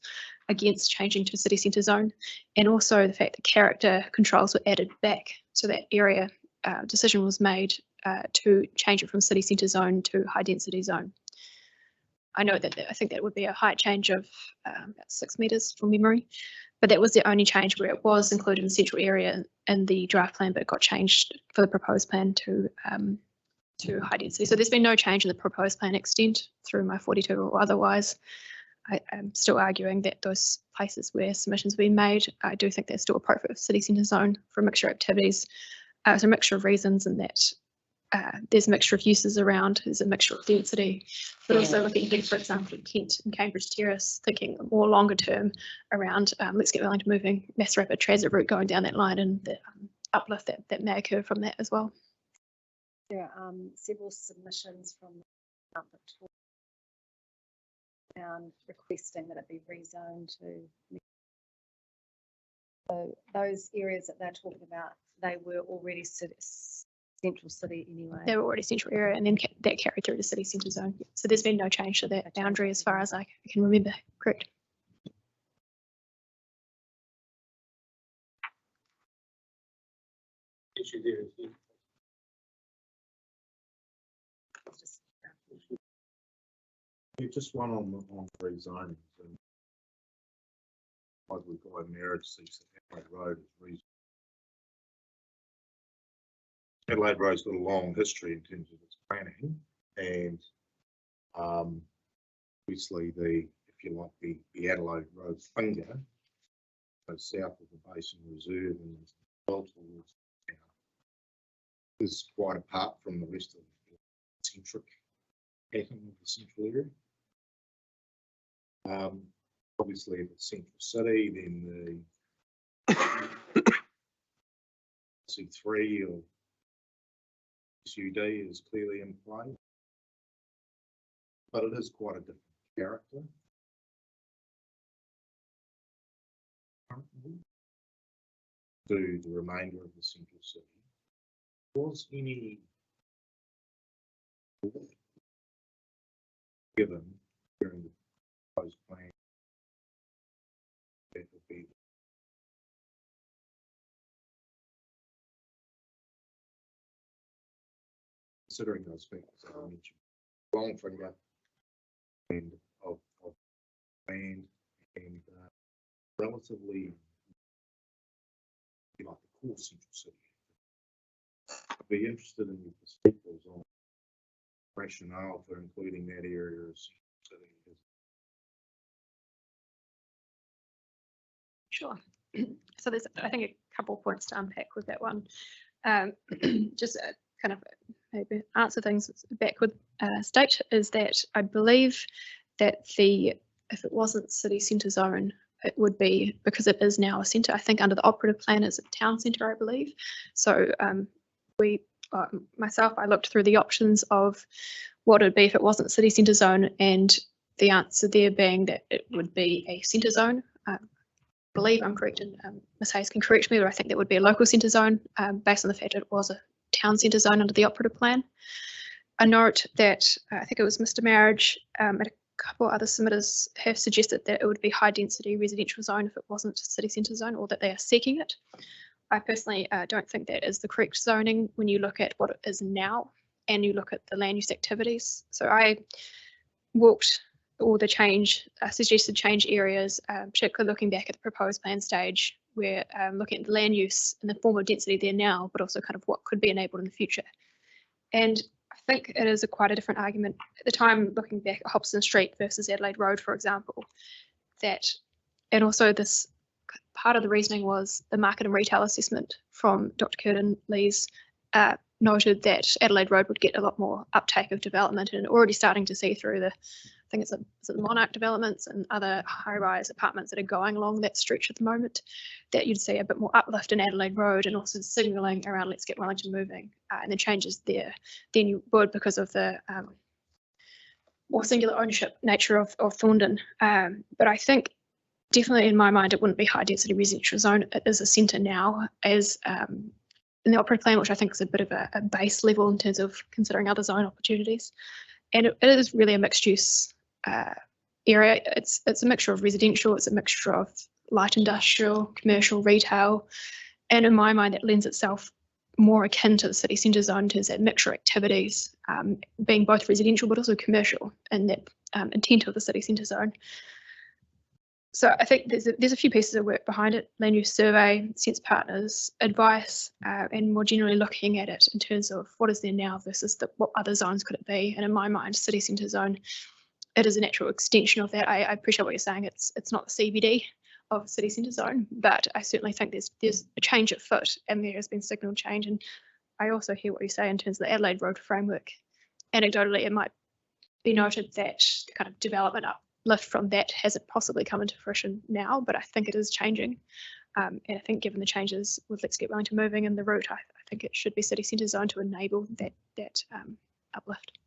against changing to a city centre zone, and also the fact that character controls were added back to that area, decision was made to change it from city centre zone to high density zone. I know that I think that would be a height change of about 6 metres from memory, but that was the only change where it was included in the central area in the draft plan, but it got changed for the proposed plan to high density. So there's been no change in the proposed plan extent through my 42 or otherwise. I'm still arguing that those places where submissions have been made, I do think they're still appropriate for city centre zone for a mixture of activities. It's a mixture of reasons, and that there's a mixture of uses around, there's a mixture of density, but also looking at things, for example, Kent and Cambridge Terrace, thinking more longer term around let's get Wellington moving, mass rapid transit route going down that line, and the uplift that may occur from that as well. There are several submissions from requesting that it be rezoned to. So those areas that they're talking about, they were already central city anyway. They were already central area, and then that carried through the city centre zone. So there's been no change to that boundary as far as I can remember. Correct. Issue there is Just one on rezoning. Like we've got a marriage seats that Adelaide Road is reasonable. Adelaide Road's got a long history in terms of its planning, and obviously if you like, the Adelaide Road finger goes south of the Basin Reserve and well towards town, is quite apart from the rest of the centric pattern of the central area. Obviously, if it's central city, then the C3 or SUD is clearly in play, but it is quite a different character to the remainder of the central city. Was any given during the proposed plan that would be considering those factors that I mentioned, long finger and of land and relatively like the core central city. I'd be interested in your perspectives on rationale for including that area as central city. Sure. So there's, I think, a couple of points to unpack with that one. Just kind of maybe answer things back with state is that I believe that if it wasn't city centre zone, it would be, because it is now a centre, I think under the operative plan is a town centre, I believe. So myself, I looked through the options of what it would be if it wasn't city centre zone, and the answer there being that it would be a centre zone. I believe I'm correct, and Ms Hayes can correct me, but I think that would be a local centre zone based on the fact it was a town centre zone under the operative plan. I note that I think it was Mr Marriage and a couple other submitters have suggested that it would be high density residential zone if it wasn't city centre zone, or that they are seeking it. I personally don't think that is the correct zoning when you look at what it is now and you look at the land use activities. So I walked all the suggested change areas, particularly looking back at the proposed plan stage, where looking at the land use and the form of density there now, but also kind of what could be enabled in the future. And I think it is quite a different argument at the time, looking back at Hobson Street versus Adelaide Road, for example, and also this part of the reasoning was the market and retail assessment from Dr. Curtin Lees noted that Adelaide Road would get a lot more uptake of development, and already starting to see through the, I think it's the Monarch developments and other high-rise apartments that are going along that stretch at the moment, that you'd see a bit more uplift in Adelaide Road, and also signalling around let's get Wellington moving, and the changes there than you would because of the more singular ownership nature of Thorndon. But I think definitely in my mind it wouldn't be high density residential zone. It is a centre now, as in the operating plan, which I think is a bit of a base level in terms of considering other zone opportunities. And it is really a mixed use area. It's a mixture of residential, it's a mixture of light industrial, commercial, retail. And in my mind, that lends itself more akin to the city centre zone in terms of that mixture activities, being both residential but also commercial, and that intent of the city centre zone. So I think there's a few pieces of work behind it: land use survey, sense partners, advice, and more generally looking at it in terms of what is there now versus what other zones could it be. And in my mind, city centre zone, it is a natural extension of that. I appreciate what you're saying. It's not the CBD of city centre zone, but I certainly think there's a change at foot, and there has been signal change. And I also hear what you say in terms of the Adelaide Road framework. Anecdotally, it might be noted that the kind of development uplift from that hasn't possibly come into fruition now, but I think it is changing. And I think given the changes with Let's Get Wellington moving and the route, I think it should be city centre zone to enable that uplift.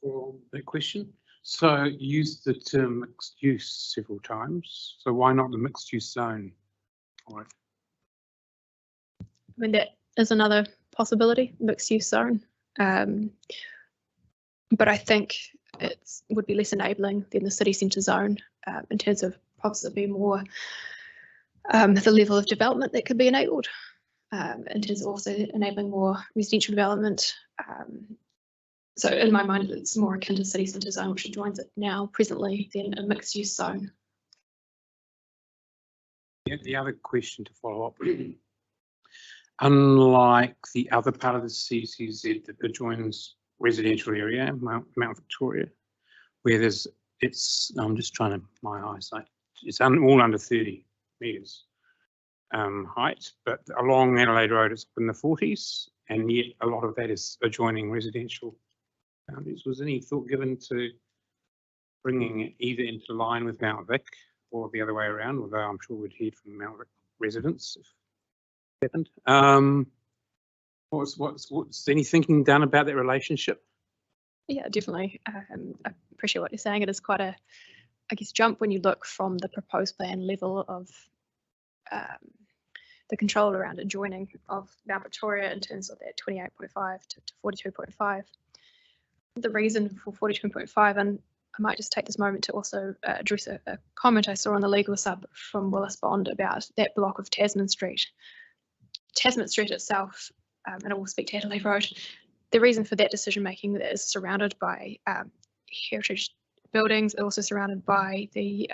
For that question. So you used the term mixed use several times. So why not the mixed use zone? All right. I mean, that is another possibility, mixed use zone. But I think it would be less enabling than the city centre zone in terms of possibly more the level of development that could be enabled, in terms of also enabling more residential development. So in my mind, it's more akin to city centre zone, which joins it now presently, than a mixed use zone. The other question to follow up, unlike the other part of the CCZ that adjoins residential area, Mount Victoria, where I'm just trying to, my eyesight, it's all under 30 metres height, but along Adelaide Road it's up in the 40s, and yet a lot of that is adjoining residential boundaries. Was any thought given to bringing it either into line with Mount Vic or the other way around, although I'm sure we'd hear from Mount Vic residents if it happened? What's any thinking done about that relationship? Yeah, definitely. I appreciate what you're saying. It is quite a, I guess, jump when you look from the proposed plan level of the control around adjoining of Mount Victoria in terms of that 28.5 to 42.5. The reason for 42.5, and I might just take this moment to also address a comment I saw on the legal sub from Willis Bond about that block of Tasman Street. Tasman Street itself, and I will speak to Adelaide Road, the reason for that decision making is surrounded by heritage buildings, also surrounded by the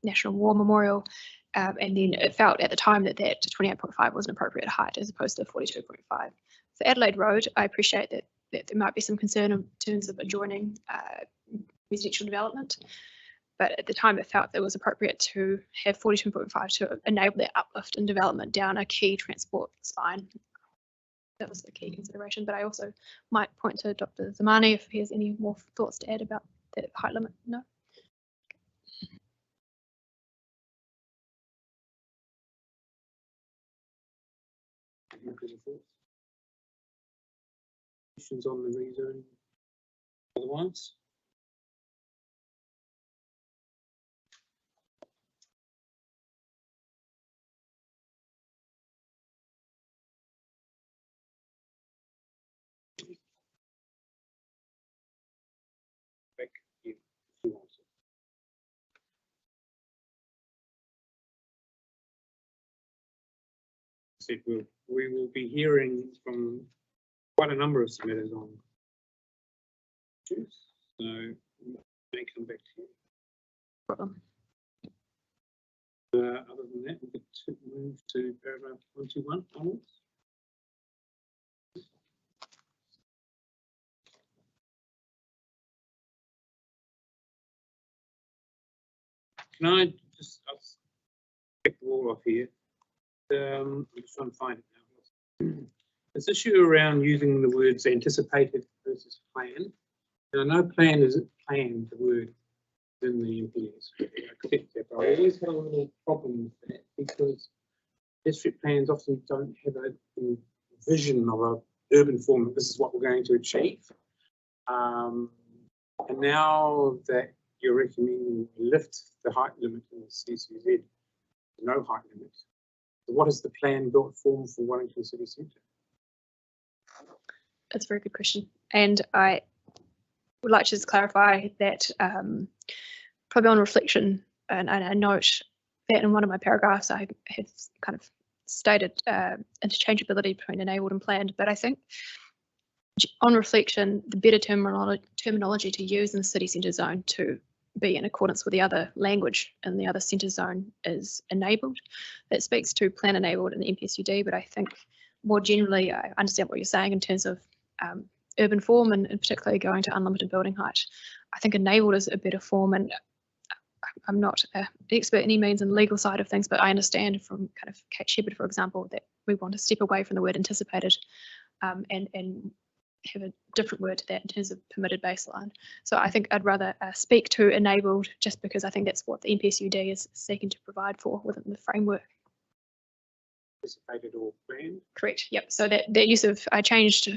National War Memorial, and then it felt at the time that 28.5 was an appropriate height as opposed to 42.5. For Adelaide Road, I appreciate that there might be some concern in terms of adjoining residential development, but at the time it felt that it was appropriate to have 42.5 to enable that uplift in development down a key transport spine. That was the key consideration, but I also might point to Dr. Zamani if he has any more thoughts to add about the height limit. No? Questions on the rezone? Otherwise? We will be hearing from quite a number of submitters on issues, so we may come back to you. Problem. Other than that, we could move to paragraph 121 onwards. Can I just pick the wall off here? I'm just trying to find it now. This issue around using the words anticipated versus plan. Now, no plan is planned, the word in the MPS. I accept that, but I always have a little problem with that because district plans often don't have a vision of an urban form. This is what we're going to achieve. And now that you're recommending lift the height limit in the CCZ, no height limit. So what is the plan built form for Wellington City Centre? That's a very good question. And I would like to just clarify that probably on reflection and a note that in one of my paragraphs I have kind of stated interchangeability between enabled and planned, but I think on reflection, the better terminology to use in the city centre zone to be in accordance with the other language in the other centre zone is enabled. That speaks to plan enabled in the NPSUD, but I think more generally, I understand what you're saying in terms of urban form and particularly going to unlimited building height. I think enabled is a better form, and I'm not an expert any means in the legal side of things, but I understand from kind of Kate Shepherd, for example, that we want to step away from the word anticipated and have a different word to that in terms of permitted baseline. So I think I'd rather speak to enabled just because I think that's what the NPSUD is seeking to provide for within the framework. Anticipated or planned? Correct, yep. So that use of, I changed,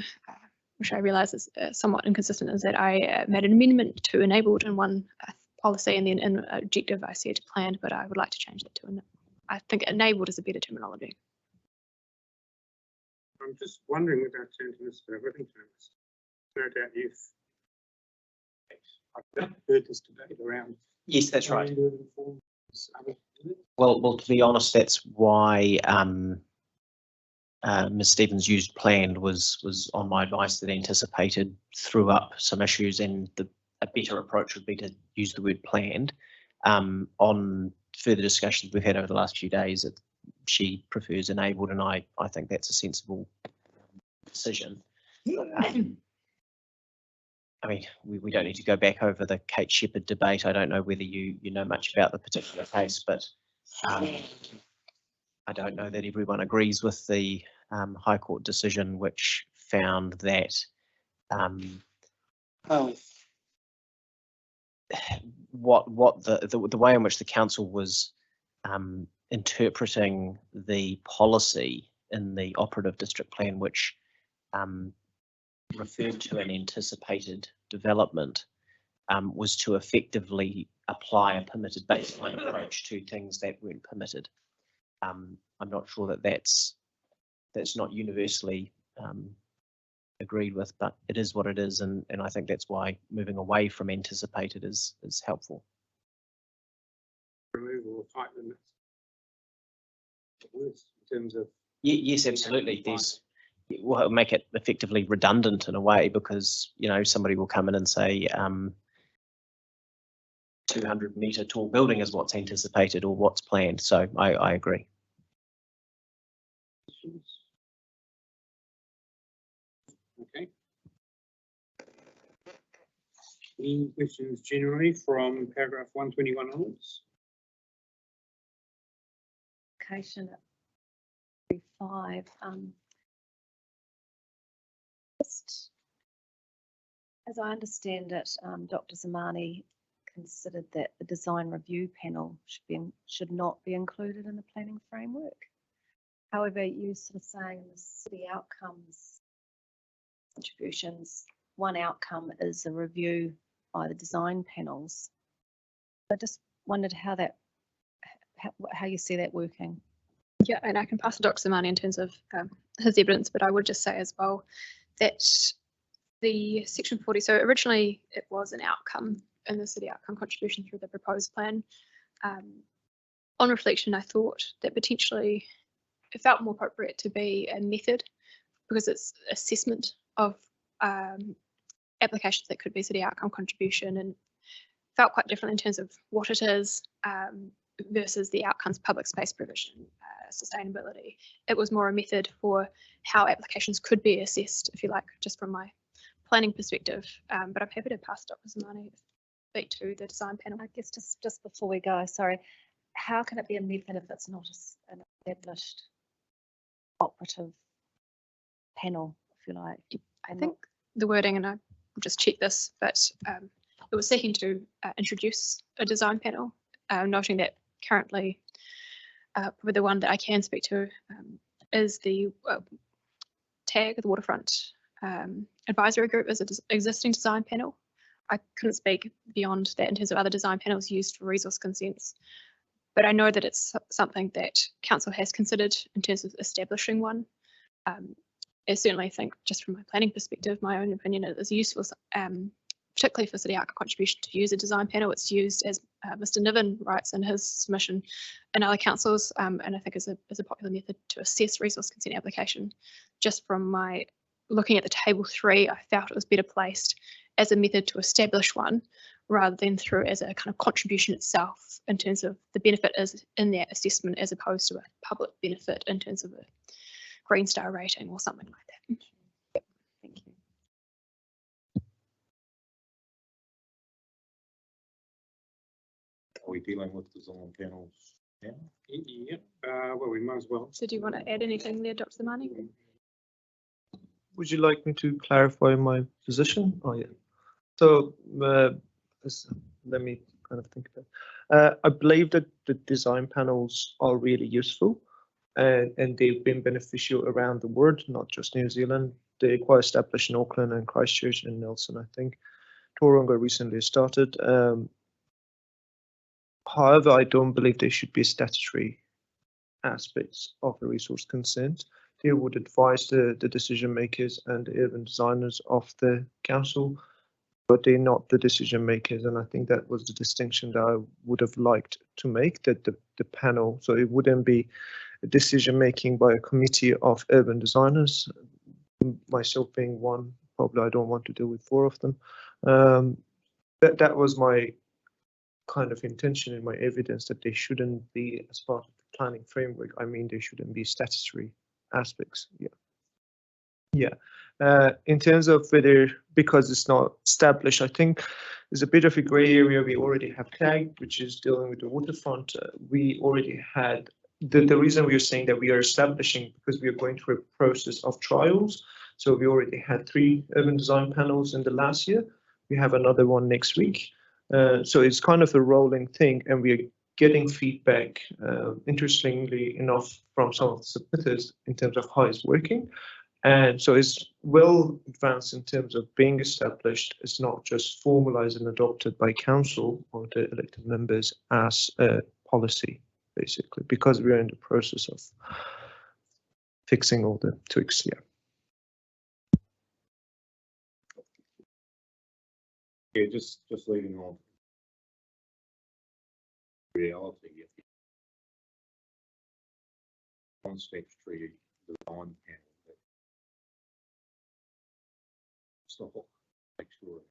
which I realise is somewhat inconsistent, is that I made an amendment to enabled in one policy, and then in objective I said planned, but I would like to change that to, I think enabled is a better terminology. I'm just wondering about changing this to written terms. No doubt I've heard this debate around. Yes, that's right. urban forms, Well, to be honest, that's why Ms. Stevens used planned was on my advice that anticipated threw up some issues, and a better approach would be to use the word planned. On further discussions we've had over the last few days, she prefers enabled, and I think that's a sensible decision. I mean, we don't need to go back over the Kate Shepherd debate. I don't know whether you know much about the particular case, but I don't know that everyone agrees with the High Court decision, which found that what the way in which the council was interpreting the policy in the operative district plan, which referred to an anticipated development, was to effectively apply a permitted baseline approach to things that weren't permitted. I'm not sure that that's not universally agreed with, but it is what it is, and I think that's why moving away from anticipated is helpful. Removal of height limits. In terms of Yes, absolutely. Well, make it effectively redundant in a way, because somebody will come in and say 200-metre tall building is what's anticipated or what's planned. So I agree. Okay. Any questions generally from paragraph 121 onwards? Application at 5. Just as I understand it, Dr. Zamani considered that the design review panel should not be included in the planning framework. However, you sort of saying the city outcomes contributions, one outcome is a review by the design panels. I just wondered how you see that working. Yeah, and I can pass to Dr. Zamani in terms of his evidence, but I would just say as well that the section 40, so originally it was an outcome in the city outcome contribution through the proposed plan. On reflection, I thought that potentially it felt more appropriate to be a method, because it's assessment of applications that could be city outcome contribution, and felt quite different in terms of what it is versus the outcomes public space provision, sustainability. It was more a method for how applications could be assessed, if you like, just from my planning perspective. But I'm happy to pass Dr. Zamani speak to the design panel. I guess just before we go, sorry, how can it be a method if it's not an established operative panel, if you like? I think the wording, and I will just check this, but it was seeking to introduce a design panel, noting that currently probably the one that I can speak to is the TAG, the Waterfront Advisory Group, as an existing design panel. I couldn't speak beyond that in terms of other design panels used for resource consents, but I know that it's something that council has considered in terms of establishing one. I certainly think, just from my planning perspective, my own opinion, it is useful, particularly for city outcome contribution, to use a design panel. It's used, as Mr. Niven writes in his submission, in other councils, and I think is a popular method to assess resource consent application. Just from my looking at the table 3, I felt it was better placed as a method to establish one, rather than through as a kind of contribution itself, in terms of the benefit is in that assessment, as opposed to a public benefit in terms of a Green Star rating or something like that. Yep. Thank you. Are we dealing with design panels now? Yep, well, we might as well. So do you want to add anything there, Dr. Zamani? Would you like me to clarify my position? Oh, yeah. So let me kind of think about it. I believe that the design panels are really useful, and they've been beneficial around the world, not just New Zealand. They're quite established in Auckland and Christchurch and Nelson, I think. Tauranga recently started. However, I don't believe there should be statutory aspects of the resource consent. They would advise the decision makers and the urban designers of the council, but they're not the decision makers. And I think that was the distinction that I would have liked to make, that the panel, so it wouldn't be a decision making by a committee of urban designers, myself being one. Probably I don't want to deal with 4 of them. That was my kind of intention in my evidence, that they shouldn't be as part of the planning framework. I mean, there shouldn't be statutory aspects. In terms of whether, because it's not established, I think there's a bit of a grey area. We already have TAG, which is dealing with the waterfront. We already had the reason we are saying that we are establishing, because we are going through a process of trials. So we already had 3 urban design panels in the last year. We have another one next week. So it's kind of a rolling thing, and we are getting feedback, interestingly enough, from some of the submitters in terms of how it's working. And so it's well advanced in terms of being established. It's not just formalized and adopted by council or the elected members as a policy, basically, because we're in the process of fixing all the tweaks. Yeah, just leading on reality. If you on statutory design panel, stop it, make sure.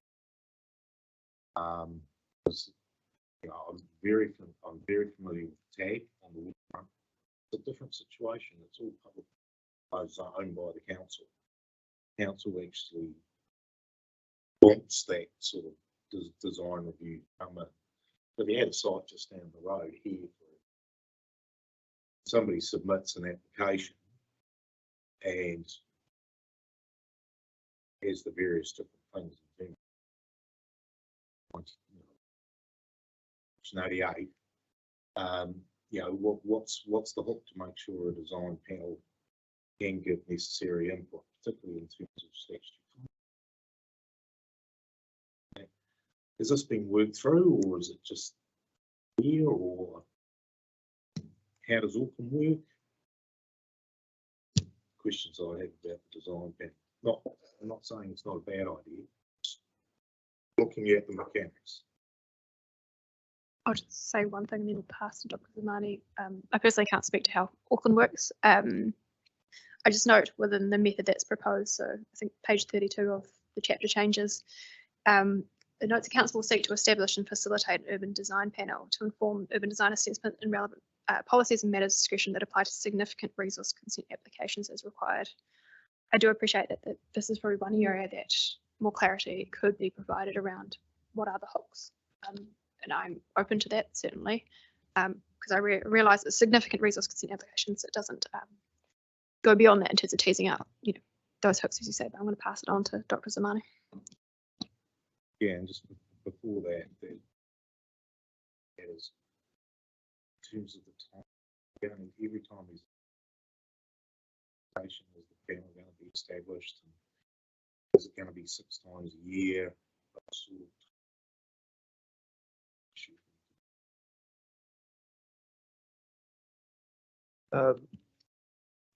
Because I'm very familiar with TAG on the waterfront. It's a different situation. It's all public, owned by the council. Council actually wants that sort of design review to come in. But they had a site just down the road here. Somebody submits an application and has the various different things in terms of 1988. What's the hook to make sure a design panel can give necessary input, particularly in terms of statutory? Has this been worked through, or is it just here, or how does Auckland work? Questions I have about the design panel. I'm not saying it's not a bad idea. Just looking at the mechanics. I'll just say one thing and then pass to Dr. Zamani. I personally can't speak to how Auckland works. I just note within the method that's proposed, so I think page 32 of the chapter changes, the notes the council will seek to establish and facilitate an urban design panel to inform urban design assessment and relevant policies and matters of discretion that apply to significant resource consent applications as required. I do appreciate that this is probably one area that more clarity could be provided around what are the hooks. And I'm open to that, certainly, because I realise that significant resource consent applications, it doesn't go beyond that in terms of teasing out, those hooks, as you say, but I'm going to pass it on to Dr. Zamani. Yeah, and just before that is in terms of the time, every time is the panel going to be established, and is it going to be 6 times a year?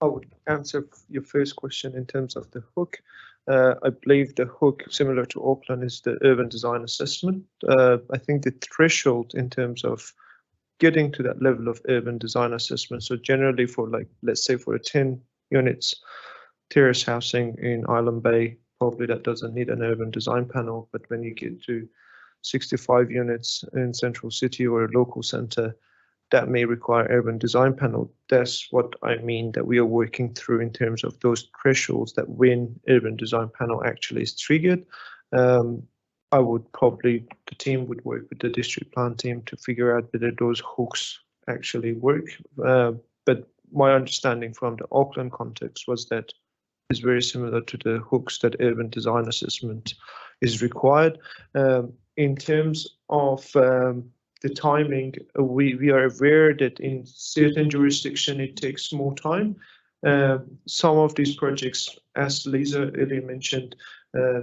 I would answer your first question in terms of the hook. I believe the hook, similar to Auckland, is the urban design assessment. I think the threshold in terms of getting to that level of urban design assessment. So generally for like, let's say for a 10 units terrace housing in Island Bay, probably that doesn't need an urban design panel. But when you get to 65 units in Central City or a local centre, that may require urban design panel. That's what I mean that we are working through in terms of those thresholds that when urban design panel actually is triggered. I would probably, the team would work with the district plan team to figure out whether those hooks actually work. But my understanding from the Auckland context was that is very similar to the hooks that urban design assessment is required. In terms of the timing, we are aware that in certain jurisdiction it takes more time. Some of these projects, as Lisa earlier mentioned,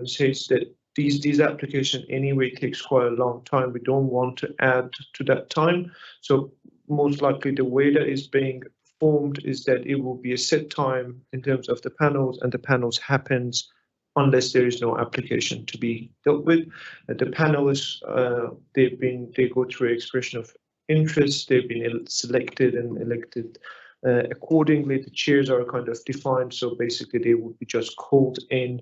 says that these application anyway takes quite a long time. We don't want to add to that time. So most likely the way that is being formed is that it will be a set time in terms of the panels, and the panels happens unless there is no application to be dealt with. The panelists, they go through expression of interest. They've been selected and elected accordingly. The chairs are kind of defined, so basically they would be just called in.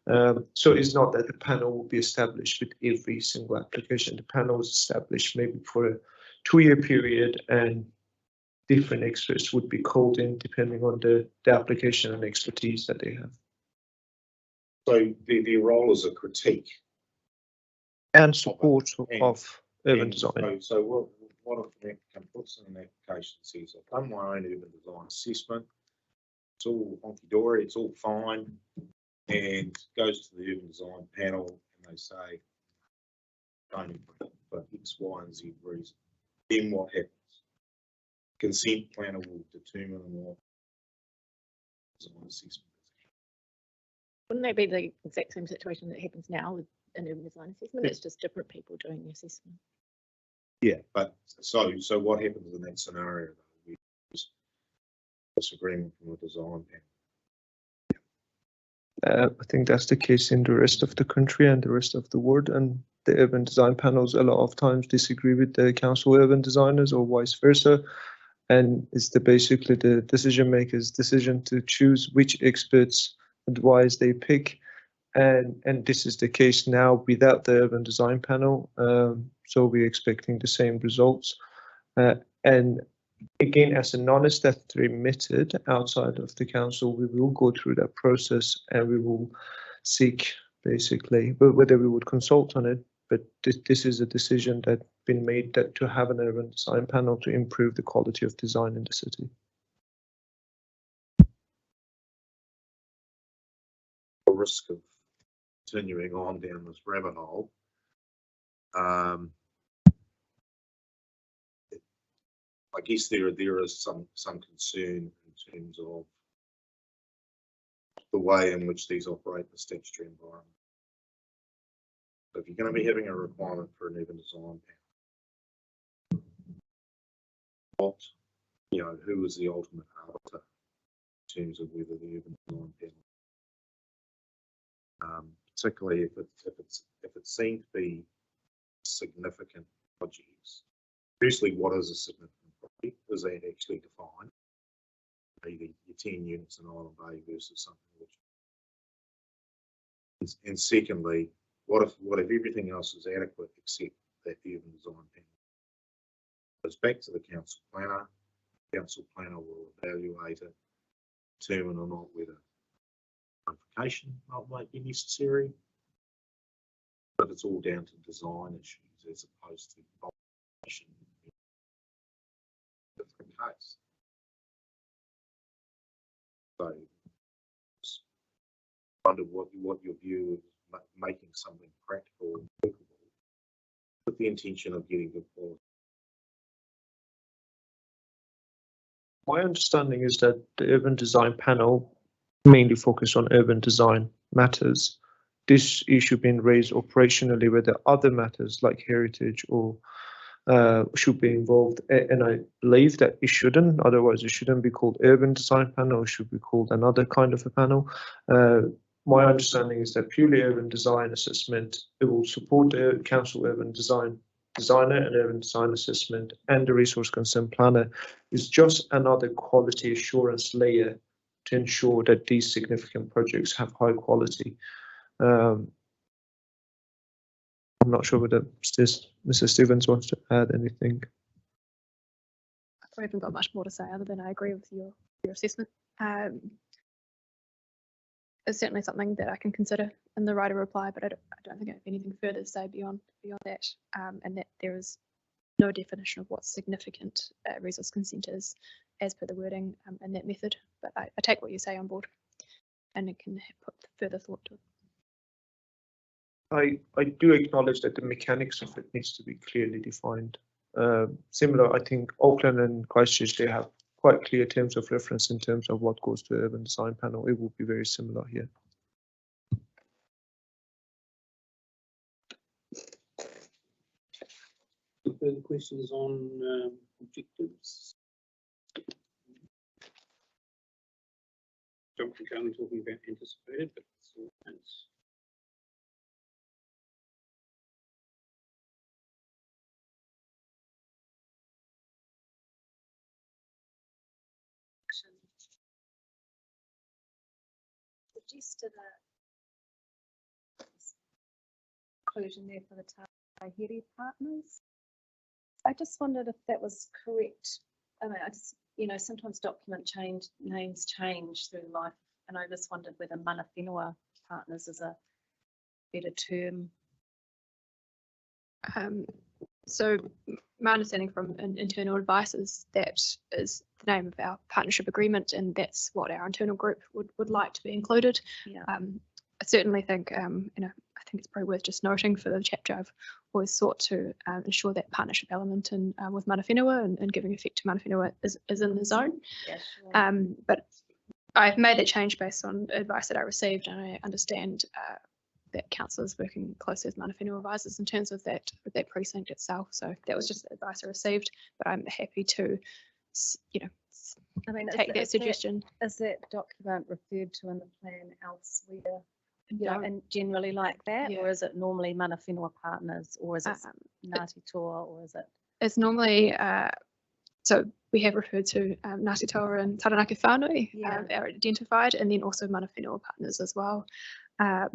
So it's not that the panel will be established with every single application. The panel is established maybe for a 2-year period, and different experts would be called in depending on the application and expertise that they have. So their role is a critique and support of urban design. So what if an applicant puts in an application says, I've done my own urban design assessment, it's all honky-dory, it's all fine, and goes to the urban design panel and they say, don't agree for X, Y, and Z reason. Then what happens? Consent planner will determine what design assessment. Wouldn't that be the exact same situation that happens now with an urban design assessment? It's just different people doing the assessment. Yeah, but so what happens in that scenario? There's disagreement from the design panel. I think that's the case in the rest of the country and the rest of the world, and the urban design panels a lot of times disagree with the council urban designers or vice versa. And it's basically the decision makers' decision to choose which experts advice they pick, and this is the case now without the urban design panel. So we're expecting the same results. And again, as a non-statutory method outside of the council, we will go through that process and we will seek basically whether we would consult on it. But this is a decision that's been made that to have an urban design panel to improve the quality of design in the city. Risk of continuing on down this rabbit hole. I guess there is some concern in terms of the way in which these operate in the statutory environment. So if you're going to be having a requirement for an urban design panel, who is the ultimate arbiter in terms of whether the urban design panel, particularly if it seems to be significant projects. Firstly, what is a significant project? Is that actually defined? Maybe your 10 units in Island Bay versus something which. And secondly, what if everything else is adequate except that urban design panel? Goes back to the council planner. The council planner will evaluate it, determine or not whether modification might be necessary, but it's all down to design issues as opposed to modification. Different case. So, just wonder what your view of making something practical and workable with the intention of getting good quality. My understanding is that the urban design panel mainly focus on urban design matters. This issue being raised operationally, where there are other matters like heritage or should be involved, and I believe that it shouldn't. Otherwise, it shouldn't be called urban design panel. It should be called another kind of a panel. My understanding is that purely urban design assessment, it will support the council urban designer and urban design assessment, and the resource consent planner is just another quality assurance layer to ensure that these significant projects have high quality. I'm not sure whether Mr. Stevens wants to add anything. I haven't got much more to say other than I agree with your assessment. It's certainly something that I can consider in the writer reply, but I don't think I have anything further to say beyond that, and that there is no definition of what significant resource consent is as per the wording in that method. But I take what you say on board, and it can put further thought to it. I do acknowledge that the mechanics of it needs to be clearly defined. Similar, I think Auckland and Christchurch, they have quite clear terms of reference in terms of what goes to urban design panel. It will be very similar here. Further questions on objectives? Don't think only talking about anticipated, but it's all thanks. Suggested a conclusion there for the Tahiri partners. I just wondered if that was correct. I mean, I just, sometimes names change through life, and I just wondered whether mana whenua partners is a better term. So my understanding from internal advice is that is the name of our partnership agreement, and that's what our internal group would like to be included. Yeah. I certainly think, I think it's probably worth just noting for the chapter, I've always sought to ensure that partnership element and with mana whenua and giving effect to mana whenua is in the zone. Yeah, sure. But I've made that change based on advice that I received, and I understand that council is working closely with mana whenua advisors in terms of that precinct itself. So that was just the advice I received, but I'm happy to, take that suggestion. Is that document referred to in the plan elsewhere? And generally like that, Yeah. or is it normally mana whenua partners, or is it Ngāti Toa, or is it? It's normally, so we have referred to Ngāti Toa and Taranaki whānui are identified, and then also mana whenua partners as well. I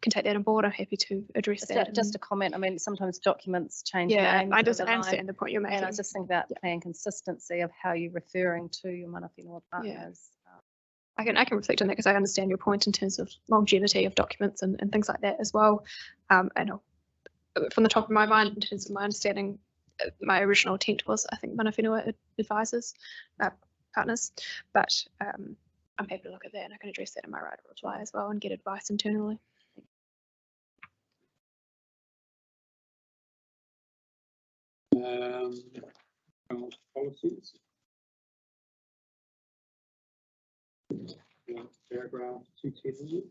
can take that on board. I'm happy to address that. Just a comment. I mean, sometimes documents change Yeah, names. I understand the point you're making. And I just think about plan consistency of how you're referring to your mana whenua partners. I can reflect on that because I understand your point in terms of longevity of documents and things like that as well. And from the top of my mind, in terms of my understanding, my original intent was, I think, mana whenua advisors, partners, but I'm happy to look at that, and I can address that in my writer reply as well and get advice internally. Policies. Paragraph 210.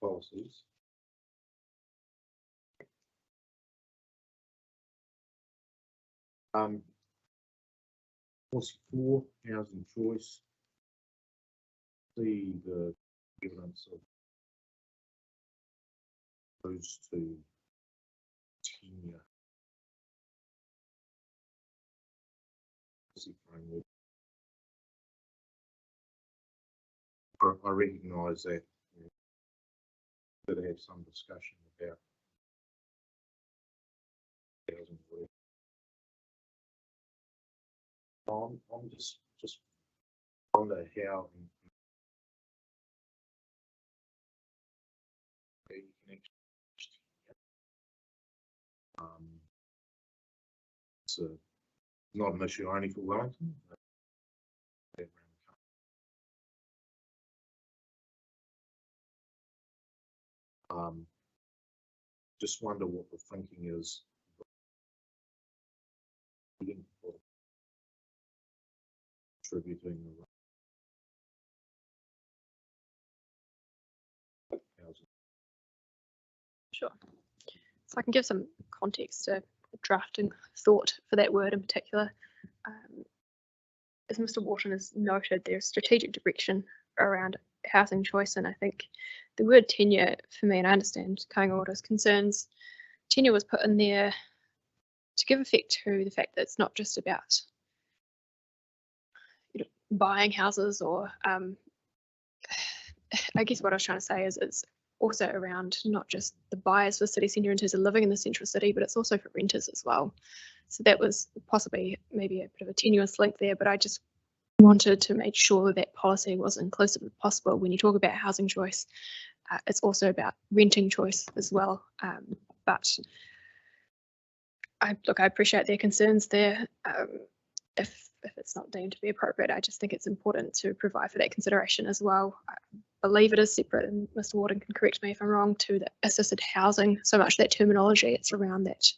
Policies. Policy 4, housing choice. See the evidence of opposed to tenure. Framework. I recognise that have some discussion about housing. I'm just wonder how you can actually it's not an issue only for Wellington. Just wonder what the thinking is. Contributing the housing. Sure. So I can give some context to drafting thought for that word in particular. As Mr. Wharton has noted, there's strategic direction around housing choice, and I think the word tenure for me, and I understand Kaingora's concerns, tenure was put in there to give effect to the fact that it's not just about buying houses or I guess what I was trying to say is it's also around not just the buyers for city centre in terms of living in the central city, but it's also for renters as well. So that was possibly maybe a bit of a tenuous link there, but I just wanted to make sure that policy was inclusive as possible. When you talk about housing choice, it's also about renting choice as well. But I appreciate their concerns there. If it's not deemed to be appropriate, I just think it's important to provide for that consideration as well. I believe it is separate, and Mr. Wharton can correct me if I'm wrong, to the assisted housing. So much that terminology, it's around that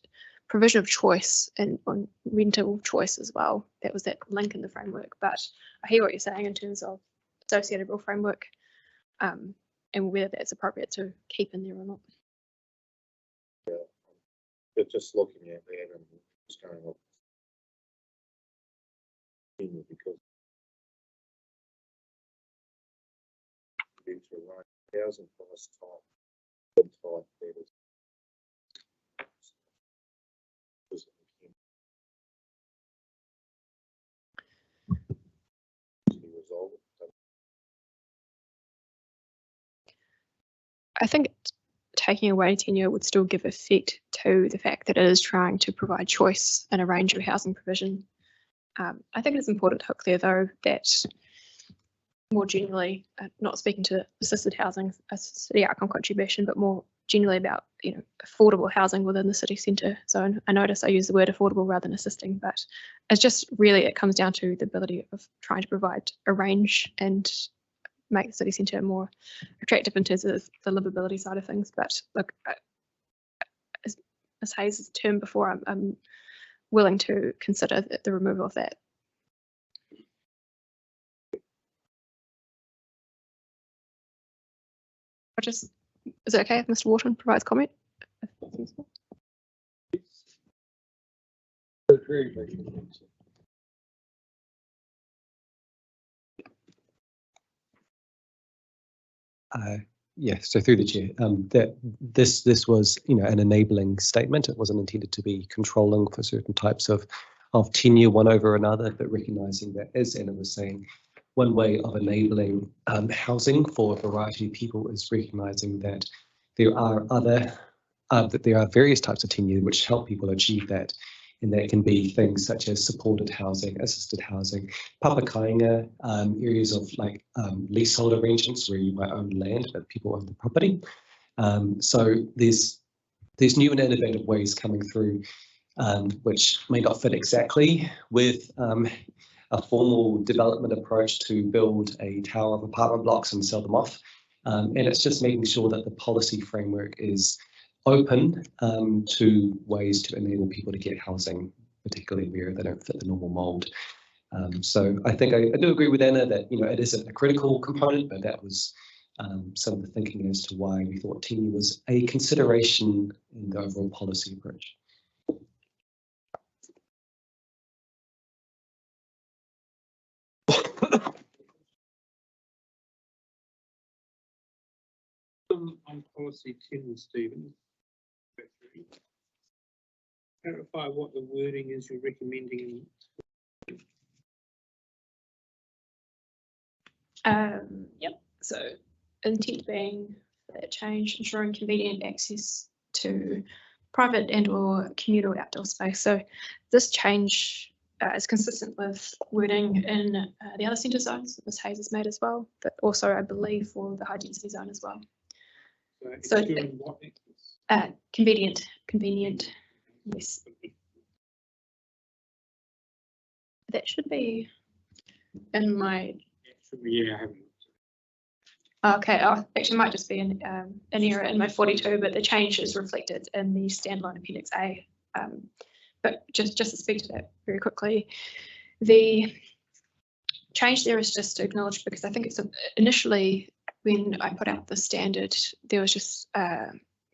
provision of choice and on rental choice as well. That was that link in the framework. But I hear what you're saying in terms of associated rule framework and whether that's appropriate to keep in there or not. Yeah, but just looking at that and just going off because these are right housing price type that is resolve it. I think taking away tenure would still give effect to the fact that it is trying to provide choice in a range of housing provision. I think it's important to hook there, though, that more generally, not speaking to assisted housing as city outcome contribution, but more generally about affordable housing within the city centre zone. I notice I use the word affordable rather than assisting, but it's just really it comes down to the ability of trying to provide a range and make the city centre more attractive in terms of the livability side of things. But look, as Ms. Hayes has termed before, I'm willing to consider the removal of that. Is it okay if Mr. Wharton provides comment? Yeah, so through the chair, that this was an enabling statement. It wasn't intended to be controlling for certain types of tenure one over another, but recognising that, as Anna was saying, one way of enabling housing for a variety of people is recognising that there are various types of tenure which help people achieve that. And that can be things such as supported housing, assisted housing, papakainga, areas of like leasehold arrangements where you might own land but people own the property. So there's new and innovative ways coming through which may not fit exactly with a formal development approach to build a tower of apartment blocks and sell them off. And it's just making sure that the policy framework is open to ways to enable people to get housing, particularly where they don't fit the normal mould. So I think I do agree with Anna that it isn't a critical component, but that was some of the thinking as to why we thought tenure was a consideration in the overall policy approach. On policy 10, Stephen, clarify what the wording is you're recommending. Yep. So intent being that change, ensuring convenient access to private and/or communal outdoor space. So this change is consistent with wording in the other centre zones that Ms Hayes has made as well, but also I believe for the high density zone as well. So ensuring what convenient, yes. That should be in my, yeah, I haven't. okay, actually might just be an error in my 42, but the change is reflected in the standalone Appendix A. But just to speak to that very quickly, the change there is just to acknowledge, because I think it's initially when I put out the standard, there was just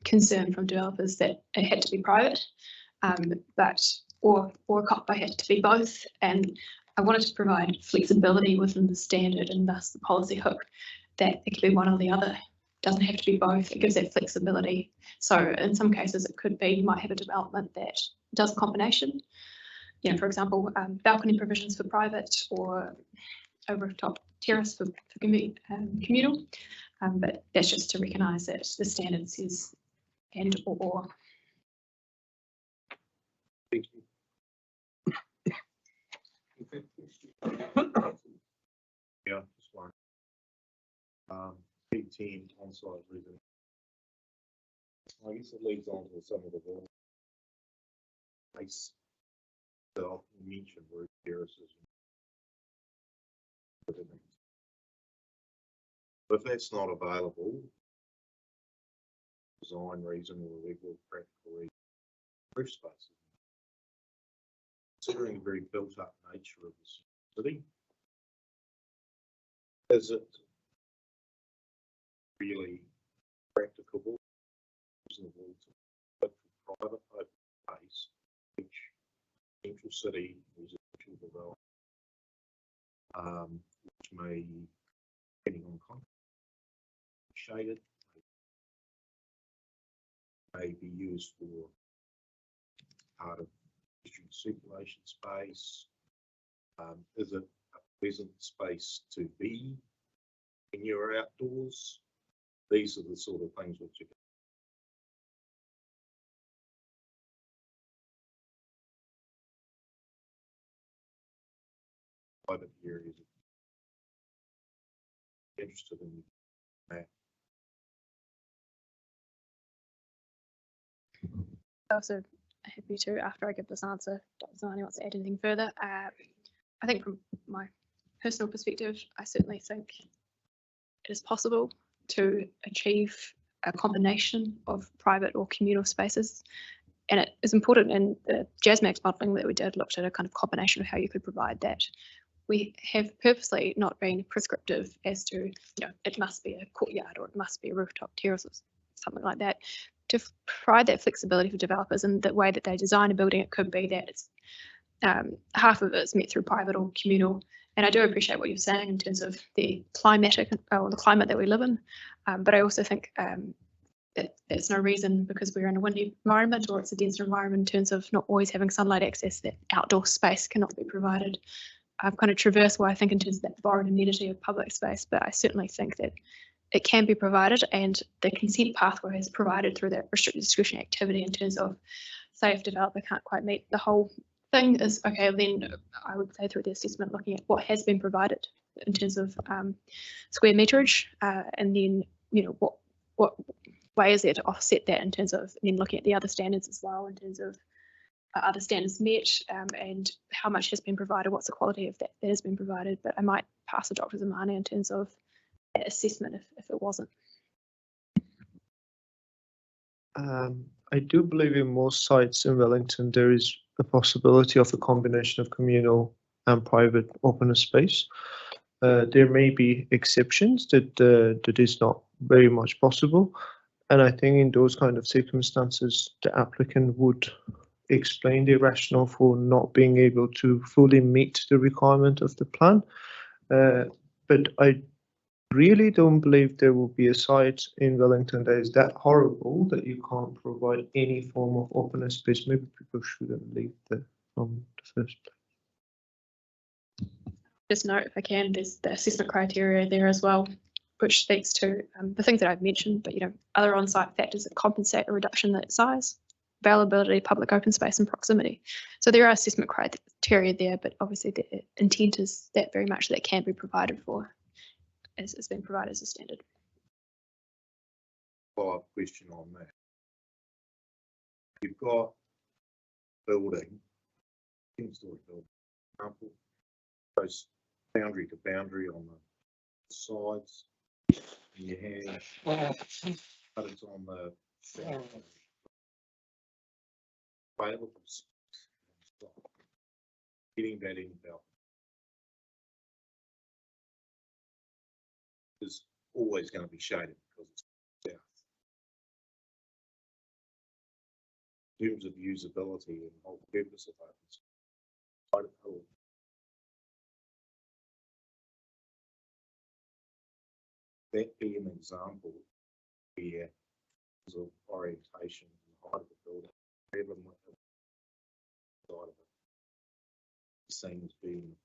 concern from developers that it had to be private, or a copper had to be both, and I wanted to provide flexibility within the standard and thus the policy hook that it could be one or the other. It doesn't have to be both. It gives that flexibility. So in some cases, it could be you might have a development that does a combination. You know, for example, balcony provisions for private or a rooftop terrace for communal. But that's just to recognise that the standard says and or. Thank you. Yeah, just one. P10 on-site resident. I guess it leads on to some of the base that I mentioned roof terraces. If that's not available, design reason or legal practical reason, roof spaces. Considering the very built-up nature of the city, is it really practicable, reasonable to put for private open space, which central city residential development, which may, depending on context, shaded, may be used for part of district circulation space. Is it a pleasant space to be when you're outdoors? These are the sort of things which are private areas. Interested in that. Also happy to, after I give this answer, Dr. Zamani wants to add anything further. I think from my personal perspective, I certainly think it is possible to achieve a combination of private or communal spaces. And it is important in the JASMAX modelling that we did, looked at a kind of combination of how you could provide that. We have purposely not been prescriptive as to, you know, it must be a courtyard or it must be a rooftop terrace or something like that, to provide that flexibility for developers. And the way that they design a building, it could be that it's half of it's met through private or communal. And I do appreciate what you're saying in terms of the climatic or the climate that we live in. But I also think that there's no reason, because we're in a windy environment or it's a denser environment in terms of not always having sunlight access, that outdoor space cannot be provided. I've kind of traversed why I think in terms of that borrowed amenity of public space, but I certainly think that it can be provided, and the consent pathway is provided through that restricted discretionary activity in terms of, say, if developer can't quite meet the whole thing, is okay, then I would say through the assessment looking at what has been provided in terms of square meterage, and then, you know, what way is there to offset that in terms of then looking at the other standards as well in terms of other standards met, and how much has been provided, what's the quality of that has been provided. But I might pass to Dr. Zamani in terms of that assessment if it wasn't. I do believe in most sites in Wellington there is a possibility of a combination of communal and private open space. There may be exceptions that is not very much possible, and I think in those kind of circumstances the applicant would explain the rationale for not being able to fully meet the requirement of the plan. But I really don't believe there will be a site in Wellington that is that horrible that you can't provide any form of open space. Maybe people shouldn't leave from the first place. Just note, if I can, there's the assessment criteria there as well, which speaks to the things that I've mentioned, but, you know, other on-site factors that compensate a reduction in that size. availability, public open space and proximity. So there are assessment criteria there, but obviously the intent is that very much that can be provided for, as it's been provided as a standard. Follow-up question on that. You've got building, 10-story building, for example, goes boundary to boundary on the sides. And you have, but it's on the available space. Getting that in about is always going to be shaded because it's south. In terms of usability and whole purpose of open space, that be an example where there's of orientation and height of the building, even with the side of it, seen as being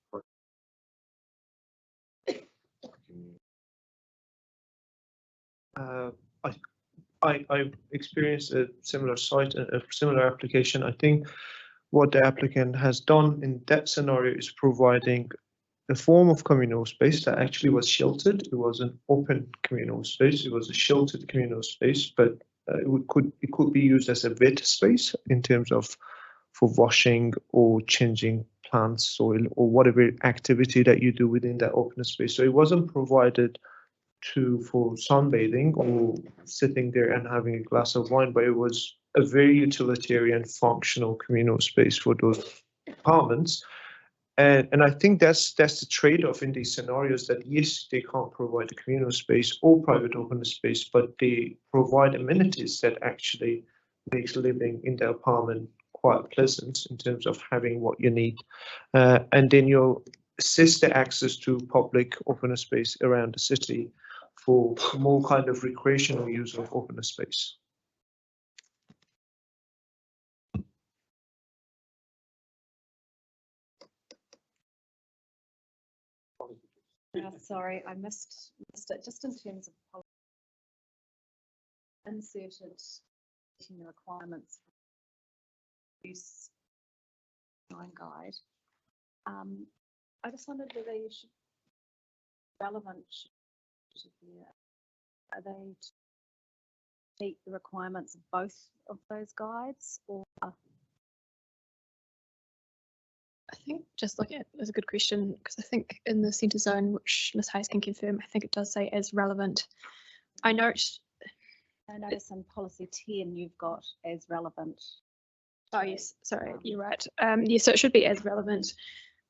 I experienced a similar site, a similar application. I think what the applicant has done in that scenario is providing a form of communal space that actually was sheltered. It was an open communal space. It was a sheltered communal space, but it could be used as a wet space in terms of for washing or changing plants, soil, or whatever activity that you do within that open space. So it wasn't provided for sunbathing or sitting there and having a glass of wine, but it was a very utilitarian, functional communal space for those apartments. And I think that's the trade-off in these scenarios, that yes, they can't provide a communal space or private open space, but they provide amenities that actually makes living in the apartment quite pleasant in terms of having what you need. And then you'll assist the access to public open space around the city for more kind of recreational use of open space. Sorry, I missed it. Just in terms of policy, inserted meeting the requirements for use design guide. I just wondered whether you should relevant. Are they to meet the requirements of both of those guides, or? I think just looking at it is a good question, because I think in the centre zone, which Ms Hayes can confirm, I think it does say as relevant. I notice in policy 10 you've got as relevant. Oh yes, sorry, you're right. Yes, so it should be as relevant.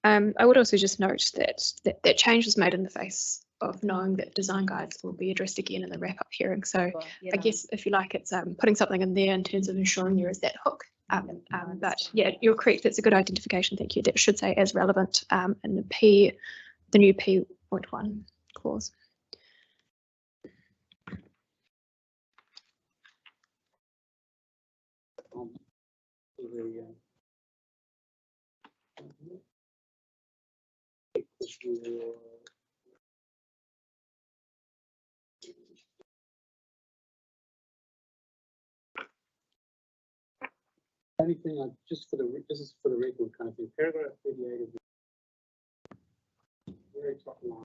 I would also just note that change was made in the face of knowing that design guides will be addressed again in the wrap-up hearing. So I guess if you like, it's putting something in there in terms of ensuring there is that hook. But yeah, you're correct. That's a good identification. Thank you. That should say as relevant in the new P.1 clause. Only thing just for this is for the record kind of thing. Paragraph 38 of the very top line.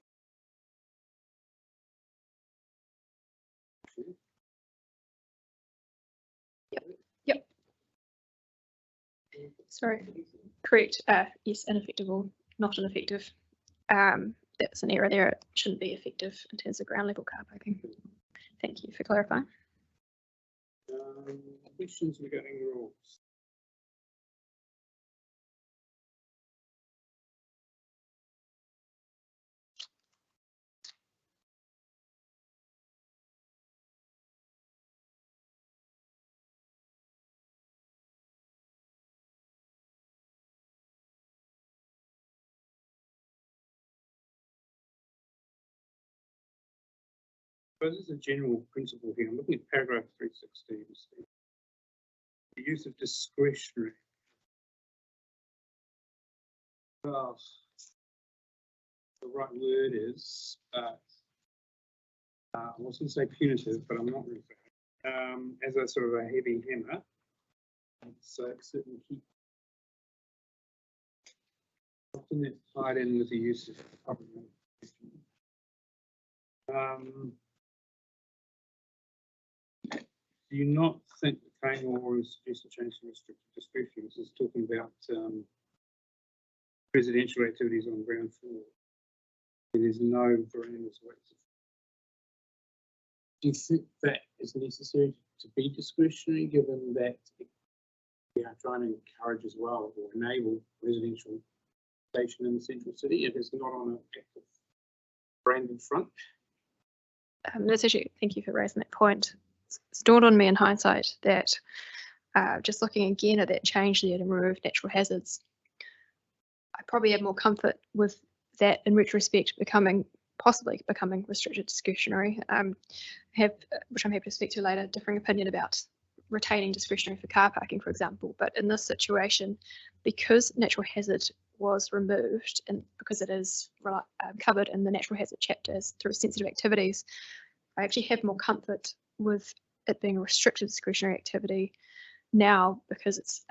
Yep. Sorry. Correct. Yes, ineffective or not ineffective. That's an error there. It shouldn't be effective in terms of ground level car parking. Thank you for clarifying. Questions regarding rules? So this is a general principle here. I'm looking at paragraph 316. The use of discretionary. Well, the right word is, I was going to say punitive, but I'm not really as a sort of a heavy hammer. So certainly keep. Often it's tied in with the use of public do you not think the current law is just a change to restricted discretion? This is talking about residential activities on ground floor. There's no verandas. Do you think that is necessary to be discretionary, given that we are trying to encourage as well or enable residential station in the central city? It is not on an active branded front. That's actually, thank you for raising that point. It's dawned on me in hindsight that just looking again at that change there to remove natural hazards, I probably have more comfort with that in retrospect possibly becoming restricted discretionary. Which I'm happy to speak to later, differing opinion about retaining discretionary for car parking, for example. But in this situation, because natural hazard was removed and because it is covered in the natural hazard chapters through sensitive activities, I actually have more comfort with it being a restricted discretionary activity now because it's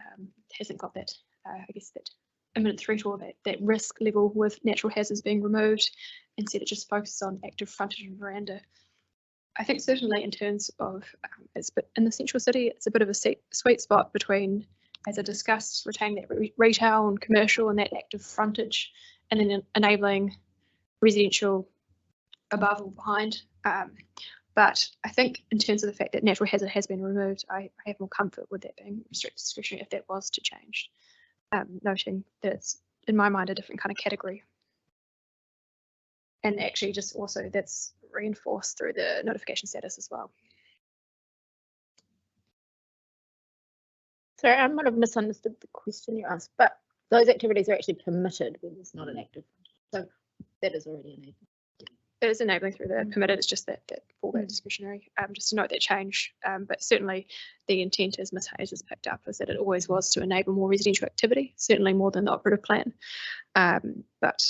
hasn't got that, I guess, that imminent threat or that risk level with natural hazards being removed. Instead, it just focuses on active frontage and veranda. I think certainly in terms of, in the central city, it's a bit of a sweet spot between, as I discussed, retaining that retail and commercial and that active frontage, and then enabling residential above or behind. But I think in terms of the fact that natural hazard has been removed, I have more comfort with that being restricted discretionary if that was to change, noting that it's, in my mind, a different kind of category. And actually just also that's reinforced through the notification status as well. Sorry, I might have misunderstood the question you asked, but those activities are actually permitted when there's not an active frontage. So that is already enabled. It is enabling through the permitted, it's just that fallback discretionary, just to note that change. But certainly the intent, as Ms Hayes has picked up, is that it always was to enable more residential activity, certainly more than the operative plan. But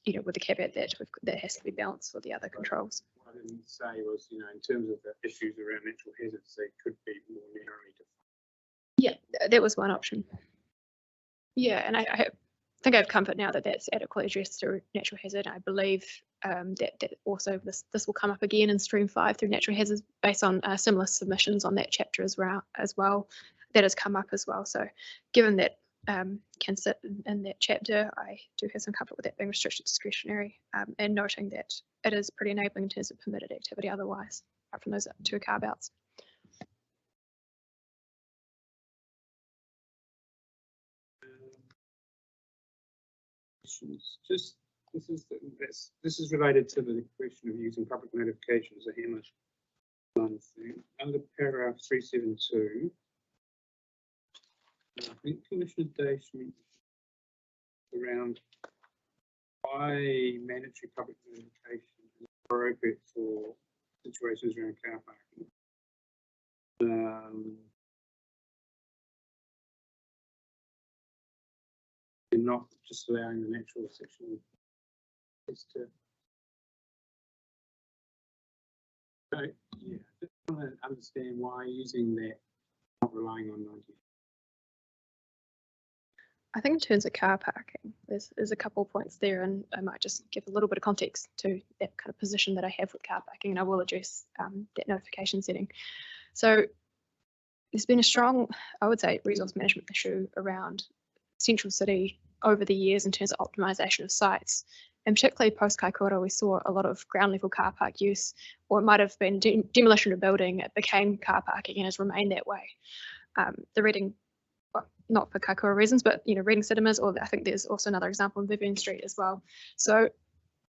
you know, with the caveat that that has to be balanced with the other controls. What I didn't say was, you know, in terms of the issues around natural hazards, they could be more narrowly defined. Yeah, that was one option. Yeah, and I think I have comfort now that that's adequately addressed through natural hazard. I believe that also this will come up again in stream 5 through natural hazards based on similar submissions on that chapter as well. That has come up as well. So given that can sit in that chapter, I do have some comfort with that being restricted discretionary, and noting that it is pretty enabling in terms of permitted activity otherwise, apart from those 2 carve outs. Just this is related to the question of using public notification as a hammer kind of thing. Under paragraph 372, I think Commissioner Day around why mandatory public notification is appropriate for situations around car parking. You're not just allowing the natural section to. So, yeah, I just want to understand why using that, not relying on 90. I think in terms of car parking, there's a couple of points there, and I might just give a little bit of context to that kind of position that I have with car parking, and I will address that notification setting. So there's been a strong, I would say, resource management issue around central city over the years in terms of optimisation of sites. And particularly post Kaikoura, we saw a lot of ground level car park use, or it might have been demolition of a building, it became car parking and has remained that way. The Reading, well, not for Kaikoura reasons, but you know, Reading cinemas, or I think there's also another example in Vivian Street as well. So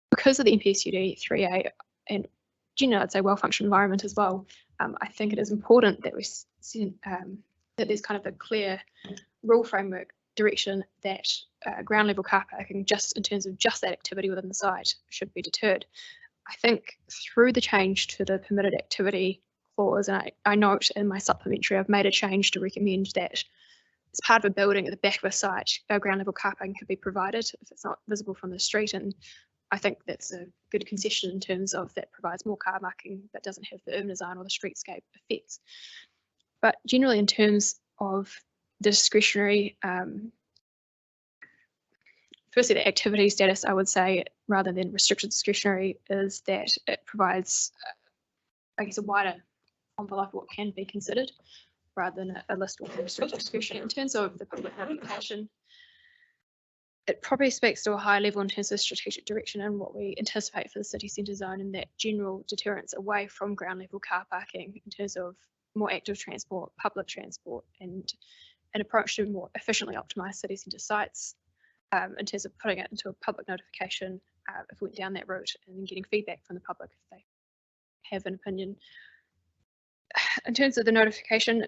because of the NPSUD 3A and generally I'd say well-functioned environment as well, I think it is important that we that there's kind of a clear rule framework direction that ground level car parking, just in terms of just that activity within the site, should be deterred. I think through the change to the permitted activity clause, and I note in my supplementary I've made a change to recommend that as part of a building at the back of a site, ground level car parking could be provided if it's not visible from the street, and I think that's a good concession in terms of that provides more car parking but doesn't have the urban design or the streetscape effects. But generally in terms of discretionary, firstly, the activity status, I would say, rather than restricted discretionary, is that it provides, I guess, a wider envelope of what can be considered, rather than a list of restricted discretionary. In terms of the public notification, it probably speaks to a high level in terms of strategic direction and what we anticipate for the city centre zone, and that general deterrence away from ground level car parking in terms of more active transport, public transport, and an approach to more efficiently optimise city centre sites, in terms of putting it into a public notification if we went down that route, and then getting feedback from the public if they have an opinion. In terms of the notification,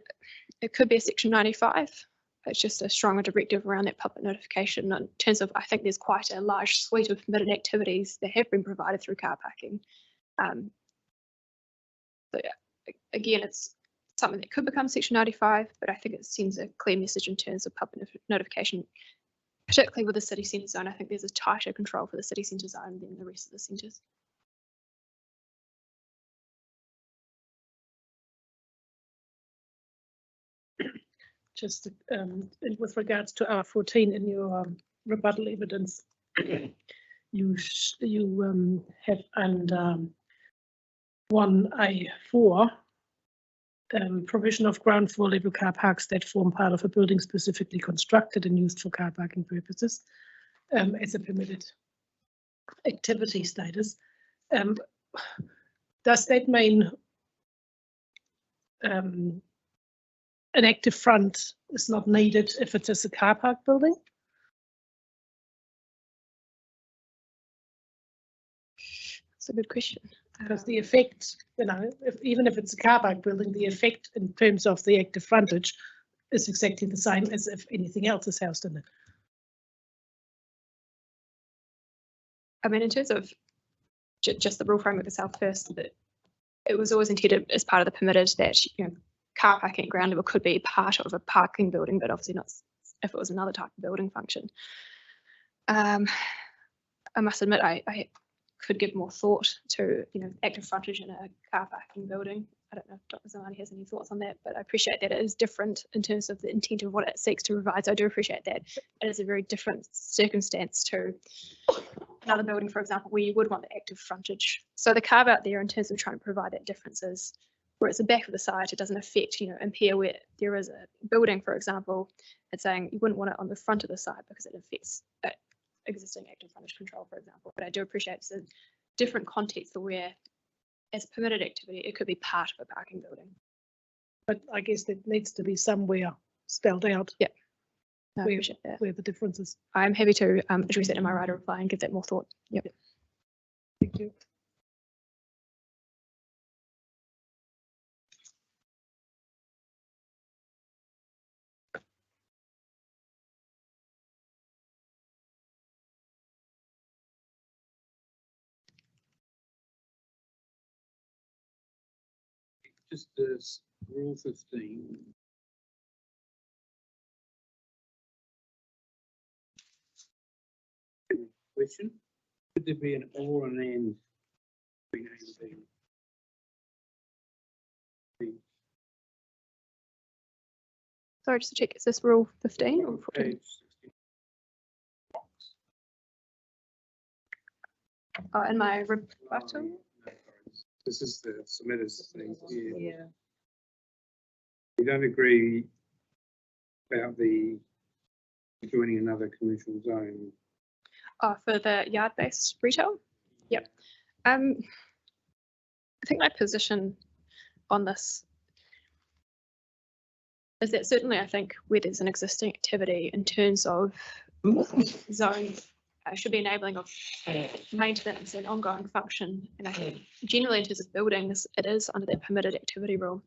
it could be a section 95. It's just a stronger directive around that public notification in terms of, I think there's quite a large suite of permitted activities that have been provided through car parking. So yeah, again, it's something that could become section 95, but I think it sends a clear message in terms of public notification, particularly with the city centre zone. I think there's a tighter control for the city centre zone than the rest of the centres. Just with regards to R14 in your rebuttal evidence, you have under 1A4 provision of ground floor level car parks that form part of a building specifically constructed and used for car parking purposes as a permitted activity status. Does that mean an active front is not needed if it is a car park building? That's a good question. Because the effect, you know, even if it's a car park building, the effect in terms of the active frontage is exactly the same as if anything else is housed in it. I mean, in terms of just the rule framework itself first, that it was always intended as part of the permitted that, you know, car parking at ground level could be part of a parking building, but obviously not if it was another type of building function. I must admit, I could give more thought to, you know, active frontage in a car parking building. I don't know if Dr. Zamani has any thoughts on that, but I appreciate that it is different in terms of the intent of what it seeks to provide. So I do appreciate that it is a very different circumstance to another building, for example, where you would want the active frontage. So the carve out there in terms of trying to provide that difference is where it's the back of the site, it doesn't affect, you know, impair where there is a building, for example. It's saying you wouldn't want it on the front of the site because it affects existing active frontage control, for example. But I do appreciate it's a different context for where, as a permitted activity, it could be part of a parking building. But I guess that needs to be somewhere spelled out. Yeah, no, I appreciate that. Where the difference is. I'm happy to address that in my writer reply and give that more thought. Yep. Thank you. Just as rule 15. Question: could there be an or an and between A and B? Sorry, just to check, is this rule 15 or 14? Page 16. Oh, in my rebuttal? No, sorry. This is the submitters thing here. Yeah. We don't agree about the joining another commercial zone. Oh, for the yard-based retail? Yep. I think my position on this is that certainly I think where there's an existing activity in terms of zone should be enabling of maintenance and ongoing function. And I think generally in terms of buildings, it is under that permitted activity rule.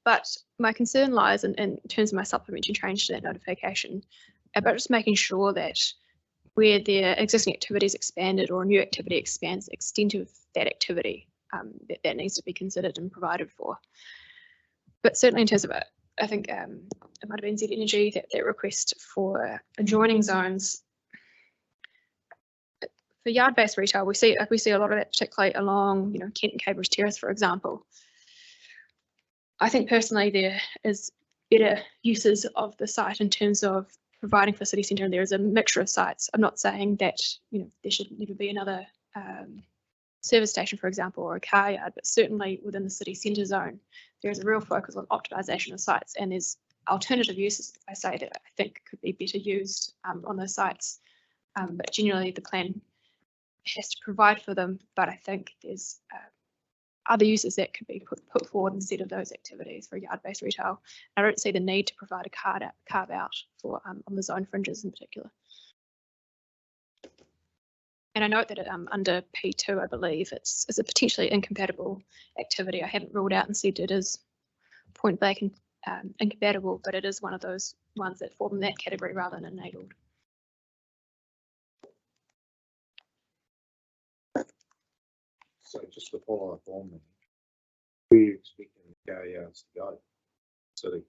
But my concern lies in terms of my supplementary change to that notification about just making sure that where their existing activity is expanded or a new activity expands, the extent of that activity that needs to be considered and provided for. But certainly in terms of it, I think it might have been Z Energy that request for adjoining zones. For yard-based retail, we see a lot of that, particularly along, you know, Kent and Cambridge Terrace, for example. I think personally there is better uses of the site in terms of providing for city centre, and there is a mixture of sites. I'm not saying that there should never be another service station, for example, or a car yard, but certainly within the city centre zone, there is a real focus on optimisation of sites, and there's alternative uses, I say, that I think could be better used on those sites. But generally the plan has to provide for them, but I think there's other uses that could be put forward instead of those activities for yard-based retail. I don't see the need to provide a carve out for on the zone fringes in particular. And I note that under P2, I believe it's a potentially incompatible activity. I haven't ruled out and said it is point blank incompatible, but it is one of those ones that fall in that category rather than enabled. So just to follow up on that, where are you expecting the car yards to go? City.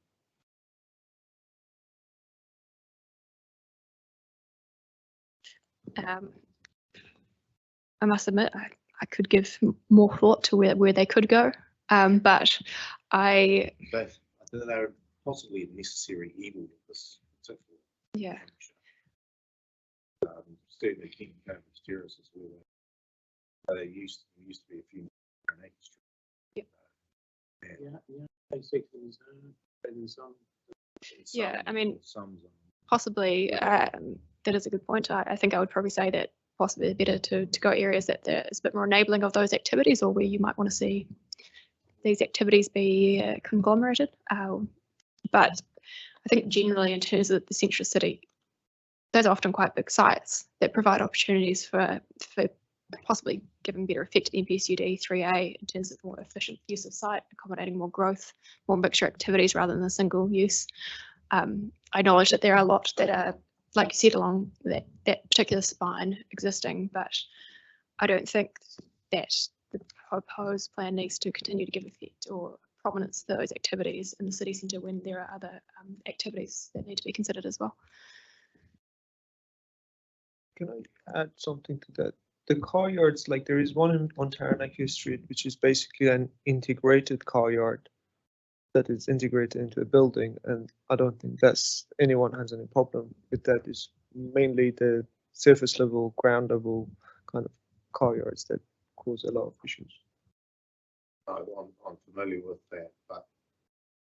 I must admit, I could give more thought to where they could go, but I think they're possibly a necessary evil of this particular. Yeah. Certainly King Cambridge Terrace is where they used to be a few on 8th Street. Yep. Yeah, I mean, possibly that is a good point. I think I would probably say that possibly better to go areas that there is a bit more enabling of those activities, or where you might want to see these activities be conglomerated. But I think generally in terms of the central city, those are often quite big sites that provide opportunities for possibly giving better effect to MPSUD 3A in terms of more efficient use of site, accommodating more growth, more mixture activities rather than a single use. I acknowledge that there are a lot that are, like you said, along that particular spine existing, but I don't think that the proposed plan needs to continue to give effect or prominence to those activities in the city centre when there are other activities that need to be considered as well. Can I add something to that? The car yards, like there is one on Taranaki Street, which is basically an integrated car yard that is integrated into a building, and I don't think anyone has any problem with that. It's mainly the surface level, ground level kind of car yards that cause a lot of issues. I'm familiar with that, but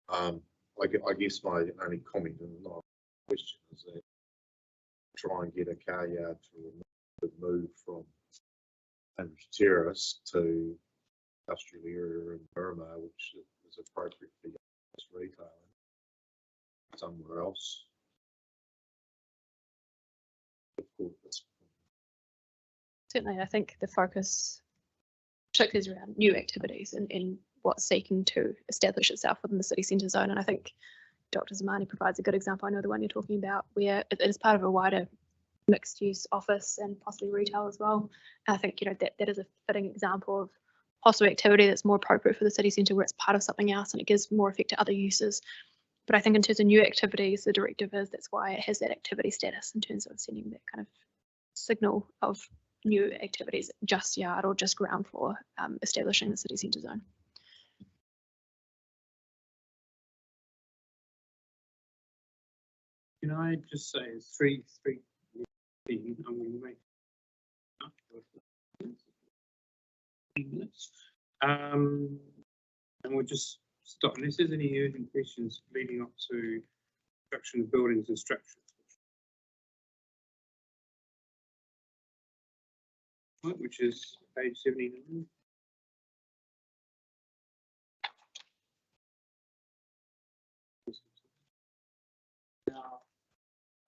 I guess my only comment and not question is that try and get a car yard to move from Cambridge Terrace to industrial area in Burma, which is appropriate for retail somewhere else. Certainly, I think the focus particularly is around new activities and what's seeking to establish itself within the city centre zone. And I think Dr. Zamani provides a good example. I know the one you're talking about, where it is part of a wider mixed use office and possibly retail as well. And I think that is a fitting example of possible activity that's more appropriate for the city centre, where it's part of something else and it gives more effect to other uses. But I think in terms of new activities, the directive is that's why it has that activity status in terms of sending that kind of signal of new activities, just yard or just ground floor, establishing the city centre zone. Can I just say it's three I'm going to make minutes. And we'll just stop unless there's any urgent questions leading up to construction of buildings and structures. Which is page 79.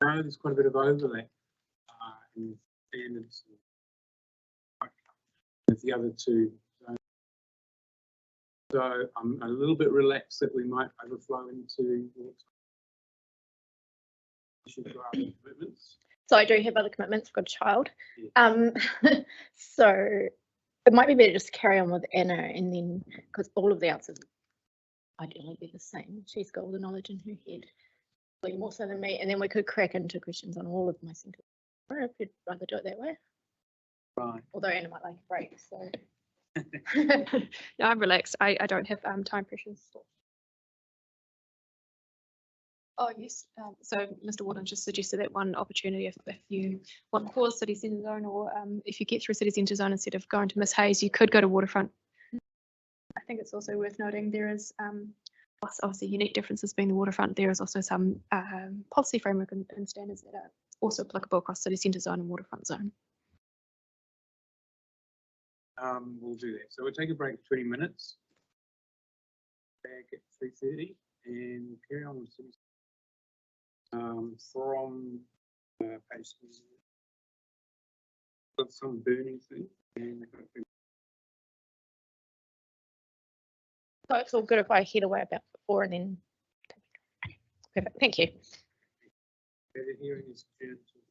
Now, there's quite a bit of overlap in standards with the other two. So I'm a little bit relaxed that we might overflow into commitments. So I do have other commitments. I've got a child. Yeah. So it might be better just to carry on with Anna, and then because all of the answers ideally be the same. She's got all the knowledge in her head, way more so than me, and then we could crack into questions on all of my centres. Or if you'd rather do it that way. Right. Although Anna might like a break, so. No, I'm relaxed. I don't have time pressures. Oh, yes. So Mr. Warden just suggested that one opportunity if you want to cause city centre zone or if you get through city centre zone instead of going to Miss Hayes, you could go to waterfront. I think it's also worth noting there is whilst obviously unique differences being the waterfront, there is also some policy framework and standards that are also applicable across city centre zone and waterfront zone. We'll do that. So we'll take a break for 20 minutes. Back at 3:30 and carry on with city. From page got some burning thing and So it's all good if I head away about 4 and then. Perfect, thank you. the hearing is adjourned to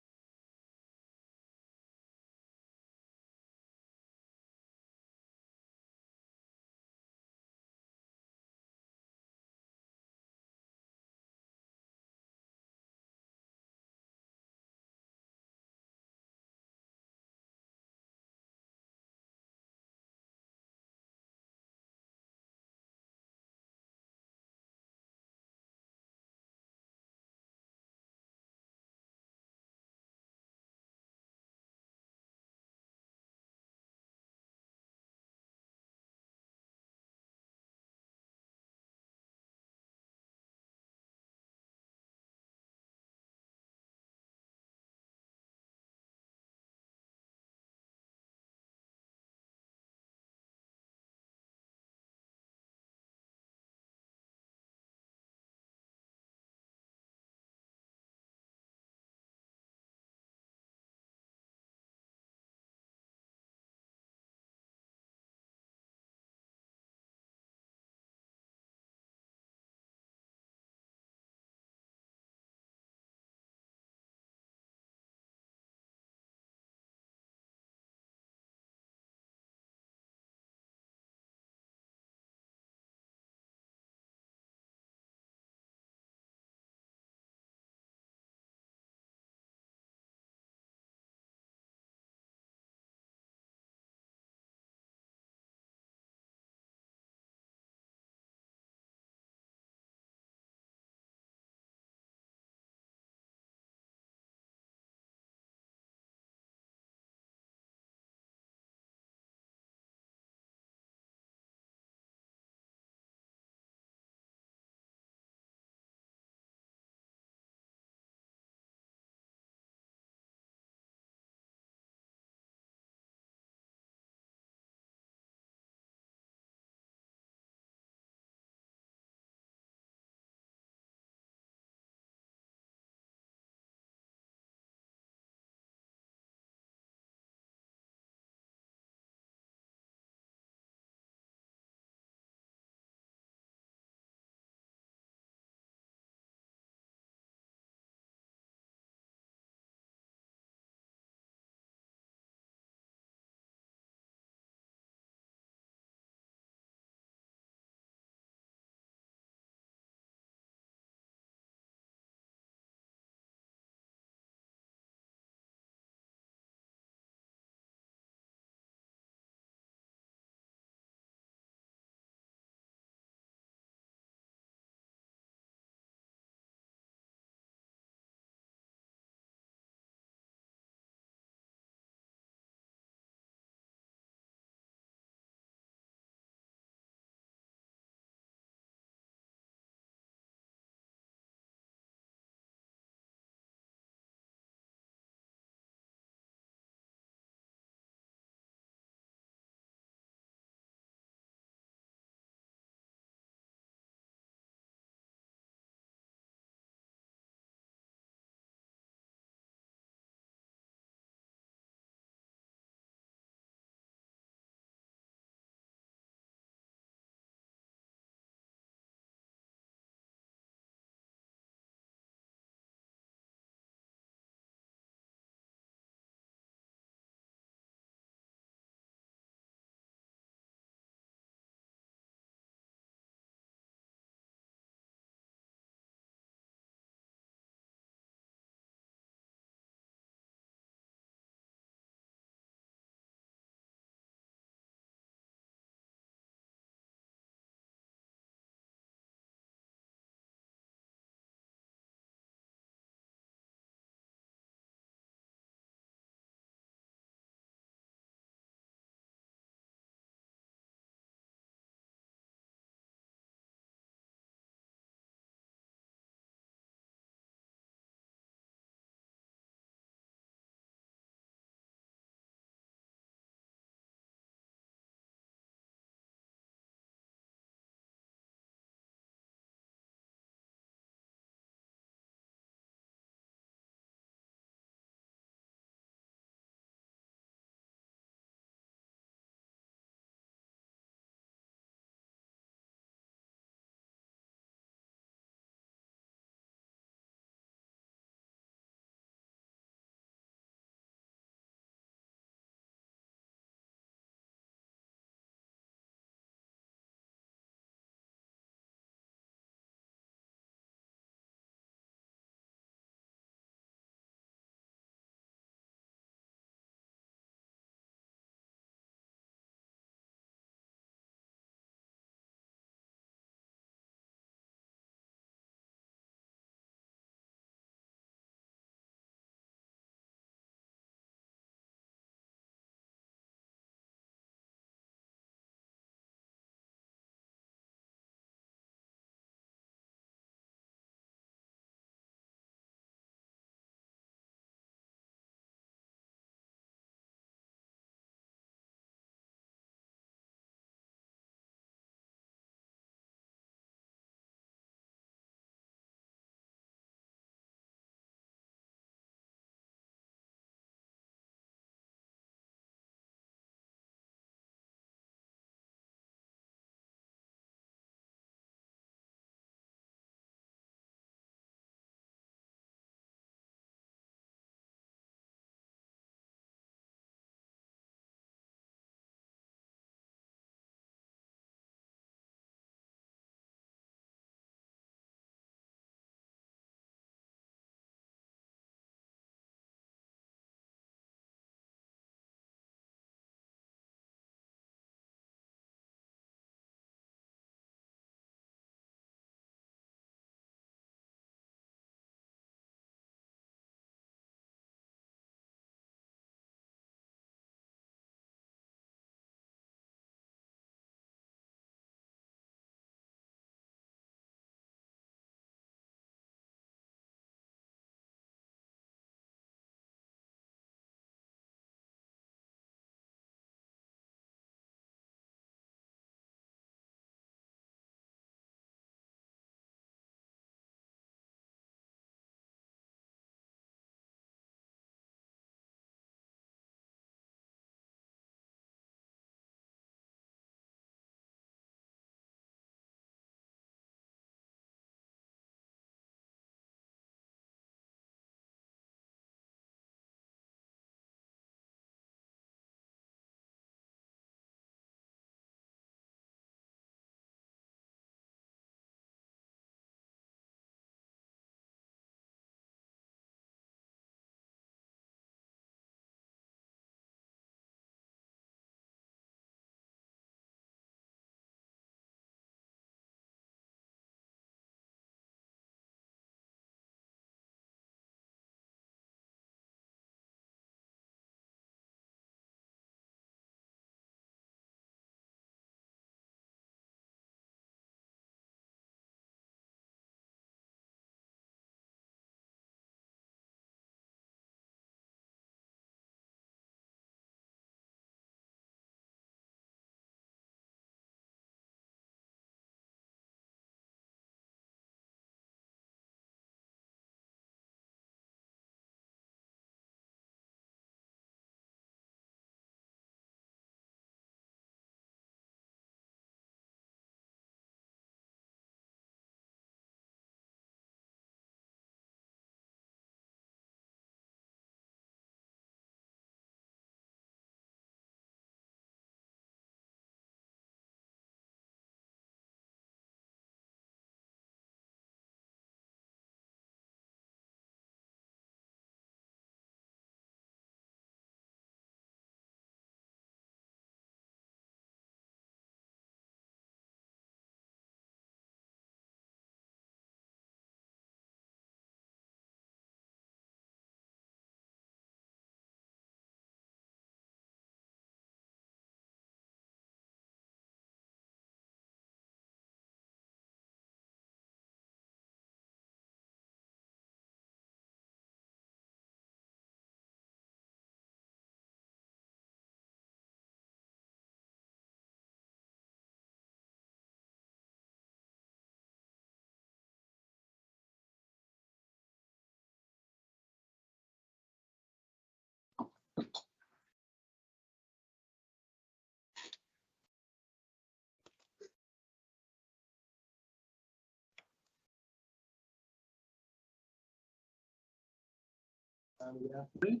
Good afternoon.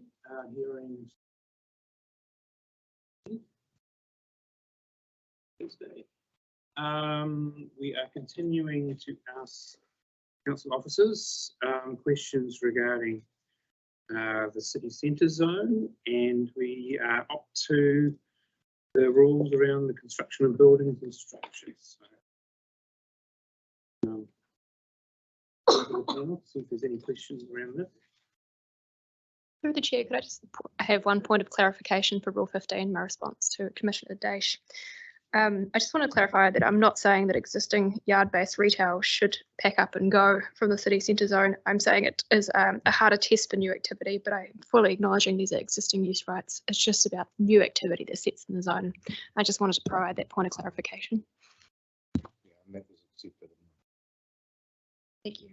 Hearing Tuesday. We are continuing to ask council officers questions regarding the city centre zone, and we are up to the rules around the construction of buildings and structures. See if there's any questions around that. Through the chair, could I just have one point of clarification for Rule 15, my response to Commissioner Daesh. I just want to clarify that I'm not saying that existing yard-based retail should pack up and go from the city centre zone. I'm saying it is a harder test for new activity, but I'm fully acknowledging these are existing use rights. It's just about new activity that sits in the zone. I just wanted to provide that point of clarification. Yeah, and that was accepted. Thank you.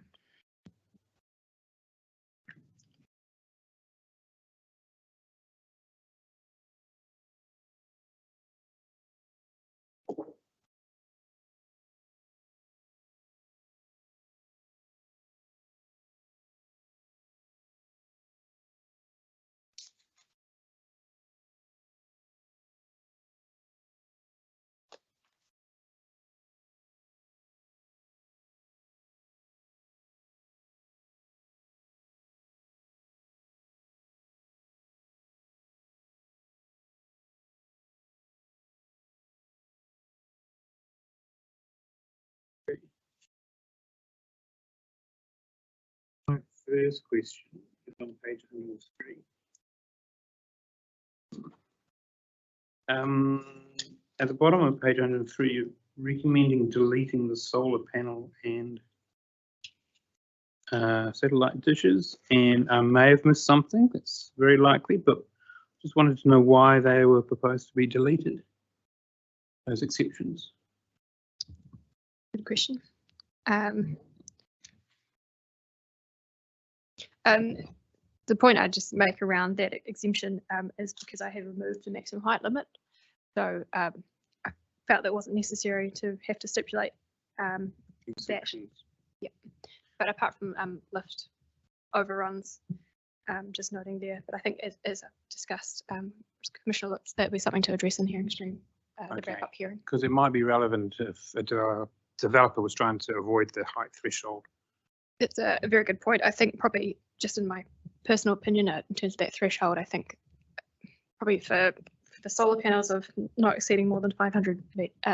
My first question is on page 103. At the bottom of page 103, you're recommending deleting the solar panel and satellite dishes, and I may have missed something. That's very likely, but just wanted to know why they were proposed to be deleted, those exceptions. Good question. The point I just make around that exemption is because I have removed the maximum height limit. So I felt that wasn't necessary to have to stipulate that. Yeah, but apart from lift overruns, just noting there. But I think as discussed, Commissioner Lips, that'd be something to address in hearing stream, the wrap-up hearing. Because it might be relevant if a developer was trying to avoid the height threshold. It's a very good point. I think probably just in my personal opinion, in terms of that threshold, I think probably for the solar panels of not exceeding more than 500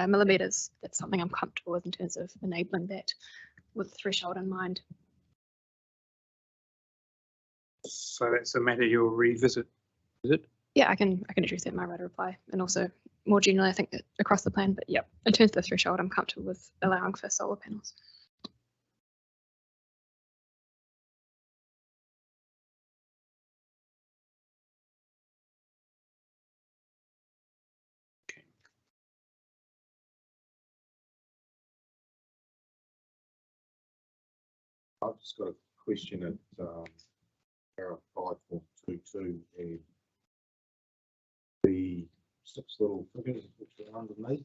millimeters, that's something I'm comfortable with in terms of enabling that with the threshold in mind. So that's a matter you'll revisit, is it? Yeah, I can address that in my right of reply, and also more generally, I think that across the plan. But yeah, in terms of the threshold, I'm comfortable with allowing for solar panels. I've just got a question at paragraph 5.22 and the 6 little figures which are underneath.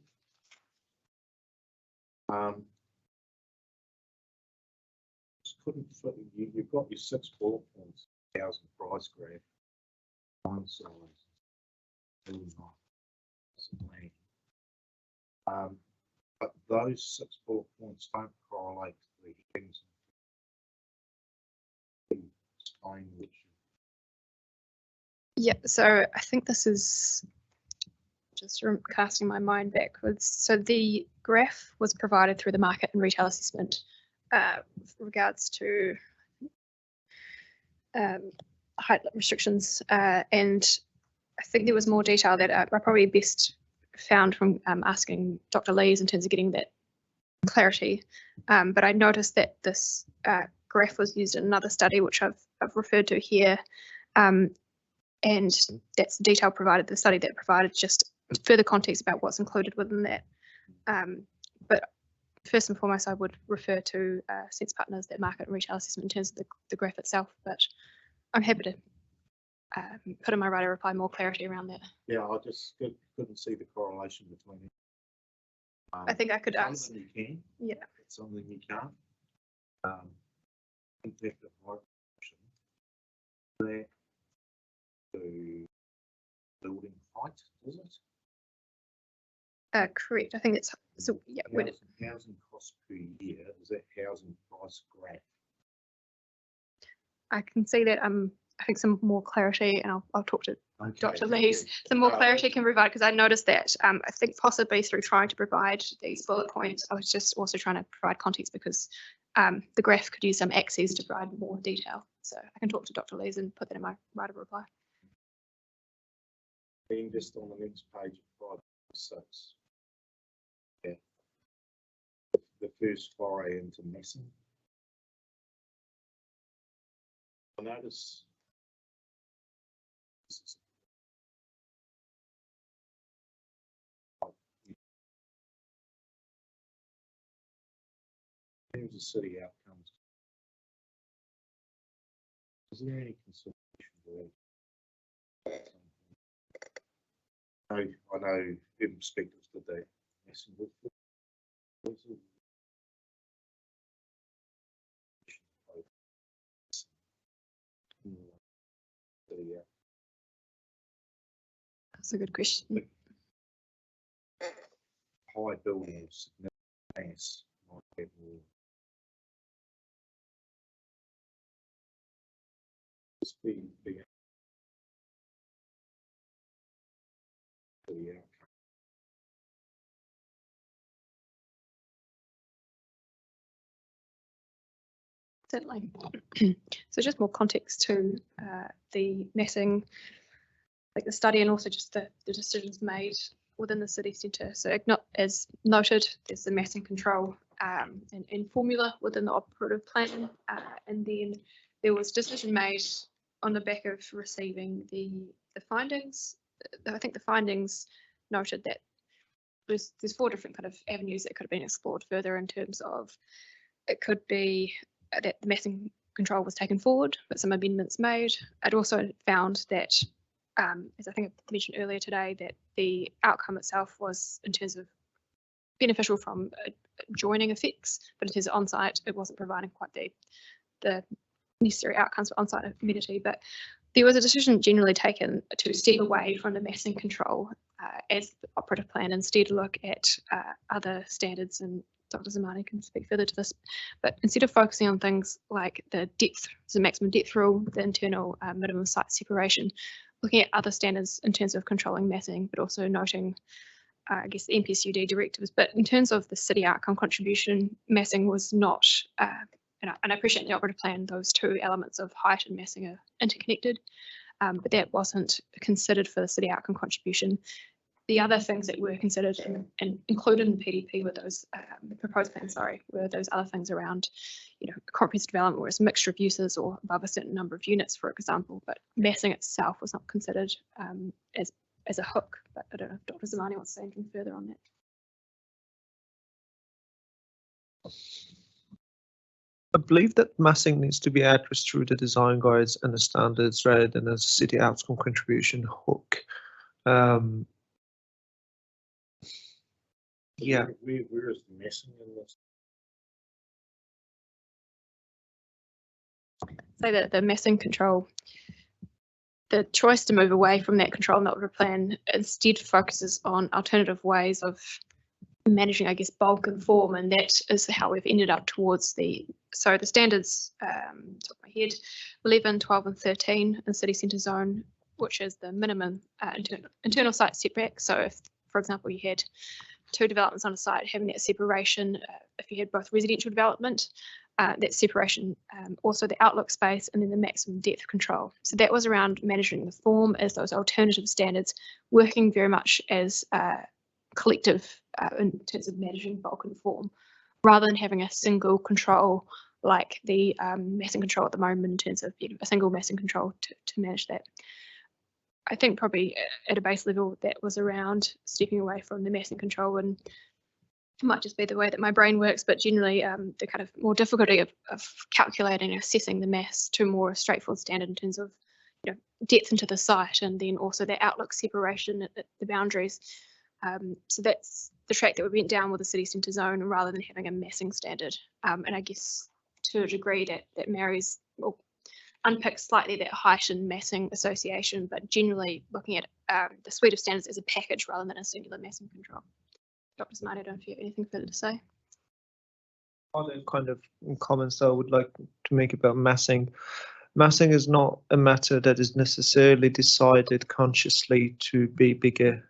Just couldn't fit. You've got your 6 bullet points, 1,000 price graph, one size, but those 6 bullet points don't correlate to the things. Explain which. Yeah, so I think this is just casting my mind backwards. So the graph was provided through the market and retail assessment with regards to height restrictions, and I think there was more detail that I probably best found from asking Dr. Lees in terms of getting that clarity. But I noticed that this graph was used in another study, which I've referred to here, and that's the detail provided, the study that provided just further context about what's included within that. But first and foremost, I would refer to Sense Partners, that market and retail assessment in terms of the graph itself, but I'm happy to put in my right of reply more clarity around that. Yeah, I just couldn't see the correlation between it. I think I could ask. Something you can. Yeah. Something you can't. Impact of high option. to building height, does it? Correct. I think it's so. Yeah. When it, Housing cost per year, is that housing price graph? I can see that. I think some more clarity, and I'll talk to Okay. Dr. Lees. Some more clarity can provide because I noticed that. I think possibly through trying to provide these bullet points, I was just also trying to provide context because the graph could use some axes to provide more detail. So I can talk to Dr. Lees and put that in my right of reply. Being just on the next page of 5.6. Yeah. The first foray into massing. I notice this is in terms of city outcomes. Is there any consideration for that? I know in perspectives that they massing with That's a good question. high buildings, mass, might have more. Just be yeah. Certainly. So just more context to the massing, like the study, and also just the decisions made within the city centre. So not as noted, there's the massing control and formula within the operative plan, and then there was decision made on the back of receiving the findings. I think the findings noted that there's 4 different kind of avenues that could have been explored further in terms of it could be that the massing control was taken forward, but some amendments made. I'd also found that, as I think I mentioned earlier today, that the outcome itself was in terms of beneficial from joining effects, but in terms of on-site, it wasn't providing quite the necessary outcomes for on-site amenity. But there was a decision generally taken to step away from the massing control as the operative plan, instead look at other standards, and Dr. Zamani can speak further to this, but instead of focusing on things like the depth, the maximum depth rule, the internal minimum site separation, looking at other standards in terms of controlling massing, but also noting, I guess, the NPSUD directives. But in terms of the city outcome contribution, massing was not, and I appreciate the operative plan, those 2 elements of height and massing are interconnected, but that wasn't considered for the city outcome contribution. The other things that were considered and included in the PDP were those proposed plans, were those other things around, comprehensive development where it's a mixture of uses or above a certain number of units, for example, but massing itself was not considered as a hook. But I don't know if Dr. Zamani wants to say anything further on that. I believe that massing needs to be addressed through the design guides and the standards rather than as a city outcome contribution hook. Yeah. Where is the massing in this? So that the massing control, the choice to move away from that control in the operative plan instead focuses on alternative ways of managing, I guess, bulk and form, and that is how we've ended up towards the standards, top of my head, 11, 12 and 13 in city centre zone, which is the minimum internal site setback. So if, for example, you had 2 developments on a site having that separation, if you had both residential development, that separation, also the outlook space, and then the maximum depth control. So that was around managing the form as those alternative standards, working very much as collective in terms of managing bulk and form, rather than having a single control like the massing control at the moment in terms of a single massing control to manage that. I think probably at a base level that was around stepping away from the massing control, and it might just be the way that my brain works, but generally the kind of more difficulty of calculating and assessing the mass to a more straightforward standard in terms of depth into the site, and then also the outlook separation at the boundaries. So that's the track that we went down with the city centre zone rather than having a massing standard. And I guess to a degree that marries, well, unpick slightly that height and massing association, but generally looking at the suite of standards as a package rather than a singular massing control. Dr. Smarty, I don't know if you have anything further to say. Other kind of comments I would like to make about massing. Massing is not a matter that is necessarily decided consciously to be bigger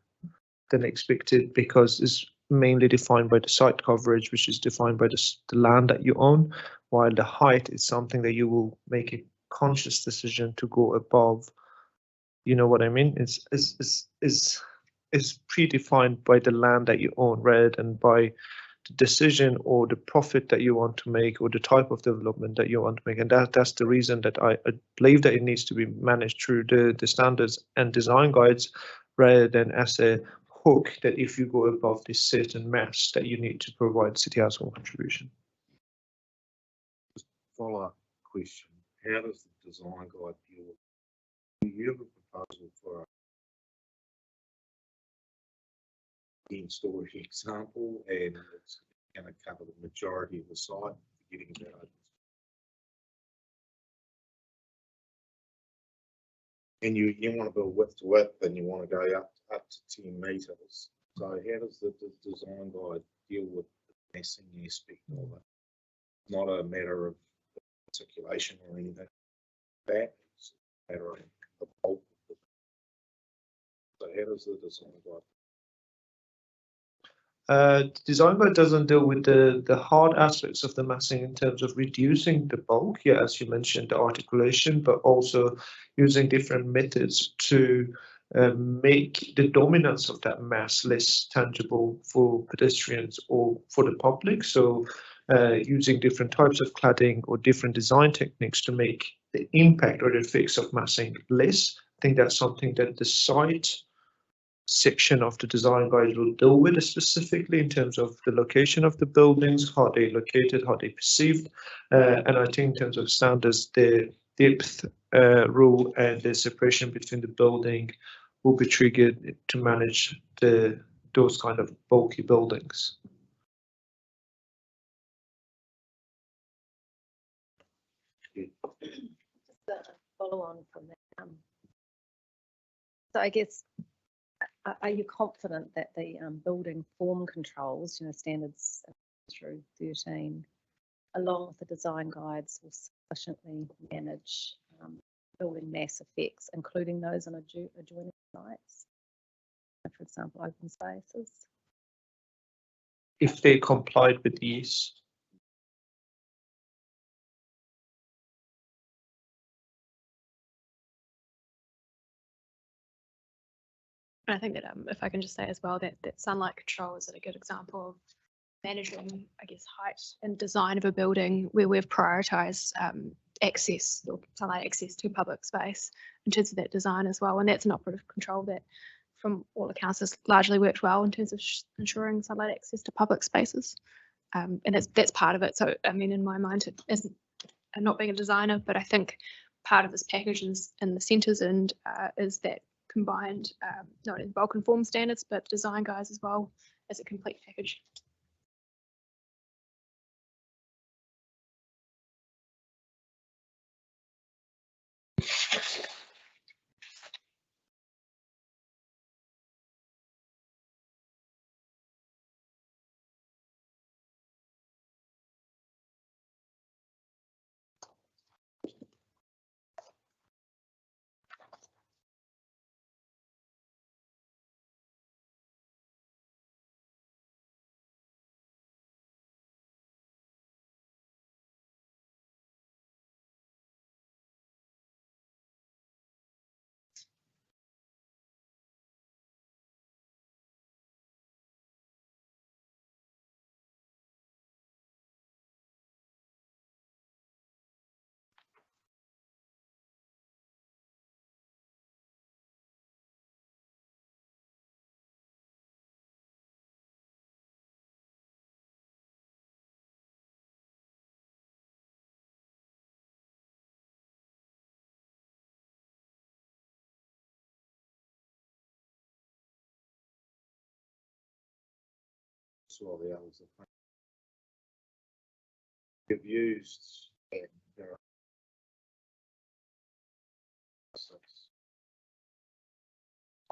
than expected, because it's mainly defined by the site coverage, which is defined by the land that you own, while the height is something that you will make a conscious decision to go above. You know what I mean? It's predefined by the land that you own rather than by the decision or the profit that you want to make or the type of development that you want to make. And that's the reason that I believe that it needs to be managed through the standards and design guides rather than as a hook that if you go above this certain mass that you need to provide city household contribution. Follow-up question. How does the design guide deal with? Do you have a proposal for a 10-story example, and it's going to cover the majority of the site, forgetting about it? And you want to build width to width, and you want to go up to 10 meters. So how does the design guide deal with the massing aspect of it? Not a matter of articulation or anything like that. It's a matter of the bulk of the. So how does the design guide? The design guide doesn't deal with the hard aspects of the massing in terms of reducing the bulk, yeah, as you mentioned, the articulation, but also using different methods to make the dominance of that mass less tangible for pedestrians or for the public. So using different types of cladding or different design techniques to make the impact or the effects of massing less. I think that's something that the site section of the design guide will deal with specifically in terms of the location of the buildings, how they're located, how they're perceived, and I think in terms of standards, the depth rule and the separation between the building will be triggered to manage those kind of bulky buildings. Just a follow on from that. So I guess, are you confident that the building form controls, standards through 13, along with the design guides, will sufficiently manage building mass effects, including those on adjoining sites, for example, open spaces? If they complied with these. And I think that if I can just say as well that sunlight control is a good example of managing, I guess, height and design of a building where we've prioritised access or sunlight access to public space in terms of that design as well. And that's an operative control that, from all accounts, has largely worked well in terms of ensuring sunlight access to public spaces. And that's part of it. So, I mean, in my mind, it isn't, I'm not being a designer, but I think part of this package is in the centres and is that combined not in bulk and form standards, but design guides as well as a complete package. All the others have used, and there are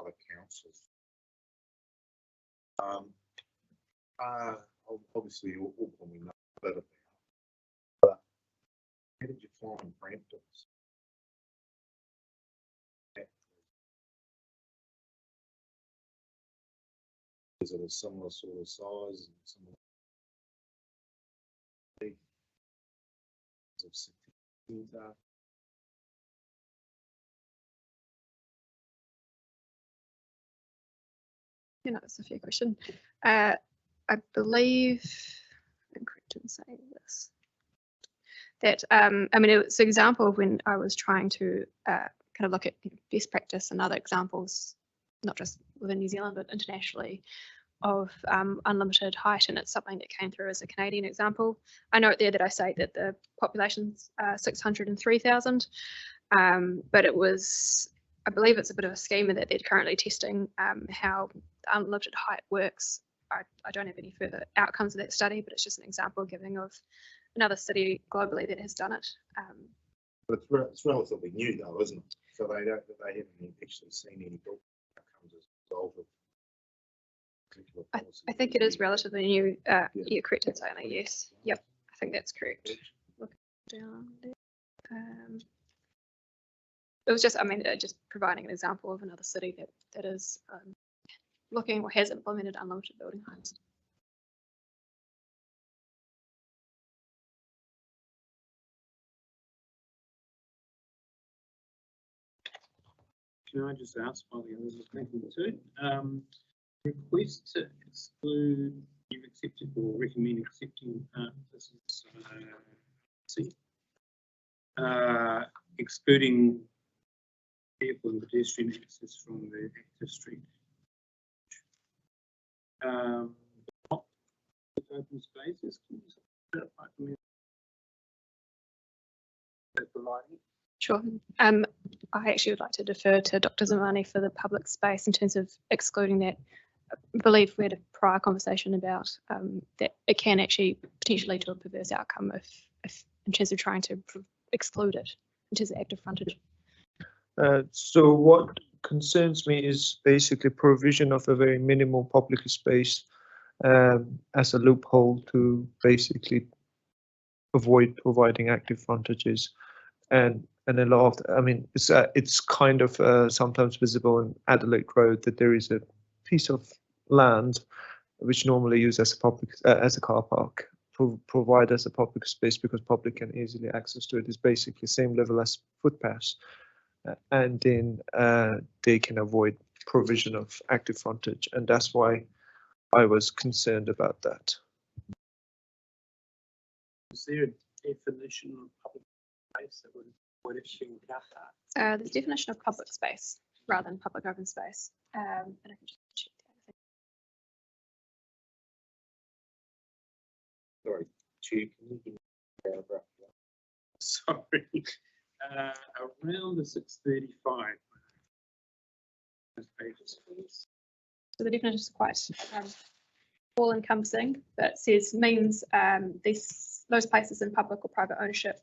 other councils. Obviously, Auckland we know a bit about, but how did you find Brampton's? Is it a similar sort of size? Similar of 60 metre? You know, it's a fair question. I believe, I'm correct in saying this, that, I mean, it's an example of when I was trying to kind of look at best practice and other examples, not just within New Zealand, but internationally, of unlimited height, and it's something that came through as a Canadian example. I note there that I say that the population's 603,000, but it was, I believe it's a bit of a schema that they're currently testing how unlimited height works. I don't have any further outcomes of that study, but it's just an example giving of another city globally that has done it. But it's relatively new though, isn't it? So they haven't actually seen any outcomes as a result of particular policy. I think it is relatively new. You're correct in saying that, yes. Yep, I think that's correct. Look down there. It was just, I mean, just providing an example of another city that is looking or has implemented unlimited building heights. Can I just ask while the others are thinking too? Request to exclude, you've accepted or recommend accepting this is excluding vehicle and pedestrian access from the active street. Open spaces, can you clarify for me? Sure. I actually would like to defer to Dr. Zamani for the public space in terms of excluding that. I believe we had a prior conversation about that it can actually potentially lead to a perverse outcome if in terms of trying to exclude it in terms of active frontage. So what concerns me is basically provision of a very minimal public space as a loophole to basically avoid providing active frontages, and a lot of, I mean, it's kind of sometimes visible in Adelaide Road that there is a piece of land which normally used as a public as a car park provide as a public space because public can easily access to it. Is basically same level as footpaths, and then they can avoid provision of active frontage, and that's why I was concerned about that. Is there a definition of public space that would issue that? The definition of public space rather than public open space. And I can just check that. Sorry, Chair, can you give me a paragraph? Sorry, around the 635. Pages, please. So the definition is quite all-encompassing, but means those places in public or private ownership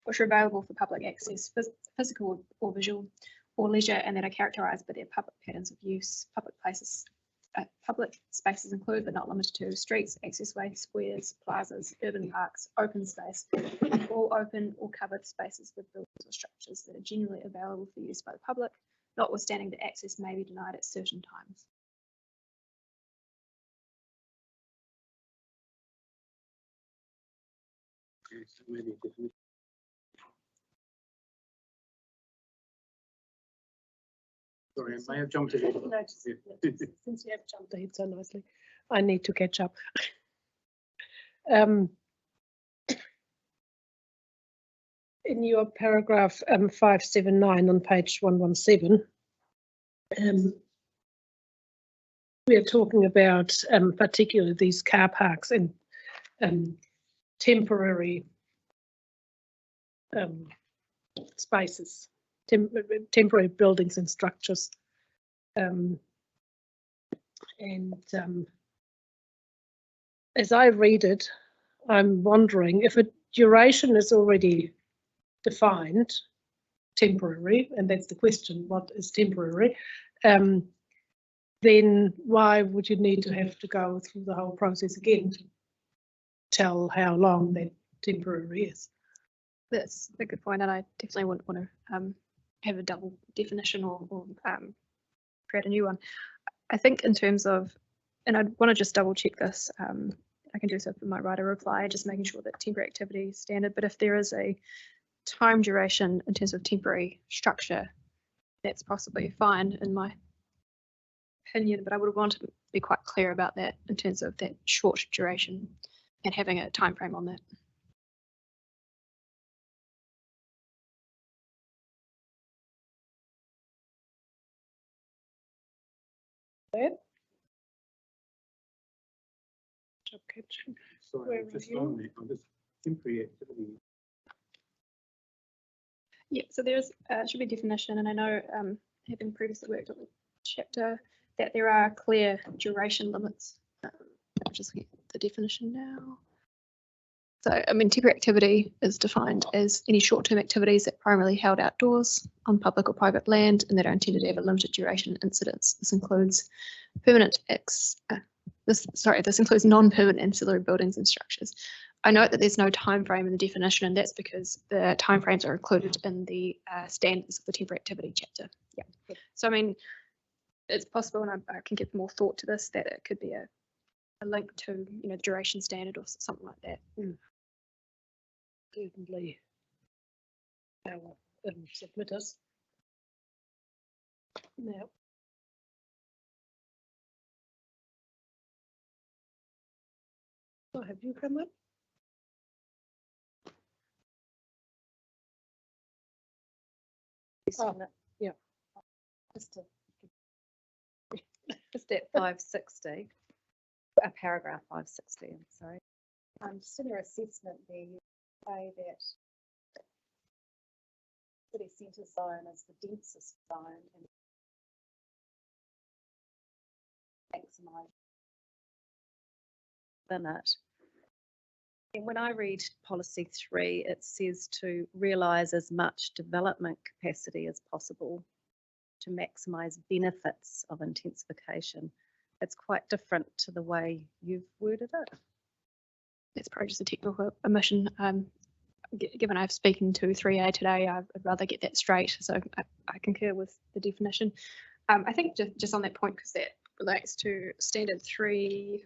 which are available for public access, physical or visual, or leisure, and that are characterised by their public patterns of use. Public spaces include, but not limited to, streets, accessways, squares, plazas, urban parks, open space, all open or covered spaces with buildings or structures that are generally available for use by the public, notwithstanding that access may be denied at certain times. Okay, so maybe a definition. Sorry, I may have jumped ahead. No, since you have jumped ahead so nicely, I need to catch up. In your paragraph 579 on page 117, we are talking about particularly these car parks and temporary spaces. Temporary buildings and structures, as I read it, I'm wondering if a duration is already defined temporary, and that's the question, what is temporary, then why would you need to have to go through the whole process again to tell how long that temporary is? That's a good point, and I definitely wouldn't want to have a double definition or create a new one. I think in terms of, and I'd want to just double check this, I can do so for my writer reply, just making sure that temporary activity is standard, but if there is a time duration in terms of temporary structure, that's possibly fine in my opinion, but I would want to be quite clear about that in terms of that short duration and having a time frame on that. Job caption. Sorry, Where just are on this temporary activity. Yeah, so there's should be definition, and I know having previously worked on the chapter that there are clear duration limits. I'm just looking at the definition now. So, I mean, temporary activity is defined as any short-term activities that primarily held outdoors on public or private land and that are intended to have a limited duration incidents. This includes this includes non-permanent ancillary buildings and structures. I note that there's no time frame in the definition, and that's because the time frames are included in the standards of the temporary activity chapter. Yeah. So, I mean, it's possible, and I can give more thought to this, that it could be a link to, you know, duration standard or something like that. Certainly. Submit us. Now. So have you come up? Oh, yeah. Just at 560, paragraph 560, I'm sorry. Just in your assessment there, you say that city centre zone is the densest zone and maximise within it. And when I read policy 3, it says to realise as much development capacity as possible to maximise benefits of intensification. It's quite different to the way you've worded it. It's probably just a technical omission. Given I've spoken to 3A today, I'd rather get that straight. So I concur with the definition. I think just on that point, because that relates to standard 3,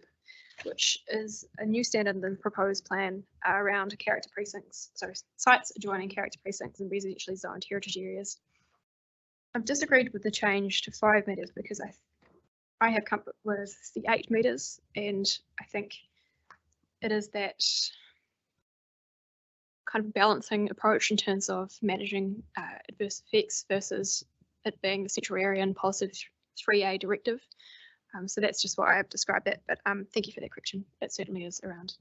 which is a new standard in the proposed plan around character precincts, so sites adjoining character precincts and residentially zoned heritage areas. I've disagreed with the change to 5 metres because I have comfort with the 8 metres, and I think it is that kind of balancing approach in terms of managing adverse effects versus it being the central area and policy 3A directive. So that's just what I have described that, but thank you for that correction. It certainly is around.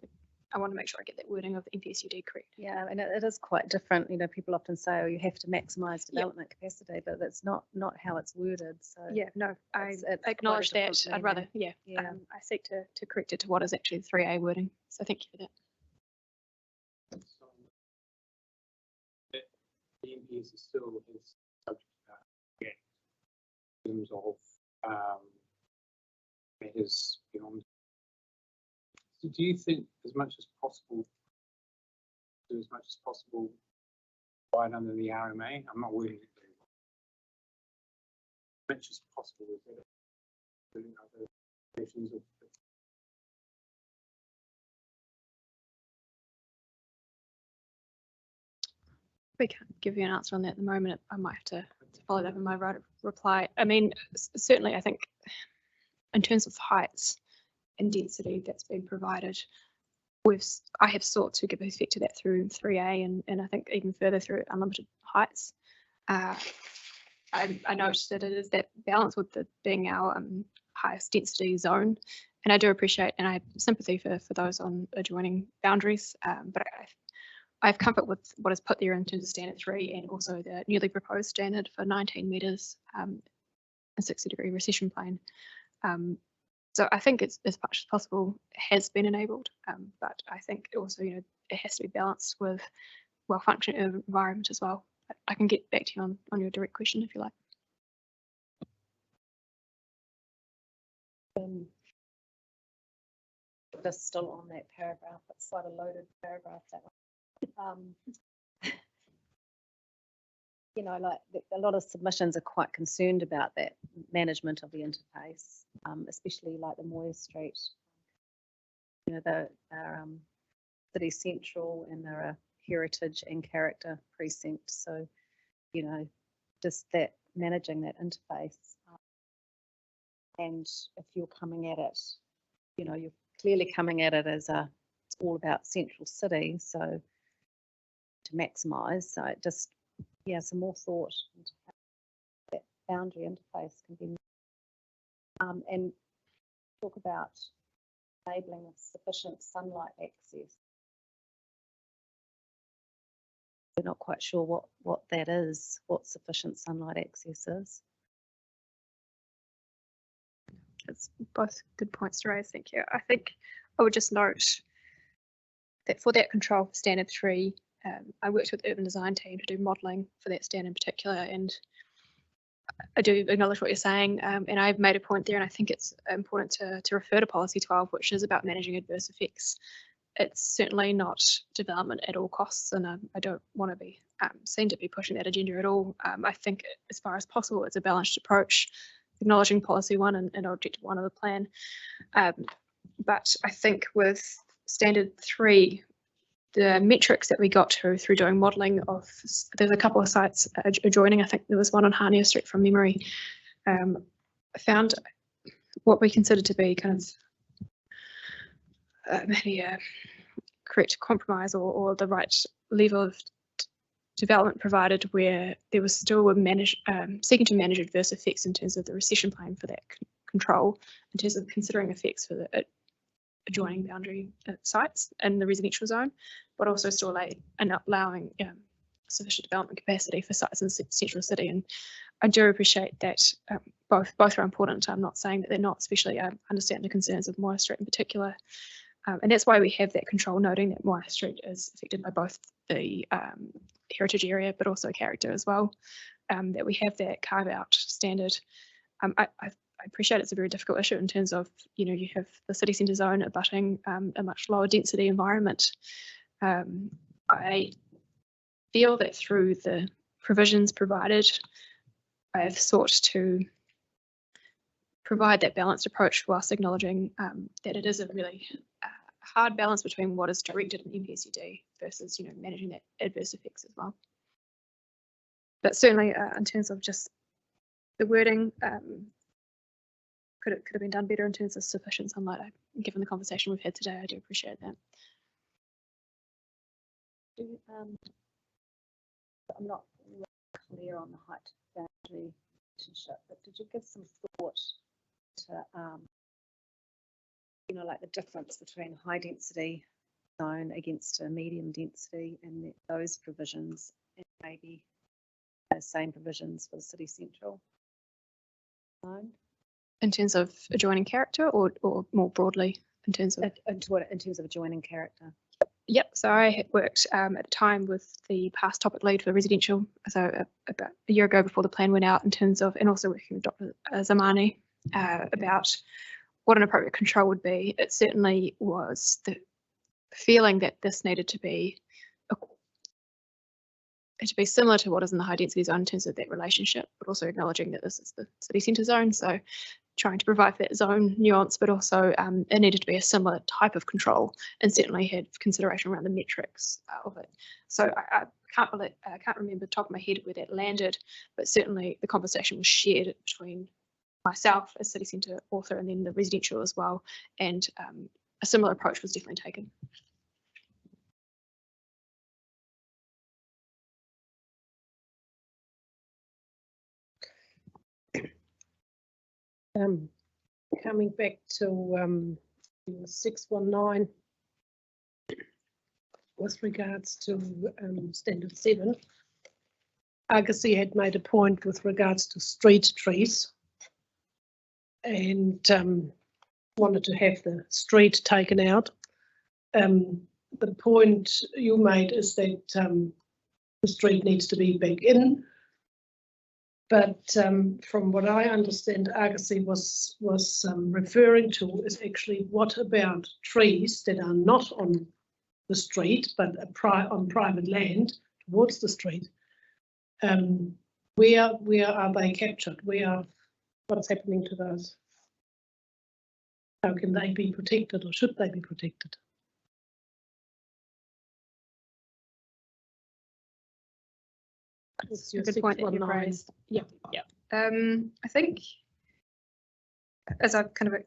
I want to make sure I get that wording of the NPSUD correct. Yeah, and it is quite different. You know, people often say, oh, you have to maximise development capacity, but that's not how it's worded. So yeah, no, I it's acknowledge that. I'd rather, yeah. I seek to correct it to what is actually the 3A wording. So thank you for that. The NPS is still is subject to that in terms of matters beyond. So do you think as much as possible, do as much as possible right under the RMA? I'm not wording it very well. As much as possible, is there other versions of We can't give you an answer on that at the moment. I might have to follow that up in my reply. I mean, certainly I think in terms of heights and density that's been provided, I have sought to give effect to that through 3A and I think even further through unlimited heights. I noticed that it is that balance with the being our highest density zone, and I do appreciate and I have sympathy for those on adjoining boundaries, but I have comfort with what is put there in terms of standard 3 and also the newly proposed standard for 19 metres and 60-degree recession plane. So I think it's as much as possible has been enabled, but I think also, you know, it has to be balanced with well-functioning urban environment as well. I can get back to you on your direct question if you like. Just still on that paragraph, it's quite a loaded paragraph, that one. You know, like a lot of submissions are quite concerned about that management of the interface, especially like the Moya Street. You know, they're city central and they're a heritage and character precinct. So, you know, just that managing that interface. And if you're coming at it, you know, you're clearly coming at it as it's all about central city. So to maximise, so it just, yeah, some more thought into how that boundary interface can be, and talk about enabling of sufficient sunlight access. We're not quite sure what that is, what sufficient sunlight access is. It's both good points to raise, thank you. I think I would just note that for that control for standard 3, I worked with the urban design team to do modelling for that stand in particular, and I do acknowledge what you're saying, and I've made a point there, and I think it's important to refer to policy 12, which is about managing adverse effects. It's certainly not development at all costs, and I don't want to be seen to be pushing that agenda at all. I think as far as possible, it's a balanced approach, acknowledging policy 1 and objective 1 of the plan. But I think with standard 3, the metrics that we got to through doing modelling of, there's a couple of sites adjoining, I think there was one on Hania Street from memory, I found what we considered to be kind of maybe a correct compromise or the right level of development provided, where there was still seeking to manage adverse effects in terms of the recession plan for that control, in terms of considering effects for the adjoining boundary sites in the residential zone, but also still allowing sufficient development capacity for sites in central city. And I do appreciate that both are important. I'm not saying that they're not, especially I understand the concerns of Moya Street in particular. And that's why we have that control, noting that Moya Street is affected by both the heritage area, but also character as well, that we have that carve out standard. I appreciate it's a very difficult issue in terms of, you know, you have the city centre zone abutting a much lower density environment. I feel that through the provisions provided, I have sought to provide that balanced approach whilst acknowledging that it is a really hard balance between what is directed in MPSUD versus, you know, managing that adverse effects as well. But certainly in terms of just the wording, could have been done better in terms of sufficient sunlight. Given the conversation we've had today, I do appreciate that. I'm not really clear on the height boundary relationship, but did you give some thought to, you know, like the difference between high density zone against a medium density and those provisions, and maybe the same provisions for the city central zone? In terms of adjoining character, or more broadly in terms of in terms of adjoining character? Yep. So I had worked at the time with the past topic lead for residential, so about a year ago before the plan went out, in terms of, and also working with Dr. Zamani about what an appropriate control would be. It certainly was the feeling that this needed to be similar to what is in the high density zone in terms of that relationship, but also acknowledging that this is the city centre zone. So trying to provide that zone nuance, but also it needed to be a similar type of control, and certainly had consideration around the metrics of it. So I can't remember the top of my head where that landed, but certainly the conversation was shared between myself as city centre author and then the residential as well, and a similar approach was definitely taken. Coming back to 619 with regards to standard 7, Argosy had made a point with regards to street trees and wanted to have the street taken out. The point you made is that the street needs to be back in. But from what I understand, Argosy was referring to is actually what about trees that are not on the street but on private land towards the street? Where are they captured? What's happening to those? How can they be protected, or should they be protected? That's a good point that you've raised. Yeah. I think, as I've kind of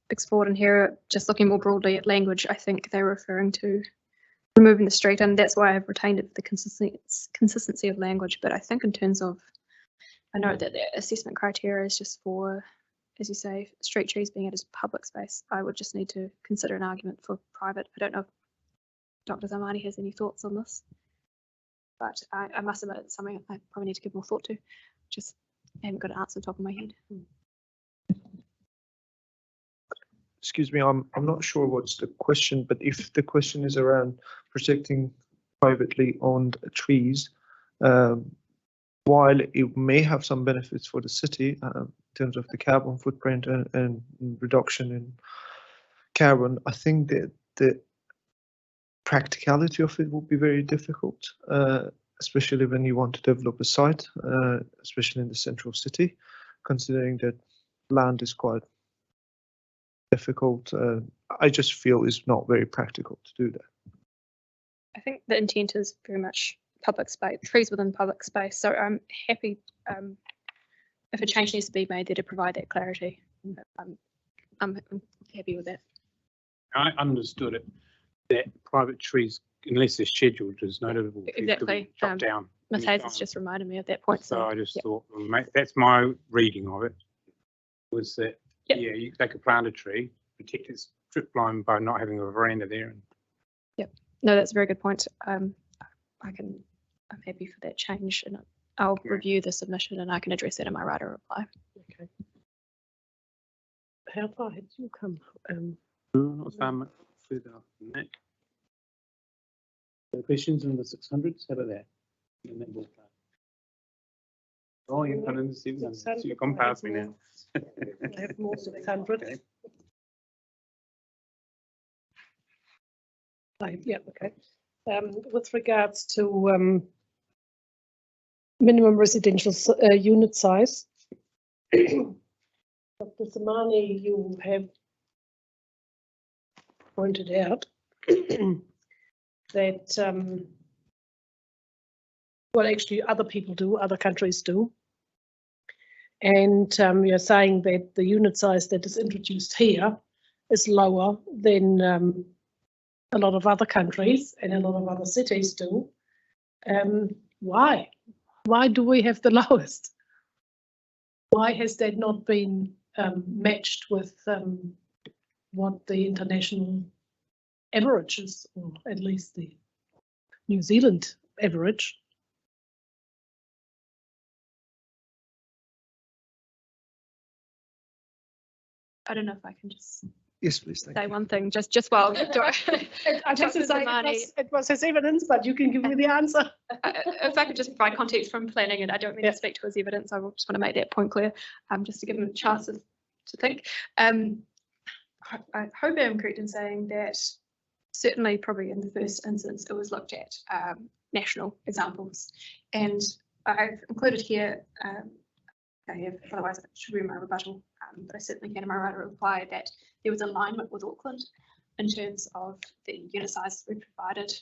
explored in here, just looking more broadly at language, I think they're referring to removing the street, and that's why I've retained it for the consistency of language. But I think in terms of, I know that the assessment criteria is just for, as you say, street trees being at as public space. I would just need to consider an argument for private. I don't know if Dr. Zamani has any thoughts on this, but I must admit it's something I probably need to give more thought to. Just haven't got an answer on the top of my head. Excuse me, I'm not sure what's the question, but if the question is around protecting privately owned trees, while it may have some benefits for the city in terms of the carbon footprint and reduction in carbon, I think that the practicality of it will be very difficult, especially when you want to develop a site, especially in the central city, considering that land is quite difficult. I just feel it's not very practical to do that. I think the intent is very much public space, trees within public space. So I'm happy if a change needs to be made there to provide that clarity. I'm happy with that. I understood it, that private trees, unless they're scheduled as notable, Exactly. Chop down. Ms. Hayes has just reminded me of that point. So I just thought, well, mate, that's my reading of it, was that, yeah, they could plant a tree, protect its drip line by not having a veranda there. Yep. No, that's a very good point. I'm happy for that change, and I'll review the submission and I can address that in my writer reply. Okay. How far had you come? Not far much further up than that. The questions in the 600s, how about that? In that ballpark. Oh, you've got in the 700s. So you've gone past me now. I have more 600. Okay. Yeah, okay. With regards to minimum residential unit size, Dr. Zamani, you have pointed out that well, actually other people do, other countries do. And you're saying that the unit size that is introduced here is lower than a lot of other countries and a lot of other cities do. Why? Why do we have the lowest? Why has that not been matched with what the international average is, or at least the New Zealand average? I don't know if I can just Yes, please. say one thing, just while I just to say it was his evidence, but you can give me the answer. if I could just provide context from planning, and I don't mean to speak to his evidence, I just want to make that point clear, just to give him a chance to think. I hope I'm correct in saying that certainly probably in the first instance it was looked at national examples, and I've included here, I have, otherwise it should be in my rebuttal, but I certainly can in my writer reply that there was alignment with Auckland in terms of the unit sizes we provided.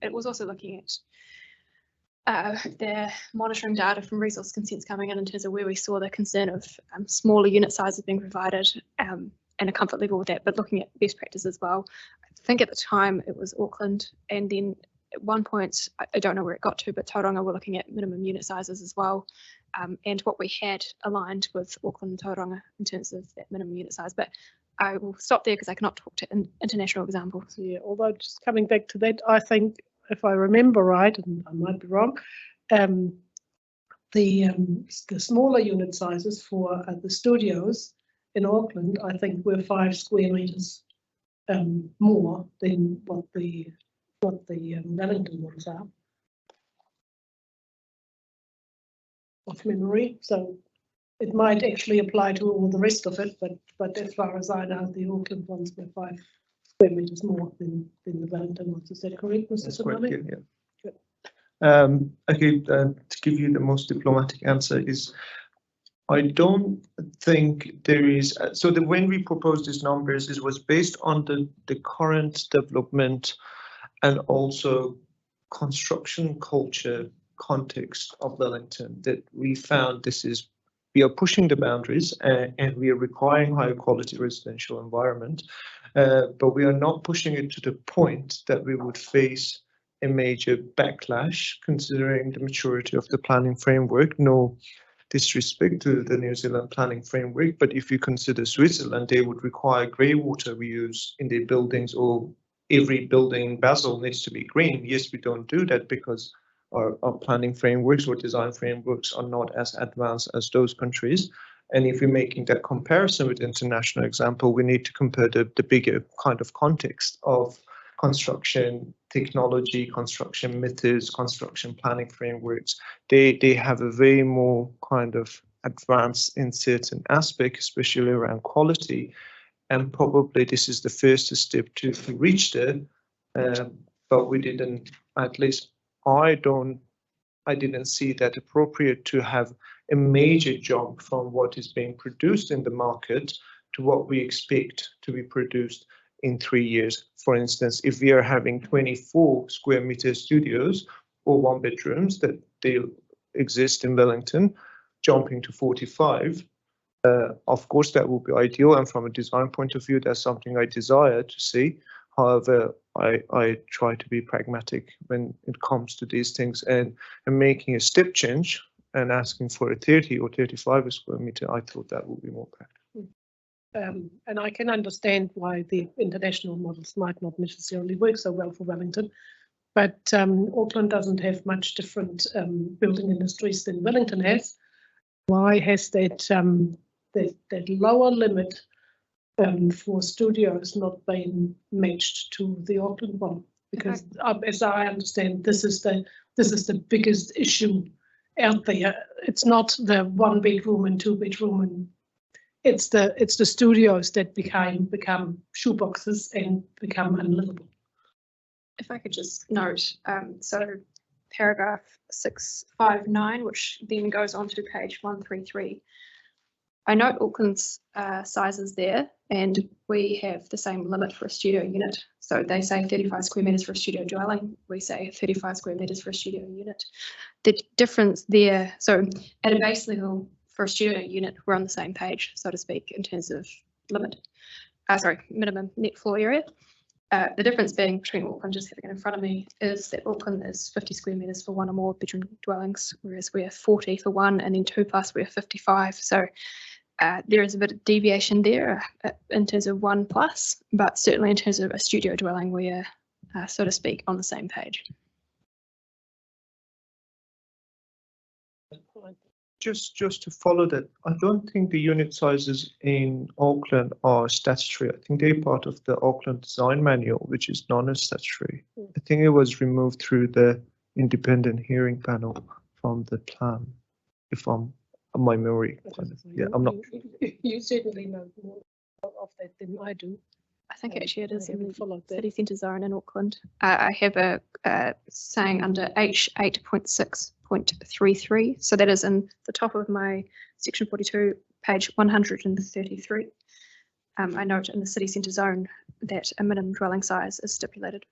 It was also looking at the monitoring data from resource consents coming in terms of where we saw the concern of smaller unit sizes being provided and a comfort level with that, but looking at best practice as well. I think at the time it was Auckland, and then at one point, I don't know where it got to, but Tauranga were looking at minimum unit sizes as well. And what we had aligned with Auckland and Tauranga in terms of that minimum unit size. But I will stop there because I cannot talk to international examples. Yeah, although just coming back to that, I think if I remember right, and I might be wrong, the smaller unit sizes for the studios in Auckland, I think were 5 square meters more than what the Wellington ones are. of memory. So it might actually apply to all the rest of it, but as far as I know, the Auckland ones were 5 square meters more than the Wellington ones. Is that correct, Mr. That's quite Sonali? good, yeah. Okay, to give you the most diplomatic answer is, I don't think there is, so when we proposed these numbers, it was based on the current development and also construction culture context of Wellington, that we found we are pushing the boundaries and we are requiring higher quality residential environment, but we are not pushing it to the point that we would face a major backlash considering the maturity of the planning framework. No disrespect to the New Zealand planning framework, but if you consider Switzerland, they would require grey water reuse in their buildings, or every building in Basel needs to be green. Yes, we don't do that because our planning frameworks or design frameworks are not as advanced as those countries. And if we're making that comparison with international example, we need to compare the bigger kind of context of construction technology, construction methods, construction planning frameworks. They have a way more kind of advanced in certain aspects, especially around quality. And probably this is the first step to reach there. But we didn't, at least I didn't see that appropriate to have a major jump from what is being produced in the market to what we expect to be produced in 3 years. For instance, if we are having 24 square meter studios or 1 bedrooms that they exist in Wellington, jumping to 45, of course that would be ideal, and from a design point of view, that's something I desire to see. However, I try to be pragmatic when it comes to these things, and making a step change and asking for a 30 or 35 square meter, I thought that would be more practical. And I can understand why the international models might not necessarily work so well for Wellington, but Auckland doesn't have much different building industries than Wellington has. Why has that lower limit for studios not been matched to the Auckland one? Because as I understand, this is the biggest issue out there. It's not the 1 bedroom and 2 bedroom, and it's the studios that become shoeboxes and become unlivable. If I could just note, so paragraph 659, which then goes on to page 133. I note Auckland's sizes there, and we have the same limit for a studio unit. So they say 35 square metres for a studio dwelling. We say 35 square metres for a studio unit. The difference there, so at a base level for a studio unit, we're on the same page, so to speak, in terms of minimum net floor area. The difference being between Auckland, just having it in front of me, is that Auckland is 50 square metres for 1 or more bedroom dwellings, whereas we're 40 for 1, and then 2+ we're 55. So there is a bit of deviation there in terms of 1+, but certainly in terms of a studio dwelling, we are, so to speak, on the same page. Just to follow that, I don't think the unit sizes in Auckland are statutory. I think they're part of the Auckland Design Manual, which is non-statutory. I think it was removed through the independent hearing panel from the plan, if my memory. Yeah, I'm not. You certainly know more of that than I do. I think actually it is in the that. city centre zone in Auckland. I have a saying under H8.6.33. So that is in the top of my section 42, page 133. I note in the city centre zone that a minimum dwelling size is stipulated.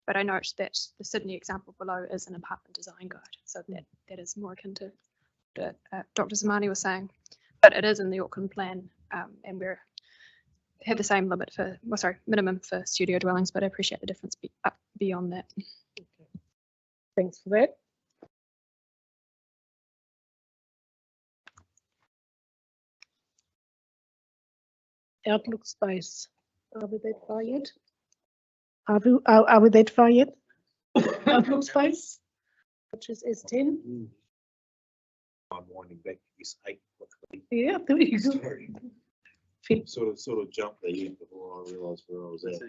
But I note that the Sydney example below is an apartment design guide. So that is more akin to what Dr. Zamani was saying, but it is in the Auckland plan, and we have the same limit for, minimum for studio dwellings, but I appreciate the difference beyond that. Okay. Thanks for that. Outlook space. Are we that far yet? Are we that far yet? Outlook space, which is S10. I'm winding back to S8 quickly. Yeah, there you go. Sort of jumped ahead before I realised where I was at.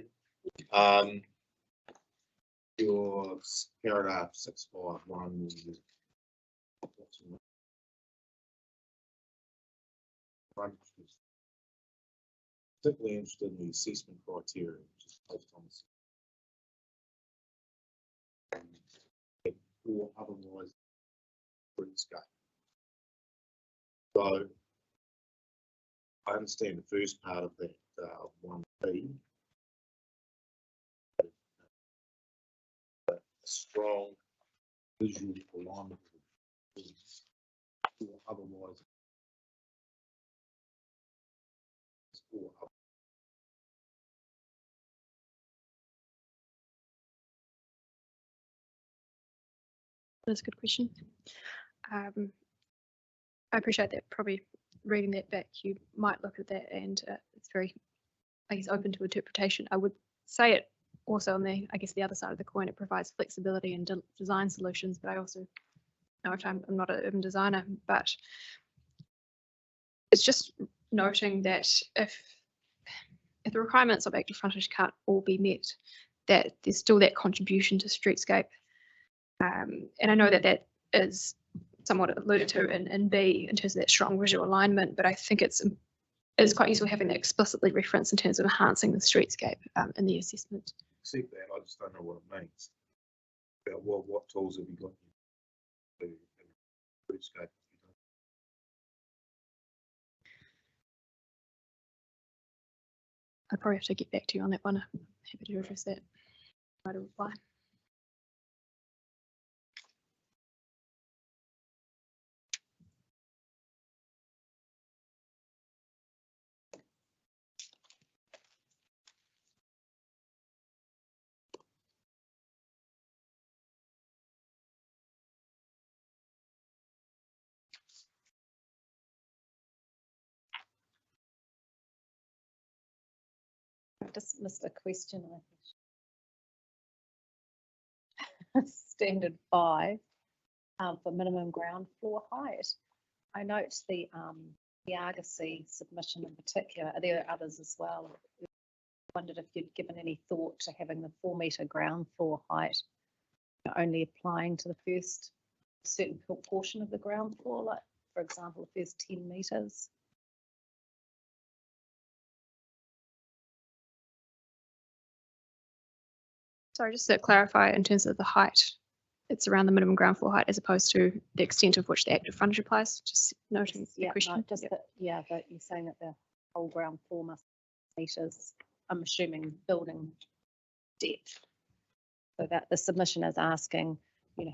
Your paragraph 651. I'm particularly interested in the assessment criteria, which is based on or otherwise scope. So I understand the first part of that 1B. A strong visual alignment or otherwise. That's a good question. I appreciate that. Probably reading that back, you might look at that, and it's very, I guess, open to interpretation. I would say it also on the, I guess, the other side of the coin. It provides flexibility and design solutions, but I also know I'm not an urban designer, but it's just noting that if the requirements of active frontage can't all be met, that there's still that contribution to streetscape. And I know that that is somewhat alluded to in B in terms of that strong visual alignment, but I think it's quite useful having that explicitly referenced in terms of enhancing the streetscape in the assessment. Except that I just don't know what it means. About what tools have you got to streetscape? I'd probably have to get back to you on that one. I'm happy to address that. Try to reply. I just missed a question. I think. Standard 5 for minimum ground floor height. I note the Argosy submission in particular. Are there others as well? I wondered if you'd given any thought to having the 4 metre ground floor height only applying to the first certain portion of the ground floor, like for example, the first 10 metres. Sorry, just to clarify in terms of the height, it's around the minimum ground floor height as opposed to the extent of which the active frontage applies. Just noting the question. No, just that, yeah, but you're saying that the whole ground floor must be meters. I'm assuming building depth. So that the submission is asking,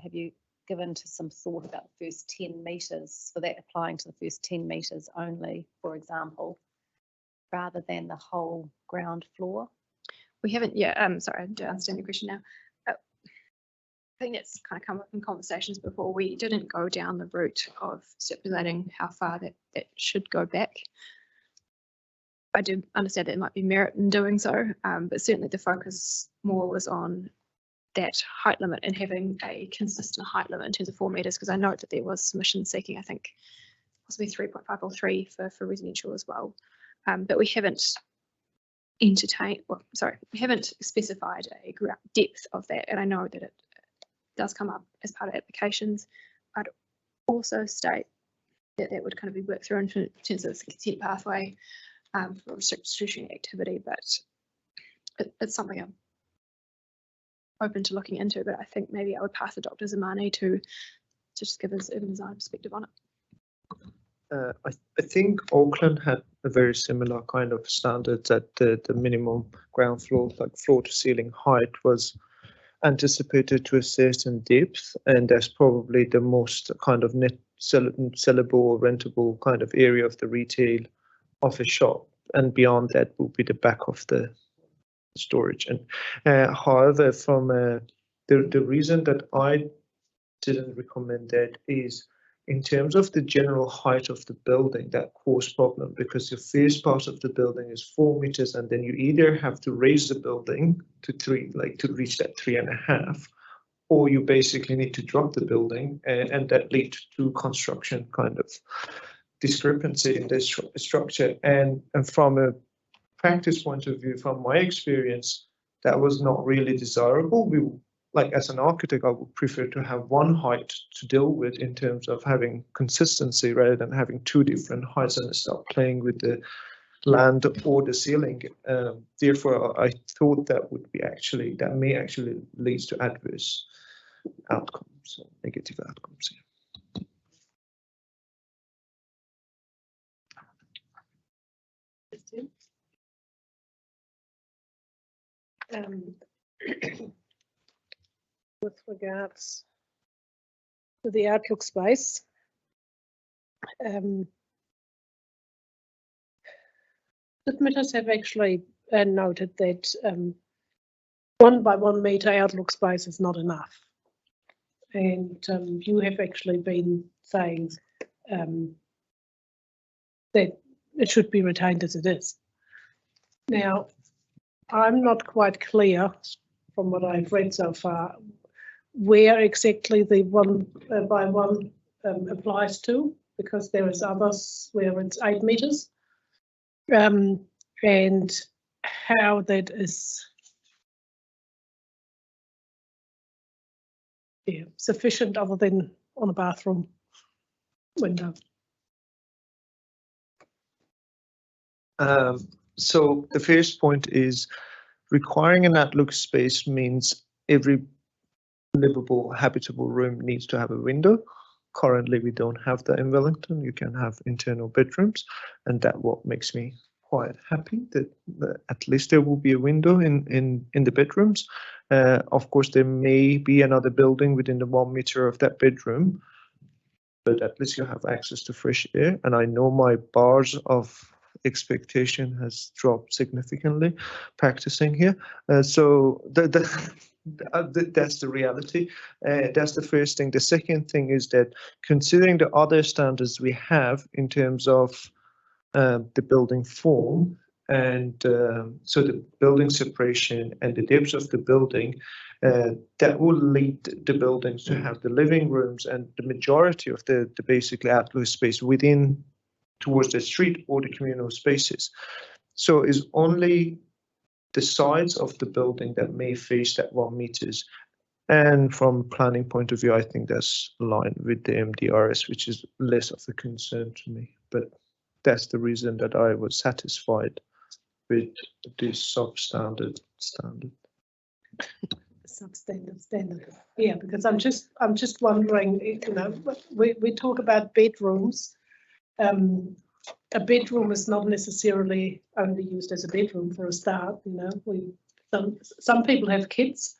have you given to some thought about the first 10 metres, for that applying to the first 10 metres only, for example, rather than the whole ground floor? We haven't, sorry, I do understand your question now. I think that's kind of come up in conversations before. We didn't go down the route of stipulating how far that should go back. I do understand there might be merit in doing so, but certainly the focus more was on that height limit and having a consistent height limit in terms of 4 metres, because I note that there was submission seeking, I think, possibly 3.5 or 3 for residential as well. But we haven't we haven't specified a depth of that, and I know that it does come up as part of applications. I'd also state that that would kind of be worked through in terms of the consent pathway for restriction activity, but it's something I'm open to looking into, but I think maybe I would pass to Dr. Zamani to just give his urban design perspective on it. I think Auckland had a very similar kind of standard that the minimum ground floor, like floor to ceiling height, was anticipated to a certain depth, and that's probably the most kind of net sellable or rentable kind of area of the retail office shop, and beyond that will be the back of the storage. And however, from the reason that I didn't recommend that is in terms of the general height of the building, that caused problem, because the first part of the building is 4 meters, and then you either have to raise the building to 3, like to reach that 3.5, or you basically need to drop the building, and that leads to construction kind of discrepancy in this structure. And from a practice point of view, from my experience, that was not really desirable. like as an architect, I would prefer to have one height to deal with in terms of having consistency rather than having two different heights and start playing with the land or the ceiling. Therefore, I thought that would be actually, that may actually lead to adverse outcomes, or negative outcomes. With regards to the outlook space, submitters have actually noted that 1 by 1 meter outlook space is not enough. And you have actually been saying that it should be retained as it is. Now, I'm not quite clear from what I've read so far where exactly the 1 by 1 applies to, because there is others where it's 8 meters, and how that is sufficient other than on a bathroom window. So the first point is requiring an outlook space means every livable, habitable room needs to have a window. Currently, we don't have that in Wellington. You can have internal bedrooms, and that what makes me quite happy that at least there will be a window in the bedrooms. Of course, there may be another building within the 1 meter of that bedroom, but at least you have access to fresh air. And I know my bars of expectation has dropped significantly practicing here. So that's the reality. That's the first thing. The second thing is that considering the other standards we have in terms of the building form and so the building separation and the depth of the building, that will lead the buildings to have the living rooms and the majority of the basically outdoor space within towards the street or the communal spaces. So it's only the sides of the building that may face that 1 meters. And from planning point of view, I think that's aligned with the MDRS, which is less of a concern to me. But that's the reason that I was satisfied with this substandard standard. Substandard standard. Yeah, because I'm just wondering, you know, we talk about bedrooms. A bedroom is not necessarily only used as a bedroom for a start. You know, some people have kids.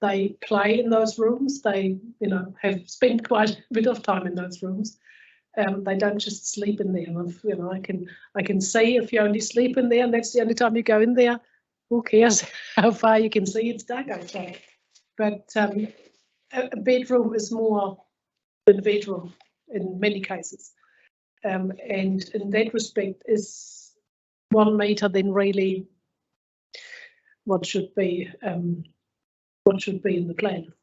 They play in those rooms. They, you know, have spent quite a bit of time in those rooms. They don't just sleep in there. You know, I can see if you only sleep in there and that's the only time you go in there. Who cares how far you can see? It's dark outside. But a bedroom is more than a bedroom in many cases. And in that respect, is 1 meter then really what should be in the plan?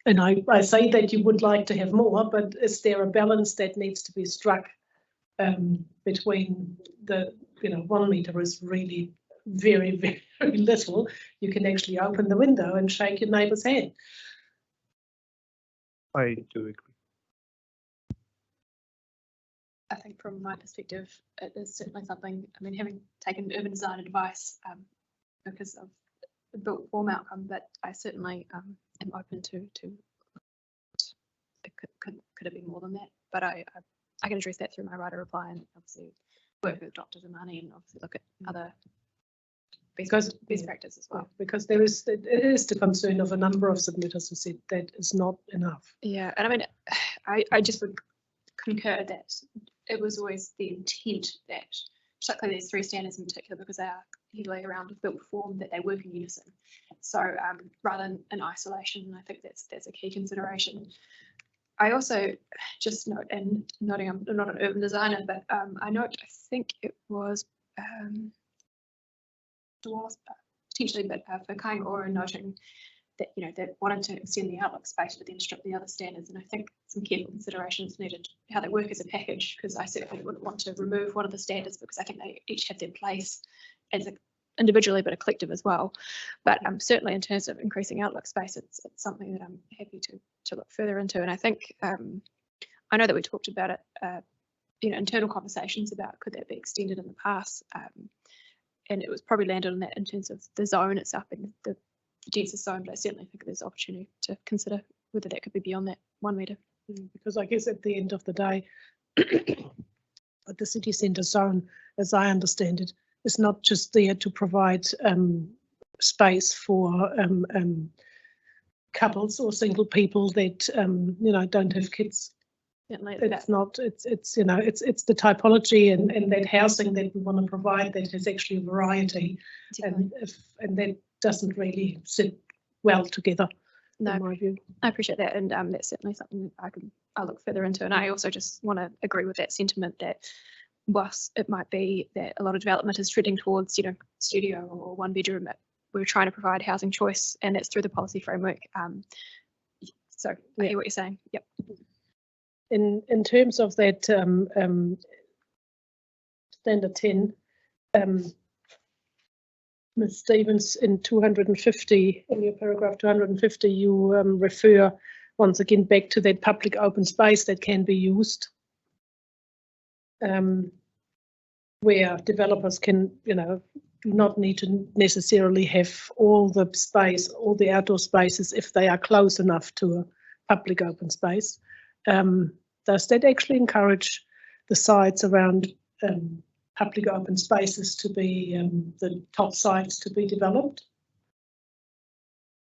And I say that you would like to have more, but is there a balance that needs to be struck between the, you know, 1 meter is really very, very little. You can actually open the window and shake your neighbour's hand. I do agree. I think from my perspective, it is certainly something, I mean, having taken urban design advice because of the built form outcome, but I certainly am open to it could it be more than that, but I can address that through my writer reply and obviously work with Dr. Zamani and obviously look at other best practice as well. Because it is the concern of a number of submitters who said that is not enough. Yeah, and I mean, I just would concur that it was always the intent that, particularly these 3 standards in particular, because they are heavily around built form, that they work in unison. So rather than in isolation, I think that's a key consideration. I also just note, and noting I'm not an urban designer, but I think it was potentially, but for Kainga Ora noting that, you know, they wanted to extend the outlook space but then strip the other standards, and I think some careful considerations needed how they work as a package, because I certainly wouldn't want to remove one of the standards because I think they each have their place as individually, but a collective as well. But certainly in terms of increasing outlook space, it's something that I'm happy to look further into. And I think I know that we talked about it, internal conversations about could that be extended in the past, and it was probably landed on that in terms of the zone itself and the denser zone. But I certainly think there's opportunity to consider whether that could be beyond that 1 metre. Because I guess at the end of the day, the city centre zone, as I understand it, is not just there to provide space for couples or single people that don't have kids. It's not. It's the typology and that housing that we want to provide that has actually a variety, and that doesn't really sit well together. No, in my view. I appreciate that, and that's certainly something that I'll look further into. And I also just want to agree with that sentiment that whilst it might be that a lot of development is treading towards, studio or 1 bedroom, we're trying to provide housing choice, and that's through the policy framework. So I hear what you're saying. Yep. In terms of that standard 10, Ms. Stevens, in 250, in your paragraph 250, you refer once again back to that public open space that can be used, where developers can, do not need to necessarily have all the space, all the outdoor spaces if they are close enough to a public open space. Does that actually encourage the sites around public open spaces to be the top sites to be developed?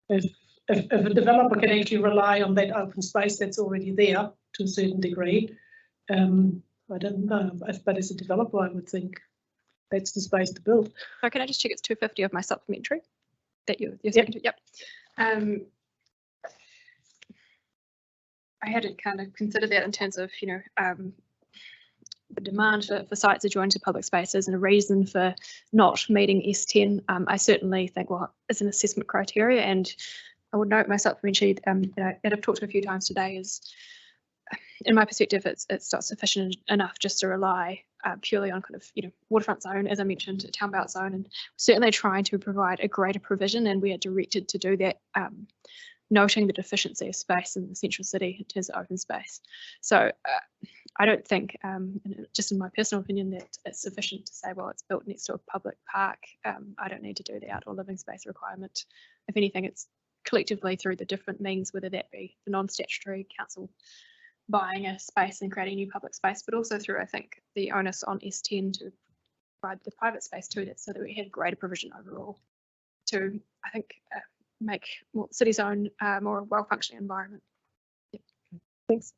If a developer can actually rely on that open space that's already there to a certain degree, I don't know, but as a developer, I would think that's the space to build. So can I just check it's 250 of my supplementary that you're saying? Yep. I hadn't kind of considered that in terms of, the demand for sites adjoined to public spaces and a reason for not meeting S10. I certainly think, well, it's an assessment criteria, and I would note my supplementary that I've talked to a few times today is, in my perspective, it's not sufficient enough just to rely purely on kind of, waterfront zone, as I mentioned, town belt zone, and certainly trying to provide a greater provision, and we are directed to do that, noting the deficiency of space in the central city in terms of open space. So I don't think, just in my personal opinion, that it's sufficient to say, well, it's built next to a public park. I don't need to do the outdoor living space requirement. If anything, it's collectively through the different means, whether that be the non-statutory council buying a space and creating new public space, but also through, I think, the onus on S10 to provide the private space to it so that we have greater provision overall to, I think, make more city zone more well-functioning environment. Yep. Thanks.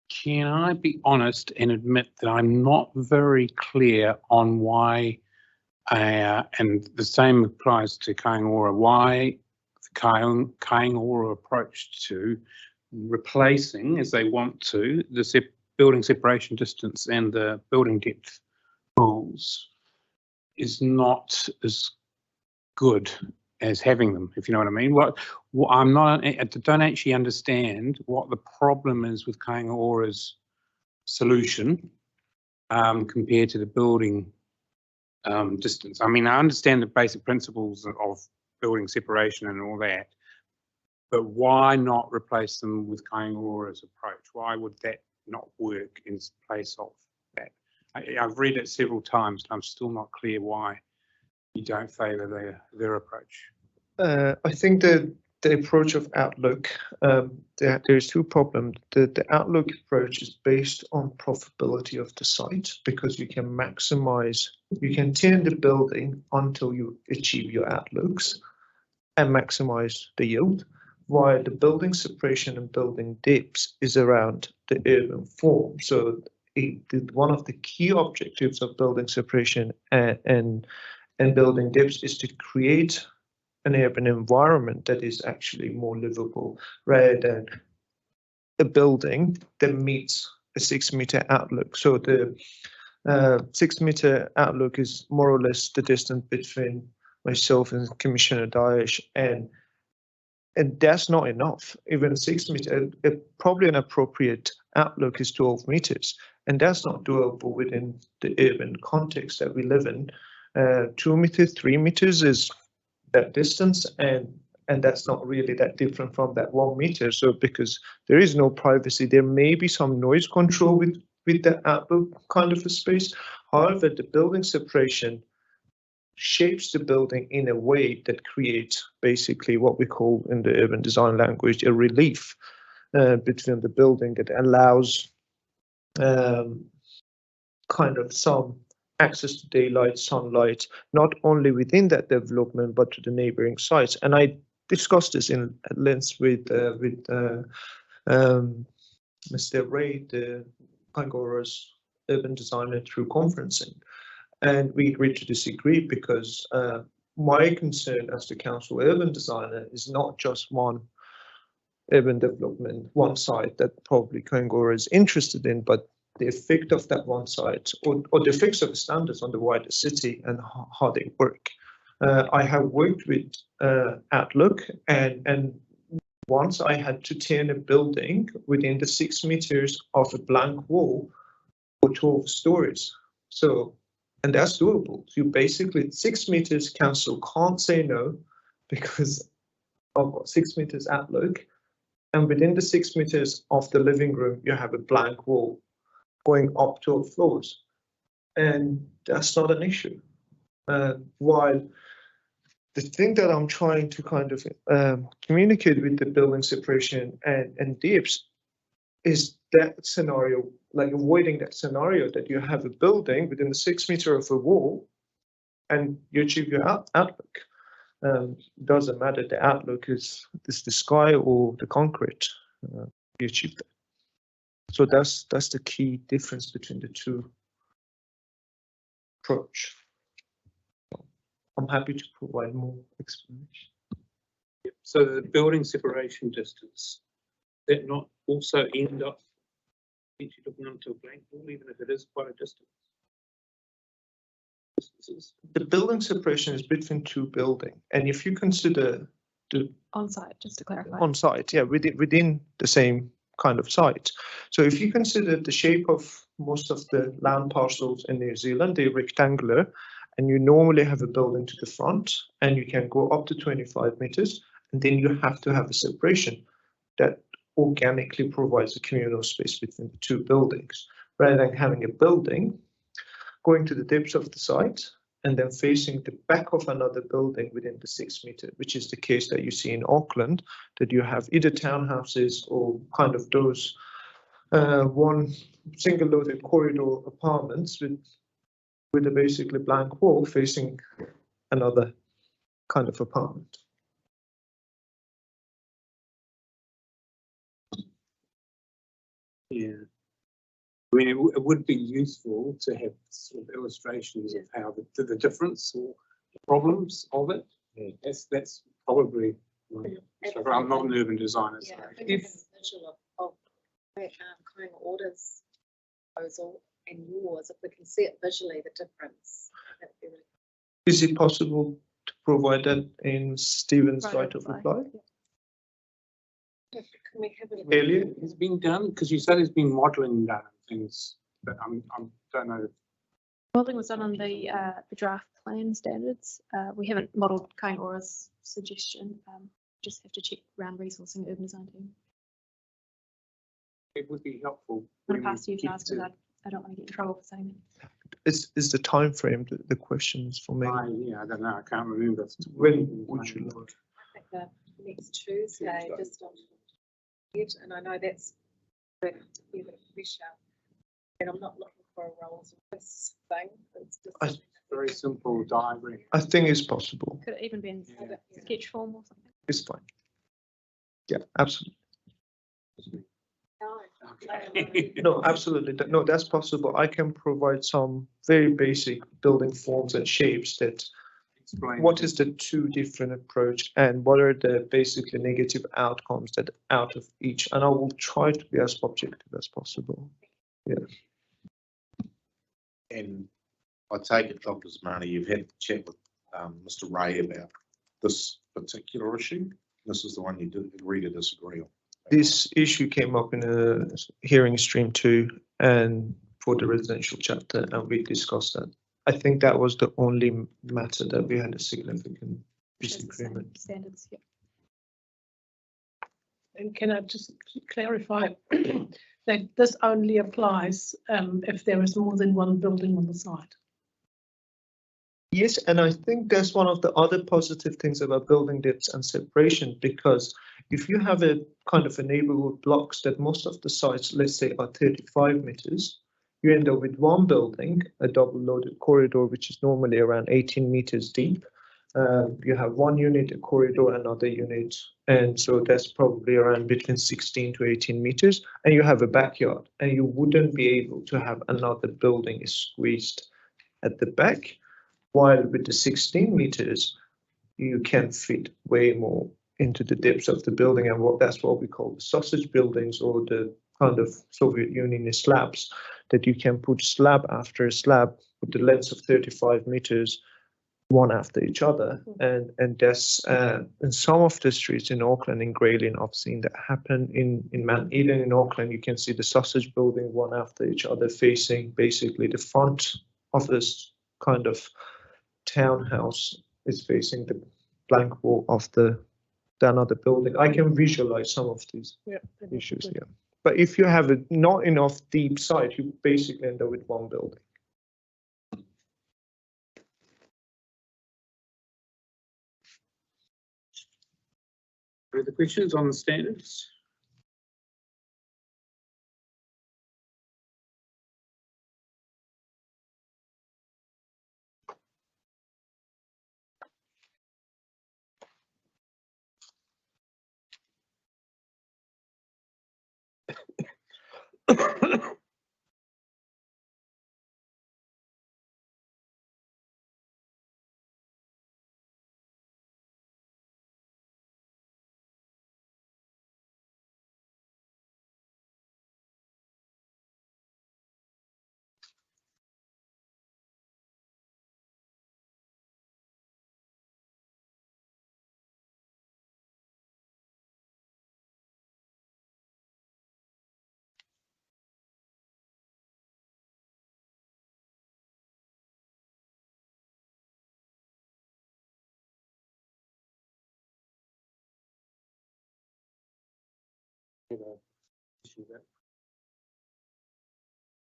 Can I be honest and admit that I'm not very clear on why, and the same applies to Kaingaora, why the Kaingaora approach to replacing, as they want to, the building separation distance and the building depth rules is not as good as having them, if you know what I mean. What I don't actually understand what the problem is with Kaingaora's solution compared to the building distance. I mean, I understand the basic principles of building separation and all that, but why not replace them with Kaingaora's approach? Why would that not work in place of that? I've read it several times, and I'm still not clear why you don't favour their approach. I think the approach of Outlook, there's two problems. The Outlook approach is based on profitability of the site, because you can maximize, you can turn the building until you achieve your outlooks and maximize the yield, while the building separation and building depths is around the urban form. So one of the key objectives of building separation and building depths is to create an urban environment that is actually more livable, rather than a building that meets a 6 meter outlook. So the 6 meter outlook is more or less the distance between myself and Commissioner Daesh, and that's not enough. Even 6 meter, probably an appropriate outlook is 12 meters, and that's not doable within the urban context that we live in. 2 meters, 3 meters is that distance, and that's not really that different from that 1 meter. So because there is no privacy, there may be some noise control with the outlook kind of a space. However, the building separation shapes the building in a way that creates basically what we call in the urban design language a relief between the building that allows kind of some access to daylight, sunlight, not only within that development but to the neighboring sites. And I discussed this in at length with Mr. Ray, the Pangora's urban designer, through conferencing. And we agreed to disagree because my concern as the council urban designer is not just one urban development, one site that probably Kangora is interested in, but the effect of that one site or the effects of the standards on the wider city and how they work. I have worked with Outlook, and once I had to turn a building within the 6 meters of a blank wall for 12 stories. So, and that's doable. You basically 6 meters council can't say no because I've got 6 meters Outlook, and within the 6 meters of the living room, you have a blank wall going up 12 floors, and that's not an issue. While the thing that I'm trying to kind of communicate with the building separation and dips is that scenario, like avoiding that scenario that you have a building within the 6 meter of a wall and you achieve your outlook. Doesn't matter, the outlook is the sky or the concrete, you achieve that. So that's the key difference between the two approach. I'm happy to provide more explanation. So the building separation distance, that not also end up potentially looking onto a blank wall, even if it is quite a distance? The building separation is between two buildings, and if you consider the On site, just to clarify. on site, yeah, within the same kind of site. So if you consider the shape of most of the land parcels in New Zealand, they're rectangular, and you normally have a building to the front, and you can go up to 25 meters, and then you have to have a separation that organically provides a communal space between the two buildings, rather than having a building going to the depths of the site and then facing the back of another building within the 6 meter, which is the case that you see in Auckland, that you have either townhouses or kind of those one single loaded corridor apartments with a basically blank wall facing another kind of apartment. Yeah. I mean, it would be useful to have sort of illustrations of how the difference or the problems of it. Yeah. That's probably. I'm not an urban designer. Yeah, so. I think it's a visual of kind of orders proposal and yours, if we can see it visually, the difference. That'd be really cool. Is it possible to provide that in Stephen's right of reply? Can we have it? Earlier? It's been done because you said it's been modelling done and things, but I don't know. Modelling was done on the draft plan standards. We haven't modelled Kaingora's suggestion. Just have to check around resourcing urban design team. It would be helpful. I'm going to pass to you guys because I don't want to get in trouble for saying it. Is the time frame the questions for me? Yeah, I don't know. I can't remember. When would you like? I think the next Tuesday, just on it, and I know that's a bit of pressure, and I'm not looking for a Rolls Royce thing. It's just Very simple diagram. I think it's possible. Could it even be in sketch form or something? It's fine. Yeah, absolutely. Okay. No, absolutely. No, that's possible. I can provide some very basic building forms and shapes that Explain. what is the two different approach and what are the basically negative outcomes that out of each, and I will try to be as objective as possible. Yeah. And I take it, Dr. Zamani, you've had a chat with Mr. Ray about this particular issue. This is the one you did agree to disagree on. This issue came up in a hearing stream 2 and for the residential chapter, and we discussed that I think that was the only matter that we had a significant Just the same disagreement. standards, yeah. And can I just clarify that this only applies if there is more than one building on the site? Yes, and I think that's one of the other positive things about building depths and separation, because if you have a kind of a neighborhood blocks that most of the sites, let's say, are 35 meters, you end up with one building, a double loaded corridor, which is normally around 18 meters deep. You have one unit, a corridor, another unit, and so that's probably around between 16 to 18 meters, and you have a backyard, and you wouldn't be able to have another building squeezed at the back. While with the 16 meters, you can fit way more into the depths of the building, and that's what we call the sausage buildings, or the kind of Soviet Union slabs, that you can put slab after slab with the length of 35 meters, one after each other. And that's in some of the streets in Auckland, in Grayling, I've seen that happen. In even in Auckland, you can see the sausage building one after each other, facing basically the front of this kind of townhouse is facing the blank wall of the another building. I can visualize some of these issues here. But if you have a not enough deep site, you basically end up with one building. Further questions on the standards?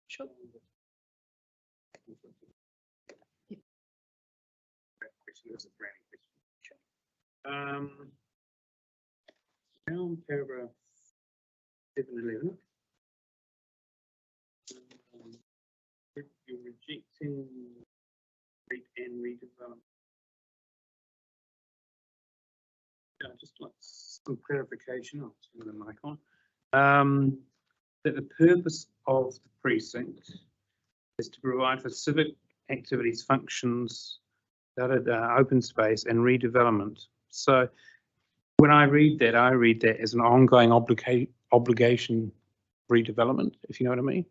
Sure. Down paragraph 711. You're rejecting and redevelopment. I'd just like some clarification. I'll turn the mic on. That the purpose of the precinct is to provide for civic activities, functions, open space and redevelopment. So when I read that as an ongoing obligation redevelopment, if you know what I mean,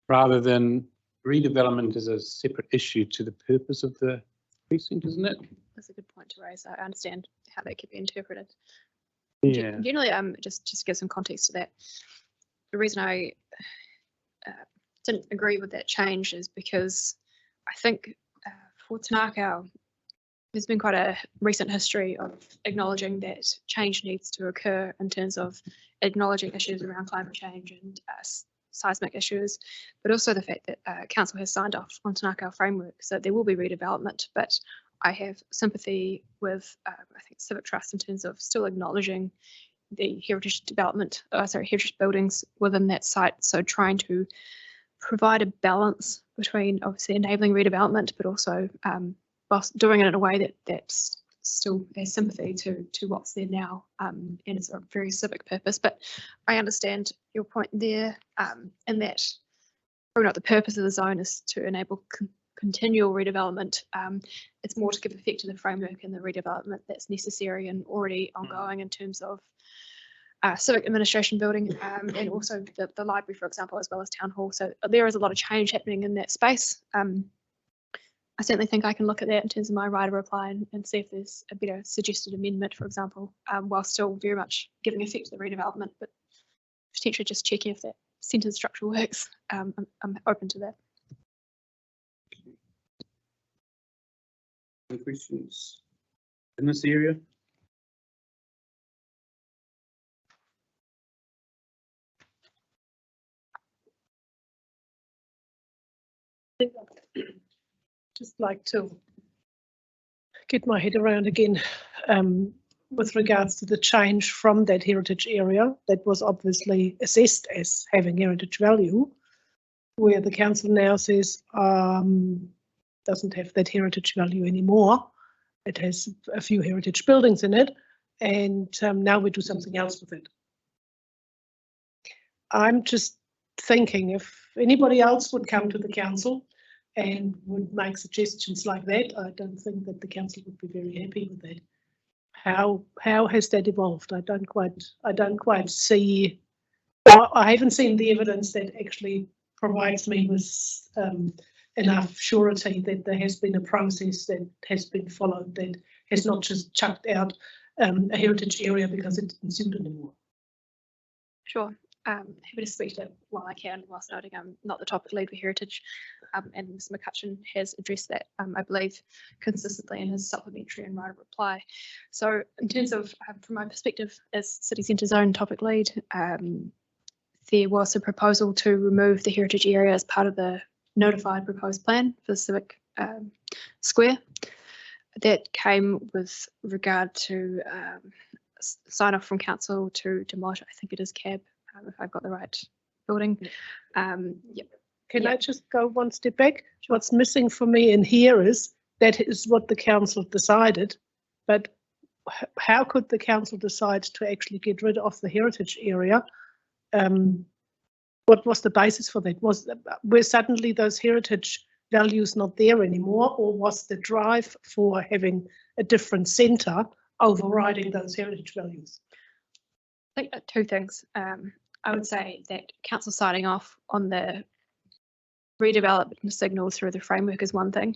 rather than redevelopment as a separate issue to the purpose of the precinct, isn't it? That's a good point to raise. I understand how that could be interpreted. Yeah. Generally, just to give some context to that, the reason I didn't agree with that change is because I think for Tanakau, there's been quite a recent history of acknowledging that change needs to occur in terms of acknowledging issues around climate change and seismic issues, but also the fact that Council has signed off on Tanakau framework, so there will be redevelopment. But I have sympathy with, I think, Civic Trust in terms of still acknowledging the heritage heritage buildings within that site. So trying to provide a balance between obviously enabling redevelopment, but also whilst doing it in a way that still has sympathy to what's there now, and it's a very civic purpose. But I understand your point there, in that probably not the purpose of the zone is to enable continual redevelopment. It's more to give effect to the framework and the redevelopment that's necessary and already ongoing in terms of civic administration building, and also the library, for example, as well as town hall. So there is a lot of change happening in that space. I certainly think I can look at that in terms of my right of reply and see if there's a better suggested amendment, for example, while still very much giving effect to the redevelopment, but potentially just checking if that sentence structure works. I'm open to that. Any questions in this area? Just like to get my head around again with regards to the change from that heritage area that was obviously assessed as having heritage value, where the council now says doesn't have that heritage value anymore. It has a few heritage buildings in it, and now we do something else with it. I'm just thinking if anybody else would come to the council and would make suggestions like that, I don't think that the council would be very happy with that. How has that evolved? I don't quite see. I haven't seen the evidence that actually provides me with enough surety that there has been a process that has been followed, that has not just chucked out a heritage area because it didn't suit anymore. Sure. Happy to speak to it while I can, whilst noting I'm not the topic lead for heritage, and Mr. McCutcheon has addressed that, I believe, consistently in his supplementary and right of reply. So in terms of, from my perspective as City Centre Zone topic lead, there was a proposal to remove the heritage area as part of the notified proposed plan for the Civic Square. That came with regard to sign off from council to demolish, I think it is CAB, if I've got the right building. Yep. Can I just go one step back? Sure. What's missing for me in here is that is what the council decided, but how could the council decide to actually get rid of the heritage area? What was the basis for that? Were suddenly those heritage values not there anymore, or was the drive for having a different centre overriding those heritage values? I think two things. I would say that council signing off on the redevelopment signal through the framework is one thing.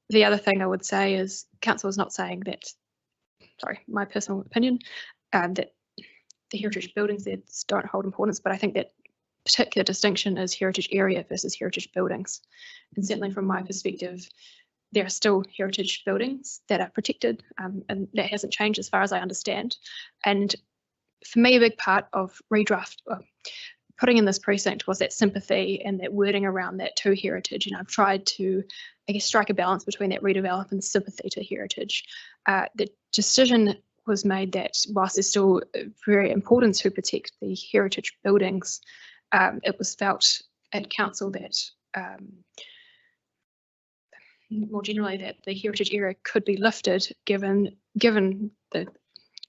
The other thing I would say is council is not saying that, sorry, my personal opinion, that the heritage buildings there don't hold importance, but I think that particular distinction is heritage area versus heritage buildings. And certainly from my perspective, there are still heritage buildings that are protected, and that hasn't changed as far as I understand. And for me, a big part of redraft, putting in this precinct, was that sympathy and that wording around that to heritage. And I've tried to, I guess, strike a balance between that redevelop and sympathy to heritage. The decision was made that whilst it's still very important to protect the heritage buildings, it was felt at council that more generally that the heritage area could be lifted given the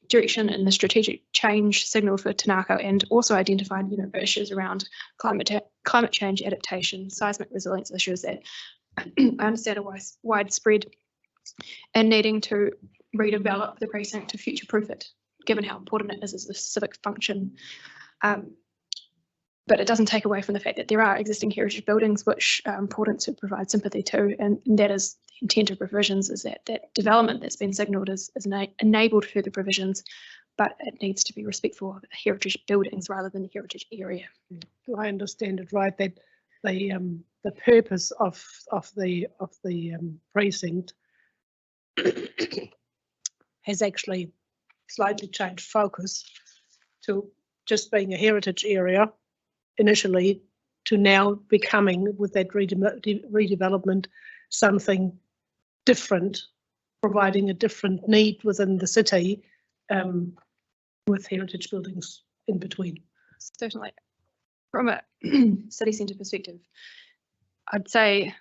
direction and the strategic change signal for Tanako, and also identified issues around climate change adaptation, seismic resilience issues that I understand are widespread, and needing to redevelop the precinct to future-proof it, given how important it is as a civic function. But it doesn't take away from the fact that there are existing heritage buildings which are important to provide sympathy to, and that is the intent of provisions, is that development that's been signalled is enabled further provisions, but it needs to be respectful of heritage buildings rather than the heritage area. Do I understand it right that the purpose of the precinct has actually slightly changed focus to just being a heritage area initially, to now becoming, with that redevelopment, something different, providing a different need within the city, with heritage buildings in between? Certainly. From a city centre perspective, I'd say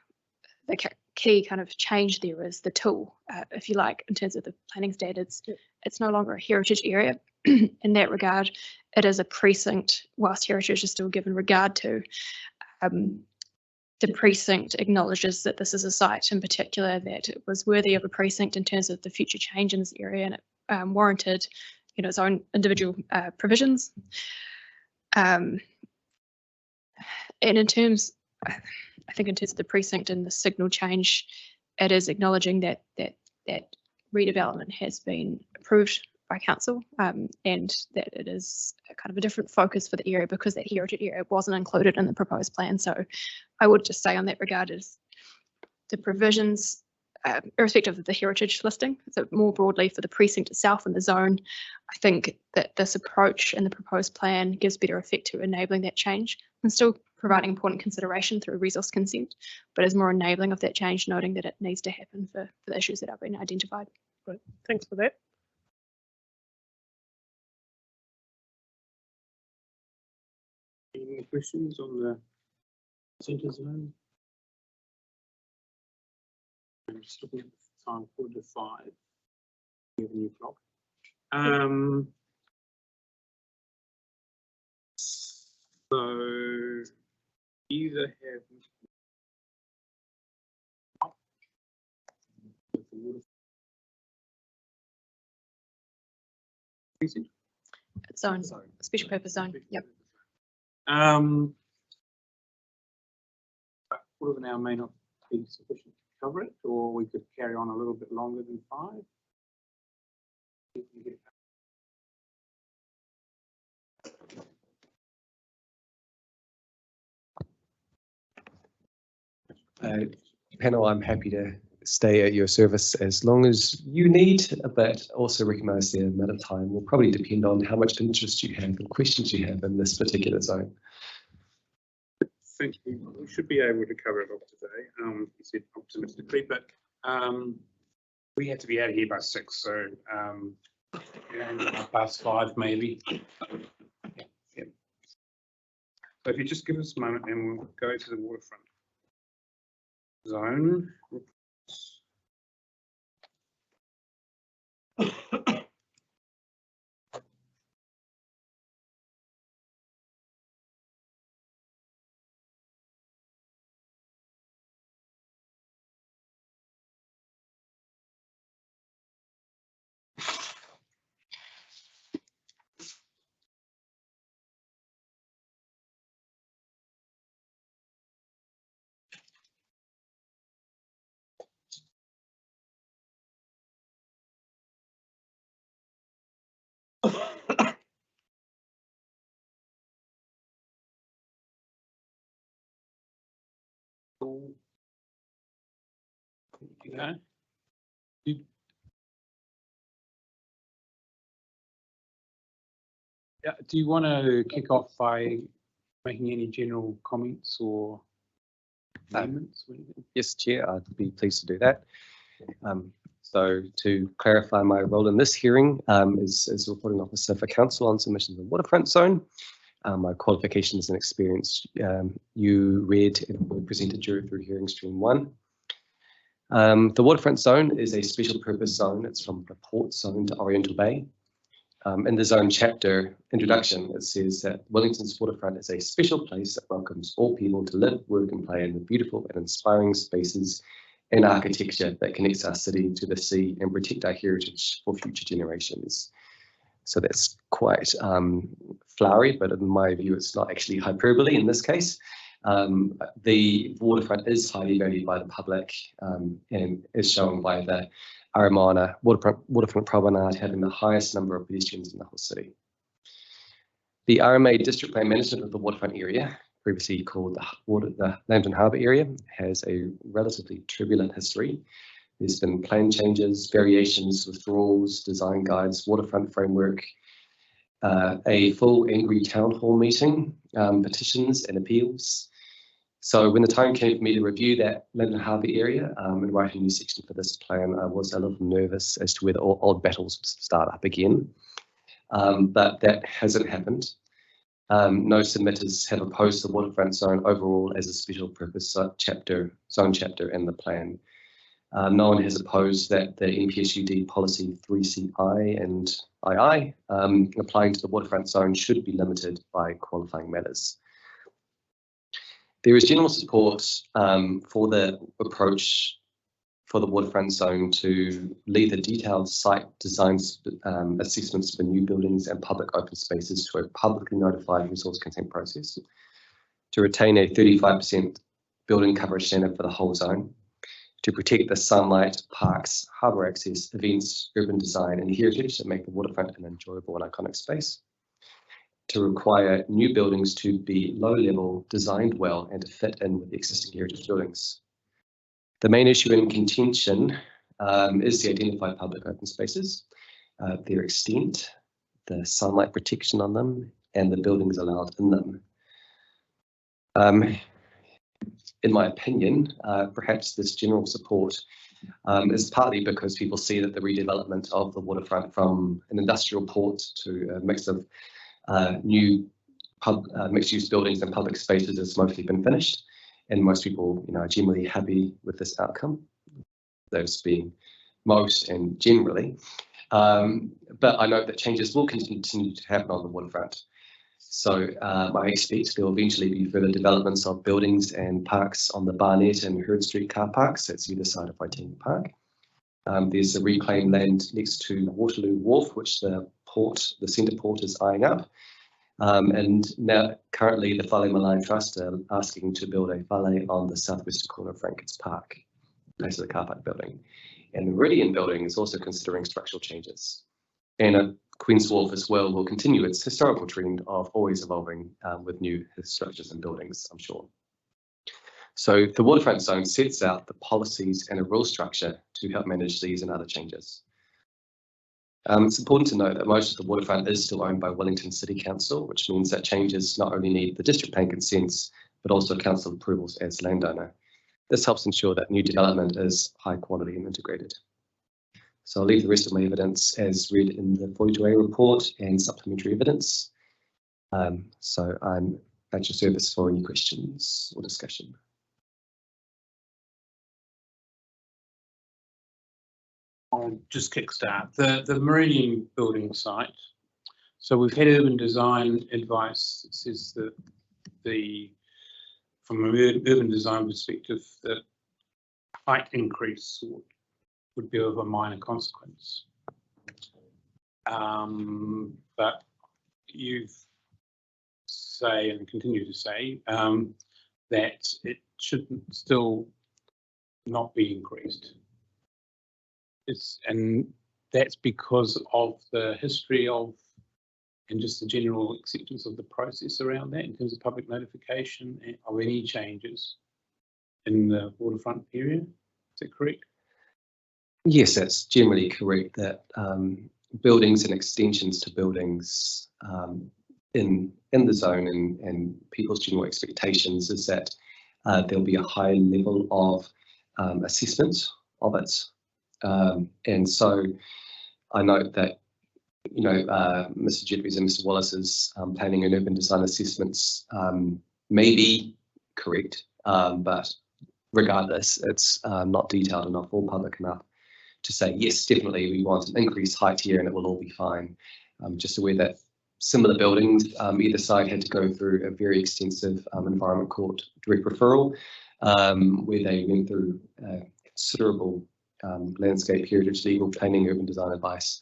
the key kind of change there is the tool, if you like, in terms of the planning standards. It's no longer a heritage area. In that regard, it is a precinct, whilst heritage is still given regard to. The precinct acknowledges that this is a site in particular that it was worthy of a precinct in terms of the future change in this area, and it warranted its own individual provisions. And in terms, I think in terms of the precinct and the signal change, it is acknowledging that redevelopment has been approved by council, and that it is a kind of a different focus for the area because that heritage area wasn't included in the proposed plan. So I would just say on that regard is the provisions irrespective of the heritage listing, so more broadly for the precinct itself and the zone, I think that this approach and the proposed plan gives better effect to enabling that change and still providing important consideration through resource consent, but is more enabling of that change, noting that it needs to happen for the issues that have been identified. Right, thanks for that. Any questions on the centre zone? I'm just looking at the time, 4:05. We have a new clock. So either have Zone, special purpose zone. Yep. Quarter of an hour may not be sufficient to cover it, or we could carry on a little bit longer than 5. Panel, I'm happy to stay at your service as long as you need, but also recognise the amount of time will probably depend on how much interest you have and questions you have in this particular zone. I think we should be able to cover it off today. You said optimistically, but we had to be out of here by 6, so past 5 maybe. Yeah. So if you just give us a moment, and we'll go to the waterfront zone. Yeah. Do you want to kick off by making any general comments or amendments? Yes, Chair, I'd be pleased to do that. So to clarify, my role in this hearing is reporting officer for council on submissions of the waterfront zone. My qualifications and experience you read and were presented through hearing stream 1. The waterfront zone is a special purpose zone. It's from the port zone to Oriental Bay. In the zone chapter introduction, it says that Wellington's waterfront is a special place that welcomes all people to live, work and play in the beautiful and inspiring spaces and architecture that connects our city to the sea and protect our heritage for future generations. So that's quite flowery, but in my view, it's not actually hyperbole in this case. The waterfront is highly valued by the public and is shown by the Aramana waterfront promenade having the highest number of pedestrians in the whole city. The RMA district plan management of the waterfront area, previously called the Lambton Harbour area, has a relatively turbulent history. There's been plan changes, variations, withdrawals, design guides, waterfront framework, a full angry town hall meeting, petitions and appeals. So when the time came for me to review that Lambton Harbour area and write a new section for this plan, I was a little nervous as to whether old battles would start up again, but that hasn't happened. No submitters have opposed the waterfront zone overall as a special purpose zone chapter in the plan. No one has opposed that the NPSUD policy 3CI and II applying to the waterfront zone should be limited by qualifying matters. There is general support for the approach for the waterfront zone to lead the detailed site design assessments for new buildings and public open spaces to a publicly notified resource consent process, to retain a 35% building coverage standard for the whole zone, to protect the sunlight, parks, harbour access, events, urban design and heritage that make the waterfront an enjoyable and iconic space, to require new buildings to be low level, designed well and to fit in with the existing heritage buildings, The main issue in contention is the identified public open spaces, their extent, the sunlight protection on them, and the buildings allowed in them. In my opinion, perhaps this general support is partly because people see that the redevelopment of the waterfront from an industrial port to a mix of new mixed-use buildings and public spaces has mostly been finished, and most people, are generally happy with this outcome. Those being most and generally, but I know that changes will continue to happen on the waterfront. So I expect there will eventually be further developments of buildings and parks on the Barnett and Herd Street car parks. That's either side of Waitangi Park. There's a reclaimed land next to Waterloo Wharf, which the centre port is eyeing up. And now currently the Whale Malai Trust are asking to build a whale on the southwestern corner of Frankens Park, place of the car park building. And the Meridian building is also considering structural changes. And Queen's Wharf as well will continue its historical trend of always evolving with new structures and buildings, I'm sure. So the waterfront zone sets out the policies and a rule structure to help manage these and other changes. It's important to note that most of the waterfront is still owned by Wellington City Council, which means that changes not only need the district plan consents, but also council approvals as landowner. This helps ensure that new development is high quality and integrated. So I'll leave the rest of my evidence as read in the 42A report and supplementary evidence. So I'm at your service for any questions or discussion. I'll just kickstart the Meridian building site. So we've had urban design advice that says that from an urban design perspective, the height increase would be of a minor consequence. But you say and continue to say that it should still not be increased. And that's because of the history of and just the general acceptance of the process around that in terms of public notification of any changes in the waterfront area. Is that correct? Yes, that's generally correct, that buildings and extensions to buildings in the zone and people's general expectations is that there'll be a high level of assessment of it. And so I note that, Mr. Jeffries and Mr. Wallace's planning and urban design assessments may be correct, but regardless, it's not detailed enough or public enough to say, yes, definitely we want an increased height here and it will all be fine. Just aware that similar buildings, either side had to go through a very extensive Environment Court direct referral, where they went through considerable landscape heritage, legal, planning, urban design advice.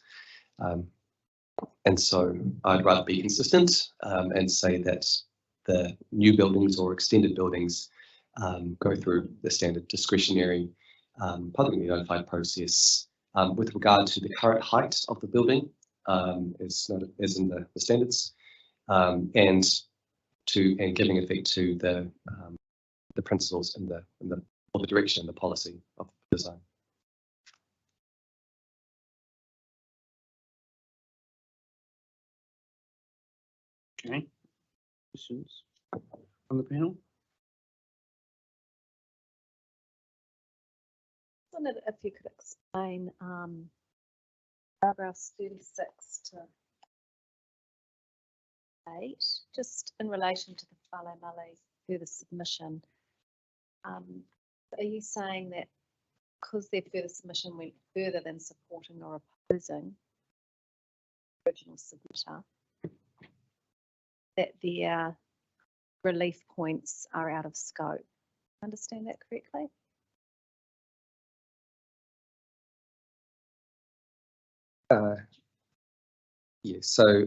And so I'd rather be consistent and say that the new buildings or extended buildings go through the standard discretionary publicly notified process with regard to the current height of the building as in the standards, and giving effect to the principles and the direction, the policy of design. Okay. Questions on the panel? I wondered if you could explain paragraphs 36 to 8, just in relation to the Whale Malai further submission. Are you saying that because their further submission went further than supporting or opposing the original submitter, that their relief points are out of scope? Understand that correctly? Yes, so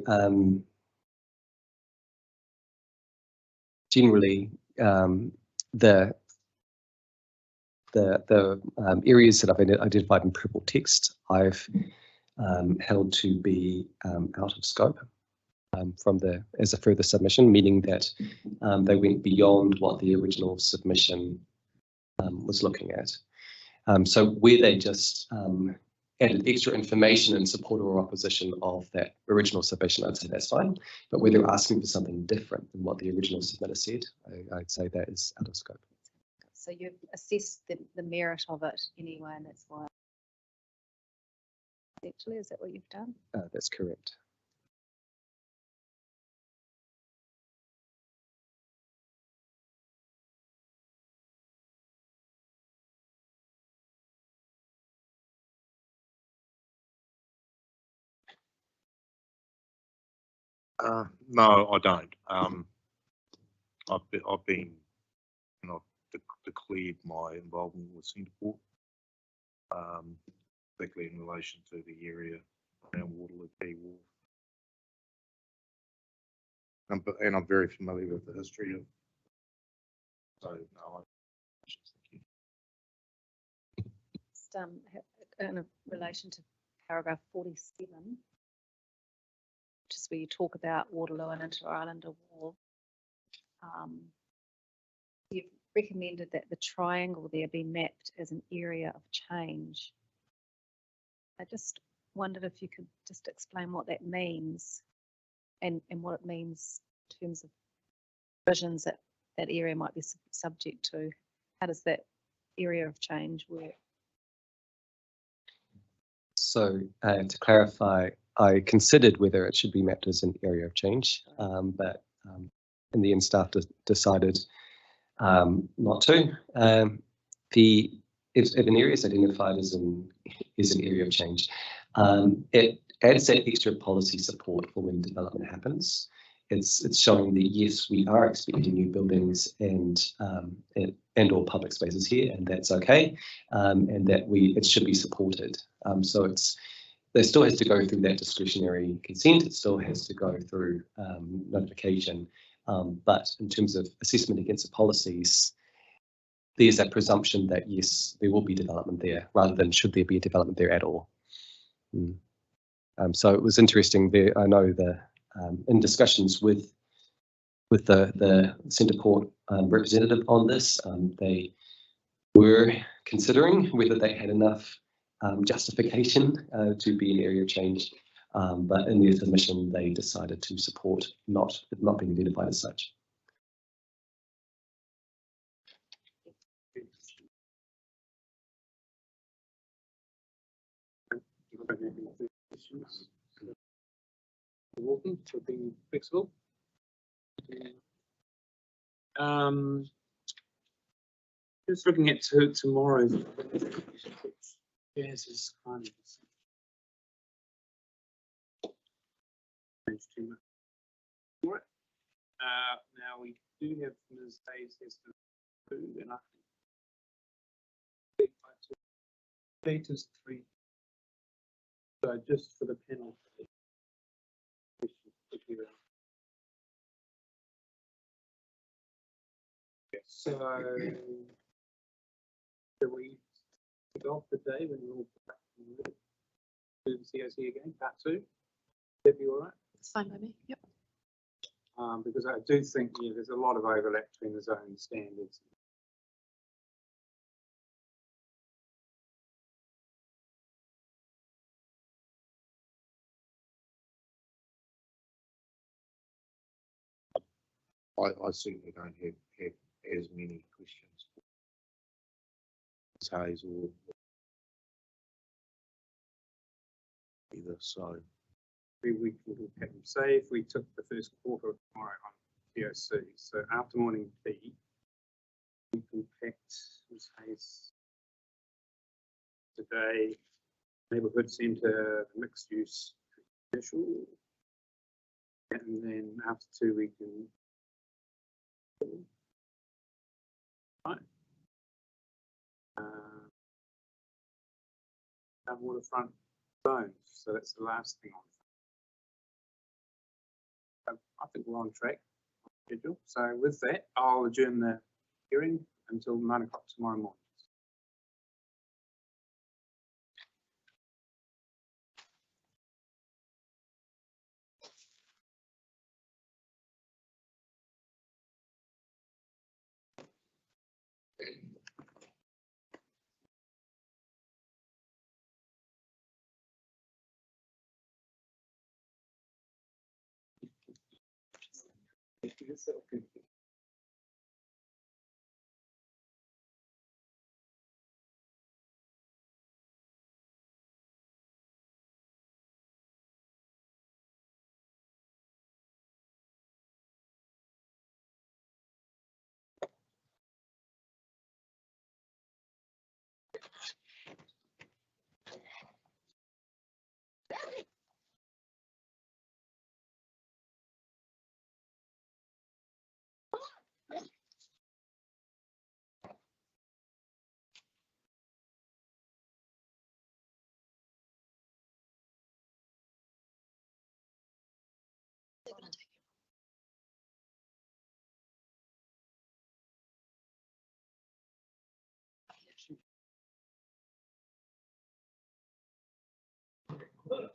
generally the areas that I've identified in purple text, I've held to be out of scope as a further submission, meaning that they went beyond what the original submission was looking at. So where they just added extra information in support or opposition of that original submission, I'd say that's fine. But where they're asking for something different than what the original submitter said, I'd say that is out of scope. So you've assessed the merit of it anyway, and that's why. Actually, is that what you've done? That's correct. No, I don't. I've been, declared my involvement with Centreport, particularly in relation to the area around Waterloo Quay Wharf. And I'm very familiar with the history of. So no, Just, in relation to paragraph 47, which is where you talk about Waterloo and Inter-Islander Wharf. You've recommended that the triangle there be mapped as an area of change. I just wondered if you could just explain what that means and what it means in terms of visions that that area might be subject to. How does that area of change work? So to clarify, I considered whether it should be mapped as an area of change, but in the end staff decided not to. If an area is identified as an area of change, it adds that extra policy support for when development happens. It's showing that yes, we are expecting new buildings and or public spaces here, and that's okay, and that it should be supported. So there still has to go through that discretionary consent. It still has to go through notification. But in terms of assessment against the policies, there's that presumption that yes, there will be development there, rather than should there be a development there at all. So it was interesting there. I know in discussions with the Centreport representative on this, they were considering whether they had enough justification to be an area of change, but in their submission they decided to support not being identified as such. Walking to be flexible. Just looking at tomorrow's. Yes, it's kind of. All right. Now we do have Ms. Hayes has food, and I think status 3. So just for the panel. So we kick off the day when we're all back to the COC again, part 2. That'd be all right. It's fine by me. Yep. Because I do think there's a lot of overlap between the zone standards. I certainly don't have as many questions for Hayes or either. So We can say if we took the first quarter of tomorrow on POC, so after morning tea, we can pact Ms. Hayes today, neighbourhood centre, mixed use commercial, and then after 2 we can. Right. Waterfront zones, so that's the last thing on. I think we're on track, schedule. So with that, I'll adjourn the hearing until 9 o'clock tomorrow morning. Well,